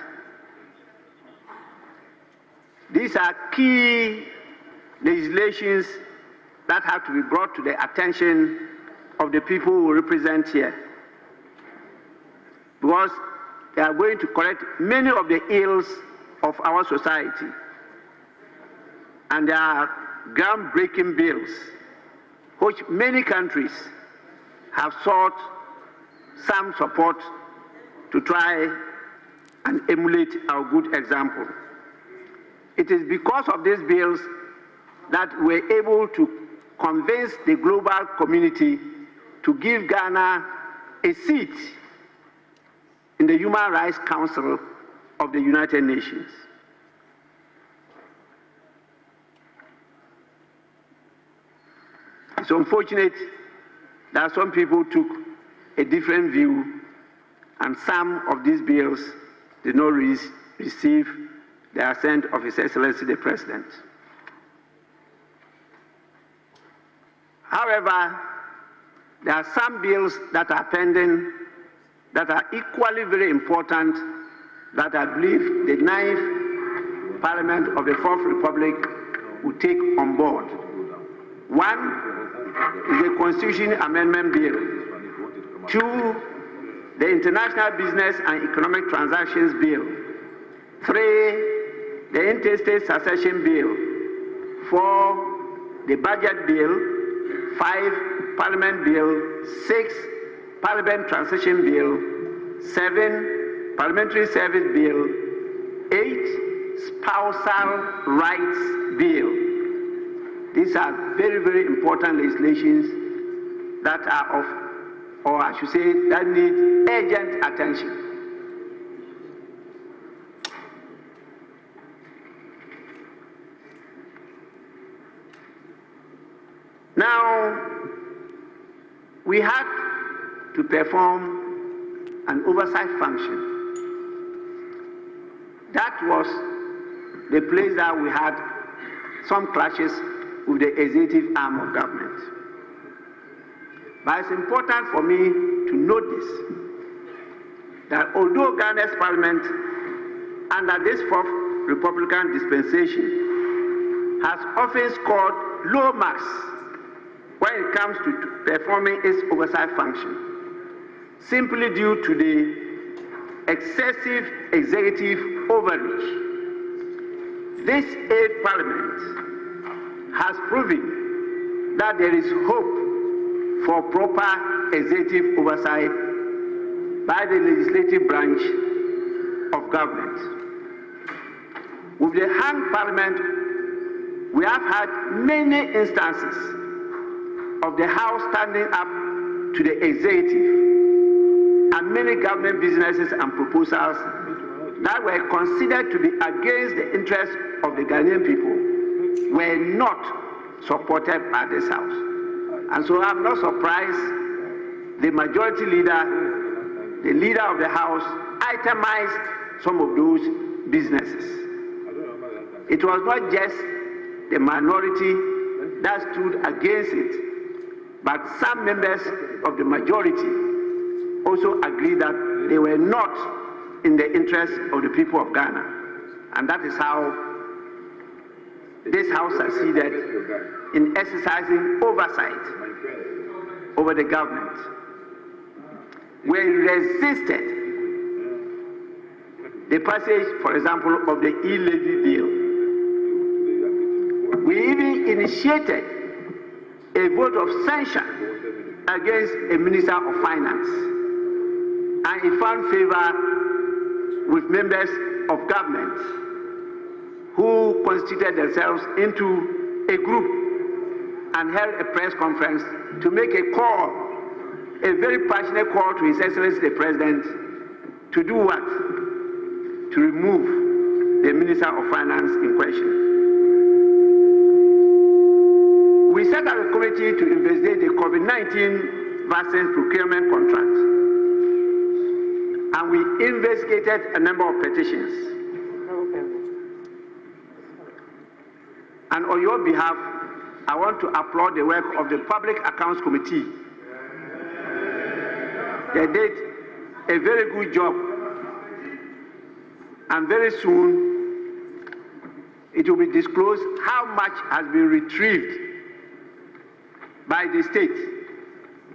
These are key legislations that have to be brought to the attention of the people who represent here, because they are going to correct many of the ills of our society. And there are groundbreaking bills which many countries have sought some support to try and emulate our good example. It is because of these bills that we're able to convince the global community to give Ghana a seat in the Human Rights Council of the United Nations. It's unfortunate that some people took a different view, and some of these bills did not receive the assent of His Excellency the President. However, there are some bills that are pending that are equally very important that I believe the 9th Parliament of the Fourth Republic will take on board. One is the Constitution Amendment Bill. Two, the International Business and Economic Transactions Bill. Three, the Interstate Succession Bill. Four, the Budget Bill. Five, Parliament Bill. Six, Parliament Transition Bill. Seven, Parliamentary Service Bill. Eight, Spousal Rights Bill. These are very, very important legislations that are of, or I should say, that need urgent attention. Now, we had to perform an oversight function. That was the place that we had some clashes with the executive arm of government. But it's important for me to notice that although Ghana's parliament, under this Fourth Republican dispensation, has often scored low marks when it comes to performing its oversight function, simply due to the excessive executive overreach, this eighth parliament has proven that there is hope for proper executive oversight by the legislative branch of government. With the hung parliament, we have had many instances of the House standing up to the executive, and many government businesses and proposals that were considered to be against the interests of the Ghanaian people were not supported by this House. And so I'm not surprised the majority leader, the leader of the House, itemized some of those businesses. It was not just the minority that stood against it, but some members of the majority also agreed that they were not in the interest of the people of Ghana. And that is how this House succeeded in exercising oversight over the government. We resisted the passage, for example, of the e-levy bill. We even initiated a vote of censure against a minister of finance, and it found favor with members of government who constituted themselves into a group and held a press conference to make a call, a very passionate call to His Excellency the President to do what? To remove the Minister of Finance in question. We set up a committee to investigate the COVID-19 vaccine procurement contract, and we investigated a number of petitions. And on your behalf, I want to applaud the work of the Public Accounts Committee. They did a very good job, and very soon it will be disclosed how much has been retrieved by the state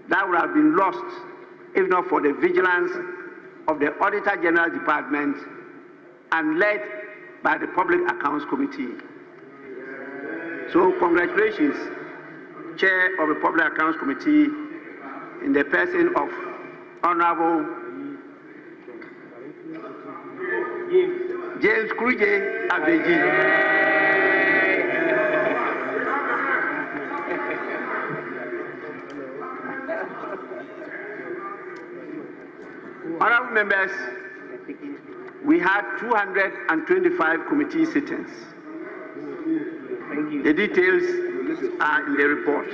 that would have been lost if not for the vigilance of the Auditor General Department and led by the Public Accounts Committee. So congratulations, Chair of the Public Accounts Committee, in the person of Honorable James Kruje Abeji. Honorable members, we had 225 committee sittings. The details are in the report.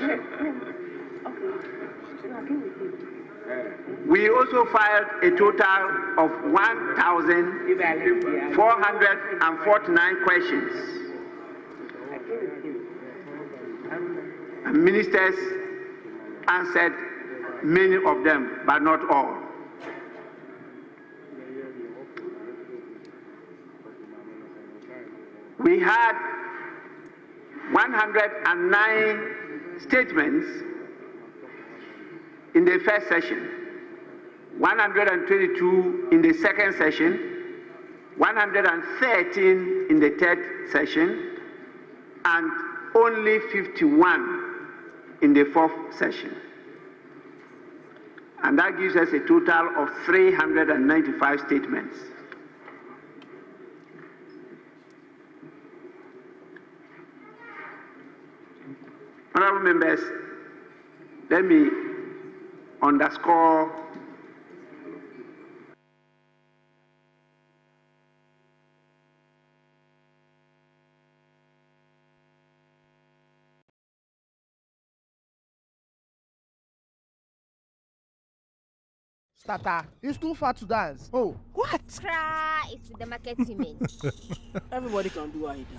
We also filed a total of 1,449 questions. And ministers answered many of them, but not all. we had 109 statements in the first session, 122 in the second session, 113 in the third session, and only 51 in the fourth session. And that gives us a total of 395 statements. Honorable members, let me underscore Starter, it's too far to dance. Oh, what? Cry, it's the market women. Everybody can do what he does.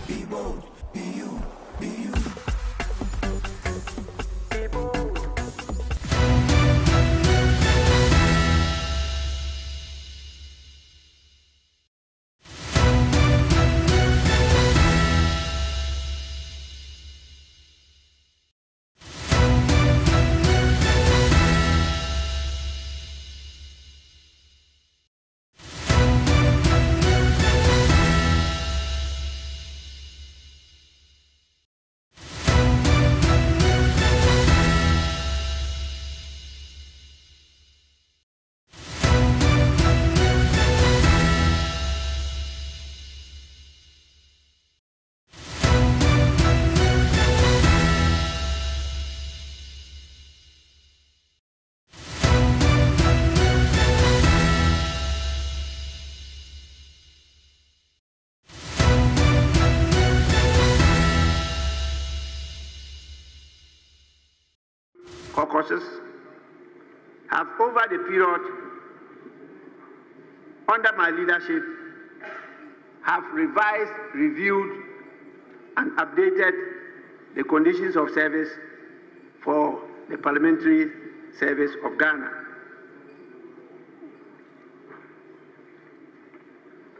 Be bold, be you, be you. Be bold. Caucuses have, over the period under my leadership, have revised, reviewed, and updated the conditions of service for the Parliamentary Service of Ghana.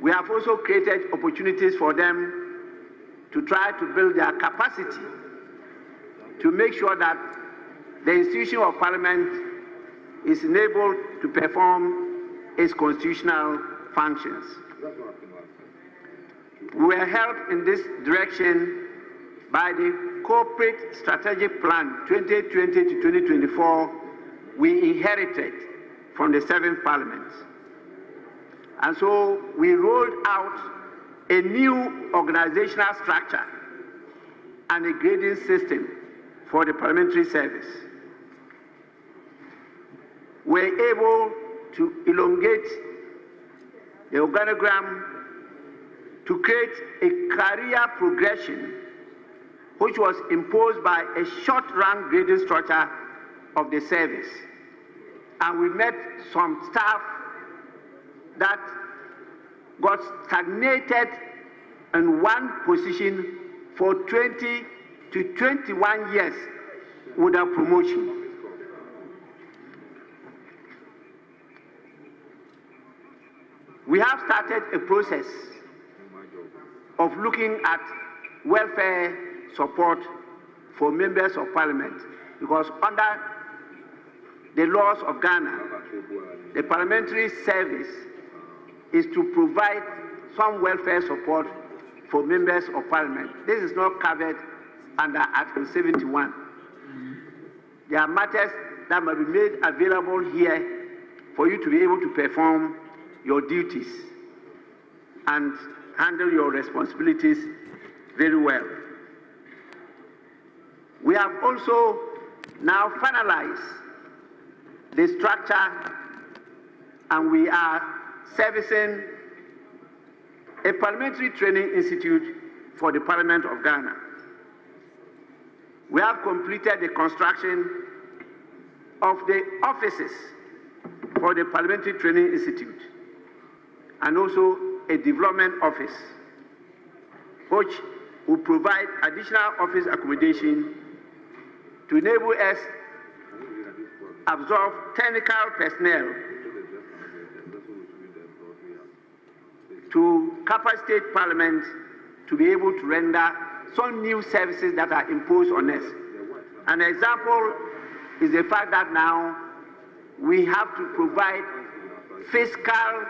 We have also created opportunities for them to try to build their capacity to make sure that the institution of Parliament is enabled to perform its constitutional functions. We were helped in this direction by the Corporate Strategic Plan 2020 to 2024 we inherited from the 7th Parliament. And so we rolled out a new organizational structure and a grading system for the parliamentary service. We're able to elongate the organogram to create a career progression which was imposed by a short-run grading structure of the service. And we met some staff that got stagnated in one position for 20 to 21 years without promotion. We have started a process of looking at welfare support for members of Parliament, because under the laws of Ghana, the parliamentary service is to provide some welfare support for members of Parliament. This is not covered under Article 71. There are matters that must be made available here for you to be able to perform your duties and handle your responsibilities very well. We have also now finalized the structure, and we are servicing a parliamentary training institute for the Parliament of Ghana. We have completed the construction of the offices for the Parliamentary Training Institute and also a development office, which will provide additional office accommodation to enable us absorb technical personnel to capacitate Parliament to be able to render some new services that are imposed on us. An example is the fact that now we have to provide fiscal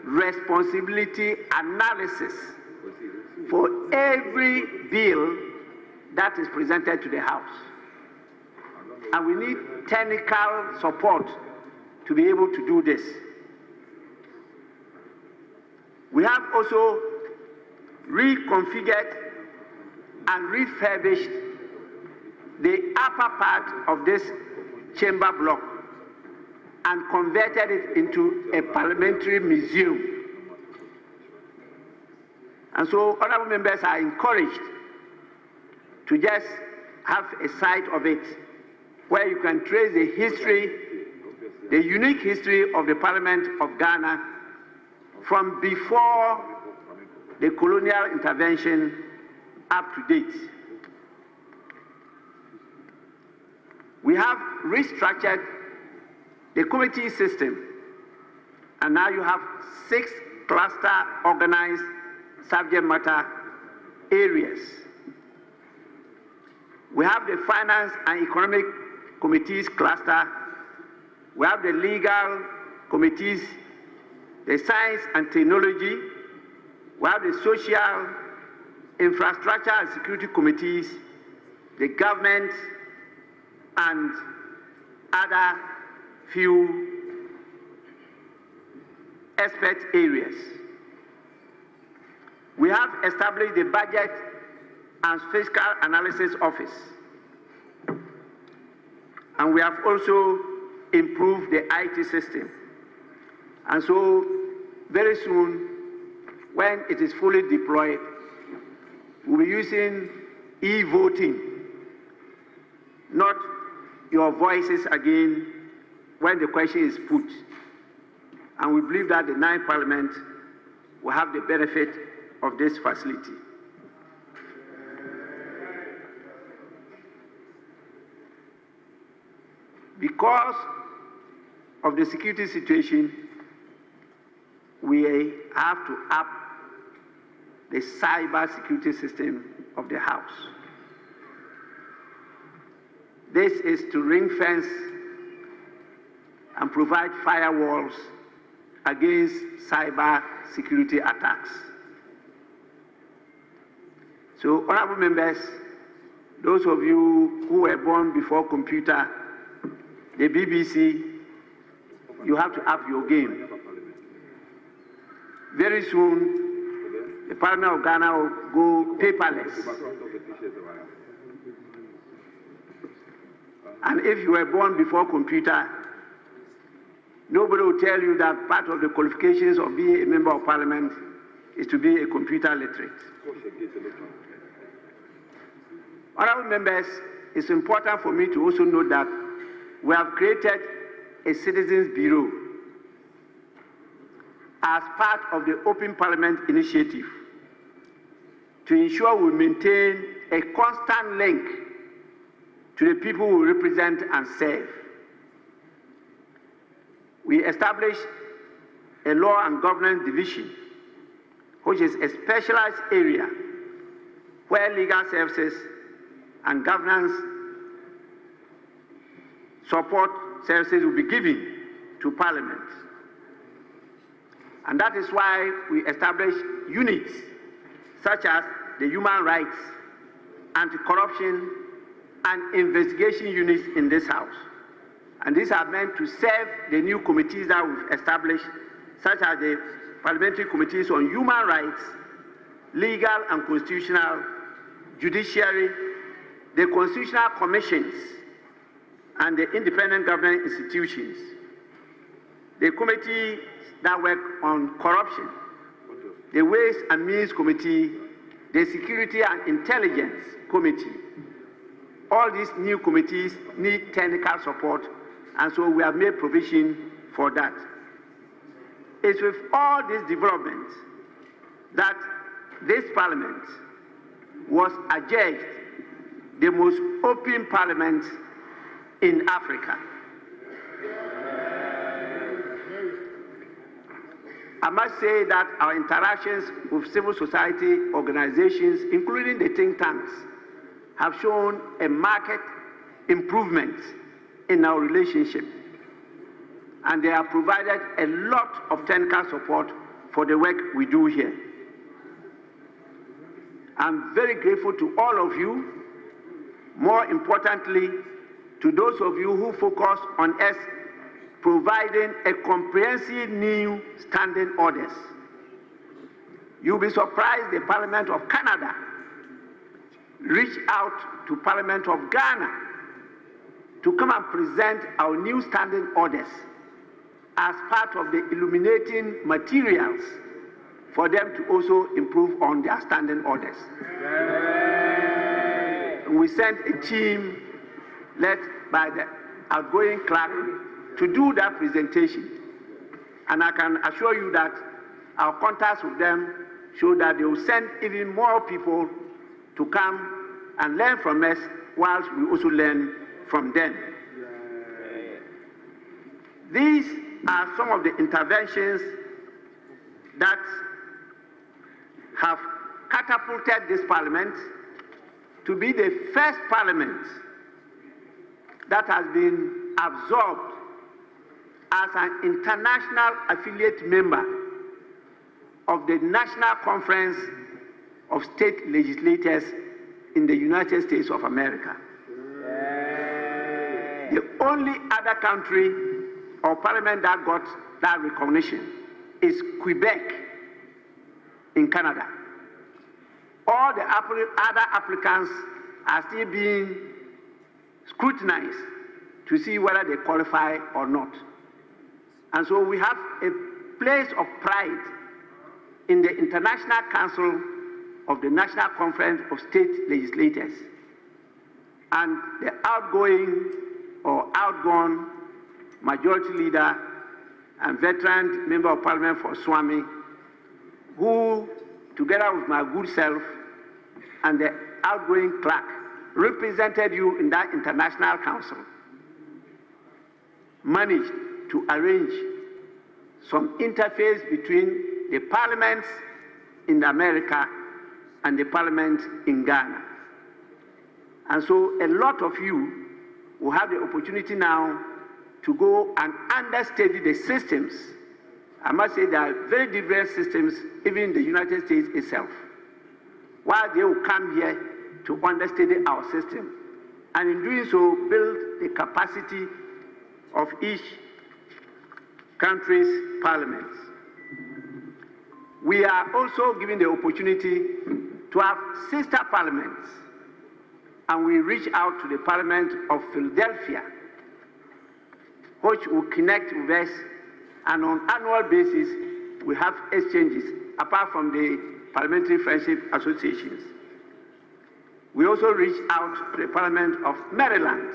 responsibility analysis for every bill that is presented to the House. And we need technical support to be able to do this. We have also reconfigured and refurbished the upper part of this chamber block and converted it into a parliamentary museum. And so honorable members are encouraged to just have a sight of it where you can trace the history, the unique history of the Parliament of Ghana from before the colonial intervention up to date. We have restructured the committee system, and now you have 6 cluster organized subject matter areas. We have the finance and economic committees cluster. We have the legal committees, the science and technology. We have the social, infrastructure and security committees, the government, and other few expert areas. We have established the Budget and Fiscal Analysis Office. And we have also improved the IT system. And so, very soon, when it is fully deployed, we'll be using e-voting, not your voices again when the question is put. And we believe that the 9th Parliament will have the benefit of this facility. Because of the security situation, we have to up the cyber security system of the House. This is to ring-fence and provide firewalls against cyber security attacks. So, honorable members, those of you who were born before computer, the BBC, you have to up your game. Very soon, the Parliament of Ghana will go paperless. And if you were born before computer, nobody will tell you that part of the qualifications of being a member of Parliament is to be a computer literate. Honorable members, it's important for me to also note that we have created a Citizens Bureau as part of the Open Parliament initiative to ensure we maintain a constant link to the people we represent and serve. We established a Law and Governance Division, which is a specialized area where legal services and governance support services will be given to Parliament. And that is why we established units such as the Human Rights, Anti-Corruption, and Investigation units in this House. And these are meant to serve the new committees that we've established, such as the Parliamentary Committees on Human Rights, Legal and Constitutional, Judiciary, the Constitutional Commissions, and the Independent Government Institutions, the committees that work on corruption, the Ways and Means Committee, the Security and Intelligence Committee. All these new committees need technical support, and so we have made provision for that. It's with all these developments that this Parliament was adjudged the most open Parliament in Africa. I must say that our interactions with civil society organizations, including the think tanks, have shown a marked improvement in our relationship, and they have provided a lot of technical support for the work we do here. I'm very grateful to all of you, more importantly, to those of you who focus on us providing a comprehensive new standing orders. You'll be surprised the Parliament of Canada reached out to Parliament of Ghana to come and present our new standing orders as part of the illuminating materials for them to also improve on their standing orders. We sent a team led by the outgoing clerk to do that presentation. And I can assure you that our contacts with them show that they will send even more people to come and learn from us, whilst we also learn from them. These are some of the interventions that have catapulted this parliament to be the first parliament that has been absorbed as an international affiliate member of the National Conference of State Legislators in the United States of America. The only other country or parliament that got that recognition is Quebec in Canada. All the other applicants are still being scrutinized to see whether they qualify or not. And so we have a place of pride in the International Council of the National Conference of State Legislators. And the outgoing or outgone majority leader and veteran member of Parliament for Swami, who, together with my good self and the outgoing clerk, represented you in that international council, managed to arrange some interface between the parliaments in America and the parliament in Ghana. And so a lot of you will have the opportunity now to go and understudy the systems. I must say there are very diverse systems, even in the United States itself, while they will come here to understudy our system, and in doing so, build the capacity of each country's parliaments. We are also given the opportunity to have sister parliaments, and we reach out to the Parliament of Philadelphia, which will connect with us, and on an annual basis, we have exchanges, apart from the Parliamentary Friendship Associations. We also reach out to the Parliament of Maryland,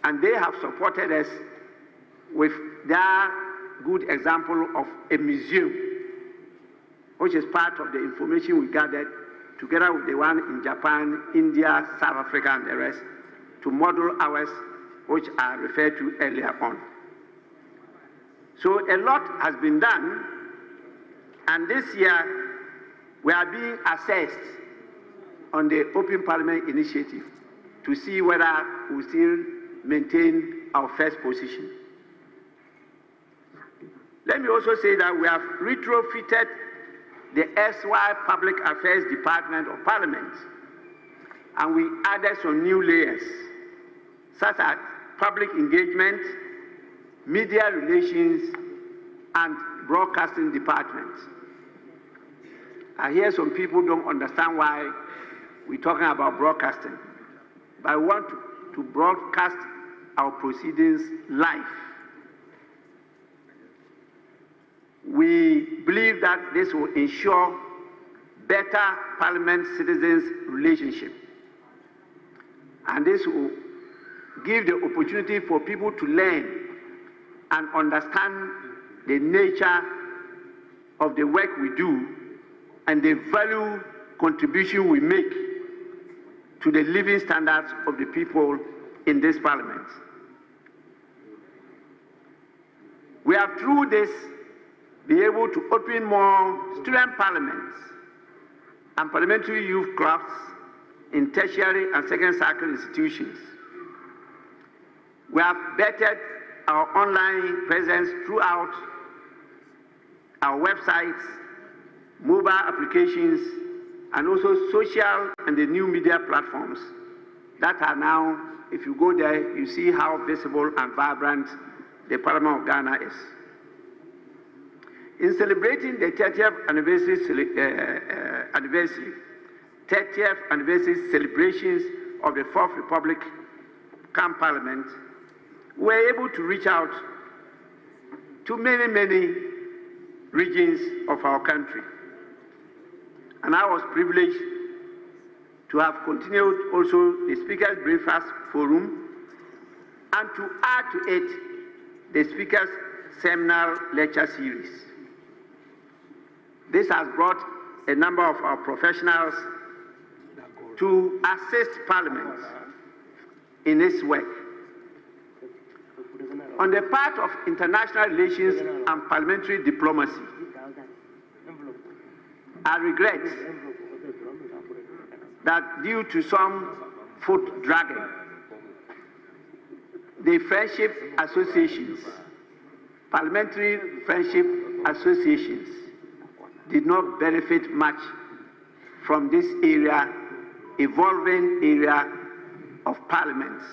and they have supported us with their good example of a museum, which is part of the information we gathered together with the one in Japan, India, South Africa, and the rest, to model ours, which I referred to earlier on. So a lot has been done, and this year we are being assessed on the Open Parliament Initiative to see whether we still maintain our first position. Let me also say that we have retrofitted the SY Public Affairs Department of Parliament, and we added some new layers, such as public engagement, media relations, and broadcasting departments. I hear some people don't understand why we're talking about broadcasting, but I want to broadcast our proceedings live. We believe that this will ensure better parliament-citizens relationship, and this will give the opportunity for people to learn and understand the nature of the work we do and the value contribution we make to the living standards of the people in this parliament. We have, through this, be able to open more student parliaments and parliamentary youth clubs in tertiary and second cycle institutions. We have bettered our online presence throughout our websites, mobile applications, and also social and the new media platforms that are now, if you go there, you see how visible and vibrant the Parliament of Ghana is. In celebrating the 30th anniversary celebrations of the Fourth Republican Parliament, we were able to reach out to many regions of our country. And I was privileged to have continued also the Speaker's Breakfast Forum and to add to it the Speaker's Seminar Lecture Series. This has brought a number of our professionals to assist Parliament in its work. On the part of international relations and parliamentary diplomacy, I regret that due to some foot dragging, the friendship associations, parliamentary friendship associations, did not benefit much from this area, evolving area of parliaments.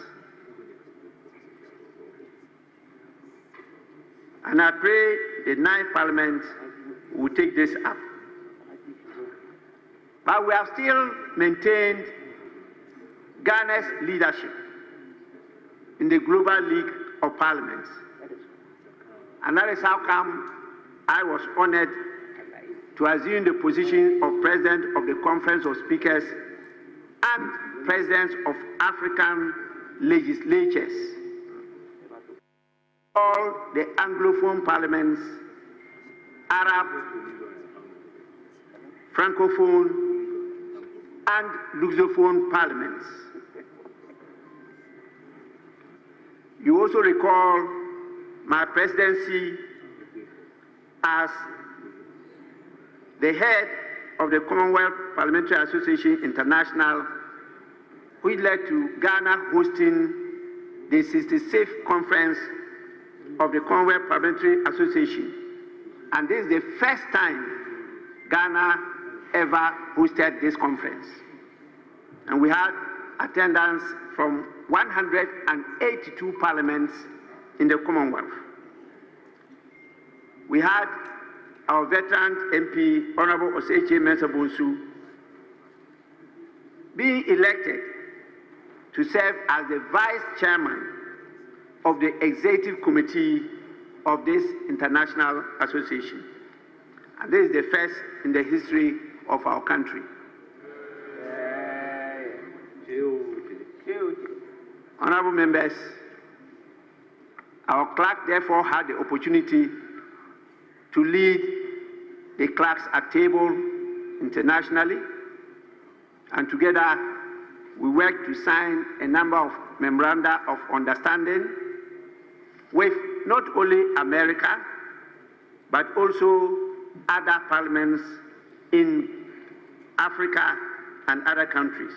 And I pray the 9th Parliament will take this up. But we have still maintained Ghana's leadership in the Global League of Parliaments. And that is how come I was honored to assume the position of President of the Conference of Speakers and Presidents of African legislatures. All the Anglophone parliaments, Arab, Francophone, and Lusophone parliaments. You also recall my presidency as the head of the Commonwealth Parliamentary Association International, which led to Ghana hosting the 66th conference of the Commonwealth Parliamentary Association. And this is the first time Ghana ever hosted this conference. And we had attendance from 182 parliaments in the Commonwealth. We had our veteran MP, Honorable Oseche Mensah-Bonsu, being elected to serve as the vice chairman of the executive committee of this international association. And this is the first in the history of our country. Honorable members, our clerk therefore had the opportunity to lead the clerks at table internationally, and together we worked to sign a number of memoranda of understanding with not only America, but also other parliaments in Africa and other countries.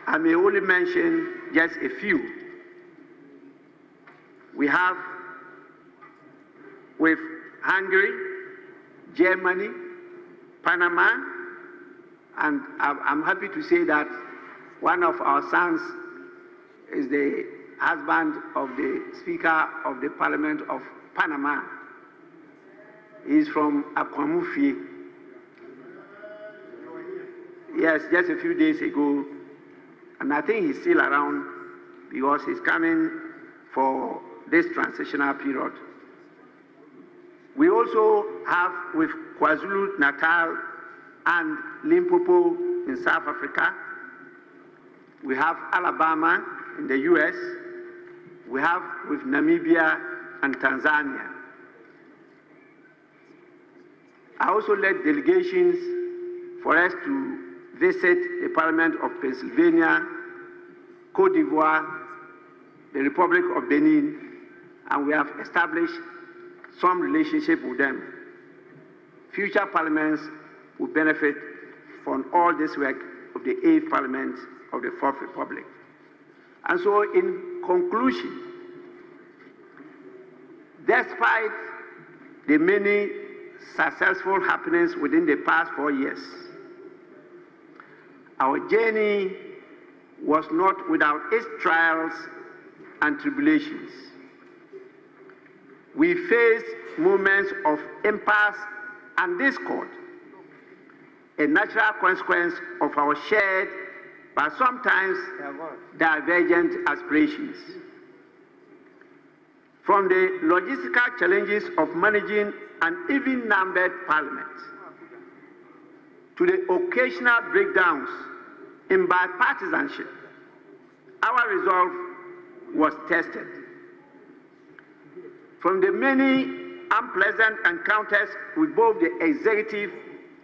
I may only mention just a few. We have with Hungary, Germany, Panama, and I'm happy to say that one of our sons is the husband of the Speaker of the Parliament of Panama. He's from Akwamufi. Yes, just a few days ago, and I think he's still around because he's coming for this transitional period. We also have with KwaZulu-Natal and Limpopo in South Africa. We have Alabama in the US. We have with Namibia and Tanzania. I also led delegations for us to visit the Parliament of Pennsylvania, Cote d'Ivoire, the Republic of Benin, and we have established some relationship with them. Future parliaments will benefit from all this work of the 8th Parliament of the 4th Republic. And so, in conclusion, despite the many successful happenings within the past 4 years, our journey was not without its trials and tribulations. We faced moments of impasse and discord, a natural consequence of our shared but sometimes divergent aspirations. From the logistical challenges of managing an even-numbered parliament to the occasional breakdowns in bipartisanship, our resolve was tested. From the many unpleasant encounters with both the executive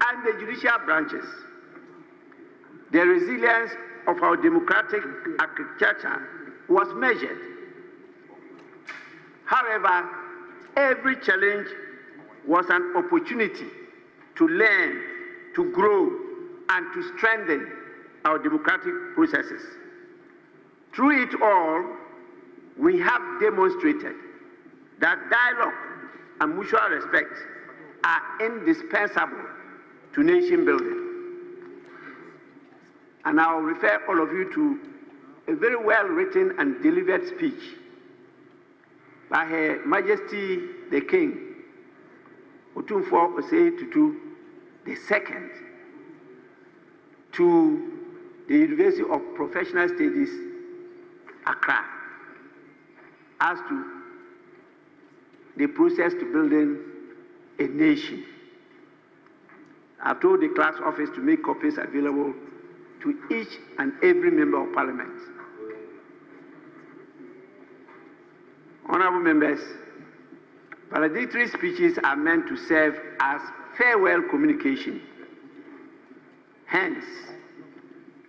and the judicial branches, the resilience of our democratic architecture was measured. However, every challenge was an opportunity to learn, to grow, and to strengthen our democratic processes. Through it all, we have demonstrated that dialogue and mutual respect are indispensable to nation building. And I will refer all of you to a very well-written and delivered speech by Her Majesty the King, Otumfuo Osei Tutu II, to the University of Professional Studies, Accra, as to the process to building a nation. I've told the clerk's office to make copies available to each and every member of Parliament. Honourable members, valedictory speeches are meant to serve as farewell communication. Hence,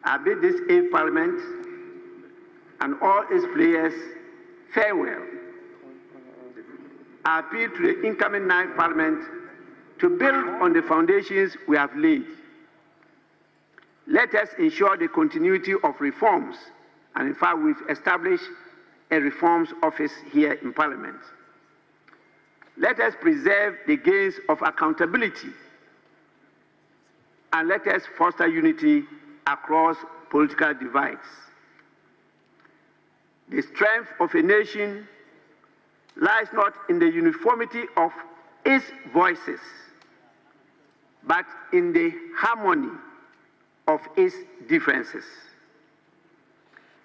I bid this 8th Parliament and all its players farewell. I appeal to the incoming 9th Parliament to build on the foundations we have laid. Let us ensure the continuity of reforms, and in fact, we've established a reforms office here in Parliament. Let us preserve the gains of accountability, and let us foster unity across political divides. The strength of a nation lies not in the uniformity of its voices, but in the harmony of its differences.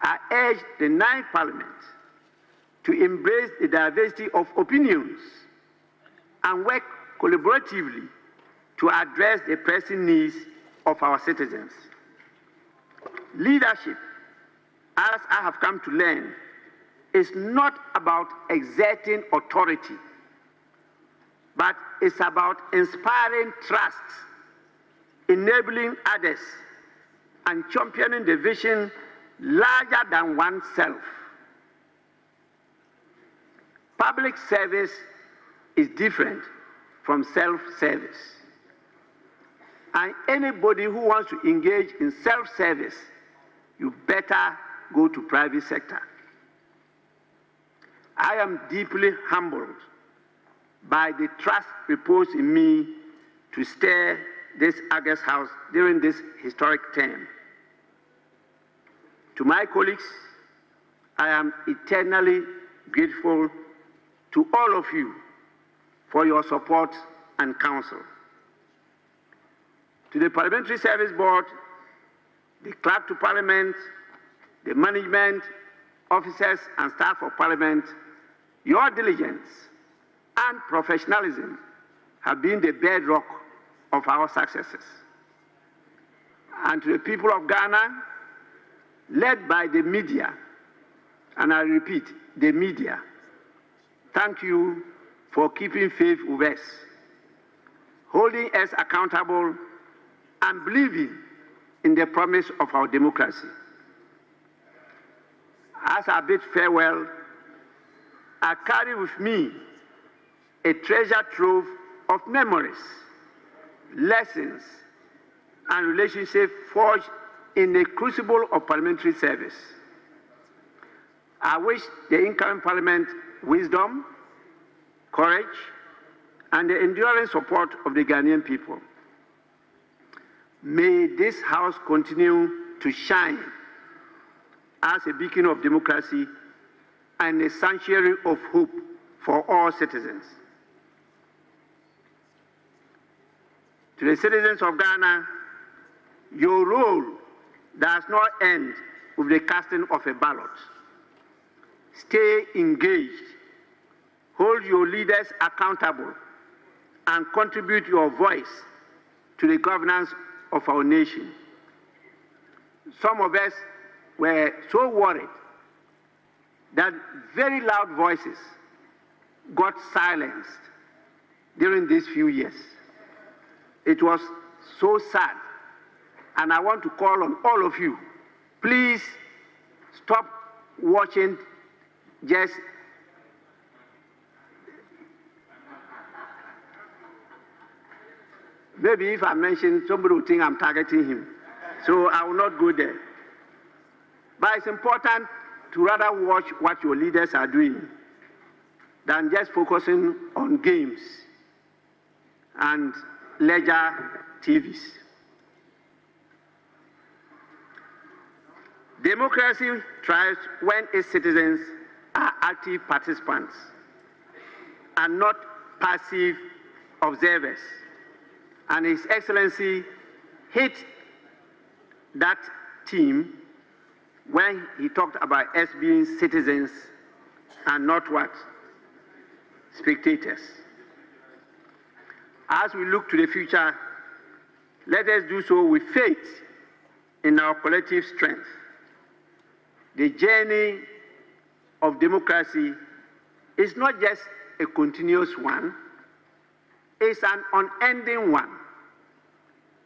I urge the 9th Parliament to embrace the diversity of opinions and work collaboratively to address the pressing needs of our citizens. Leadership, as I have come to learn, is not about exerting authority, but it's about inspiring trust, enabling others, and championing the vision larger than oneself. Public service is different from self-service. And anybody who wants to engage in self-service, you better go to private sector. I am deeply humbled by the trust reposed in me to steer this August House during this historic term. To my colleagues, I am eternally grateful to all of you for your support and counsel. To the Parliamentary Service Board, the Clerk to Parliament, the management, officers and staff of Parliament, your diligence and professionalism have been the bedrock of our successes. And to the people of Ghana, led by the media, and I repeat, the media, thank you for keeping faith with us, holding us accountable, and believing in the promise of our democracy. As I bid farewell, I carry with me a treasure trove of memories, lessons, and relationships forged in the crucible of parliamentary service. I wish the incoming parliament wisdom, courage, and the enduring support of the Ghanaian people. May this House continue to shine as a beacon of democracy and a sanctuary of hope for all citizens. To the citizens of Ghana, your role does not end with the casting of a ballot. Stay engaged, hold your leaders accountable, and contribute your voice to the governance of our nation. Some of us were so worried that very loud voices got silenced during these few years. It was so sad, and I want to call on all of you, please stop watching just maybe if I mention, somebody will think I'm targeting him. So I will not go there. But it's important to rather watch what your leaders are doing than just focusing on games and leisure TVs. Democracy thrives when its citizens are active participants and not passive observers. And His Excellency hit that theme when he talked about us being citizens and not what? Spectators. As we look to the future, let us do so with faith in our collective strength. The journey of democracy is not just a continuous one, it's an unending one,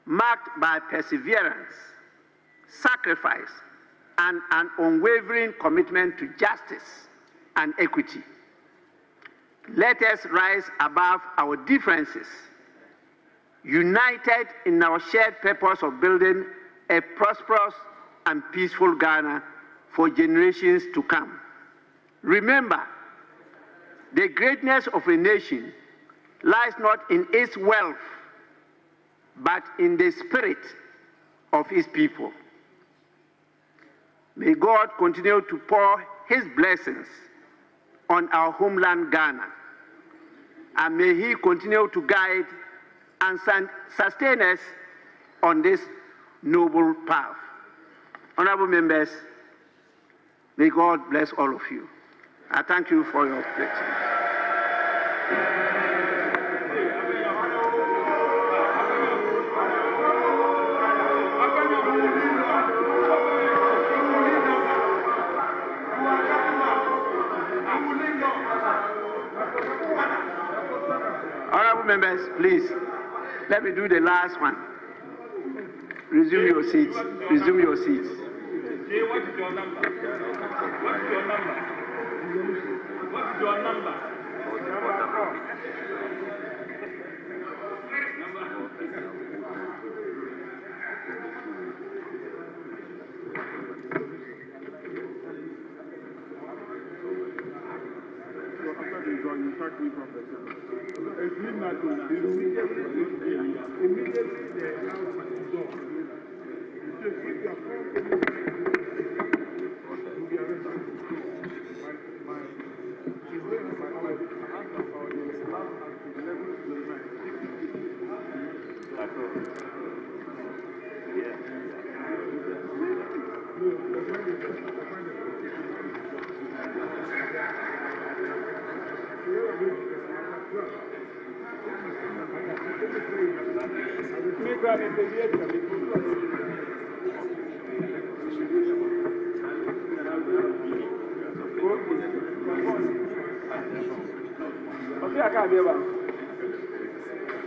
marked by perseverance, sacrifice, and an unwavering commitment to justice and equity. Let us rise above our differences, united in our shared purpose of building a prosperous and peaceful Ghana for generations to come. Remember, the greatness of a nation lies not in its wealth, but in the spirit of its people. May God continue to pour His blessings on our homeland Ghana, and may He continue to guide and sustain us on this noble path. Honorable members, may God bless all of you. I thank you for your attention. Honorable members, please, let me do the last one. Resume your seats. Resume your seats. What is your number? What is your number? What is your number?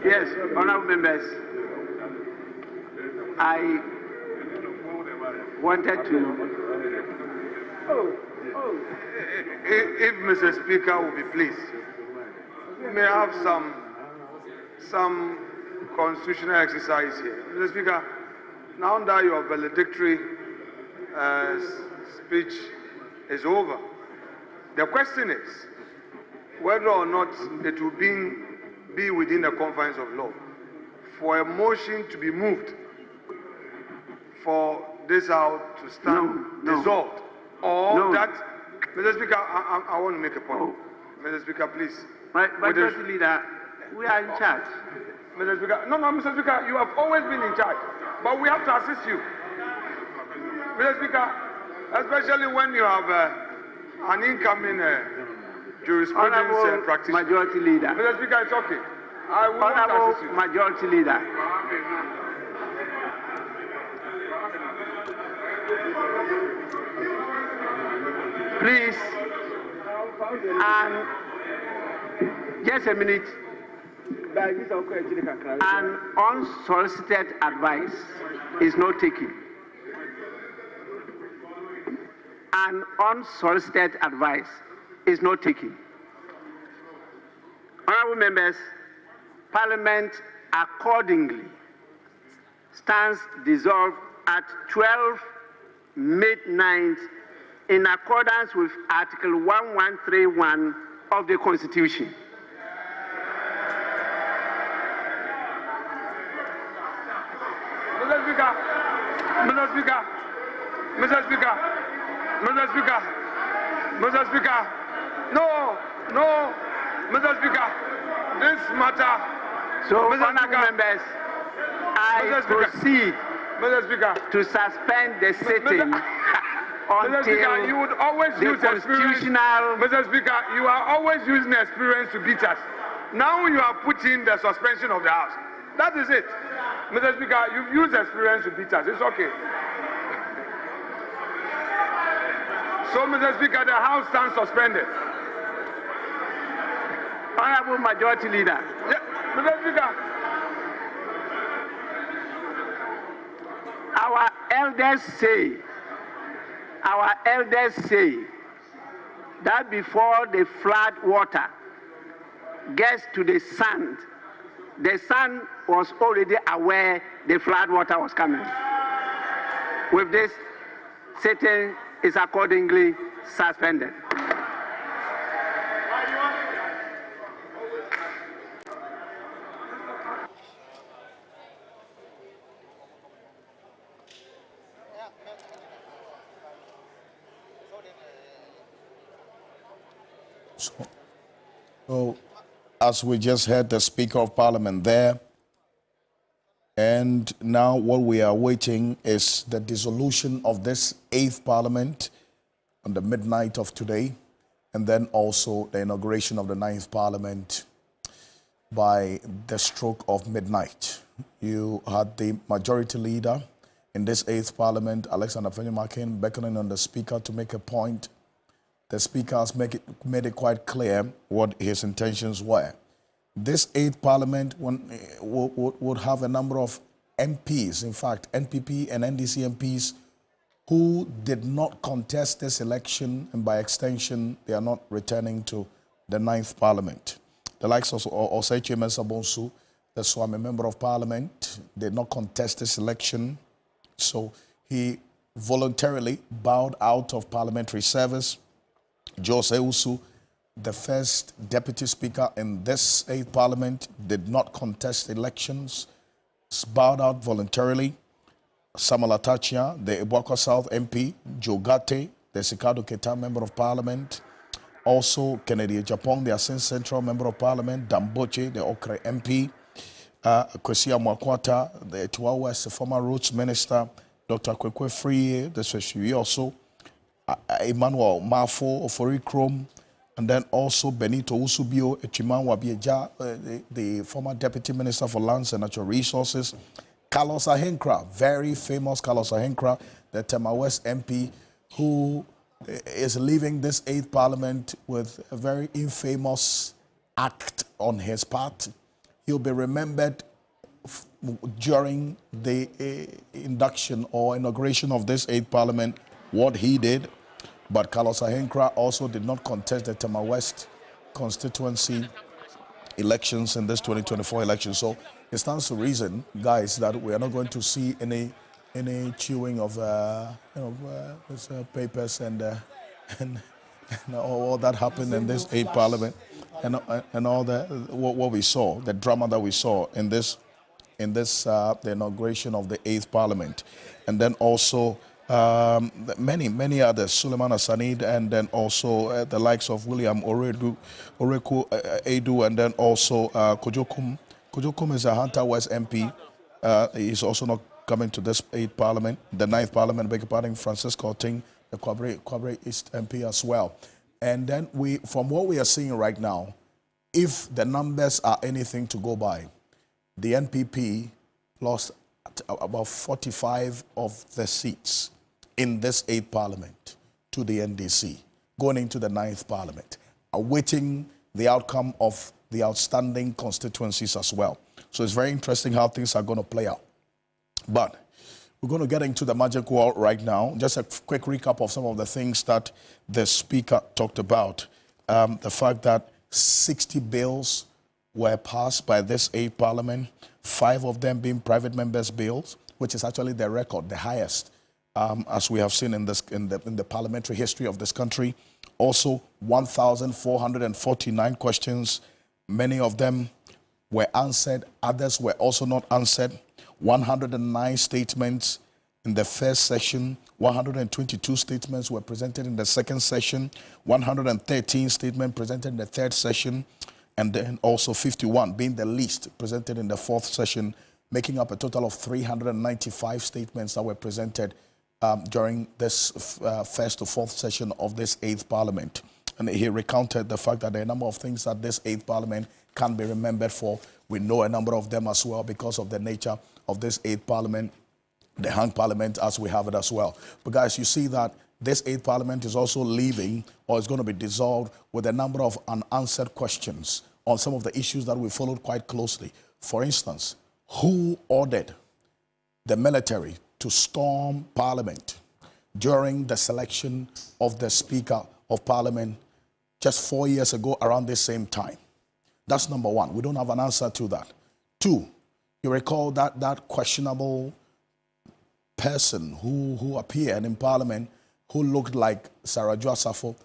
Yes, honorable members, I wanted to... If Mr. Speaker will be pleased. may have some constitutional exercise here. Mr. Speaker, now that your valedictory speech is over, the question is whether or not it will be within the confines of law for a motion to be moved for this House to stand dissolved, or that, Mr. Speaker, I want to make a point. Mr. Speaker, please. Majority Leader, we are in charge. Mr. Speaker, no, Mr. Speaker, you have always been in charge, but we have to assist you. Mr. Speaker, especially when you have an incoming jurisprudence practitioner. Majority Leader. Mr. Speaker, it's okay. I will want to assist you. Majority Leader. Please, and just a minute. An unsolicited advice is not taken. An unsolicited advice is not taken. Honourable members, Parliament accordingly stands dissolved at 12 midnight in accordance with Article 1131 of the Constitution. Mr. Speaker, Mr. Speaker, Mr. Speaker, Mr. Speaker, Mr. Speaker, no, Mr. Speaker, this matter. So, honourable members, I proceed to suspend the sitting Mr. Speaker, you would always use constitutional. Mr. Speaker, you are always using experience to beat us. Now you are putting the suspension of the House. That is it. Mr. Speaker, you've used experience to beat us. It's okay. So, Mr. Speaker, the House stands suspended. Honourable Majority Leader. Yeah, Mr. Speaker. Our elders say that before the flood water gets to the sun was already aware the flood water was coming. With this, sitting is accordingly suspended. So, as we just heard the Speaker of Parliament there, and now what we are waiting is the dissolution of this 8th Parliament on the midnight of today, and then also the inauguration of the 9th Parliament by the stroke of midnight. You had the Majority Leader in this 8th Parliament, Alexander Fenwick-Markin, beckoning on the Speaker to make a point. The Speaker has made it quite clear what his intentions were. This 8th Parliament would have a number of MPs, in fact, NPP and NDC MPs, who did not contest this election, and by extension, they are not returning to the 9th Parliament. The likes of Oseiche Mensah-Bonsu, the Swami Member of Parliament, did not contest this election, so he voluntarily bowed out of parliamentary service. Jose Usu, the first Deputy Speaker in this 8th Parliament, did not contest elections, bowed out voluntarily. Samuel Atachia, the Ibuako South MP, Joe Gate, the Sikado Keita Member of Parliament, also Kennedy Japong, the Asin Central Member of Parliament, Damboche, the Okre MP, Kwesi Amwakwata, the Etua West, former Roads Minister, Dr. Kwekwe Free, the Sweshiwi also, Emmanuel Mafo, Ofori Krom, and then also Benito Usubio, Echiman Wabieja, the former Deputy Minister for Lands and Natural Resources, Carlos Ahenkra, very famous Carlos Ahenkra, the Tema West MP, who is leaving this 8th Parliament with a very infamous act on his part. He'll be remembered during the induction or inauguration of this 8th Parliament, what he did. But Carlos Ahenkra also did not contest the Tema West constituency elections in this 2024 election. So it stands to reason, guys, that we are not going to see any chewing of papers and all that happened in this 8th Parliament, and all what we saw, the drama that we saw in this the inauguration of the 8th Parliament, and then also many others, Suleiman Asanid, and then also the likes of William Oreku Edu, and then also Kojokum. Kojokum is a Hunter West MP. He's also not coming to this 8th Parliament, the 9th Parliament, beg your pardon, Francisco Ting, the Kwabre East MP as well. And then from what we are seeing right now, if the numbers are anything to go by, the NPP lost about 45 of the seats in this 8th Parliament to the NDC, going into the 9th Parliament, awaiting the outcome of the outstanding constituencies as well. So it's very interesting how things are going to play out. But we're going to get into the magic wall right now. Just a quick recap of some of the things that the Speaker talked about. The fact that 60 bills were passed by this 8th Parliament, 5 of them being private members' bills, which is actually the record, the highest, as we have seen in the parliamentary history of this country. Also, 1,449 questions. Many of them were answered. Others were also not answered. 109 statements in the first session. 122 statements were presented in the second session. 113 statements presented in the third session. And then also 51 being the least presented in the fourth session, making up a total of 395 statements that were presented during this first to fourth session of this 8th Parliament. And he recounted the fact that there are a number of things that this 8th Parliament can be remembered for. We know a number of them as well because of the nature of this 8th Parliament, the hung Parliament as we have it as well. But guys, you see that this 8th Parliament is also leaving, or is going to be dissolved, with a number of unanswered questions on some of the issues that we followed quite closely. For instance, who ordered the military to storm Parliament during the selection of the Speaker of Parliament just 4 years ago around this same time? That's number one. We don't have an answer to that. Two, you recall that questionable person who appeared in Parliament who looked like Sarah Joasafo.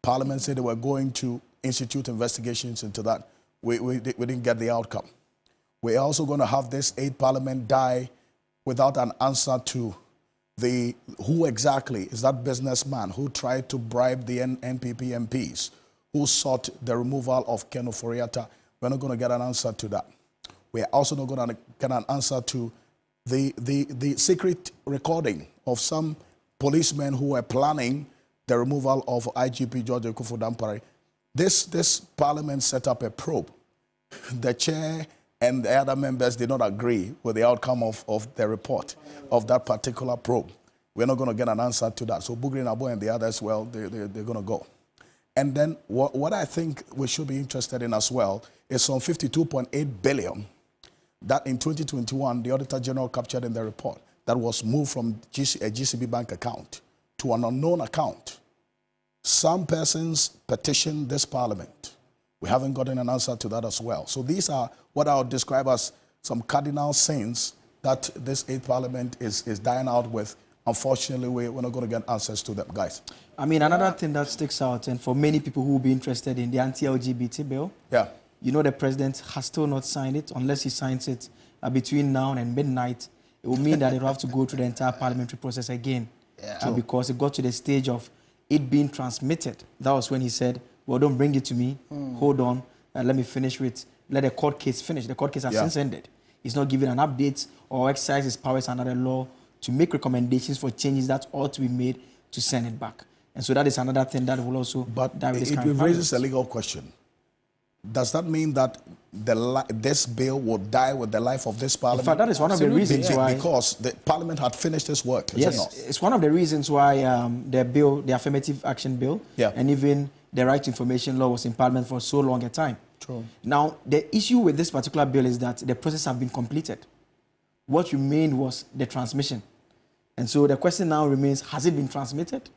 Parliament said they were going to institute investigations into that. We didn't get the outcome. We're also going to have this 8th Parliament die without an answer to who exactly is that businessman who tried to bribe the NPP MPs, who sought the removal of Ken Oforiatta. We're not going to get an answer to that. We're also not going to get an answer to the secret recording of some policemen who were planning the removal of IGP George Ekufu-Dampare. This Parliament set up a probe. The chair and the other members did not agree with the outcome of the report of that particular probe. We're not going to get an answer to that. So Bugri Nabo and the others, well, they're going to go. And then what I think we should be interested in as well is some 52.8 billion that in 2021 the Auditor General captured in the report that was moved from a GCB bank account to an unknown account. Some persons petitioned this Parliament. We haven't gotten an answer to that as well. So these are what I would describe as some cardinal sins that this 8th Parliament is dying out with. Unfortunately, we're not going to get answers to them, guys. I mean, another thing that sticks out, and for many people who will be interested in the anti-LGBT bill, you know the president has still not signed it. Unless he signs it between now and midnight, it will mean that it will have to go through the entire parliamentary process again. Because it got to the stage of it being transmitted. That was when he said, well, don't bring it to me. Hold on. Let me finish with, let the court case finish. The court case has since ended. He's not giving an update or exercise his powers under the law to make recommendations for changes that ought to be made to send it back. And so that is another thing that will also die with this kind of raises a legal question. Does that mean that this bill will die with the life of this Parliament? In fact, that is one of the reasons why... Because the Parliament had finished its work, yes, it's one of the reasons why the affirmative action bill, and even the right to information law was in Parliament for so long a time. True. Now, the issue with this particular bill is that the process has been completed. What remained was the transmission. And so the question now remains, has it been transmitted?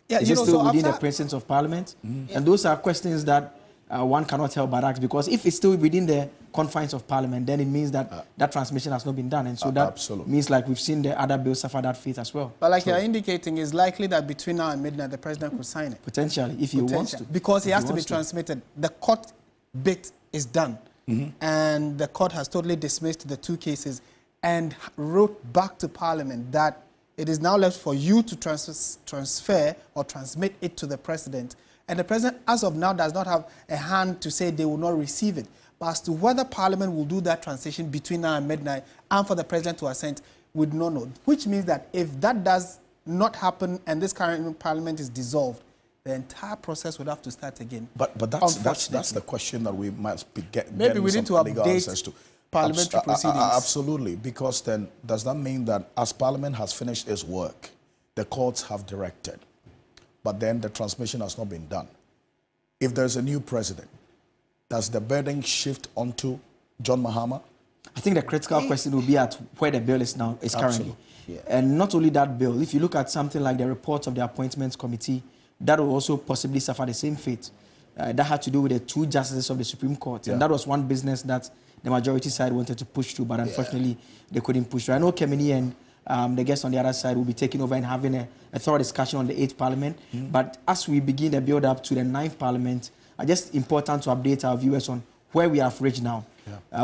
Is it still within the presence of Parliament? And those are questions that one cannot help but ask, because if it's still within the confines of Parliament, then it means that that transmission has not been done. And so that means like we've seen the other bills suffer that fate as well. But like you're indicating, it's likely that between now and midnight, the president could sign it. Potentially, if he wants to. Because he has to be transmitted. The court bit is done. And the court has totally dismissed the 2 cases and wrote back to Parliament that it is now left for you to transfer or transmit it to the president. And the president, as of now, does not have a hand to say they will not receive it. But as to whether Parliament will do that transition between now and midnight and for the president to assent, we do not know. Which means that if that does not happen and this current Parliament is dissolved, the entire process would have to start again. But that's the question that we must be getting. Maybe we need to update parliamentary proceedings. Absolutely, because then does that mean that as Parliament has finished its work, the courts have directed, but then the transmission has not been done? If there's a new president, does the burden shift onto John Mahama? I think the critical question will be at where the bill is now currently. Yeah. And not only that bill, if you look at something like the reports of the Appointments Committee, that will also possibly suffer the same fate. That had to do with the 2 justices of the Supreme Court. And that was one business that the majority side wanted to push through, but unfortunately they couldn't push through. I know Kemini and the guests on the other side will be taking over and having a thorough discussion on the 8th Parliament. But as we begin the build-up to the 9th Parliament, it's just important to update our viewers on where we have reached now.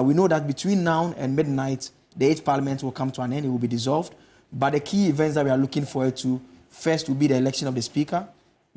We know that between now and midnight, the 8th Parliament will come to an end. It will be dissolved. But the key events that we are looking forward to, first will be the election of the Speaker.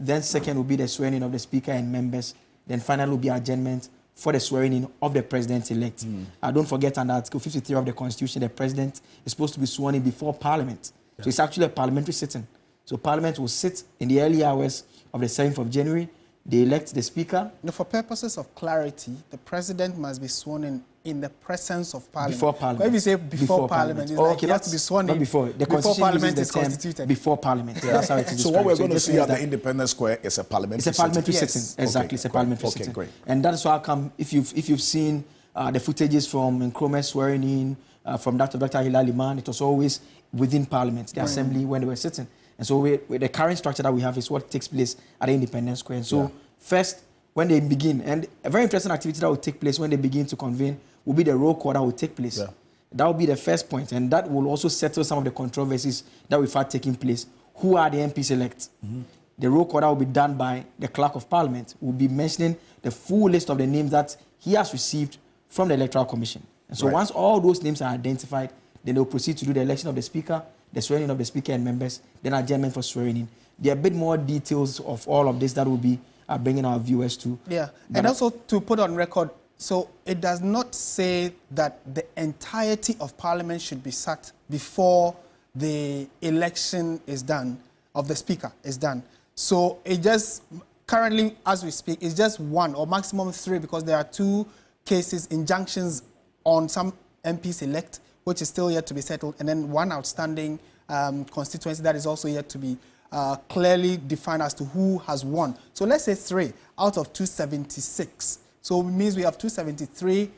Then second will be the swearing of the Speaker and members. Then finally will be adjournment for the swearing in of the President-elect. Don't forget, under Article 53 of the Constitution, the President is supposed to be sworn in before Parliament. So it's actually a parliamentary sitting. So Parliament will sit in the early hours of the 7th of January. They elect the Speaker. Now, for purposes of clarity, the President must be sworn in the presence of Parliament. Before Parliament. But if you say before Parliament, it's like he has to be sworn in before. The before Parliament is constituted. Before Parliament. That's how it is. So what we're going to see at the Independence Square is a parliamentary sitting. It's a parliamentary sitting. Exactly, it's a parliamentary sitting. Great. And that's why if you've seen the footages from Nkrumah swearing in, from Dr. Hilal Liman, it was always within Parliament, the Assembly, when they were sitting. And so with the current structure that we have is what takes place at the Independence Square. And so first, when they begin, and a very interesting activity that will take place when they begin to convene will be the roll call that will take place. That will be the first point, and that will also settle some of the controversies that we've had taking place. Who are the MPs elect? The roll call that will be done by the Clerk of Parliament will be mentioning the full list of the names that he has received from the Electoral Commission. And so once all those names are identified, then they'll proceed to do the election of the Speaker, the swearing in of the Speaker and members, then adjournment for swearing in. There are a bit more details of all of this that will be bringing our viewers to. And also to put on record, so it does not say that the entirety of Parliament should be sat before the election is done, of the Speaker is done. So it just, currently as we speak, it's just 1 or maximum 3, because there are 2 cases, injunctions on some MPs elect, which is still yet to be settled, and then 1 outstanding constituency that is also yet to be clearly defined as to who has won. So let's say 3 out of 276. So it means we have 273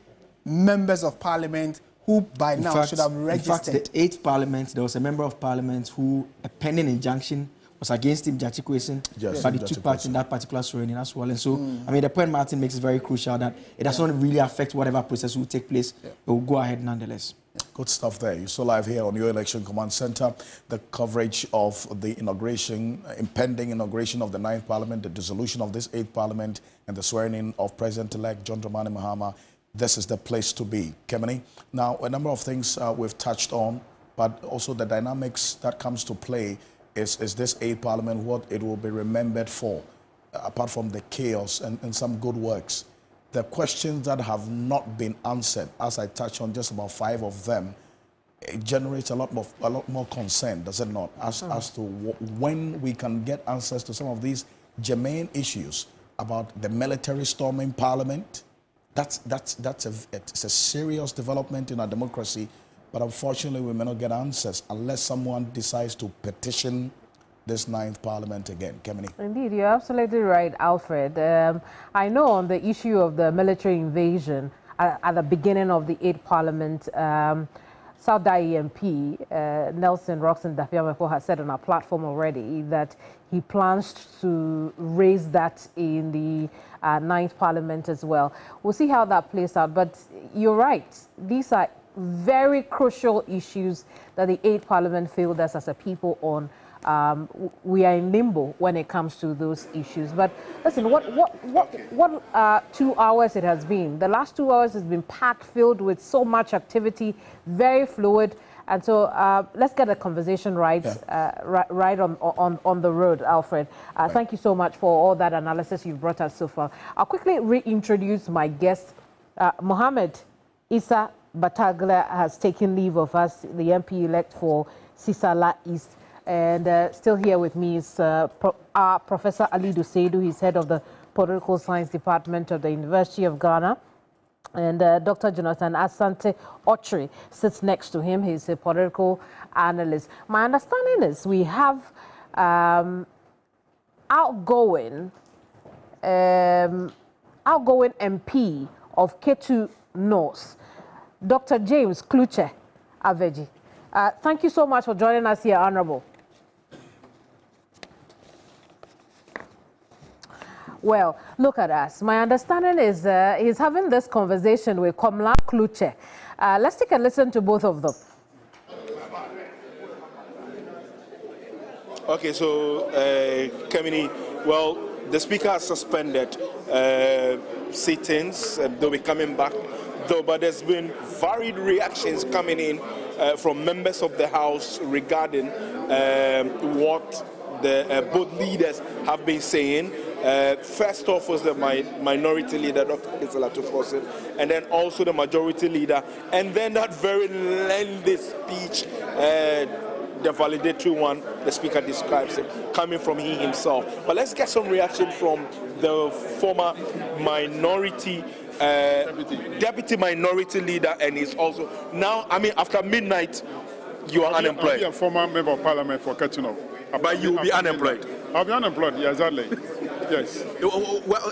members of Parliament who by now should have registered. In fact, the 8th Parliament, there was a member of Parliament who, a pending injunction, was against him, Jachikoesen, but he took part in that particular swearing in as well. And so, I mean, the point Martin makes is very crucial, that it does not really affect whatever process will take place. It will go ahead nonetheless. Good stuff there. You're so live here on your Election Command Center. The coverage of the inauguration, impending inauguration of the 9th Parliament, the dissolution of this 8th Parliament, and the swearing in of President-elect John Dramani Mahama. This is the place to be. Kemini, now a number of things we've touched on, but also the dynamics that comes to play is this 8th Parliament, what it will be remembered for, apart from the chaos and some good works. The questions that have not been answered, as I touched on just about 5 of them, it generates a lot more concern, does it not? As to when we can get answers to some of these germane issues about the military storming Parliament. It's a serious development in our democracy, but unfortunately we may not get answers unless someone decides to petition this 9th Parliament again. Kemini. Indeed, you're absolutely right, Alfred. I know on the issue of the military invasion at the beginning of the 8th Parliament, South Dai MP, Nelson Roxon Dafiameko, has said on our platform already that he plans to raise that in the 9th Parliament as well. We'll see how that plays out. But you're right. These are very crucial issues that the 8th Parliament failed us as a people on. We are in limbo when it comes to those issues. But listen, what 2 hours it has been. The last 2 hours has been packed, filled with so much activity, very fluid. And so let's get a conversation right, right on the road, Alfred. Thank you so much for all that analysis you've brought us so far. I'll quickly reintroduce my guest. Mohammed Issa Batagla has taken leave of us, the MP-elect for Sisala East. And still here with me is Professor Ali Duseidu. He's head of the Political Science Department of the University of Ghana. And Dr. Jonathan Asante Ochri sits next to him. He's a political analyst. My understanding is we have outgoing MP of Ketu North, Dr. James Kluche Aveji. Thank you so much for joining us here, Honorable. Well, look at us. My understanding is he's having this conversation with Komla Kluche. Let's take a listen to both of them. Okay, so, Kemini, well, the Speaker has suspended sittings, they'll be coming back, though, but there's been varied reactions coming in from members of the House regarding what the both leaders have been saying. First off was the minority leader, Dr. Isalatu, and then also the majority leader, and then that very lengthy speech, the validatory one, the Speaker describes it, coming from he himself. But let's get some reaction from the former minority deputy minority leader, and he's also now, I mean, after midnight, you are unemployed. I'll be a former member of Parliament for Ketu. But you will be unemployed. I'll be unemployed, yeah, exactly. Yes. Well,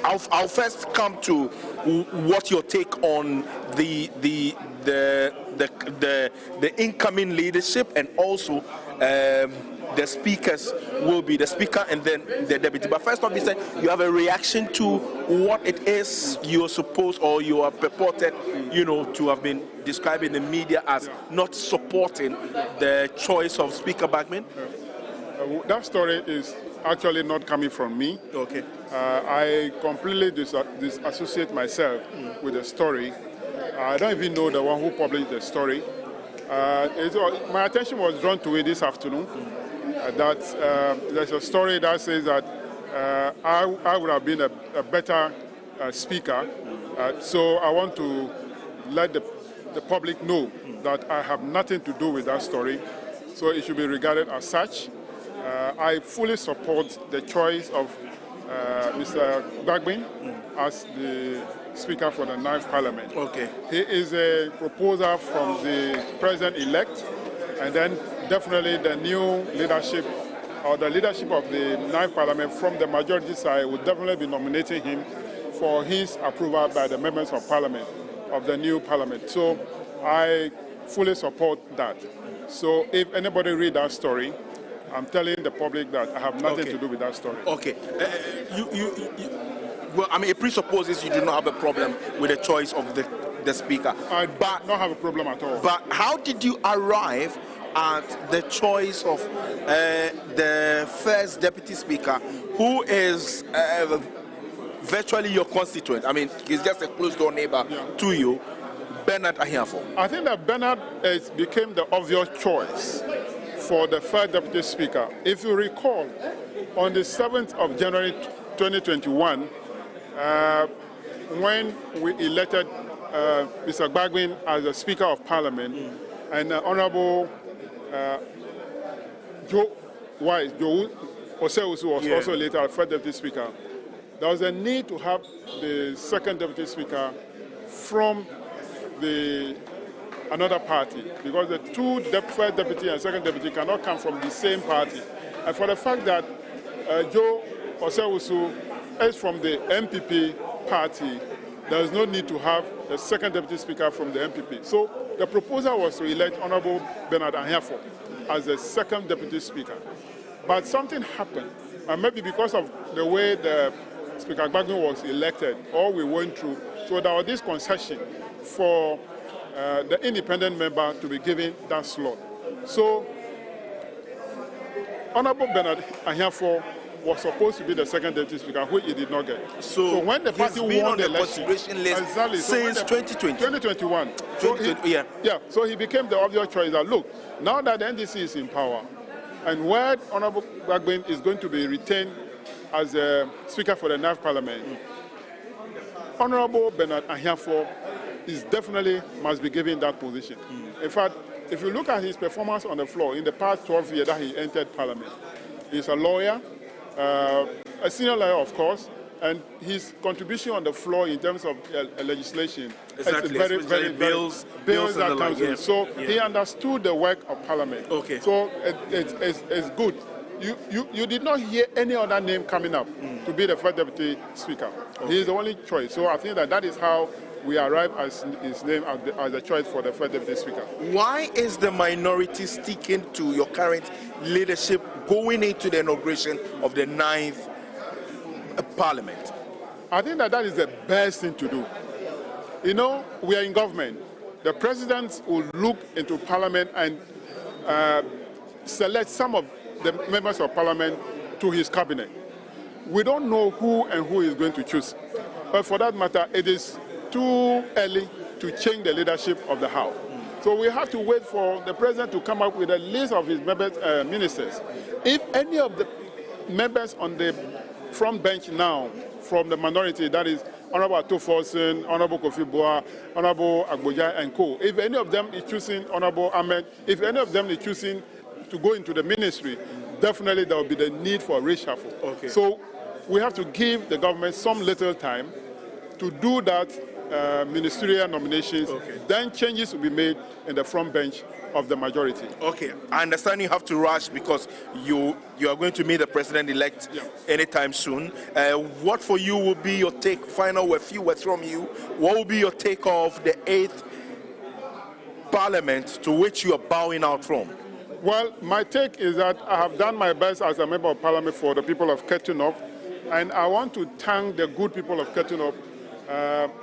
I'll first come to what your take on the incoming leadership, and also the speakers will be the Speaker and then the deputy. But first off, you have a reaction to what it is you're supposed, or you are purported, to have been described in the media as not supporting the choice of Speaker Bagman? That story is actually not coming from me. Okay. I completely disassociate myself with the story. I don't even know the one who published the story. My attention was drawn to it this afternoon. That there's a story that says that I would have been a better speaker. So I want to let the public know that I have nothing to do with that story. So it should be regarded as such. I fully support the choice of Mr. Bagman as the Speaker for the 9th Parliament. Okay. He is a proposer from the President-elect, and then definitely the new leadership, or the leadership of the 9th Parliament from the majority side would definitely be nominating him for his approval by the members of Parliament, of the new Parliament. So I fully support that. So if anybody read that story, I'm telling the public that I have nothing to do with that story. Okay. Well, I mean, it presupposes you do not have a problem with the choice of the Speaker. I do not have a problem at all. But how did you arrive at the choice of the first Deputy Speaker, who is virtually your constituent? I mean, he's just a closed-door neighbor to you, Bernard Ahiafo. I think that Bernard became the obvious choice for the first Deputy Speaker. If you recall, on the 7th of January 2021, when we elected Mr. Bagman as the Speaker of Parliament, and Honorable Joe Oseusu was also later first Deputy Speaker, there was a need to have the second Deputy Speaker from another party, because the first deputy and second deputy cannot come from the same party. And for the fact that Joe Oseusu is from the MPP party, there is no need to have the second deputy speaker from the MPP. So the proposal was to elect Honorable Bernard Ahiafo as the second deputy speaker. But something happened, and maybe because of the way the Speaker Gbagbo was elected, all we went through, so there was this concession for the independent member to be given that slot. So Honorable Bernard Ahiafo was supposed to be the second deputy speaker, which he did not get. So when the party won the election, list exactly, since 2020. 2021. So he became the obvious choice that, look, now that the NDC is in power, and where Honorable Gbagbo is going to be retained as a speaker for the Ninth Parliament, Honorable Bernard Ahiafo is definitely must be given that position. In fact, if you look at his performance on the floor in the past 12 years that he entered Parliament, he's a lawyer, a senior lawyer, of course, and his contribution on the floor in terms of legislation is very bills that comes in. So he understood the work of Parliament. Okay. So it's good. You did not hear any other name coming up to be the first deputy speaker. Okay. He is the only choice. So I think that is how we arrive as his name as the choice for the first deputy speaker. Why is the minority sticking to your current leadership going into the inauguration of the 9th Parliament? I think that is the best thing to do. You know, we are in government. The president will look into Parliament and select some of the members of Parliament to his cabinet. We don't know who is going to choose. But for that matter, it is too early to change the leadership of the House. So we have to wait for the president to come up with a list of his members, ministers. If any of the members on the front bench now from the minority, that is Honorable Atoforsen, Honorable Kofi Boa, Honorable Agboja and co, if any of them is choosing Honorable Ahmed, if any of them is choosing to go into the ministry, definitely there will be the need for a reshuffle. Okay. So we have to give the government some little time to do that ministerial nominations. Okay. Then changes will be made in the front bench of the majority. Okay, I understand you have to rush because you are going to meet the president-elect anytime soon. What for you will be your take, final few words from you, what will be your take of the 8th Parliament to which you are bowing out from? Well, my take is that I have done my best as a member of Parliament for the people of Ketu North, and I want to thank the good people of Ketu North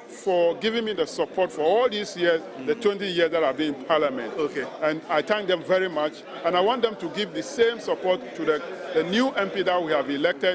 for giving me the support for all these years, the 20 years that I've been in Parliament. Okay. And I thank them very much, and I want them to give the same support to the new MP that we have elected.